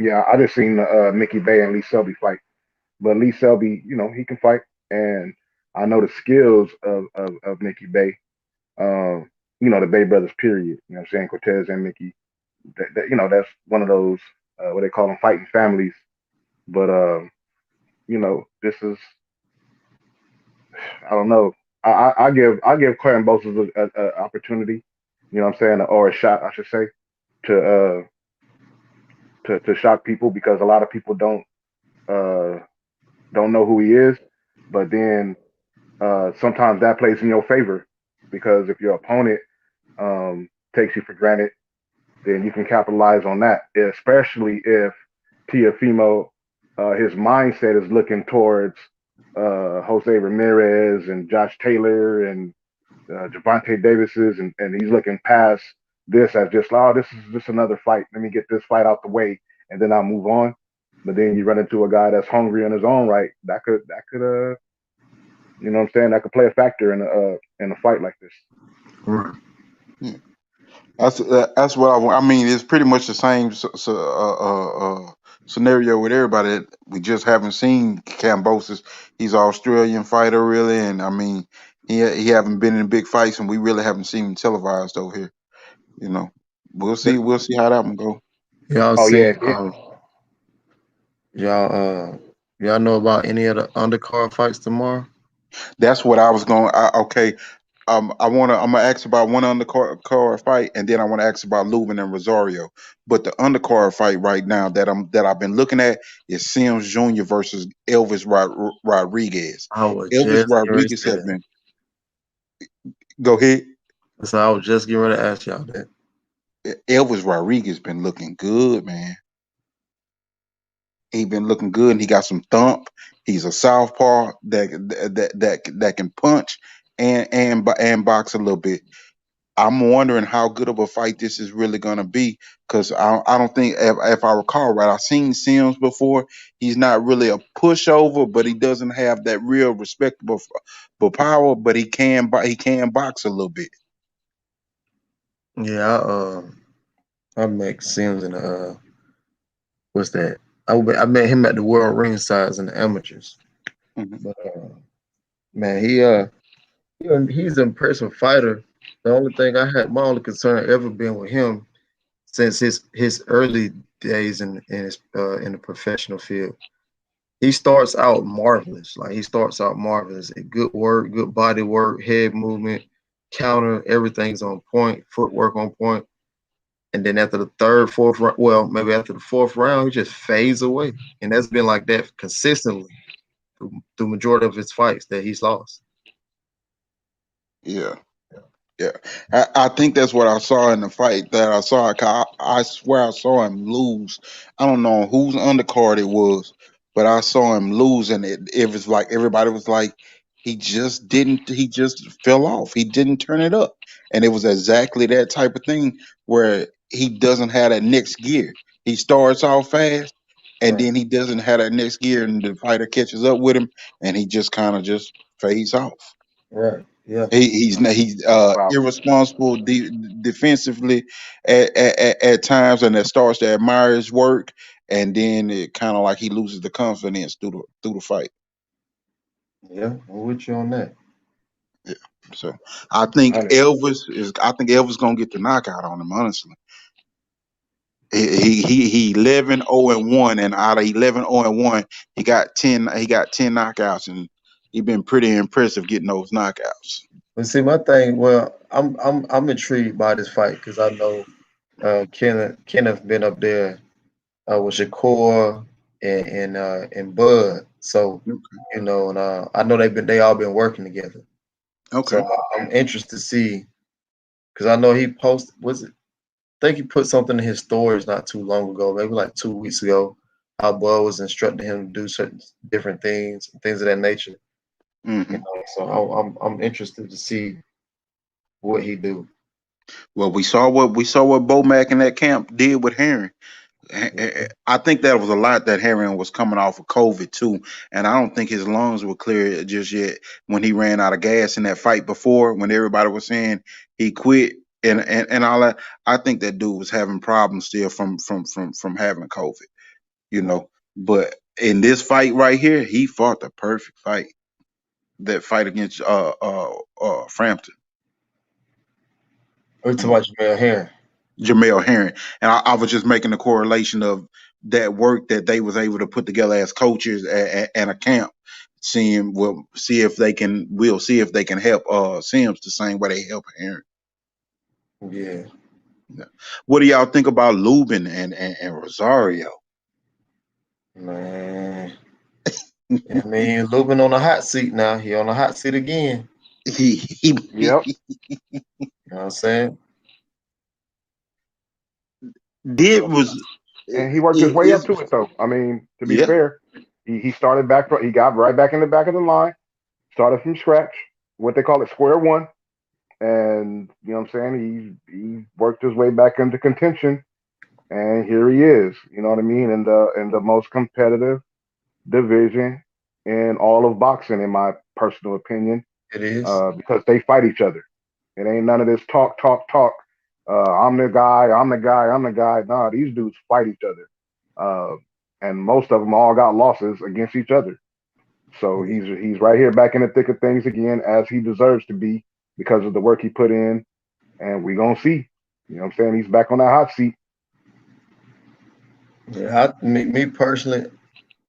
Yeah, I just seen Mickey Bay and Lee Selby fight, but Lee Selby, he can fight, and I know the skills of Mickey Bay. The Bay brothers, period. You know what I'm saying? Cortez and Mickey. That's one of those what they call them fighting families. But this is I don't know. I give Clarence Boses a opportunity. You know what I'm saying, or a shot, I should say, to to shock people because a lot of people uh don't know who he is. But then sometimes that plays in your favor because if your opponent takes you for granted, then you can capitalize on that, especially if Tiafimo, his mindset is looking towards Jose Ramirez and Josh Taylor and Javante Davis's, and he's looking past this as just, oh, this is just another fight. Let me get this fight out the way, and then I'll move on. But then you run into a guy that's hungry in his own right. That could you know what I'm saying? That could play a factor in a fight like this. Right. Yeah. That's what I want. I mean, it's pretty much the same scenario with everybody. We just haven't seen Cambosis. He's an Australian fighter, really, and I mean, he haven't been in big fights, and we really haven't seen him televised over here. You know, we'll see. We'll see how that one go. Y'all Oh see yeah, y'all know about any of the undercard fights tomorrow? That's what I was going. Okay, I'm gonna ask about one undercard fight, and then I want to ask about Lubin and Rosario. But the undercard fight right now that I've been looking at is Sims Jr. versus Elvis Rodriguez. I was Elvis just getting ready to Rodriguez say has that. been. Go ahead. So I was just getting ready to ask y'all that. Elvis Rodriguez been looking good, man. He been looking good, and he got some thump. He's a southpaw that can punch and box a little bit. I'm wondering how good of a fight this is really going to be because I don't think, if I recall right, I've seen Sims before. He's not really a pushover, but he doesn't have that real respectable power. But he can box a little bit. Yeah, I met Sims in what's that? I met him at the World Ring Size in the amateurs. Mhm. But man, he's an impressive fighter. The only thing my only concern ever been with him since his early days in the professional field. He starts out marvelous. Like he starts out marvelous. Good work, good body work, head movement, counter, everything's on point, footwork on point. And then after the third, fourth round, well, maybe after the fourth round, he just fades away. And that's been like that consistently through the majority of his fights that he's lost. Yeah. Yeah, I think that's what I saw in the fight that I saw. I swear I saw him lose. I don't know whose undercard it was, but I saw him lose, and it was like everybody was like, he just didn't. He just fell off. He didn't turn it up, and it was exactly that type of thing where he doesn't have that next gear. He starts off fast, and Right. then he doesn't have that next gear, and the fighter catches up with him, and he just kind of just fades off. Right. Yeah. He's that's a problem. irresponsible defensively at times, and that starts to admire his work, and then it kind of like he loses the confidence through the fight. Yeah, I'm with you on that. Yeah. So I think Elvis gonna get the knockout on him. Honestly, he 11-0-1, and out of 11-0-1, he got 10 knockouts, and he been pretty impressive getting those knockouts. But see, my thing, well, I'm intrigued by this fight because I know Kenneth been up there with Shakur and Bud. So, you know, and I know they all been working together. Okay. So I'm interested to see because I know he posted I think he put something in his stories not too long ago, maybe like 2 weeks ago. How Bud was instructing him to do certain different things of that nature. Mm-hmm. You know, so I'm interested to see what he do. Well, we saw what Bo Mack in that camp did with Herring. I think that was a lot that Herring was coming off of COVID too, and I don't think his lungs were clear just yet when he ran out of gas in that fight before. When everybody was saying he quit and all that, I think that dude was having problems still from having COVID. You know, but in this fight right here, he fought the perfect fight. That fight against Frampton. We're talking about Jamel Herring. Jamel Herring, and I was just making a correlation of that work that they was able to put together as coaches and a camp. We'll see if they can help Sims the same way they help Herring. Yeah. What do y'all think about Lubin and Rosario? Man, I mean, Lubin on the hot seat now. He on the hot seat again. Yep. You know what I'm saying? And he worked his way up to it, though. I mean, to be fair, he started back. He got right back in the back of the line, started from scratch, what they call it, square one. And you know what I'm saying? He worked his way back into contention, and here he is. You know what I mean? In the most competitive division in all of boxing, in my personal opinion. It is. Because they fight each other. It ain't none of this talk. I'm the guy. I'm the guy. I'm the guy. Nah, these dudes fight each other, and most of them all got losses against each other. So he's right here back in the thick of things again, as he deserves to be because of the work he put in, and we gonna see. You know what I'm saying? He's back on that hot seat. Yeah, me personally,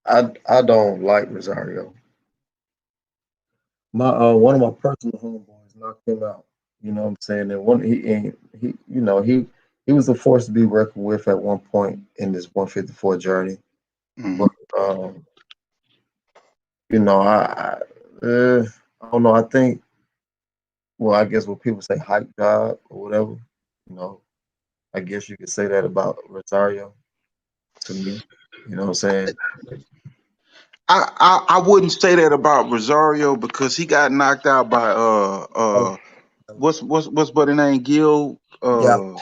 I don't like Rosario. My one of my personal homeboys knocked him out. You know what I'm saying? And he you know he was a force to be reckoned with at one point in this 154 journey. Mm-hmm. But you know I don't know. I think I guess what people say hype job or whatever. You know, I guess you could say that about Rosario to me. You know what I'm saying? I wouldn't say that about Rosario because he got knocked out by what's buddy name Gil Yeah.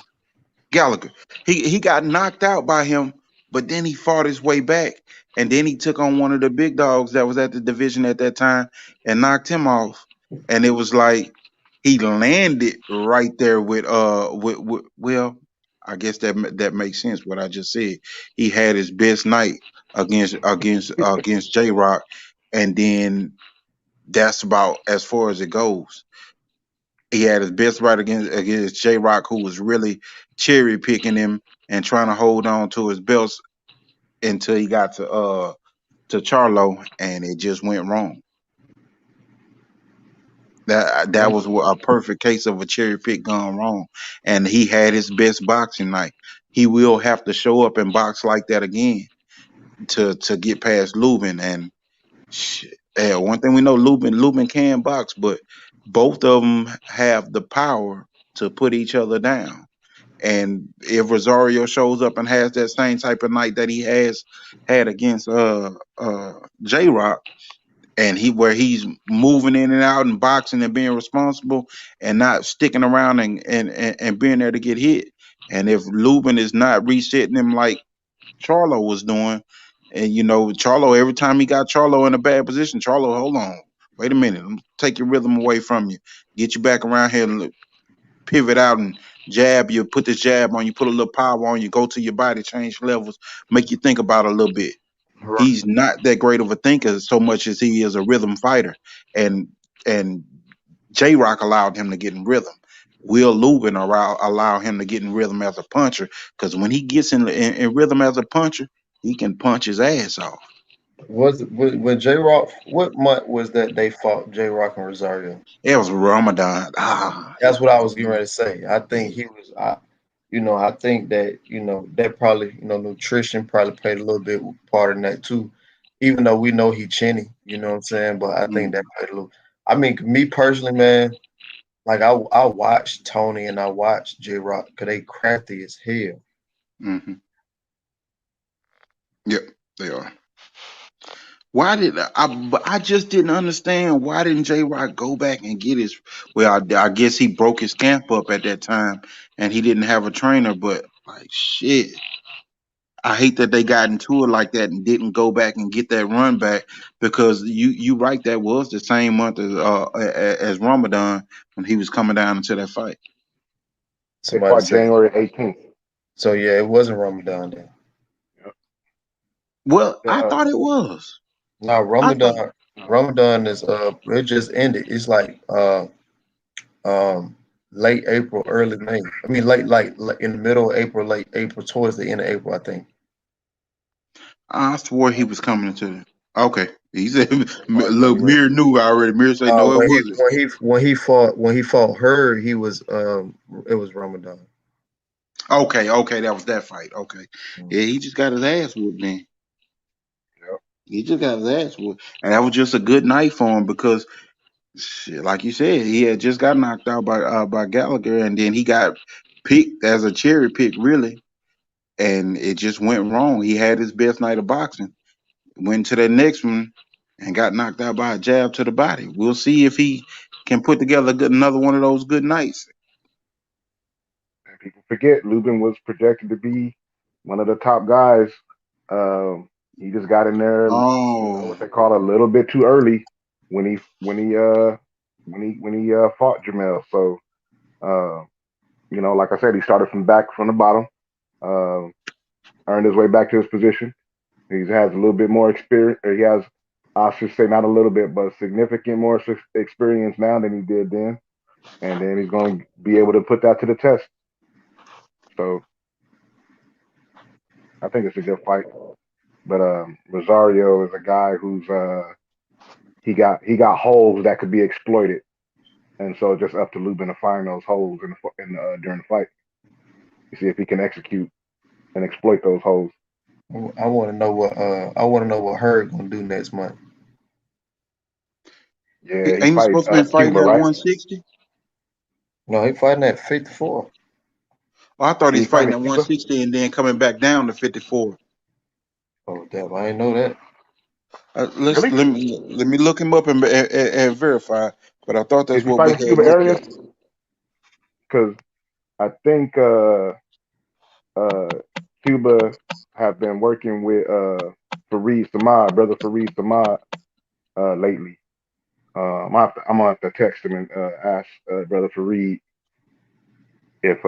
Gallagher. He got knocked out by him, but then he fought his way back, and then he took on one of the big dogs that was at the division at that time and knocked him off. And it was like he landed right there with well, I guess that makes sense what I just said. He had his best night against J Rock, and then that's about as far as it goes. He had his best fight against J Rock, who was really cherry picking him and trying to hold on to his belts until he got to Charlo, and it just went wrong. That was a perfect case of a cherry pick gone wrong, and he had his best boxing night. He will have to show up and box like that again to get past Lubin. And one thing we know, Lubin can box, but both of them have the power to put each other down. And if Rosario shows up and has that same type of night that he has had against J Rock, and where he's moving in and out and boxing and being responsible and not sticking around and being there to get hit. And if Lubin is not resetting him like Charlo was doing, and you know, Charlo, every time he got Charlo in a bad position, Charlo, hold on, wait a minute, take your rhythm away from you, get you back around here and pivot out and jab you, put this jab on you, put a little power on you, go to your body, change levels, make you think about it a little bit. Right. He's not that great of a thinker so much as he is a rhythm fighter. And J Rock allowed him to get in rhythm. Will Lubin allow him to get in rhythm as a puncher, because when he gets in rhythm as a puncher, he can punch his ass off. Was with J Rock? What month was that they fought J Rock and Rosario? It was Ramadan. That's what I was getting ready to say. I think he was. I think that that probably nutrition probably played a little bit part in that too, even though we know he chinny, you know what I'm saying? But I think Mm, that played a little. I mean, me personally, man, like I watch Tony and I watch J Rock because they crafty as hell. mm-hmm. Yep, they are. Why did but I just didn't understand why didn't J Rock go back and get his? Well, I guess he broke his camp up at that time, and he didn't have a trainer. But like shit, I hate that they got into it like that and didn't go back and get that run back because you right, that was the same month as Ramadan when he was coming down into that fight. They Somebody fought said January 18th. so. Yeah, it wasn't Ramadan then. Well, The, I thought it was. No, I thought. Ramadan is it just ended. It's like um late April, early May. I mean late in the middle of April, late April, towards the end of April, I think. I swore he was coming into the. Okay, he said. they fought Look, January Mir 18th. knew already. Mir say Uh, no, it when he wasn't. when he fought her, he was it was Ramadan. Okay, okay, that was that fight. Okay, yeah, Mm. he just got his ass whooped. Then Yep. he just got his ass whooped, and that was just a good night for him because, shit, like you said, he had just got knocked out by Gallagher, and then he got picked as a cherry pick, really, and it just went wrong. He had his best night of boxing, went to that next one, and got knocked out by a jab to the body. We'll see if he can put together another one of those good nights. And people forget Lubin was projected to be one of the top guys. He just got in there, what Oh, they call a little bit too early when he fought Jamel. So uh, like I said, he started from the bottom, uh, earned his way back to his position. He has a little bit more experience. Or he has, I should say, not a little bit, but significant more experience now than he did then. And then he's going to be able to put that to the test. So I think it's a good fight. But Rosario is a guy who's he got holes that could be exploited, and so it's just up to Lubin to find those holes during the fight. You see if he can execute and exploit those holes. I want to know what Herb gonna do next month. Yeah, he ain't he fight supposed to be fighting Cuba, at right? 160? No, he fighting at 54. Oh, I thought he's He fighting fighting at Cuba. 160 and then coming back down to 54. Oh damn, I didn't know that. Let's Really? let me look him up and verify. But I thought Is that's he what we fighting had Cuba looked Arias? at. Because I think uh, Cuba have been working with Fareed Samad, brother Fareed Samad, lately. I'm gonna have to text him and ask brother Fareed if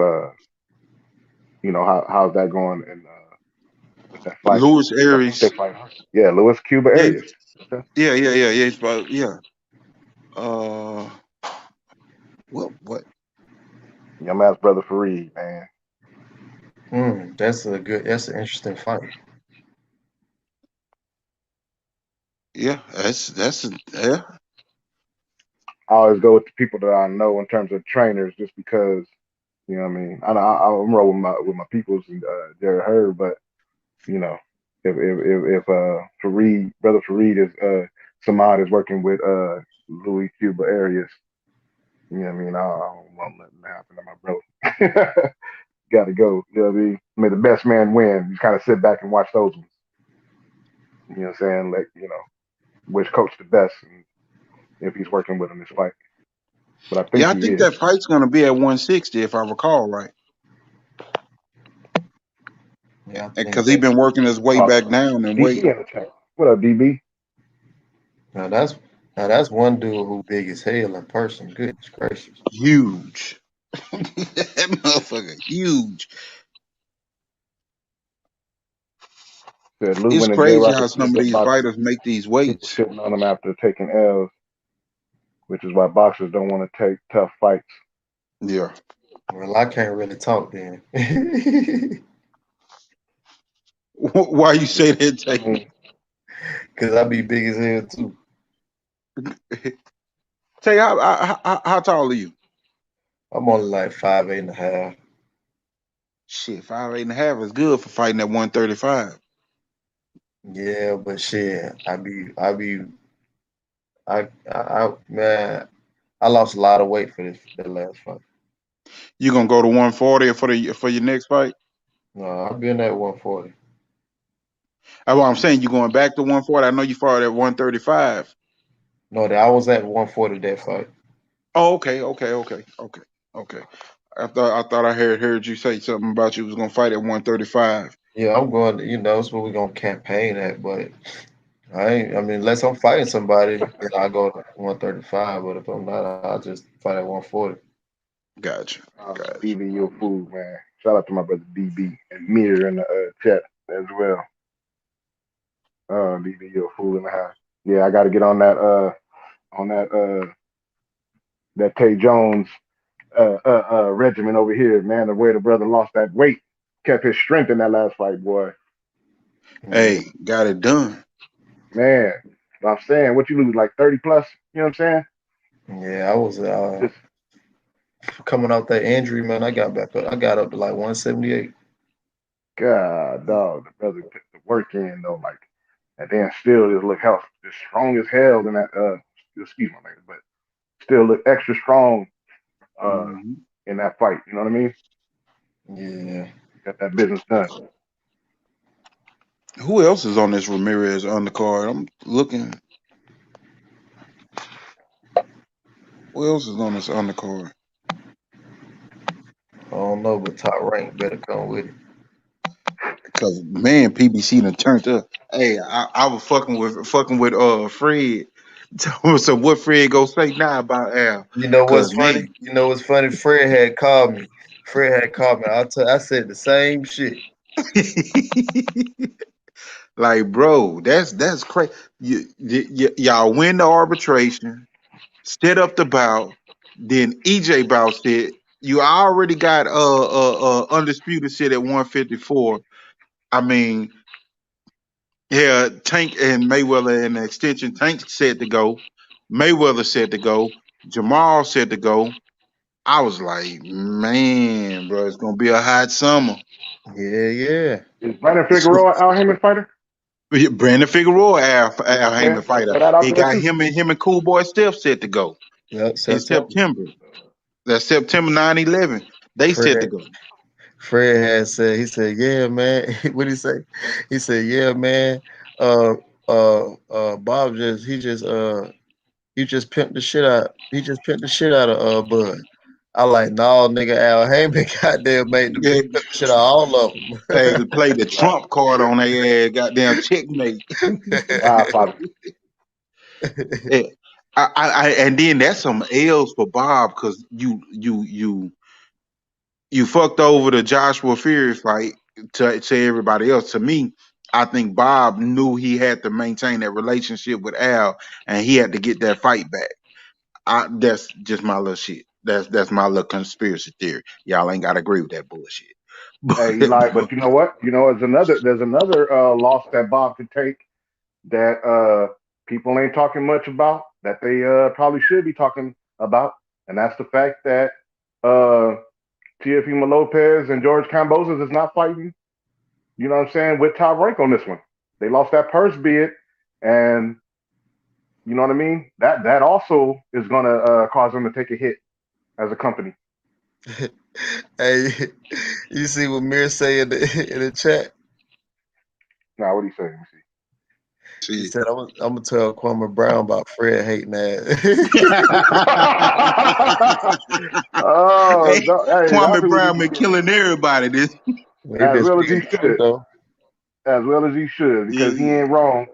how's that going and with that fight Lewis because I think they Aries. fight. Yeah, Lewis Cuba Yeah, Arias. Okay. yeah. It's about, yeah. Uh, what? Young ass brother Fareed, man. That's an interesting fight. Yeah, yeah. I always go with the people that I know in terms of trainers, just because what I mean. I'm rolling with my peoples and Jared Hurd, but you know, if Fareed, brother Fareed is Samad is working with Louis Cuba Arias, you know what I mean. I don't want nothing to happen to my brother. Got to go. You know what I mean? May the best man win. You kind of sit back and watch those ones. You know what I'm saying? Like which coach the best, and if he's working with him this fight. But I think Yeah, I he think is. that fight's gonna be at 160 if I recall right. Yeah, I think Because he's been working his way Oh, back down in DB weight. in the chat. What up, DB? now that's now that's one dude who big as hell in person. Goodness gracious. Huge. That motherfucker huge. Said It's Lubin and J crazy Rock how are still some of good these boxers. fighters make these People weights. shitting on them after taking L's, which is why boxers don't want to take tough fights. Yeah. Well, I can't really talk then. Why you say that, I Tay? mean, Cause I be big as hell too. Tay, how tall are you? I'm only like 5'8.5". Shit, 5'8.5" is good for fighting at 135. Yeah, but shit, man, I lost a lot of weight for the last fight. You gonna go to 140 for your next fight? No, I've been at 140. That's what I'm saying. You going back to 140? I know you fought at 135. No, I was at 140 that fight. Oh, okay. I thought I heard you say something about you was gonna fight at 135. Yeah, I'm going. That's what we're gonna campaign at. But I mean, unless I'm fighting somebody, then I go to 135. But if I'm not, I'll just fight at 140. Gotcha. BB, your food, man. Shout out to my brother DB and Mir in the chat as well. BB, your food in the house. Yeah, I got to get on that Tay Jones regimen over here, man. The way the brother lost that weight, kept his strength in that last fight, boy. Hey, got it done. Man, I'm saying, what you lose like 30 plus? You know what I'm saying? Yeah, I was Just coming off that injury, man. I got back up. I got up to like 178. God, dog, the brother put the work in though, like, and then still just look healthy, just strong as hell in that. Excuse my name, but still look extra strong in that fight. You know what I mean? Yeah. Got that business done. Who else is on this Ramirez undercard? I'm looking. Who else is on this undercard? I don't know, but Top Rank better come with it. Because man, PBC done turned up. Hey, I was fucking with Fred. So what Fred go say now about Al? You know what's Cause funny? man, You know what's funny? Fred had called me. I said the same shit. like, bro, that's crazy. Y'all win the arbitration, set up the bout, then EJ bout said you already got undisputed shit at 154. I mean, yeah, Tank and Mayweather and the extension. Tank said to go. Mayweather said to go. Jamal said to go. I was like, man, bro, it's gonna be a hot summer. Yeah. Is Brandon Figueroa Al Heyman fighter? Brandon Figueroa, Al Heyman fighter. That out He there got too. him and Cool Boy Steph set to go Yep, in September. September. That's September 9/11. They set to Fred go. had said, he said, yeah, man. What did he say? He said, yeah, man. Bob he just pimped the shit out. He just pimped the shit out of Bud. I like, no, nigga, Al Heyman goddamn made the Yeah, big shit out of all of them. hey, to play the Trump card on their ass, goddamn checkmate. Godfather. Yeah. And then that's some L's for Bob because you fucked over the Joshua Fury fight to everybody else. To me, I think Bob knew he had to maintain that relationship with Al, and he had to get that fight back. That's just my little shit. That's my little conspiracy theory. Y'all ain't gotta agree with that bullshit. Hey, Eli, but you know what? You know, there's another loss that Bob could take that people ain't talking much about that they probably should be talking about, and that's the fact that Teofimo Lopez and George Kambosos is not fighting. You know what I'm saying? With Top Rank on this one, they lost that purse bid, and you know what I mean. That also is gonna cause them to take a hit as a company. Hey, you see what Mir say in the chat? Now, what do you say? Let me see. He said, I'm gonna tell Kwame Brown about Fred hating that. Oh, hey, no, hey, Kwame that's what we Brown need been to get. killing everybody. This As well as he should. As well as he should, because he ain't wrong.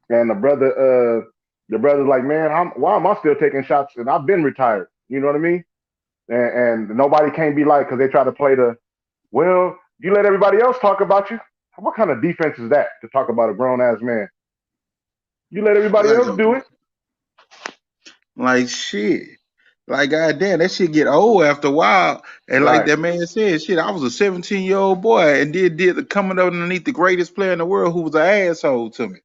And the brother's like, man, why am I still taking shots? And I've been retired. You know what I mean? And nobody can't be like, because they try to play well, you let everybody else talk about you. What kind of defense is that to talk about a grown ass man? You let everybody else do it. Like shit. Like goddamn, that shit get old after a while. And like that man said, shit, I was a 17-year-old boy and did coming underneath the greatest player in the world who was an asshole to me.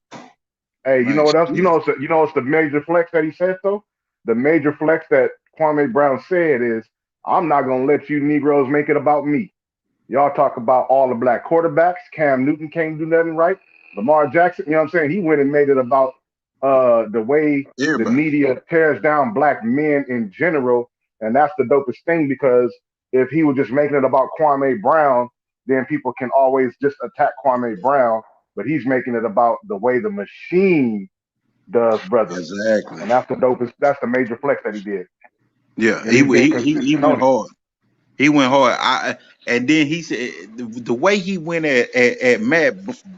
Hey, you know Like, what else? shit. You know what's the major flex that he said though? The major flex that Kwame Brown said is, I'm not gonna let you Negroes make it about me. Y'all talk about all the black quarterbacks. Cam Newton can't do nothing right. Lamar Jackson, you know what I'm saying? He went and made it about the way the Everybody. media tears down black men in general, and that's the dopest thing because if he was just making it about Kwame Brown, then people can always just attack Kwame Brown, but he's making it about the way the machine does brothers, Exactly. and that's the dopest. That's the major flex that he did, Yeah, and he's been he consistent went on it. hard. He went hard. And then he said the way he went at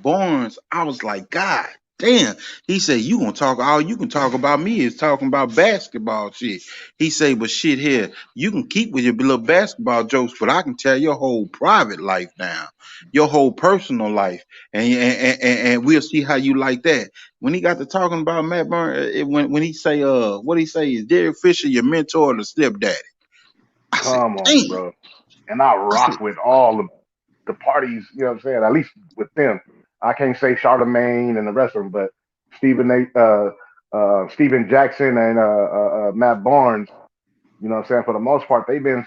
Barnes, I was like, God damn. He said, you gonna talk all you can talk about me is talking about basketball shit. He said, but shit here, you can keep with your little basketball jokes, but I can tell your whole private life now, your whole personal life, and we'll see how you like that. When he got to talking about Matt Barnes, when he say what he say is Derek Fisher your mentor or the stepdaddy? I said, Come on, damn. bro. And I I said, rock with all of the parties, you know what I'm saying? At least with them. I can't say Charlemagne and the rest of them, but Stephen Jackson and Matt Barnes, you know what I'm saying? For the most part, they've been,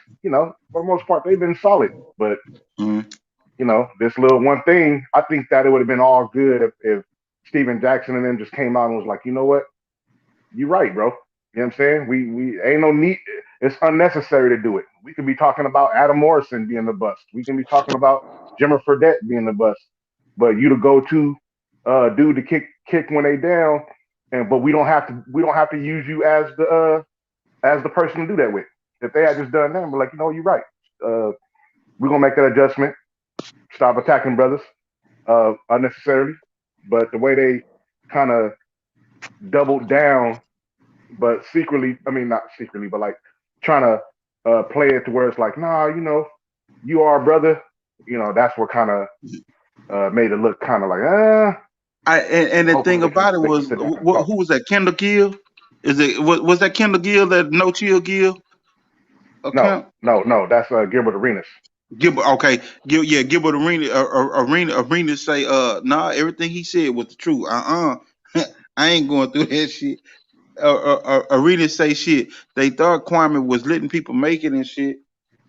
for the most part, they've been solid. But, mm, this little one thing, I think that it would have been all good if Stephen Jackson and them just came out and was like, you know what? You're right, bro. You know what I'm saying? We ain't no need. It's unnecessary to do it. We could be talking about Adam Morrison being the bust. We can be talking about Jimmer Fredette being the bust. But you to go to dude to kick when they down, but we don't have to use you as the person to do that with. If they had just done that, we're like, you're right. We're gonna make that adjustment. Stop attacking brothers unnecessarily. But the way they kind of doubled down but secretly, I mean, not secretly, but like trying to play it to where it's like, nah, you are a brother. That's what kind of made it look kind of like, and the hopefully thing about it they can was, sit down and talk. who was that? Kendall Gill? Was that Kendall Gill, that No Chill Gill No, account? no, no, that's Gilbert Arenas. Gilbert, okay, Gilbert Arena say, nah, everything he said was the truth. I ain't going through that shit. Arena say shit. They thought Kwame was letting people make it and shit,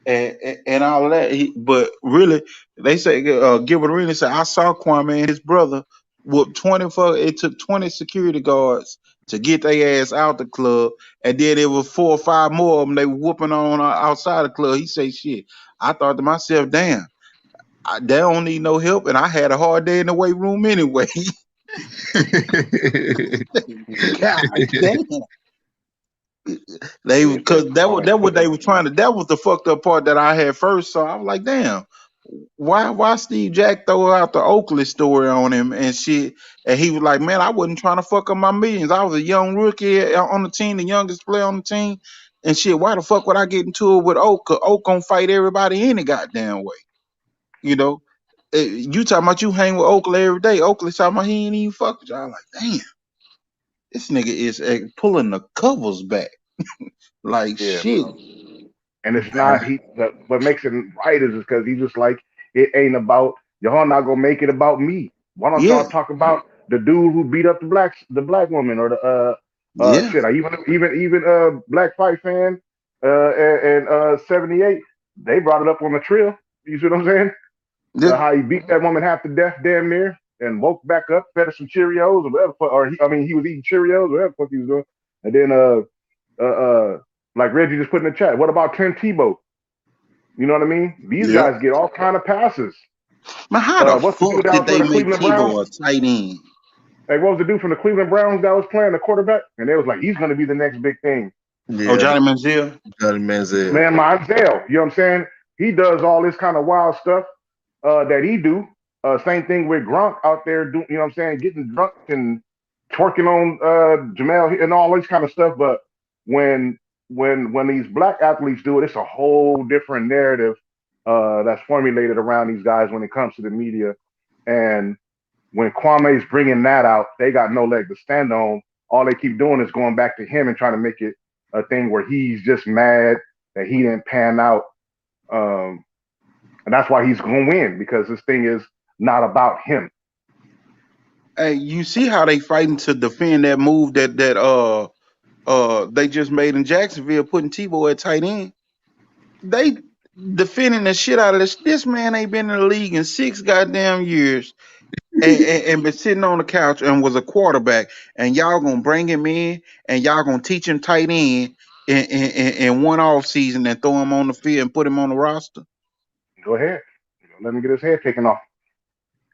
and all that. But really, they say Gilbert Arenas said, I saw Kwame and his brother whoop 24. It took 20 security guards to get their ass out the club, and then there was 4 or 5 more of them they were whooping on outside the club. He say shit. I thought to myself, damn, they don't need no help, and I had a hard day in the weight room anyway. God damn. They Yeah, because but that Kwame what put they that were nigga trying to, that was the fucked up part that I had first. So I was like, damn, why Steve Jack throw out the Oakley story on him and shit? And he was like, man, I wasn't trying to fuck up my millions. I was a young rookie on the team, the youngest player on the team, and shit. Why the fuck would I get into it with Oak? 'Cause Oak gonna fight everybody any goddamn way, you know. You talking about you hang with Oakley every day? Oakley talking about he ain't even fuck with y'all. Like, damn, this nigga is pulling the covers back like yeah, shit. bro. And it's not what makes it right is because he's just like it ain't about y'all not gonna make it about me. Why don't Yeah, y'all talk about the dude who beat up the black woman or the yeah, shit? I even Black Fight fan and 78 they brought it up on the trail. You see what I'm saying? yeah. How he beat that woman half to death damn near and woke back up, fed her some Cheerios or whatever, he was eating Cheerios or whatever the fuck he was doing, and then uh, uh, like Reggie just put in the chat. What about Tim Tebow? You know what I mean? These Yeah. guys get all kind of passes. Man, how the What's the dude fuck that did was for they the make Cleveland Browns? Tebow a tight end? Hey, what was the dude from the Cleveland Browns that was playing the quarterback? And they was like, he's going to be the next big thing. Oh, Yeah, Johnny Manziel. Johnny Manziel. Man, Montel, you know what I'm saying? He does all this kind of wild stuff that he do. Same thing with Gronk out there, you know what I'm saying, getting drunk and twerking on Jamel and all this kind of stuff. But when when these black athletes do it, it's a whole different narrative that's formulated around these guys when it comes to the media. And when Kwame's bringing that out, they got no leg to stand on. All they keep doing is going back to him and trying to make it a thing where he's just mad that he didn't pan out. Um, and that's why he's going to win because this thing is not about him. Hey, you see how they fighting to defend that move that they just made in Jacksonville, putting Tebow at tight end. They defending the shit out of this. This man ain't been in the league in 6 goddamn years. and been sitting on the couch and was a quarterback, and y'all gonna bring him in and y'all gonna teach him tight end in one off season and throw him on the field and put him on the roster? Go ahead. Let him get his head taken off.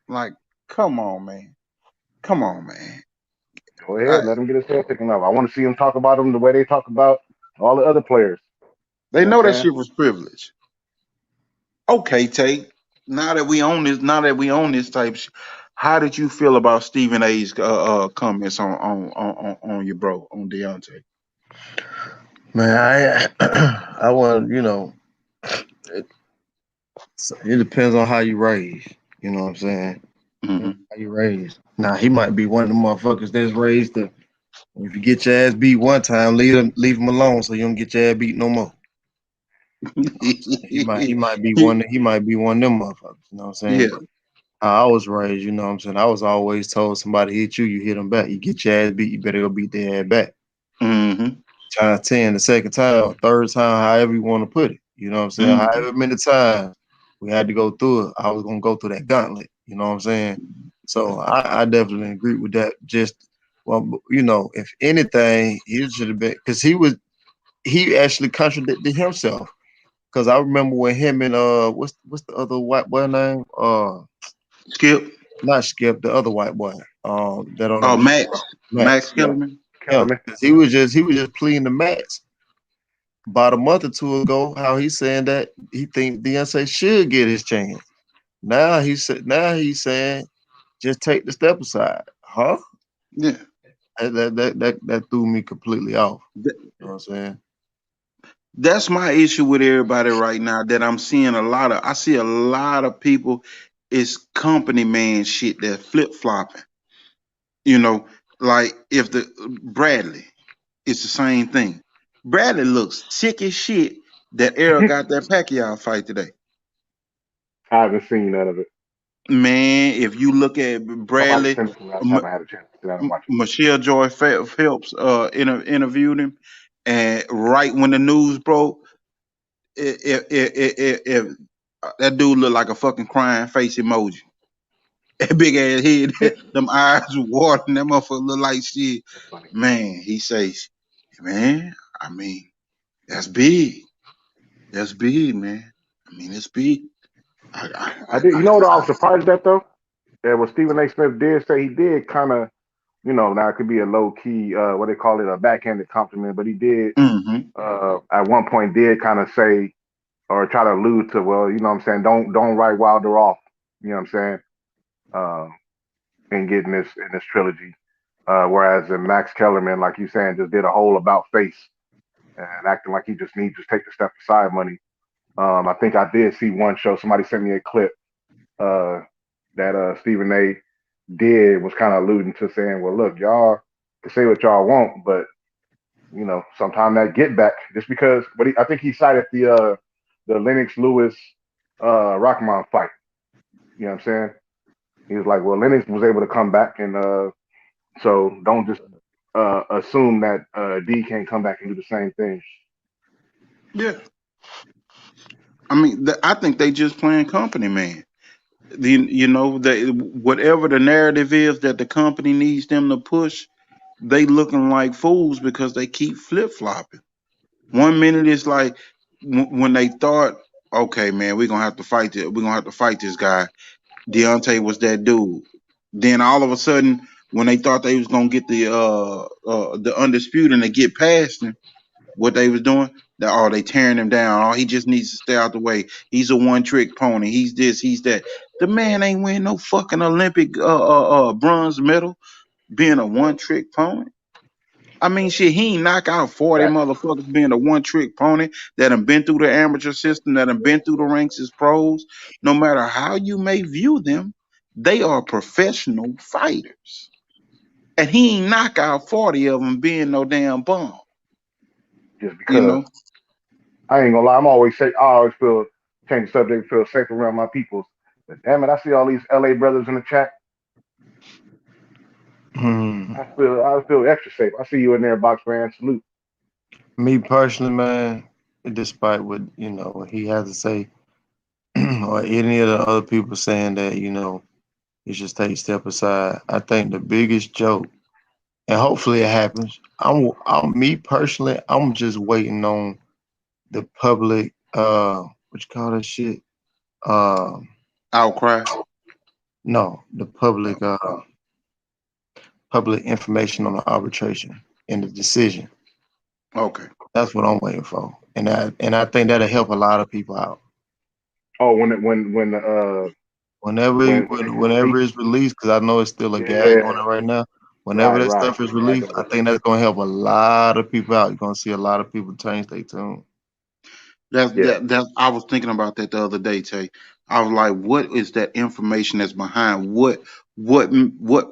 Like, come on, man. Come on, man. Go ahead. Let him get his head taken off. I want to see him talk about him the way they talk about all the other players. They You know know what I'm that saying? shit was privilege. Okay, Tate. Now that we own this type shit, how did you feel about Stephen A's comments on your bro, on Deontay? Man, I want, it depends on how you raise. You know what I'm saying? Mm-hmm. How you raised. Now he might be one of the motherfuckers that's raised to, if you get your ass beat one time, leave him alone so you don't get your ass beat no more. You know what I'm saying? He might be one of them motherfuckers. You know what I'm saying? Yeah. But how I was raised, you know what I'm saying? I was always told somebody hit you, you hit them back. You get your ass beat, you better go beat their ass back. Mm-hmm. Times 10, the second time, third time, however you want to put it. You know what I'm saying? Mm-hmm. However many times we had to go through it, I was gonna go through that gauntlet. You know what I'm saying? So I definitely agree with that. Just if anything, he should have been, because he actually contradicted himself. Because I remember when him and what's the other white boy name? Skip. Not Skip, the other white boy. That on Oh, the Max Max. Kellerman. Yeah, 'cause he was just pleading the Max about a month or two ago. How he's saying that he think Beyonce should get his chance. Now he's saying just take the step aside, huh? Yeah. That threw me completely off. You know what I'm saying? That's my issue with everybody right now. That I see a lot of people. It's company man shit that flip flopping. Like if the Bradley, it's the same thing. Bradley looks sick as shit that Errol got that Pacquiao fight today. I haven't seen none of it. Man, if you look at Somebody Bradley, sent it to me. I just haven't had a chance to sit down and watch it. Michelle Joy Phelps interviewed him, and right when the news broke, if that dude looked like a fucking crying face emoji. That big ass head, them eyes were watering. That motherfucker look like shit. Man, he says, man, I mean, that's big. That's big, man. I mean, it's big. I did. You know what I was surprised at though? Yeah, what Stephen A. Smith did say, he did kind of, now it could be a low key, what they call it, a backhanded compliment, but he did, Mm-hmm. at one point, did kind of say or try to allude to, well, you know what I'm saying, don't write Wilder off, you know what I'm saying, and getting this trilogy. Whereas in Max Kellerman, like you saying, just did a whole about face and acting like he just needs to take the step aside money. I think I did see one show. Somebody sent me a clip uh, that Stephen A. did was kind of alluding to saying, well, look, y'all can say what y'all want, but sometime that get back just because. But I think he cited the Lennox Lewis Rockman fight. You know what I'm saying? He was like, well, Lennox was able to come back, and so don't just assume that D can't come back and do the same thing. Yeah. I mean, I think they just playing company, man. Whatever the narrative is that the company needs them to push, they looking like fools because they keep flip flopping. 1 minute it's like when they thought, okay, man, we're gonna have to fight this guy. Deontay was that dude. Then all of a sudden, when they thought they was gonna get the undisputed and they get past him, what they was doing, they tearing him down. Oh, he just needs to stay out the way. He's a one trick pony. He's this, he's that. The man ain't win no fucking Olympic bronze medal being a one trick pony. I mean, shit, he ain't knock out 40 motherfuckers being a one trick pony that have been through the amateur system, that have been through the ranks as pros. No matter how you may view them, they are professional fighters. And he ain't knock out 40 of them being no damn bum. Just because I ain't gonna lie, I always feel change the subject, feel safe around my peoples. But damn it, I see all these LA brothers in the chat. I feel extra safe. I see you in there, box man. Salute. Me personally, man, despite what he has to say, or any of the other people saying that he should take a step aside. I think the biggest joke, and hopefully it happens. I'm me personally. I'm just waiting on the public. What you call that shit? Uh, Outcry. no, the Oh, public information on the arbitration and the decision. okay. That's what I'm waiting for, and I think that'll help a lot of people out. Oh, when it's Whenever released. it's released, because I know it's still a gag on Yeah. it right now. Whenever Right. that Right. stuff is Right. released, I think that's gonna help a lot of people out. You're gonna see a lot of people change their tune. Yeah. That I was thinking about that the other day, Tay. I was like, what is that information that's behind what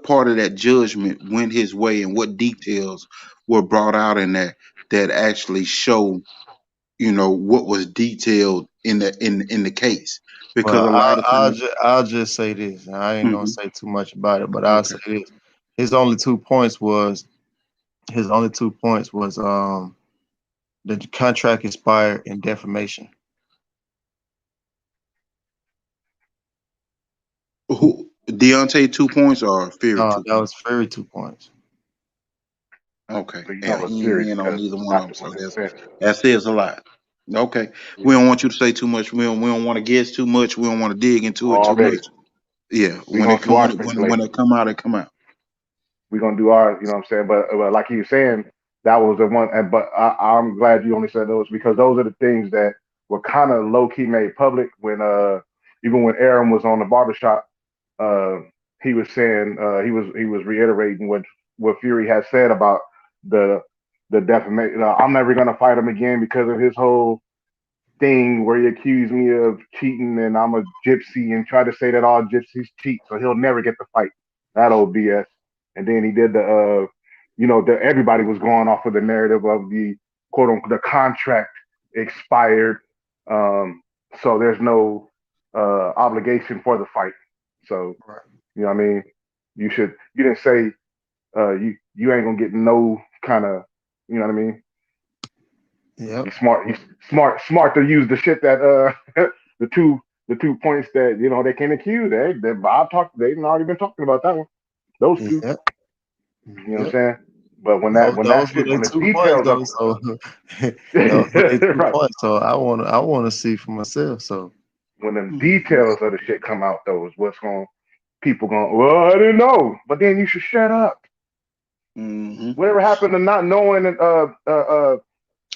part of that judgment went his way and what details were brought out in there that actually show, what was detailed in the case. Because Well, a lot of times. I'll just say this. And I ain't gonna Mhm. say too much about it, but I'll Okay. say this. His only 2 points was his only 2 points was the contract expired in defamation. Who Deontay 2 points or Fury No, two that points? was very 2 points. Okay. So you know Yeah, it was he ain't serious win on because neither one of them, after so what they that's said. that says a lot. Okay. Yeah. We don't want you to say too much. We don't want to guess too much. We don't want to dig into it too Already. much. Yeah. We're When gonna it do come our when speculation. it come out, it come out. We're gonna do our, you know what I'm saying. But like you were saying, that was the one. And but I'm glad you only said those because those are the things that were kind of low key made public when even when Aaron was on the barbershop, uh he was saying he was reiterating what Fury had said about the the defamation. I'm never gonna fight him again because of his whole thing where he accused me of cheating and I'm a gypsy and tried to say that all gypsies cheat, so he'll never get the fight. That old BS. And then he did everybody was going off of the narrative of the quote unquote the contract expired, um, so there's no obligation for the fight. So Right. you know what I mean. You didn't say you ain't gonna get no kind of, you know what I mean. Yep. You smart to use the shit that the two points that they can accuse. Bob talked. They've already been talking about that one. Those two. Yep. You know what I'm Yep. saying? But when that Those were shit their when the 2 points details of though. So those were their two right, points. So I wanna see for myself. So when them Mhm. details of the shit come out, though, is what's going people going. Well, I didn't know. But then you should shut up. Mhm. Whatever happened to not knowing?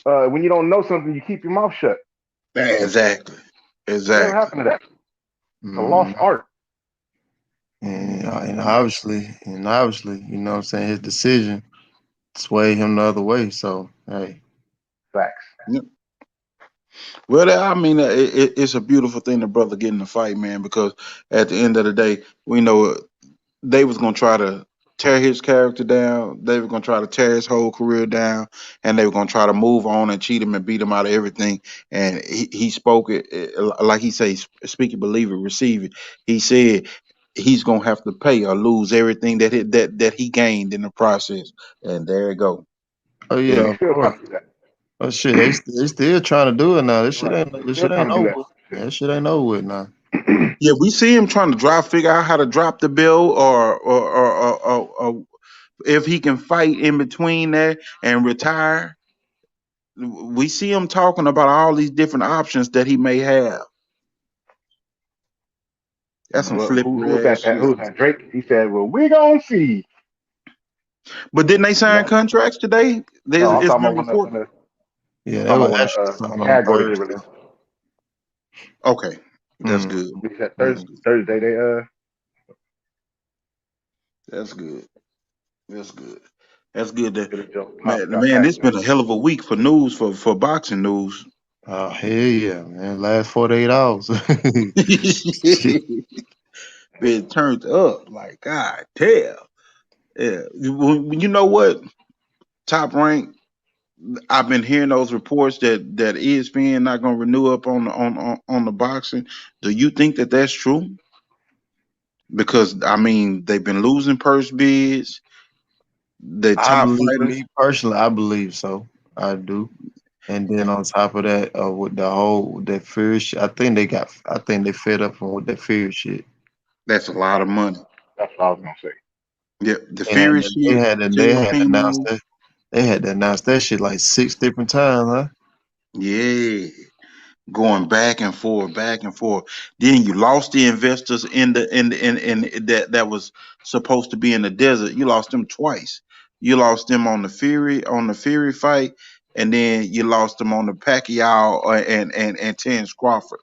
When you don't know something, you keep your mouth shut. Exactly. Whatever Exactly. happened to that? It's a lost mm, art. and obviously, you know what I'm saying, his decision swayed him the other way. So hey. Facts. Yep. Well, I mean, it's a beautiful thing the brother getting the fight, man. Because at the end of the day, we know they was gonna try to tear his character down. They were gonna try to tear his whole career down, and they were gonna try to move on and cheat him and beat him out of everything. And he spoke it like he says, "Speak it, believe it, receive it." He said he's gonna have to pay or lose everything that he gained in the process. And there you go. Oh And yeah, they of still course. trying to do that. Oh shit, they still trying to do it now. This shit Right. ain't this Still shit ain't trying to do that over. That shit ain't over with now. shit. Yeah, we see him trying to figure out how to drop the bill or if he can fight in between there and retire. We see him talking about all these different options that he may have. That's some Well, who was slippery ass that? shit. Who was that? Drake. He said, "Well, we gonna see." But didn't they sign Yeah. contracts today? No, I'm It's talking been about reported. Yeah, I'm they talking were about actually when the signed on categories get Thursday. released. Okay, that's Mm, good. You said That's Thursday. good. Thursday they That's good. That's good. That's good. That, get a joke man, got man, passed this today. been a hell of a week for news for boxing news. oh hell yeah, man. Last 48 hours. Shit. Been turned up like god damn. Yeah, you know what? Top rank. I've been hearing those reports that ESPN not going to renew up on the boxing. Do you think that that's true? Because I mean, they've been losing purse bids. The I top believe fighters. me personally, I believe so. I do. And then on top of that, with the whole that fear shit, I think they fed up from with that fear shit. That's a lot of money. That's what I was gonna say. Yeah, the Fury They shit, had to, they had to announce Teofimo. that. They had to announce that shit like 6 different times, huh? Yeah, going back and forth, back and forth. Then you lost the investors in that was supposed to be in the desert. You lost them twice. You lost them on the Fury fight, and then you lost them on the Pacquiao and Terence Crawford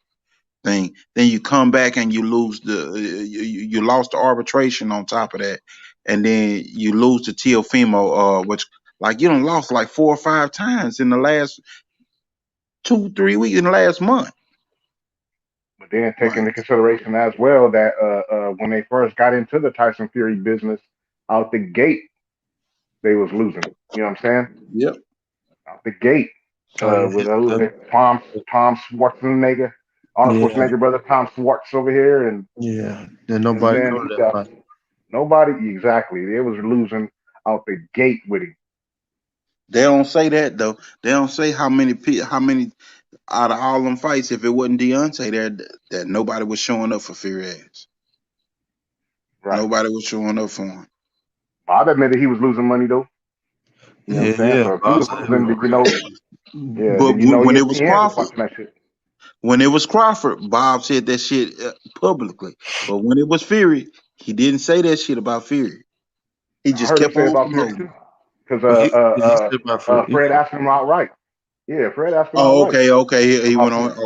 thing. Then you come back and you lose you lost the arbitration on top of that, and then you lose the Teofimo, which like you done lost like 4 or 5 times in the last 2 3 weeks in the last month. But then take Like, into consideration as well that when they first got into the Tyson Fury business, out the gate they was losing. You know what I'm saying? yep, Out the gate, Oh yeah, with who was it? Tom Schwarzenegger, Arnold yeah, Schwarzenegger brother Tom Schwartz over here, yeah. Then and nobody then go to he that got fight. nobody exactly. They was losing out the gate with him. they don't say that though. They don't say how many out of all them fights, if it wasn't Deontay there, that nobody was showing up for Fury ass. Right. Nobody was showing up for him. Bob admitted he was losing money though. You know what Yeah, I'm saying? yeah. So if he Bob was said it losing, was then But then you know when it was ESPN was Crawford, watching that shit. when it was Crawford, Bob said that shit publicly. But when it was Fury, he didn't say that shit about Fury. He I just heard him kept say on about Fury promoting. too, because But he said about free. Fred asked him outright. Yeah, Fred asked him Oh, outright okay. He about went on. Fury. Okay.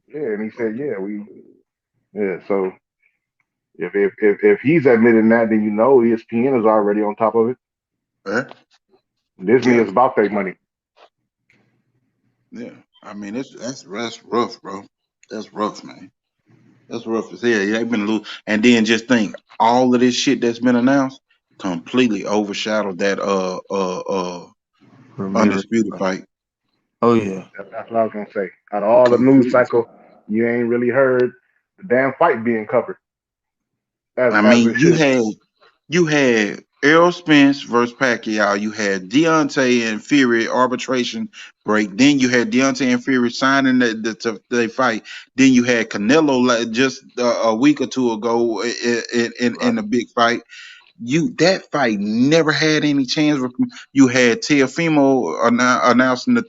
Yeah, and he said, yeah. So if he's admitting that, then you know ESPN is already on top of it. Disney Yeah. is about their money. Yeah. I mean, that's rough, bro. That's rough, man. That's rough as hell. Yeah, they've been lose. And then just think, all of this shit that's been announced completely overshadowed that Ramirez. undisputed fight. Oh yeah. That's what I was gonna say. Out of all the news Completely. cycle, you ain't really heard the damn fight being covered I as mean, it should be. you had Errol Spence versus Pacquiao. You had Deontay and Fury arbitration break. Then you had Deontay and Fury signing they fight. Then you had Canelo just a week or two ago in Right. the big fight. That fight never had any chance. You had Teofimo announcing the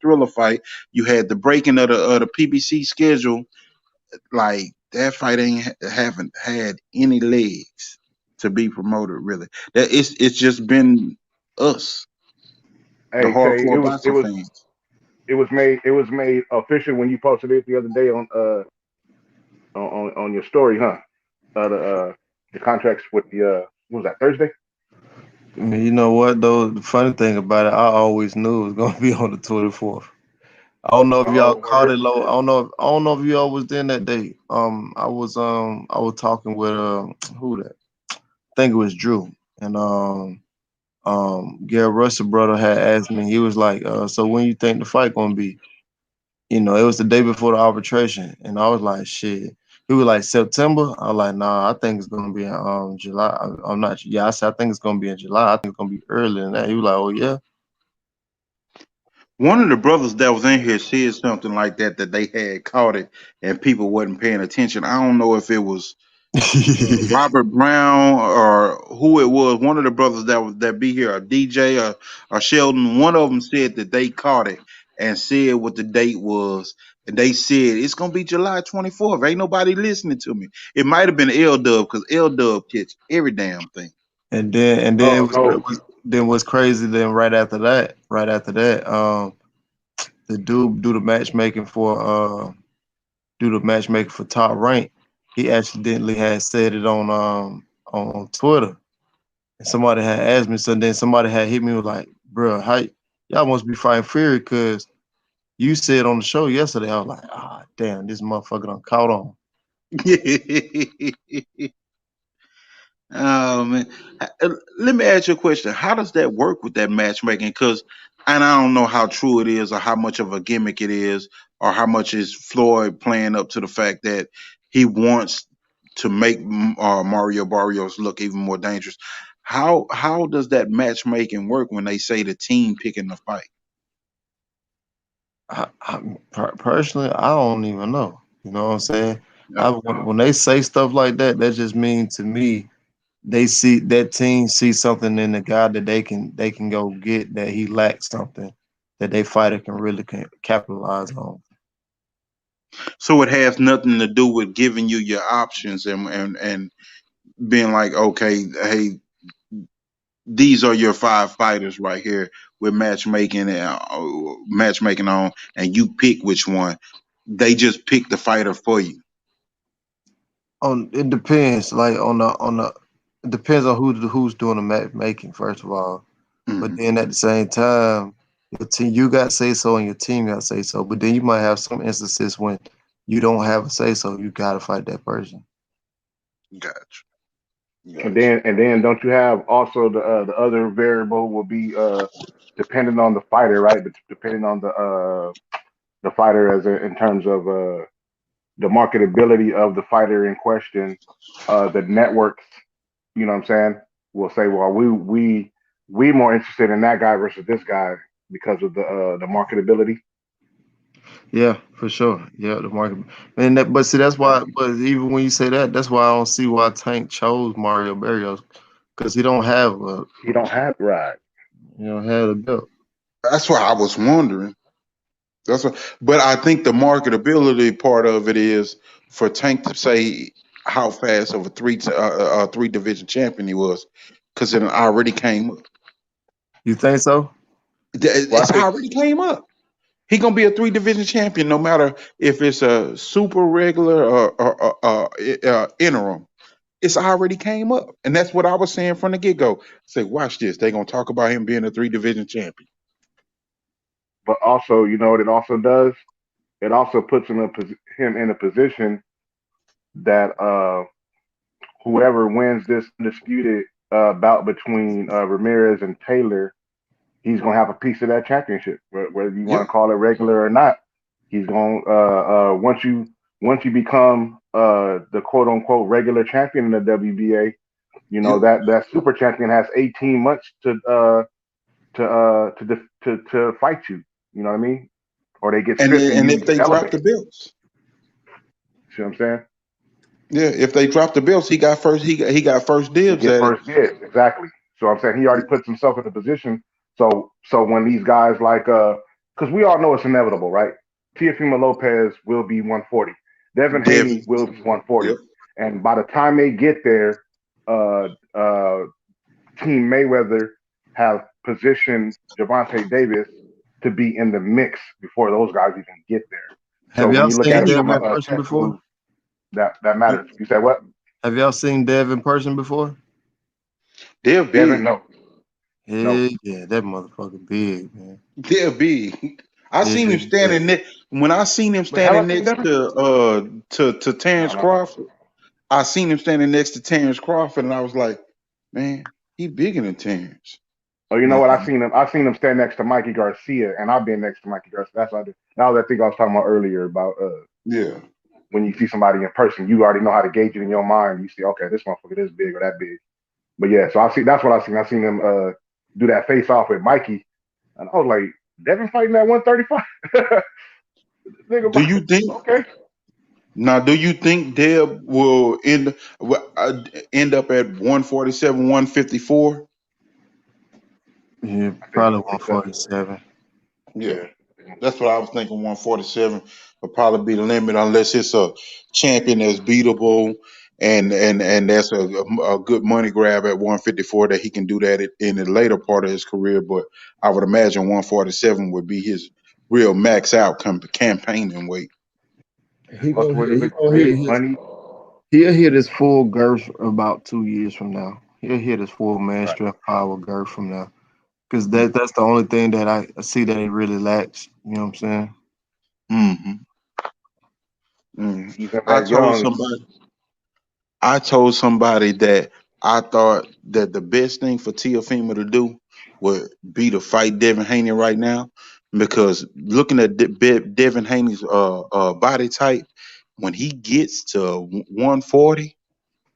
thriller fight. You had the breaking of the PBC schedule. Like that fight haven't had any legs to be promoted. Really, that it's just been us, the Hey Tay, hardcore boxing fans. it was made official when you posted it the other day on your story, huh? The contracts with the what was that, Thursday? I mean, you know what though? The funny thing about it, I always knew it was gonna be on the 24th. I don't know if y'all Oh, caught it word. low. I don't know if y'all was there that day. I was talking with who that? I think it was Drew. And Gary Russell brother had asked me, he was like, so when you think the fight gonna be? You know, it was the day before the arbitration. And I was like, shit. He was like September. I was like, nah, I think it's gonna be in July. I'm not I said I think it's gonna be in July. I think it's gonna be earlier than that. He was like, oh yeah. One of the brothers that was in here said something like that they had caught it and people wasn't paying attention. I don't know if it was Robert Brown or who it was. One of the brothers that be here, a DJ or Sheldon. One of them said that they caught it and said what the date was, and they said it's gonna be July 24th. Ain't nobody listening to me. It might have been L Dub because L Dub catch every damn thing. And then Oh no. then what's crazy, then right after that, the dude do the matchmaking for Top Rank, he accidentally had said it on Twitter. And somebody had asked me, so then somebody had hit me with like, bro, how y'all must be fighting Fury because you said on the show yesterday. I was like, ah, damn, this motherfucker done caught on. Oh man, let me ask you a question. How does that work with that matchmaking? Because, and I don't know how true it is, or how much of a gimmick it is, or how much is Floyd playing up to the fact that he wants to make Mario Barrios look even more dangerous. How does that matchmaking work when they say the team picking the fight? Personally, I don't even know. You know what I'm saying? When they say stuff like that, that just means to me they see that team see something in the guy that they can go get that he lacks something that they fighter can really capitalize on. So it has nothing to do with giving you your options and being like, okay, hey, these are your 5 fighters right here with matchmaking on, and you pick which one. They just pick the fighter for you. It depends, like on the it depends on who's doing the matchmaking first of all, but Mhm. then at the same time, your team you got say so and your team got say so, but then you might have some instances when you don't have a say so, you gotta fight that person. Gotcha. And Gotcha. then don't you have also the other variable will be depending on the fighter, right? But depending on the fighter as in terms of the marketability of the fighter in question, the networks, you know what I'm saying, will say, well, we more interested in that guy versus this guy because of the marketability. Yeah, for sure. Yeah, the market. And that, but see, that's why. But even when you say that, that's why I don't see why Tank chose Mario Barrios, because he don't have a, He don't have right. have a belt. That's why I was wondering. That's what, but I think the marketability part of it is for Tank to say how fast of a three division champion he was, because it already came up. You think so? Well, I It's think, already came up. He gonna be a 3 division champion, no matter if it's a super regular or interim. It's already came up, and that's what I was saying from the get go. Say, watch this. They gonna talk about him being a 3 division champion. but also, you know what it also does? It also puts him in a position that whoever wins this undisputed bout between Ramirez and Taylor, he's gonna have a piece of that championship, whether you want Yep. to call it regular or not. He's going once you become the quote unquote regular champion in the WBA, you know Yep. that super champion has 18 months to fight you. You know what I mean? Or they get stripped and And you if get they drop the elevated. belts, See what I'm saying? yeah, if they drop the belts, he got first. He got first He dibs get at it. first dibs, exactly. So I'm saying he already puts himself in a position. So when these guys like because we all know it's inevitable, right? Teofimo Lopez will be 140. Devin Haney Devin. will be 140. Yep. And by the time they get there, uh uh Team Mayweather have positioned Javante Davis to be in the mix before those guys even get there. So Have when y'all you look seen at it Dev from in a person chess before? move, that matters. You said what? Have y'all seen Dev in person before? They're Devin? big. No, no. Hell yeah, that motherfucker big, man. They're big. I Yeah, seen him yeah. standing next. When I seen him Wait, have standing I seen next Devin? to No, Terrence no, no. Crawford, I seen him standing next to Terrence Crawford, and I was like, man, he bigger than Terrence. Oh, you know Man, what? I seen him stand next to Mikey Garcia, and I've been next to Mikey Garcia. That's what I did. That was that thing I was talking about earlier about Yeah. when you see somebody in person, you already know how to gauge it in your mind. You see, okay, this motherfucker this big or that big. But yeah, so I see that's what I seen. I seen him do that face off with Mikey, and I was like, Devin fighting at 135. Do you Nigga, think okay. now? Do you think Deb will end up at 147, 154? yeah, I think probably 147. 147. Yeah. Yeah. That's what I was thinking. 147 will probably be the limit unless it's a champion that's beatable and that's a good money grab at 154 that he can do that in the later part of his career. But I would imagine 147 would be his real max out campaigning weight. He Plus, gonna with hit, he the gonna hit big his money, he'll hit his full girth about 2 years from now. He'll hit his full man right? strength power girth from now. Cause Mm-hmm. that's the only thing that I see that he really lacks. You know what I'm saying? Mm-hmm. Even I that told young, somebody. I told somebody that I thought that the best thing for Teofimo to do would be to fight Devin Haney right now, because looking at Devin Haney's body type, when he gets to 140,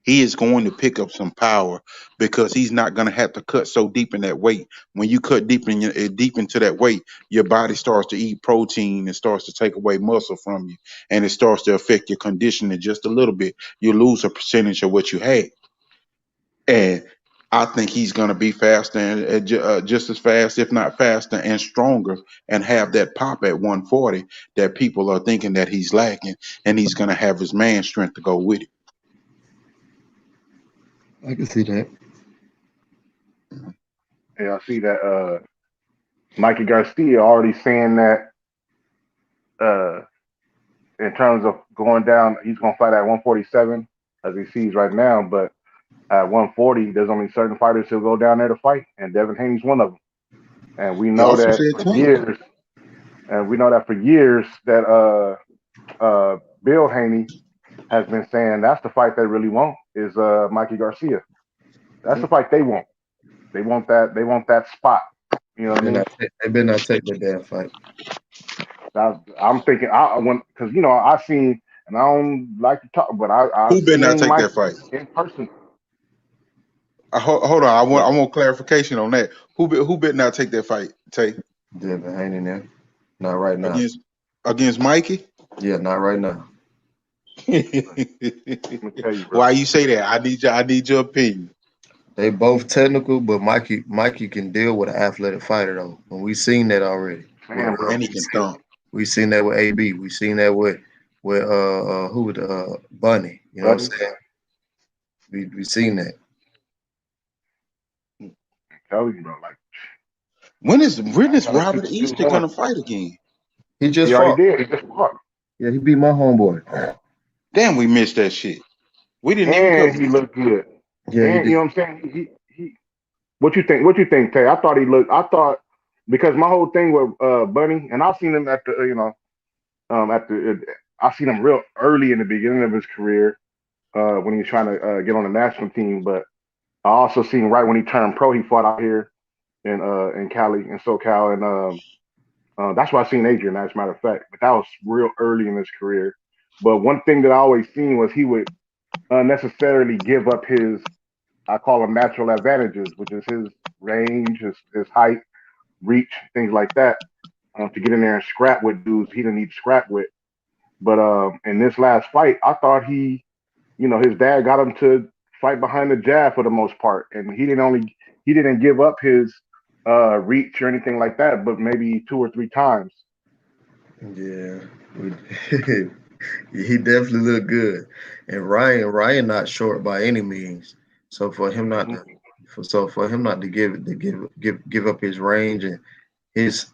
he is going to pick up some power because he's not going to have to cut so deep in that weight. When you cut deep into that weight, your body starts to eat protein and starts to take away muscle from you, and it starts to affect your conditioning just a little bit. You lose a percentage of what you had, and I think he's going to be faster and just as fast, if not faster, and stronger, and have that pop at 140 that people are thinking that he's lacking, and he's going to have his man strength to go with it. I can see that. Yeah, I see that. Mikey Garcia already saying that. In terms of going down, he's going to fight at 147 as he sees right now. But at 140, there's only certain fighters who'll go down there to fight, and Devin Haney's one of them. And we He know also that said for 20. years, that Bill Haney has been saying that's the fight they really want is Mikey Garcia. That's the fight they want. They want that. They want that spot. You know what I mean? They better not take the damn fight. I'm thinking because I seen, and I don't like to talk, but I Who better not seen take Mike that fight? in person. Hold on, I want clarification on that. Who better not take that fight? Tay Devin Haney now. Not right now. against Mikey? Yeah, not right now. Let me tell you, bro. Why you say that? I need your opinion. They both technical, but Mikey can deal with an athletic fighter though. And we seen that already. Man, bro. And he can stomp. We seen that with AB. We seen that with who with Bunny. You know what I'm saying? We seen that. I'm telling you, bro. Like when is Robert Easter gonna fight again? He just already fought. did. He just fought. Yeah, he beat my homeboy. Damn, we missed that shit. We didn't even And cover he it. looked good. Yeah, And you know what I'm saying? He what you think? What you think, Tay? I thought because my whole thing with Bunny, and I've seen him at the I seen him real early in the beginning of his career when he was trying to get on the national team, but I also seen right when he turned pro, he fought out here in Cali, in SoCal, and that's why I seen Adrian, as a matter of fact. But that was real early in his career. But one thing that I always seen was he would unnecessarily give up his, I call them natural advantages, which is his range, his height, reach, things like that, to get in there and scrap with dudes he didn't need to scrap with. But in this last fight, I thought his dad got him to fight behind the jab for the most part, and he didn't give up his reach or anything like that, but maybe 2 or 3 times. Yeah, he definitely looked good. And Ryan not short by any means. So for him not to, give up his range and his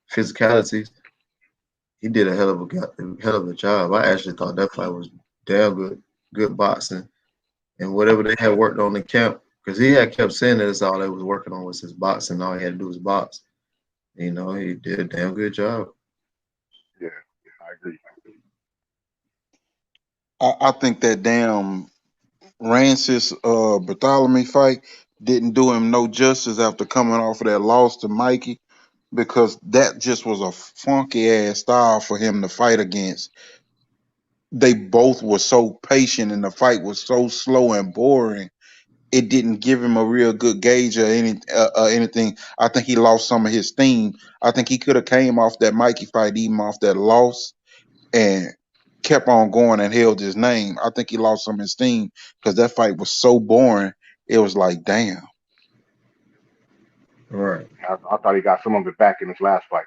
physicalities, he did a hell of a job. I actually thought that fight was damn good boxing, and whatever they had worked on in camp, because he had kept saying that that's all they was working on was his boxing. All he had to do was box. You know, he did a damn good job. Yeah, I agree. I think that damn Rancis Bartholomew fight didn't do him no justice after coming off of that loss to Mikey, because that just was a funky ass style for him to fight against. They both were so patient and the fight was so slow and boring. It didn't give him a real good gauge or anything. I think he lost some of his steam. I think he could have came off that Mikey fight, even off that loss, and kept on going and held his name. I think he lost some of his steam because that fight was so boring. It was like, damn. Right. I thought he got some of it back in his last fight.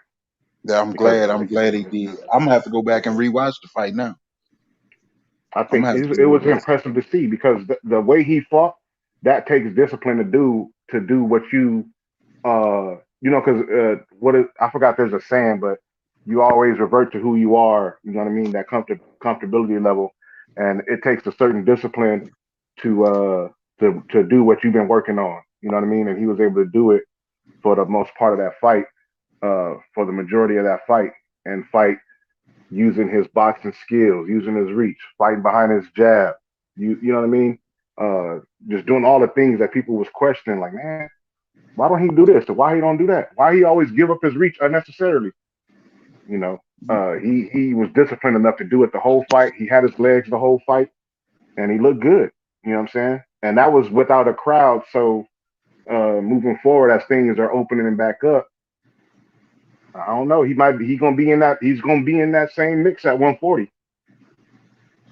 Yeah, I'm glad he did. I'm gonna have to go back and rewatch the fight now. I think it was impressive to see because the way he fought, that takes discipline to do what because I forgot there's a saying, but you always revert to who you are. You know what I mean? That comfortability level, and it takes a certain discipline to do what you've been working on. You know what I mean? And he was able to do it for the most part of that fight, for the majority of that fight, and fight using his boxing skills, using his reach, fighting behind his jab. You know what I mean? Just doing all the things that people was questioning, like, man, why don't he do this? Or why he don't do that? Why he always give up his reach unnecessarily? You know, he was disciplined enough to do it the whole fight. He had his legs the whole fight, and he looked good. You know what I'm saying? And that was without a crowd. So moving forward, as things are opening back up, I don't know. He's gonna be in that. He's gonna be in that same mix at 140.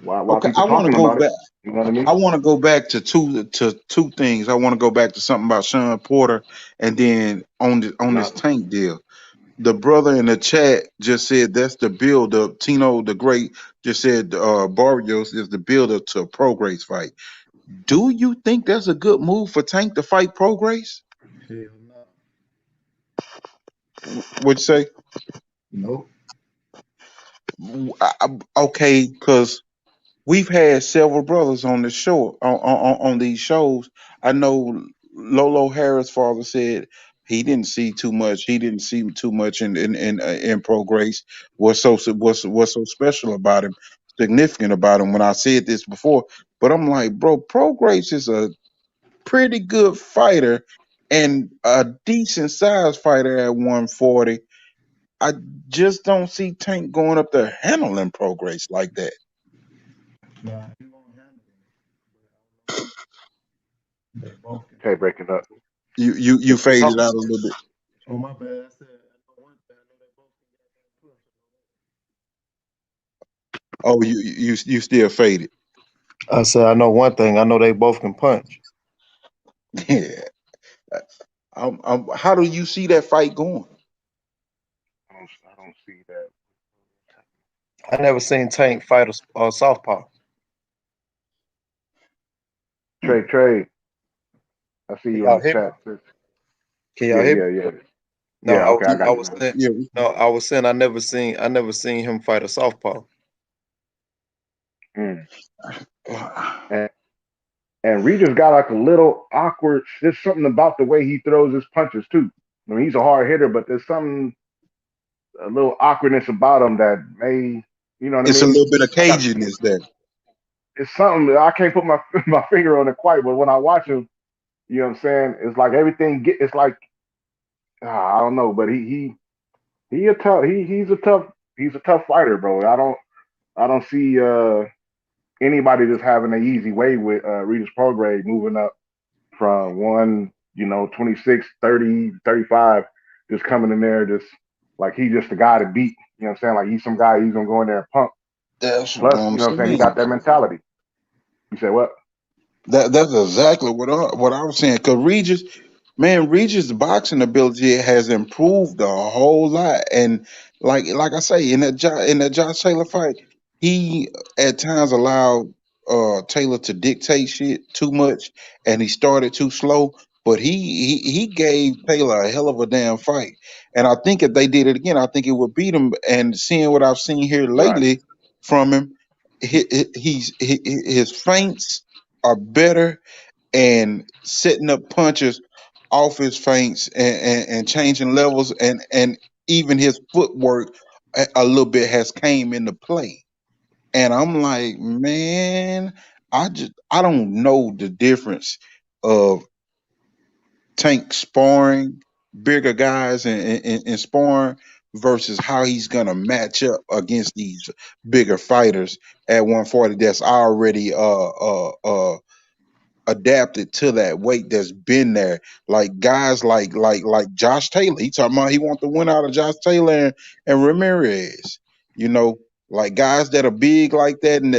While Okay, people I want to talking go about it, back. you know what I I mean? want to go back to two things. I want to go back to something about Sean Porter, and then on this No, Tank deal. The brother in the chat just said that's the build up. Tino the Great just said Barrios is the build up to a Prograis fight. Do you think that's a good move for Tank to fight Prograis? Hell What'd you say? no. Okay, because we've had several brothers on the show on these shows. I know Lolo Harris' father said he didn't see too much. He didn't see too much in Pro Grace. What's so special about him, significant about him? When I said this before, but I'm like, bro, Pro Grace is a pretty good fighter and a decent sized fighter at 140. I just don't see Tank going up there handling Pro Grace like that. Nah, he won't handle it. They both can okay, punch. breaking up. You Oh, faded out a little bit. Oh my bad. I said I know one thing. I know they both can get that Oh, you still faded. punch. I said I know one thing. I know they both can punch. Yeah. How do you see that fight going? I don't see that. I never seen Tank fight a southpaw. Trey, I see Can you in y'all the hear me? chat. Sis. Can y'all Yeah, hear me? yeah, yeah, No, yeah. Okay, I I got you was now. saying Yeah. no, I was saying I never seen him fight a southpaw. Mm. And, and Regis got like a little awkward. There's something about the way he throws his punches too. I mean, he's a hard hitter, but there's something a little awkwardness about him that may, you know what I It's a mean? little bit of I got caginess there. it's something that I can't put my my finger on it quite, but when I watch him, you know what I'm saying? It's like everything get. It's like I don't know, but he a tough he's a tough fighter, bro. I don't see anybody just having an easy way with Regis Prograde moving up from 26, 30, 35, just coming in there just like he just the guy to beat. You know what I'm saying? Like he's some guy he's gonna go in there and pump. That's what Plus, I'm you know what I'm saying, he got saying. that mentality. You say what? That's exactly what I was saying. Cause Regis' boxing ability has improved a whole lot, and like I say in that Josh Taylor fight, he at times allowed Taylor to dictate shit too much, and he started too slow. But he gave Taylor a hell of a damn fight, and I think if they did it again, I think it would beat him. And seeing what I've seen here Right. lately from him, his feints are better and setting up punches off his feints and changing levels and even his footwork a little bit has came into play. And I'm like, man, I don't know the difference of Tank sparring bigger guys and sparring versus how he's gonna match up against these bigger fighters at 140 that's already adapted to that weight that's been there. Like guys like Josh Taylor. He talking about he want the win out of Josh Taylor and Ramirez. You know, like guys that are big like that and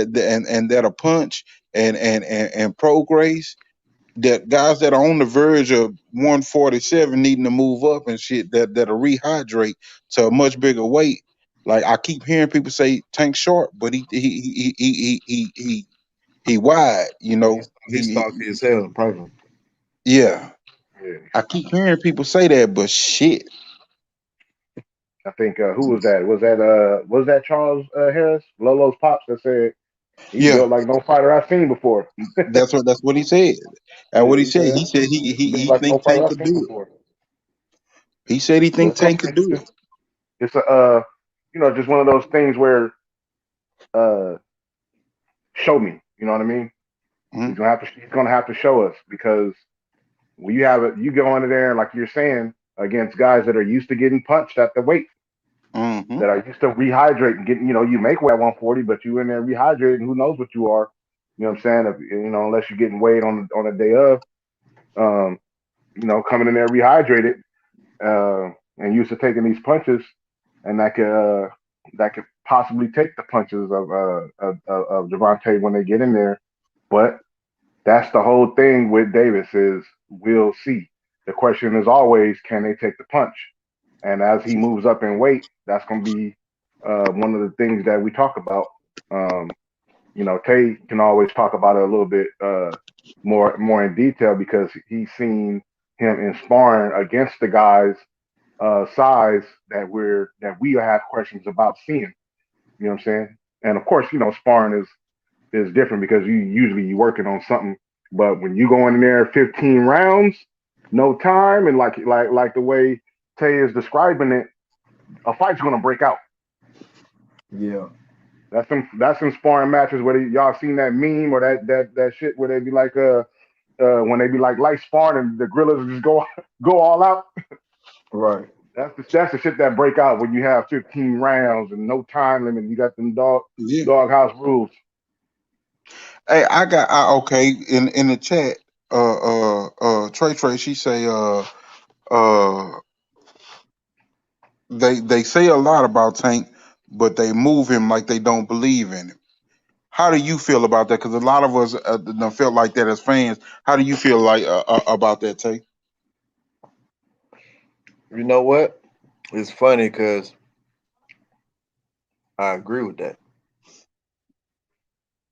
that are punch and pro grace. That guys that are on the verge of 147 needing to move up and shit that'll rehydrate to a much bigger weight. Like I keep hearing people say Tank short, but he wide. You know, He's stocky as hell, probably. yeah. Yeah. I keep hearing people say that, but shit. I think who was that? Was that Charles Harris, Lolo's pops, that said he Yeah, built like no fighter I've seen before. that's what he said. And Yeah, what he he said, he said said he built he like no think fighter Tank I've could seen do it. before. He said he But think Tank could do it. it's a just one of those things where uh show me. You know what I mean? Mm-hmm. He's gonna have to show us because when you have it, you go into there like you're saying against guys that are used to getting punched at the weight, Mm-hmm. that are used to rehydrating, getting you make weight at 140, but you in there rehydrating, who knows what you are. You know what I'm saying? If, unless you're getting weighed on the day of, um, coming in there rehydrated, and used to taking these punches, and that could possibly take the punches of Javante when they get in there. But that's the whole thing with Davis is we'll see. The question is always, can they take the punch? And as he moves up in weight, that's going to be one of the things that we talk about. Um, Tay can always talk about it a little bit more in detail because he's seen him in sparring against the guys size that we have questions about seeing. You know what I'm saying? And of course, sparring is different because you working on something. But when you go in there 15 rounds, no time, and like the way Tay is describing it, a fight's gonna break out. Yeah. That's some sparring matches where y'all seen that meme or that shit where they be like when they be like light sparring and the gorillas just go all out. Right. That's the shit that break out when you have 15 rounds and no time limit. You got them Yeah. doghouse rules. Hey, okay in the chat. Trey, she say they say a lot about Tank, but they move him like they don't believe in him. How do you feel about that? Because a lot of us done felt like that as fans. How do you feel like about that, Tank? You know what? It's funny because I agree with that.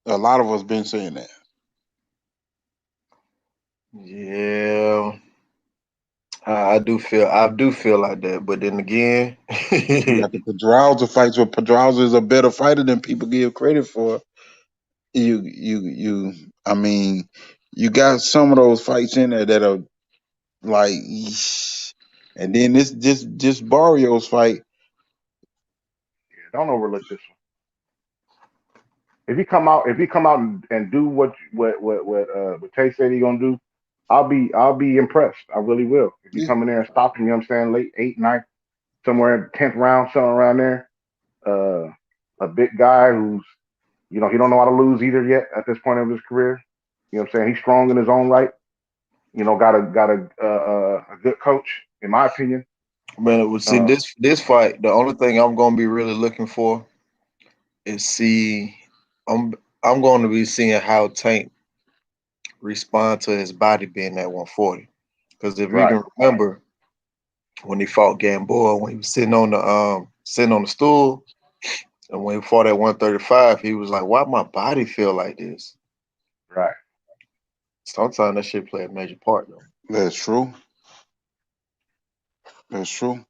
A lot of us been saying that. Yeah, I do feel like that. But then again, You got the Pedraza fights where Pedraza is a better fighter than people give credit for. You. I mean, you got some of those fights in there that are like, yeesh. And then this Barrios fight. Don't overlook this one. If he come out and do what Tay said he gonna do, I'll be impressed. I really will. If he Yeah, come in there and stop him, you know what I'm saying, late 8th, 9th, somewhere in 10th round, somewhere around there. Uh, a big guy who's he don't know how to lose either yet at this point of his career. You know what I'm saying? He's strong in his own right. Got a good coach, in my opinion. man, see Uh, this fight. The only thing I'm gonna be really looking for is I'm I'm going to be seeing how Tank respond to his body being at 140. Because if you right. can remember when he fought Gamboa, when he was sitting on the stool, and when he fought at 135, he was like, "Why my body feel like this?" Right. Sometimes that shit play a major part though. that's true. That's true.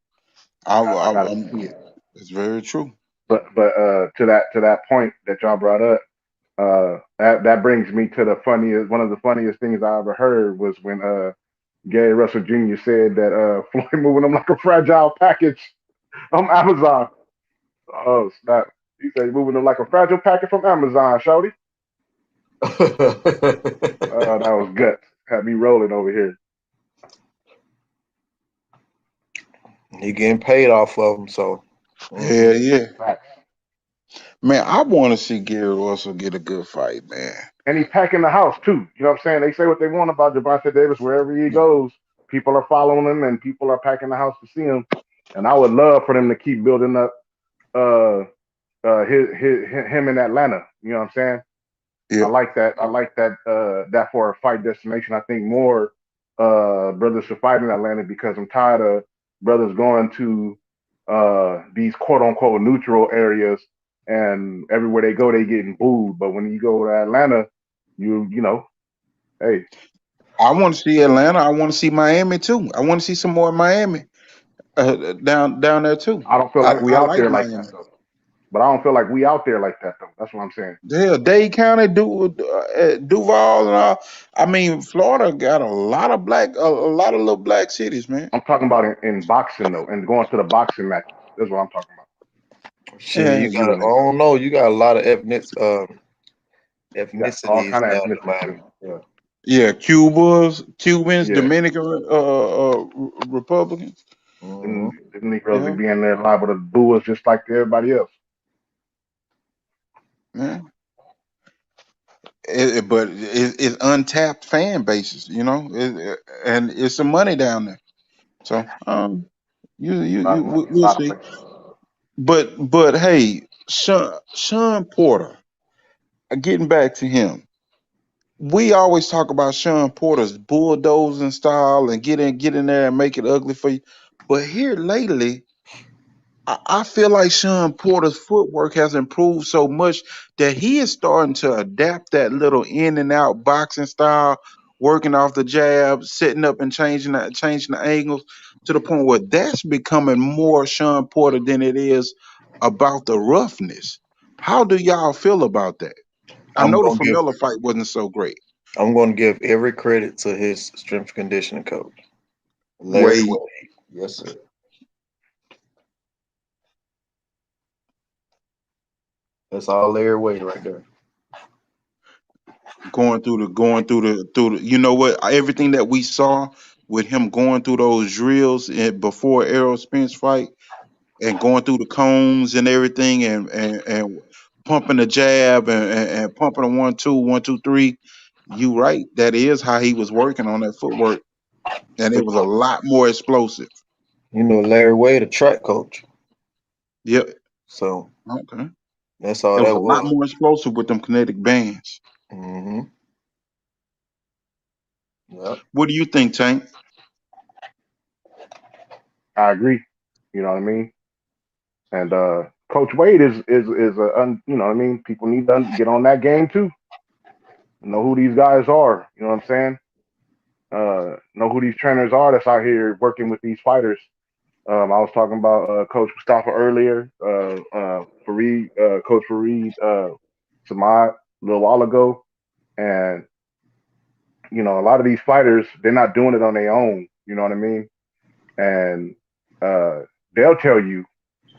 I gotta see it. It's very true. But to that point that y'all brought up, that brings me to one of the funniest things I ever heard was when Gary Russell Jr. said that Floyd moving him like a fragile package on Amazon. Oh snap! He said moving him like a fragile package from Amazon, shawty. That was guts. Had me rolling over here. He getting paid off of him, so Yeah, yeah. Facts. Man, I want to see Gary Russell get a good fight, man. And he's packing the house too. You know what I'm saying? They say what they want about Javante Davis. Wherever he goes, people are following him and people are packing the house to see him. And I would love for them to keep building up uh him in Atlanta. You know what I'm saying? I Yeah. like that. I like that for a fight destination. I think more brothers should fight in Atlanta because I'm tired of brothers going to these quote unquote neutral areas and everywhere they go they getting booed. But when you go to Atlanta, hey, I want to see Atlanta. I want to see Miami too. I want to see some more Miami down there too. I don't feel like we I out like there like Miami. that though. But I don't feel like we out there like that though. That's what I'm saying. Yeah, Dade County, Duval, and all. I mean, Florida got a lot of little black cities, man. I'm talking about in boxing though, and going to the boxing matches. That's what I'm talking about. shit, Yeah, you got I Viewing it. don't know, you got a lot of You got all ethnicities kind of down in ethnicity too. Miami. Yeah. yeah, Cubans, Yeah. Dominican Republicans. Hmm. The Negroes be Yeah, being there liable to boo us just like everybody else. yeah. it's untapped fan bases, and it's some money down there. So A we'll lot of see. places. But hey, Sean Porter, getting back to him, we always talk about Sean Porter's bulldozing style and get in there and make it ugly for you. But here lately, I feel like Sean Porter's footwork has improved so much that he is starting to adapt that little in and out boxing style, working off the jab, setting up and changing the angles to the point where that's becoming more Sean Porter than it is about the roughness. How do y'all feel about that? I I'm know the gonna give Famella fight wasn't so great. I'm gonna give every credit to his strength conditioning coach, Larry Wade Wade. Yes, sir. That's all Larry Wade right there. going through the you know what, everything that we saw with him going through those drills before Errol Spence fight and going through the cones and everything and pumping the jab and pumping a 1-2 1-2 3. You right, that is how he was working on that footwork, and it But was a lot more explosive. Larry Wade, a track coach. Yep. So Okay. that's all It was that a lot was. more explosive with them kinetic bands. Mm-hmm. Yep. What do you think, Tank? I agree. You know what I mean? And Coach Wade is you know what I mean? People need to get on that game too. Know who these guys are. You know what I'm saying? Know who these trainers are that's out here working with these fighters. I was talking about Coach Mustafa earlier, Fareed, Coach Fareed Samad a little while ago, and a lot of these fighters they're not doing it on their own. You know what I mean? And uh, they'll tell you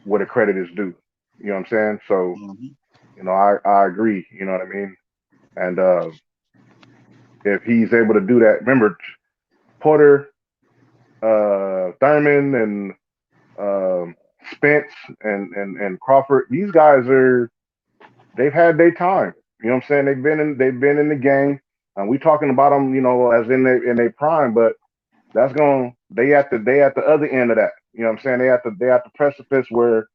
what the credit is due. You know what I'm saying? So Mhm. I agree. You know what I mean? And if he's able to do that, remember Porter, Thurman, and Spence and Crawford. These guys they've had their time. You know what I'm saying? They've been in the game, and we talking about them, as in their prime. But that's going they at the other end of that. You know what I'm saying? They at the precipice where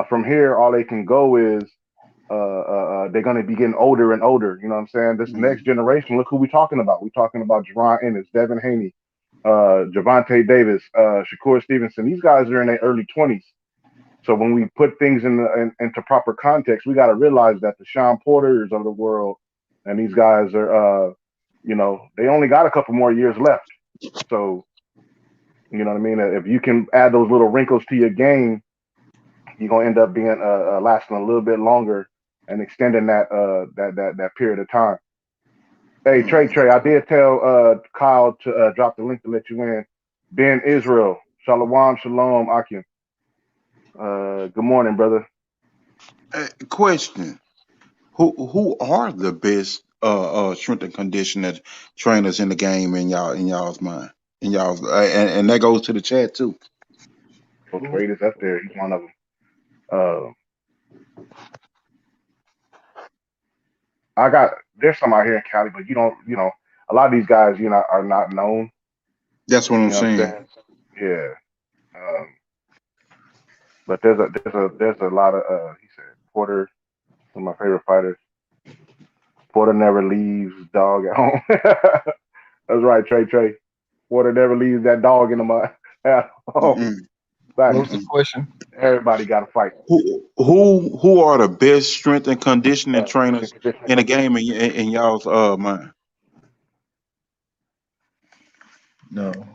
from here all they can go is they're going to be getting older and older. You know what I'm saying? This next Mhm. generation. Look who we talking about. We talking about Jerron Ennis, Devin Haney, Javante Davis, Shakur Stevenson. These guys are in their early 20s. So when we put things into proper context, we got to realize that the Sean Porters of the world and these guys are, they only got a couple more years left. So you know what I mean. If you can add those little wrinkles to your game, you're gonna end up being lasting a little bit longer and extending that period of time. Hey Trey, I did tell Kyle to drop the link to let you in. Ben Israel, Shalom, Akim. Good morning, brother. Question: Who are the best strength and conditioning trainers in the game in y'all's mind? And that goes to the chat too. Coach Wade is up there. He's one of them. Uh, I got there's some out here in Cali, but a lot of these guys, are not known. That's what I'm You know what I'm saying. saying? Yeah. Um, but there's a lot of he said Porter, one of my favorite fighters. Porter never leaves dog at home. That's right, Trey. Porter never leaves that dog in the mud at home. Mm-mm, What Facts. was the mm-mm. question? Everybody got to fight. Who are the best strength and conditioning Strength and trainers conditioning in the coaches. game in y'all's mind? No,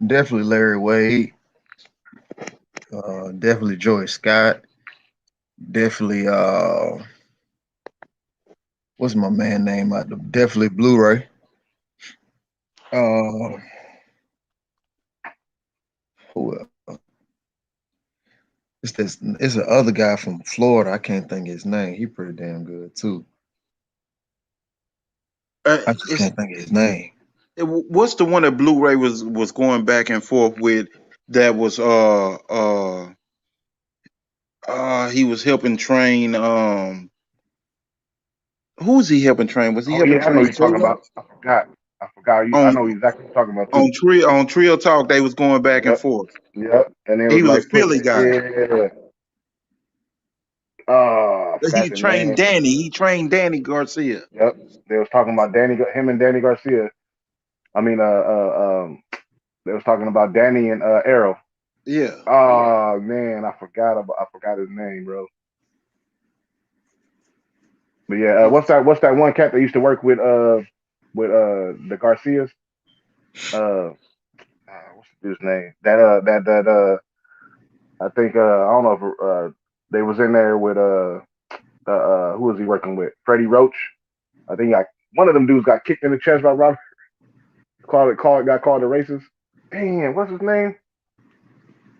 definitely Larry Wade. Definitely Joy Scott. Definitely what's my man name out there? Definitely Blu-ray. Uh, who else? It's the other guy from Florida. I can't think of his name. He pretty damn good too. I just It's can't think of his name. what's the one that Blu-ray was going back and forth with that was he was helping train Who's he helping train? Was he Oh helping yeah, I know train what you're talking Solo? about. I forgot. I On know exactly what you're talking about too. on Trio Talk, they was going back and Yep. forth. Yep. And it He was was a like putting Philly it. guy. Yeah. I He forgot the trained name. Danny. He trained Danny Garcia. Yep. They was talking about him and Danny Garcia. I mean, they was talking about Danny and Arrow. Yeah. Oh man, I forgot his name, bro. But yeah, what's that one cat that used to work with the Garcias? Uh, what's his name? I think I don't know if they was in there with who was he working with? Freddie Roach. I think one of them dudes got kicked in the chest by Robert. Got called a racist. Damn, what's his name?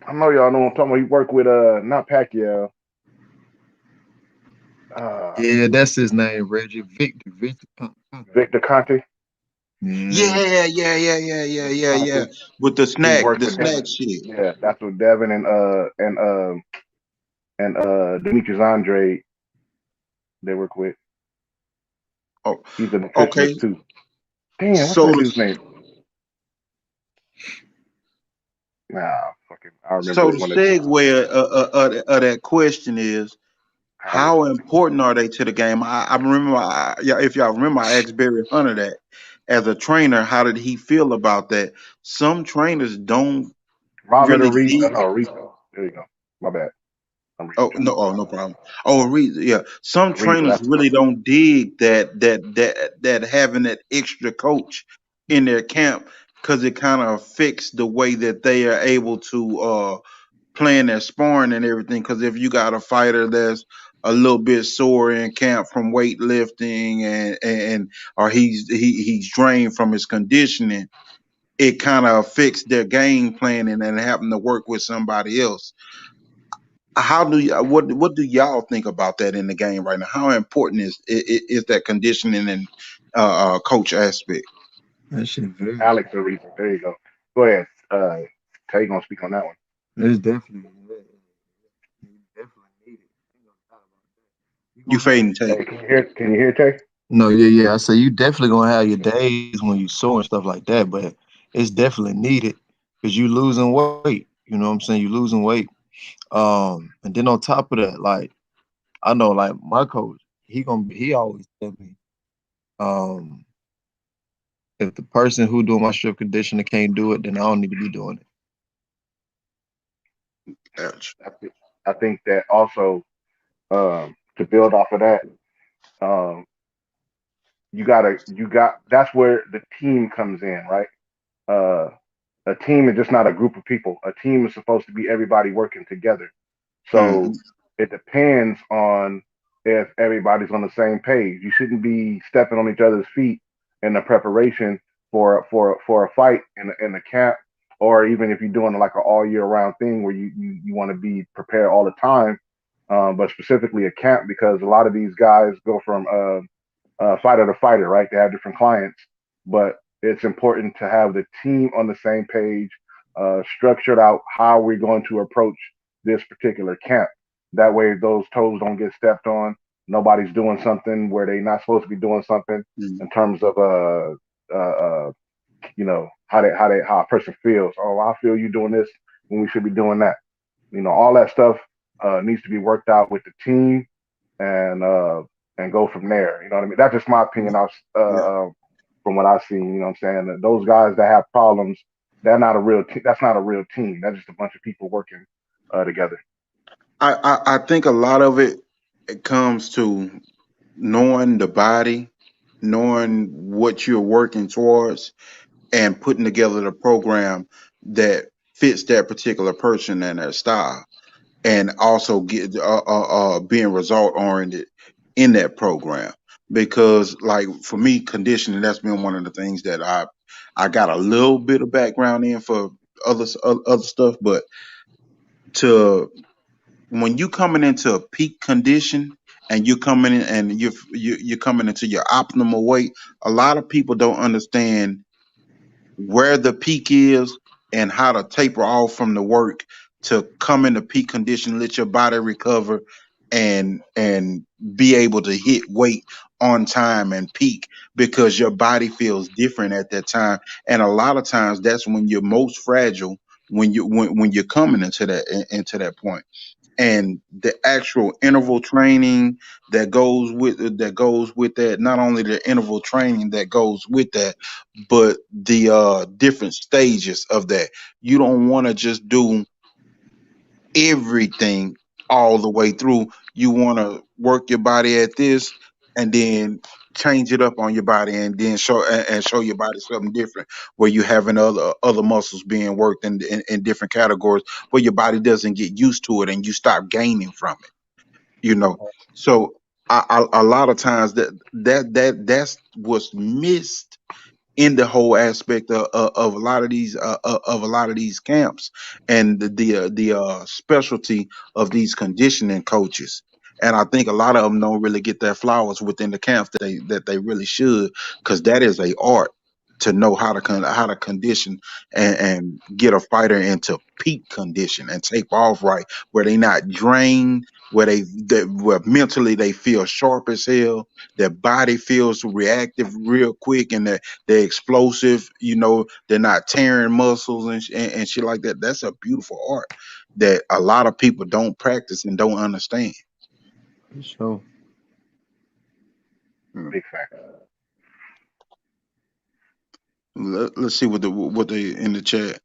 I know y'all know what I'm talking about. He worked with not Pacquiao. Uh, Yeah, that's his name, Reggie. Victor. Victor Conte. Yeah. Yeah. With He the worked with snack Devin. shit. Yeah, that's what Devin and Demetrius Andre they work with. Oh, He's a okay. nutritionist too. Damn, what's So that dude's name? Nah, fucking, I remember so it the when it's segue of that question is, Alex. how important are they to the game? I remember, yeah, if y'all remember, I asked Barry Hunter that as a trainer, how did he feel about that? Some trainers don't Robert really Ariza. dig. No, Ariza. There you go. My bad. I'm reading Oh no, no problem. Oh, yeah. Some Ariza. trainers That's what. really don't dig that having that extra coach in their camp because it kind of affects the way that they are able to plan their sparring and everything. Because if you got a fighter that's a little bit sore in camp from weightlifting and or he's drained from his conditioning, it kind of affects their game planning and having to work with somebody else. How do you what do y'all think about that in the game right now? How important is that conditioning and coach aspect? That shit very. Alex Ariza. There you go. Go ahead. Tay gonna speak on that one. It's definitely, you definitely need it. Ain't no doubt about that. You You gonna have fading Tay? Hey, can you hear Tay? no, yeah. I say you definitely gonna have your days when you sore and stuff like that, but it's definitely needed because you losing weight. You know what I'm saying? You losing weight. And then on top of that, like I know, like my coach, he always tell me, um, if the person who doing my strip conditioning can't do it, then I don't need to be doing it. Ouch. I think that also to build off of that, um, you got that's where the team comes in, right? Uh, a team is just not a group of people. A team is supposed to be everybody working together. Hmm. So it depends on if everybody's on the same page. You shouldn't be stepping on each other's feet in the preparation for a fight in the camp, or even if you're doing like an all year round thing where you want to be prepared all the time. But specifically a camp because a lot of these guys go from fighter to fighter, right? They have different clients, but it's important to have the team on the same page, structured out how we're going to approach this particular camp. That way, those toes don't get stepped on. Nobody's doing something where they're not supposed to be doing something Hmm. in terms of how a person feels. Oh, I feel you doing this when we should be doing that. All that stuff needs to be worked out with the team and uh, and go from there. You know what I mean? That's just my opinion. Yeah. From what I've seen. You know what I'm saying? Those guys that have problems, they're not a real. That's not a real team. That's just a bunch of people working together. I think a lot of it comes to knowing the body, knowing what you're working towards, and putting together the program that fits that particular person and their style, and also get being result oriented in that program. Because, like for me, conditioning that's been one of the things that I got a little bit of background in for other stuff, but to when you coming into a peak condition and you're coming in and you're coming into your optimal weight, a lot of people don't understand where the peak is and how to taper off from the work to come into peak condition, let your body recover and be able to hit weight on time and peak because your body feels different at that time. And a lot of times that's when you're most fragile when you're coming into that point. And the actual interval training that goes with that, not only the interval training that goes with that, but the different stages of that. You don't want to just do everything all the way through. You want to work your body at this and then change it up on your body and then show your body something different where you having other muscles being worked in different categories where your body doesn't get used to it and you stop gaining from it, you know. So a lot of times that's what's missed in the whole aspect of a lot of these of a lot of these camps and the specialty of these conditioning coaches. And I think a lot of them don't really get their flowers within the camps that they really should, because that is a art to know how to condition and get a fighter into peak condition and take off right, where they not drained, where mentally they feel sharp as hell, their body feels reactive real quick, and they're explosive. You know, they're not tearing muscles and shit like that. That's a beautiful art that a lot of people don't practice and don't understand. For sure. Big fact. Let's see what they in the chat.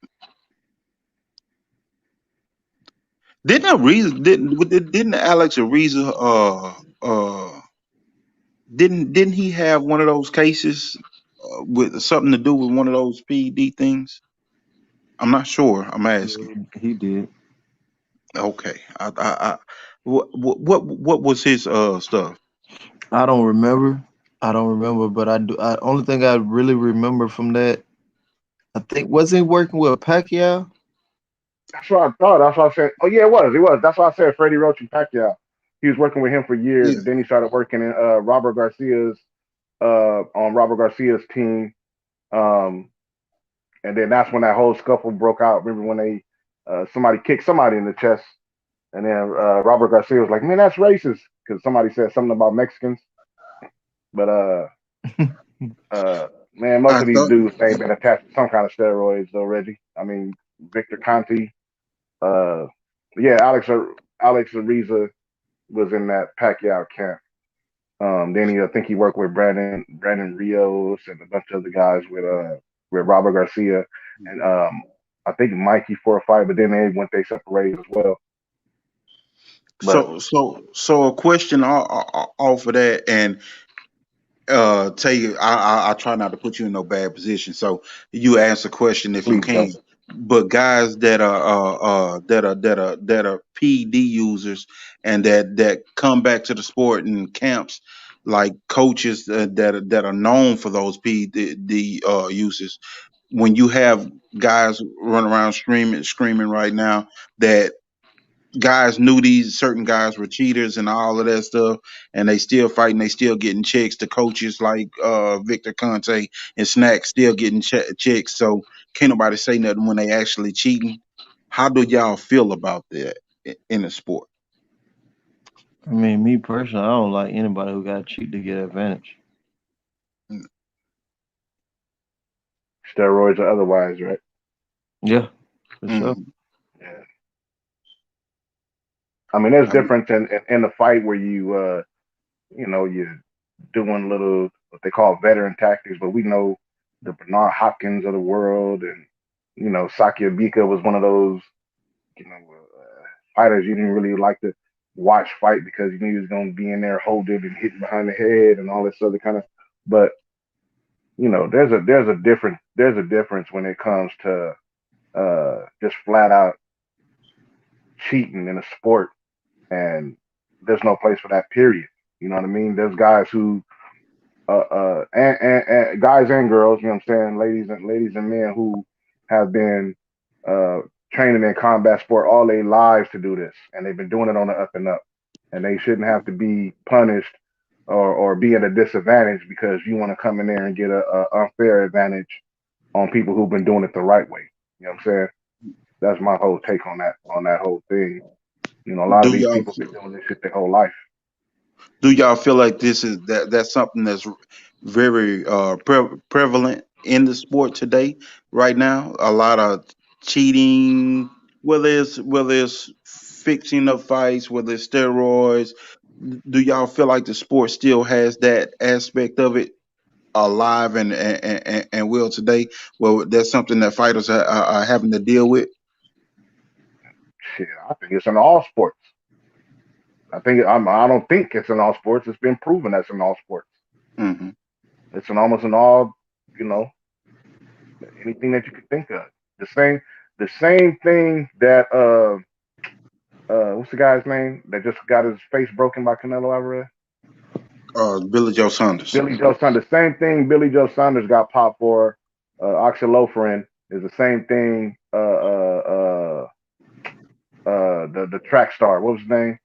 Didn't Alex Ariza didn't he have one of those cases with something to do with one of those PED things? I'm not sure. I'm asking. He did. Okay. What was his stuff? I don't remember. I don't remember, but I do. Only thing I really remember from that, I think, was he working with Pacquiao? That's what I thought. That's what I said. Oh yeah, it was. It was. That's why I said Freddie Roach and Pacquiao. He was working with him for years. Yeah. Then he started working in Robert Garcia's on Robert Garcia's team. Um, and then that's when that whole scuffle broke out. Remember when they somebody kicked somebody in the chest, and then Robert Garcia was like, "Man, that's racist," because somebody said something about Mexicans. But man, most I of these thought dudes ain't been attached to some kind of steroids though, Reggie. I mean, Victor Conti. Uh, yeah, Alex Ariza was in that Pacquiao camp. Then I think he worked with Brandon Rios and a bunch of other guys with Robert Garcia and I think Mikey for a fight, but then they went they separated as well. But so a question off of that, and tell you, I try not to put you in no bad position. So you answer a question if you please can. don't. But guys that are PD users and that come back to the sport in camps, like coaches that are known for those PD uses. When you have guys run around screaming right now that guys knew these certain guys were cheaters and all of that stuff, and they still fighting, they still getting checks. The coaches like Victor Conte and Snack still getting checks. So can't nobody say nothing when they actually cheating. How do y'all feel about that in the sport? I mean, me personally, I don't like anybody who got to cheat to get advantage. Steroids or otherwise, right? Yeah, for sure. Mm. Yeah. I mean, there's I mean, difference in the fight where you're doing little what they call veteran tactics, but we know the Bernard Hopkins of the world, and Sakia Bika was one of those fighters you didn't really like to watch fight because you knew he was going to be in there holding and hitting behind the head and all this other kind of. But there's a difference when it comes to just flat out cheating in a sport, and there's no place for that. Period. You know what I mean? There's guys who and guys and girls, you know what I'm saying, ladies and men who have been uh, training in combat sport all their lives to do this, and they've been doing it on the up and up, and they shouldn't have to be punished or be at a disadvantage because you want to come in there and get a unfair advantage on people who've been doing it the right way. You know what I'm saying? That's my whole take on that whole thing. A lot of do these y'all people been doing this shit their whole life. Do y'all feel like that's something that's very prevalent in the sport today, right now? A lot of cheating, whether it's fixing up fights, whether it's steroids. Do y'all feel like the sport still has that aspect of it alive and will today? Well, that's something that fighters are having to deal with. Shit, I think it's in all sports. I don't think it's in all sports. It's been proven that's in all sports. Hmm. It's in almost in all, you know, anything that you could think of. The same thing that what's the guy's name that just got his face broken by Canelo Alvarez? Billy Joe Saunders. Billy Joe Saunders. The same thing Billy Joe Saunders got popped for. Oxyloferin is the same thing. The track star. What was his name?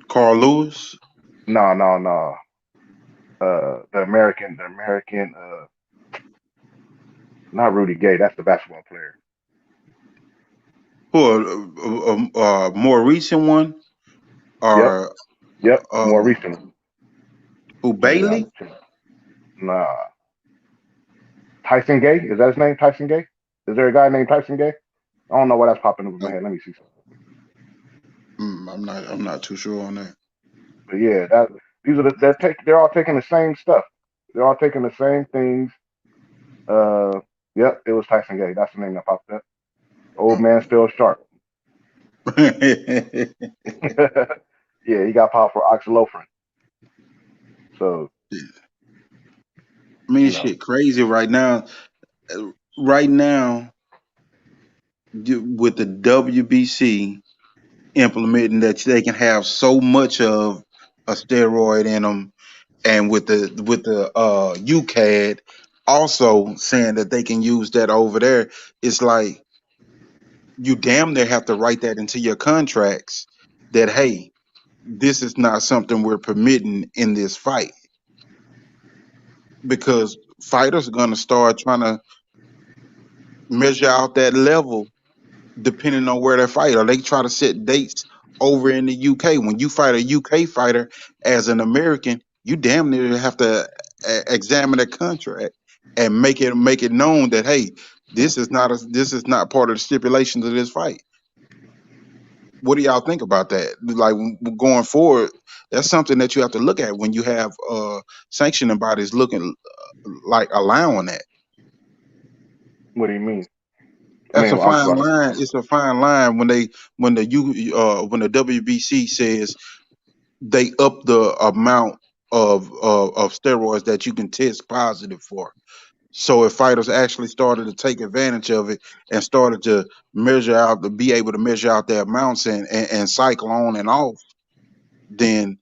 Carl Lewis. No. The American. Not Rudy Gay. That's the basketball player. Who a more recent one, Yep. or uh, More recent. who Let me Bailey? Nah. Tyson Gay. Is that his name? Tyson Gay. Is there a guy named Tyson Gay? I don't know why that's popping up in my head. Let me see. I'm not too sure on that. But yeah, they're all taking the same stuff. They're all taking the same things. Yep, it was Tyson Gay. That's the name that popped up. Old man still sharp. Yeah, he got popped for oxyloferin. So I mean, you know, shit, crazy right now. Right now, with the WBC implementing that they can have so much of a steroid in them, and with the UCAD also saying that they can use that over there, it's like you damn near have to write that into your contracts that, hey, this is not something we're permitting in this fight, because fighters are going to start trying to measure out that level depending on where they fight, or they try to set dates over in the UK. When you fight a UK fighter as an American, you damn near have to examine a contract and make it known that, hey, this is not part of the stipulations of this fight. What do y'all think about that? Like, going forward, that's something that you have to look at when you have sanctioning bodies looking like allowing that. what do you mean? I That's mean, a I'm fine sorry. line. It's a fine line when the WBC says they up the amount of steroids that you can test positive for. So if fighters actually started to take advantage of it and started to be able to measure out their amounts and cycle on and off, then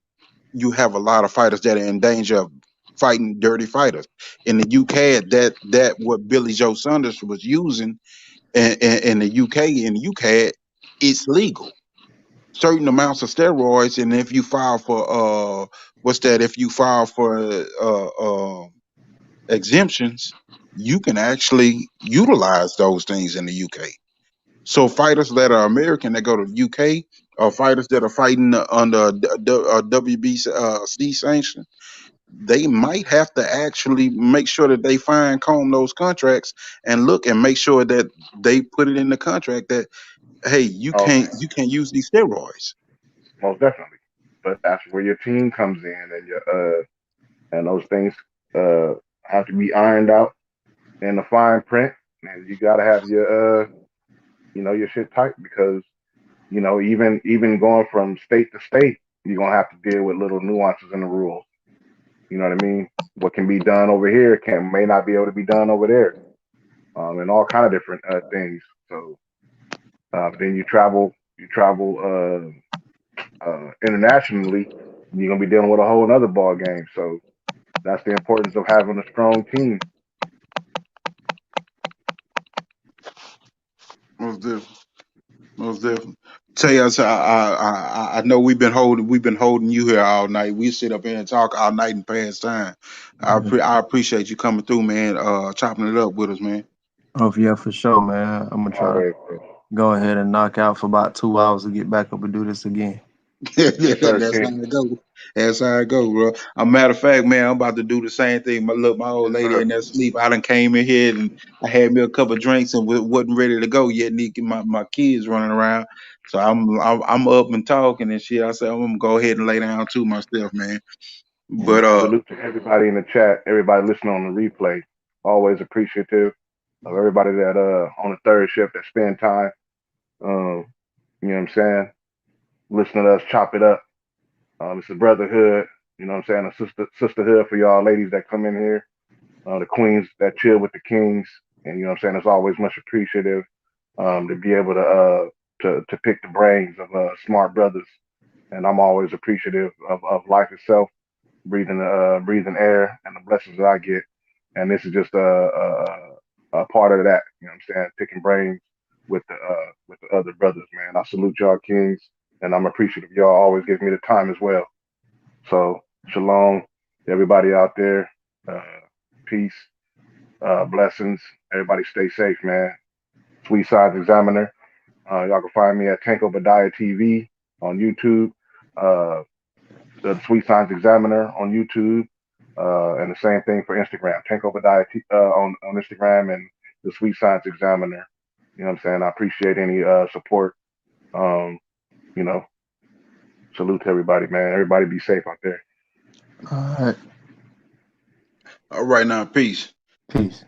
you have a lot of fighters that are in danger of fighting dirty fighters. In the UK, that what Billy Joe Saunders was using in the UK, it's legal. Certain amounts of steroids, and if you file for if you file for exemptions, you can actually utilize those things in the UK. So fighters that are American that go to the UK, or fighters that are fighting under a WBC sanction, they might have to actually make sure that they fine comb those contracts and look and make sure that they put it in the contract that, hey, you Oh, can't use these steroids. most definitely. But that's where your team comes in, and those things have to be ironed out in the fine print, and you got to have your shit tight, because even going from state to state, you're gonna have to deal with little nuances in the rules. You know what I mean? What can be done over here may not be able to be done over there, and all kind of different things. So then you travel internationally, you're gonna be dealing with a whole other ball game. So that's the importance of having a strong team. Most definitely. Most definitely. Tell you, I know we've been holding you here all night. We sit up here and talk all night and pass time. I appreciate you coming through, man. Chopping it up with us, man. Oh yeah, for sure, man. I'm gonna try to Always, bro. go ahead and knock out for about 2 hours to get back up and do this again. Yes, sir, That's how King. it go. That's how it go, bro. A matter of fact, man, I'm about to do the same thing. My old Yes, lady sir. in that sleep. I done came in here and I had me a couple of drinks and wasn't ready to go yet. Nick and my kids running around, so I'm up and talking and shit. I said I'm gonna go ahead and lay down too myself, man. But Salute to everybody in the chat, everybody listening on the replay. Always appreciative of everybody that on the third shift that spend time. Um, you know what I'm saying? Listen to us chop it up. It's a brotherhood. You know what I'm saying? A sisterhood for y'all ladies that come in here. The queens that chill with the kings, and you know what I'm saying. It's always much appreciative to be able to pick the brains of smart brothers, and I'm always appreciative of life itself, breathing air, and the blessings that I get. And this is just a part of that. You know what I'm saying? Picking brains with the other brothers, man. I salute y'all kings, and I'm appreciative y'all always give me the time as well. So shalom, to everybody out there. Uh, Peace, blessings. Everybody stay safe, man. Sweet Science Examiner. Y'all can find me at Tank Obadiah TV on YouTube. Uh, the Sweet Science Examiner on YouTube. And the same thing for Instagram. Tank Obadiah on Instagram and the Sweet Science Examiner. You know what I'm saying? I appreciate any support. Um, you know, salute to everybody, man. Everybody be safe out there. All right. all right now, peace. Peace.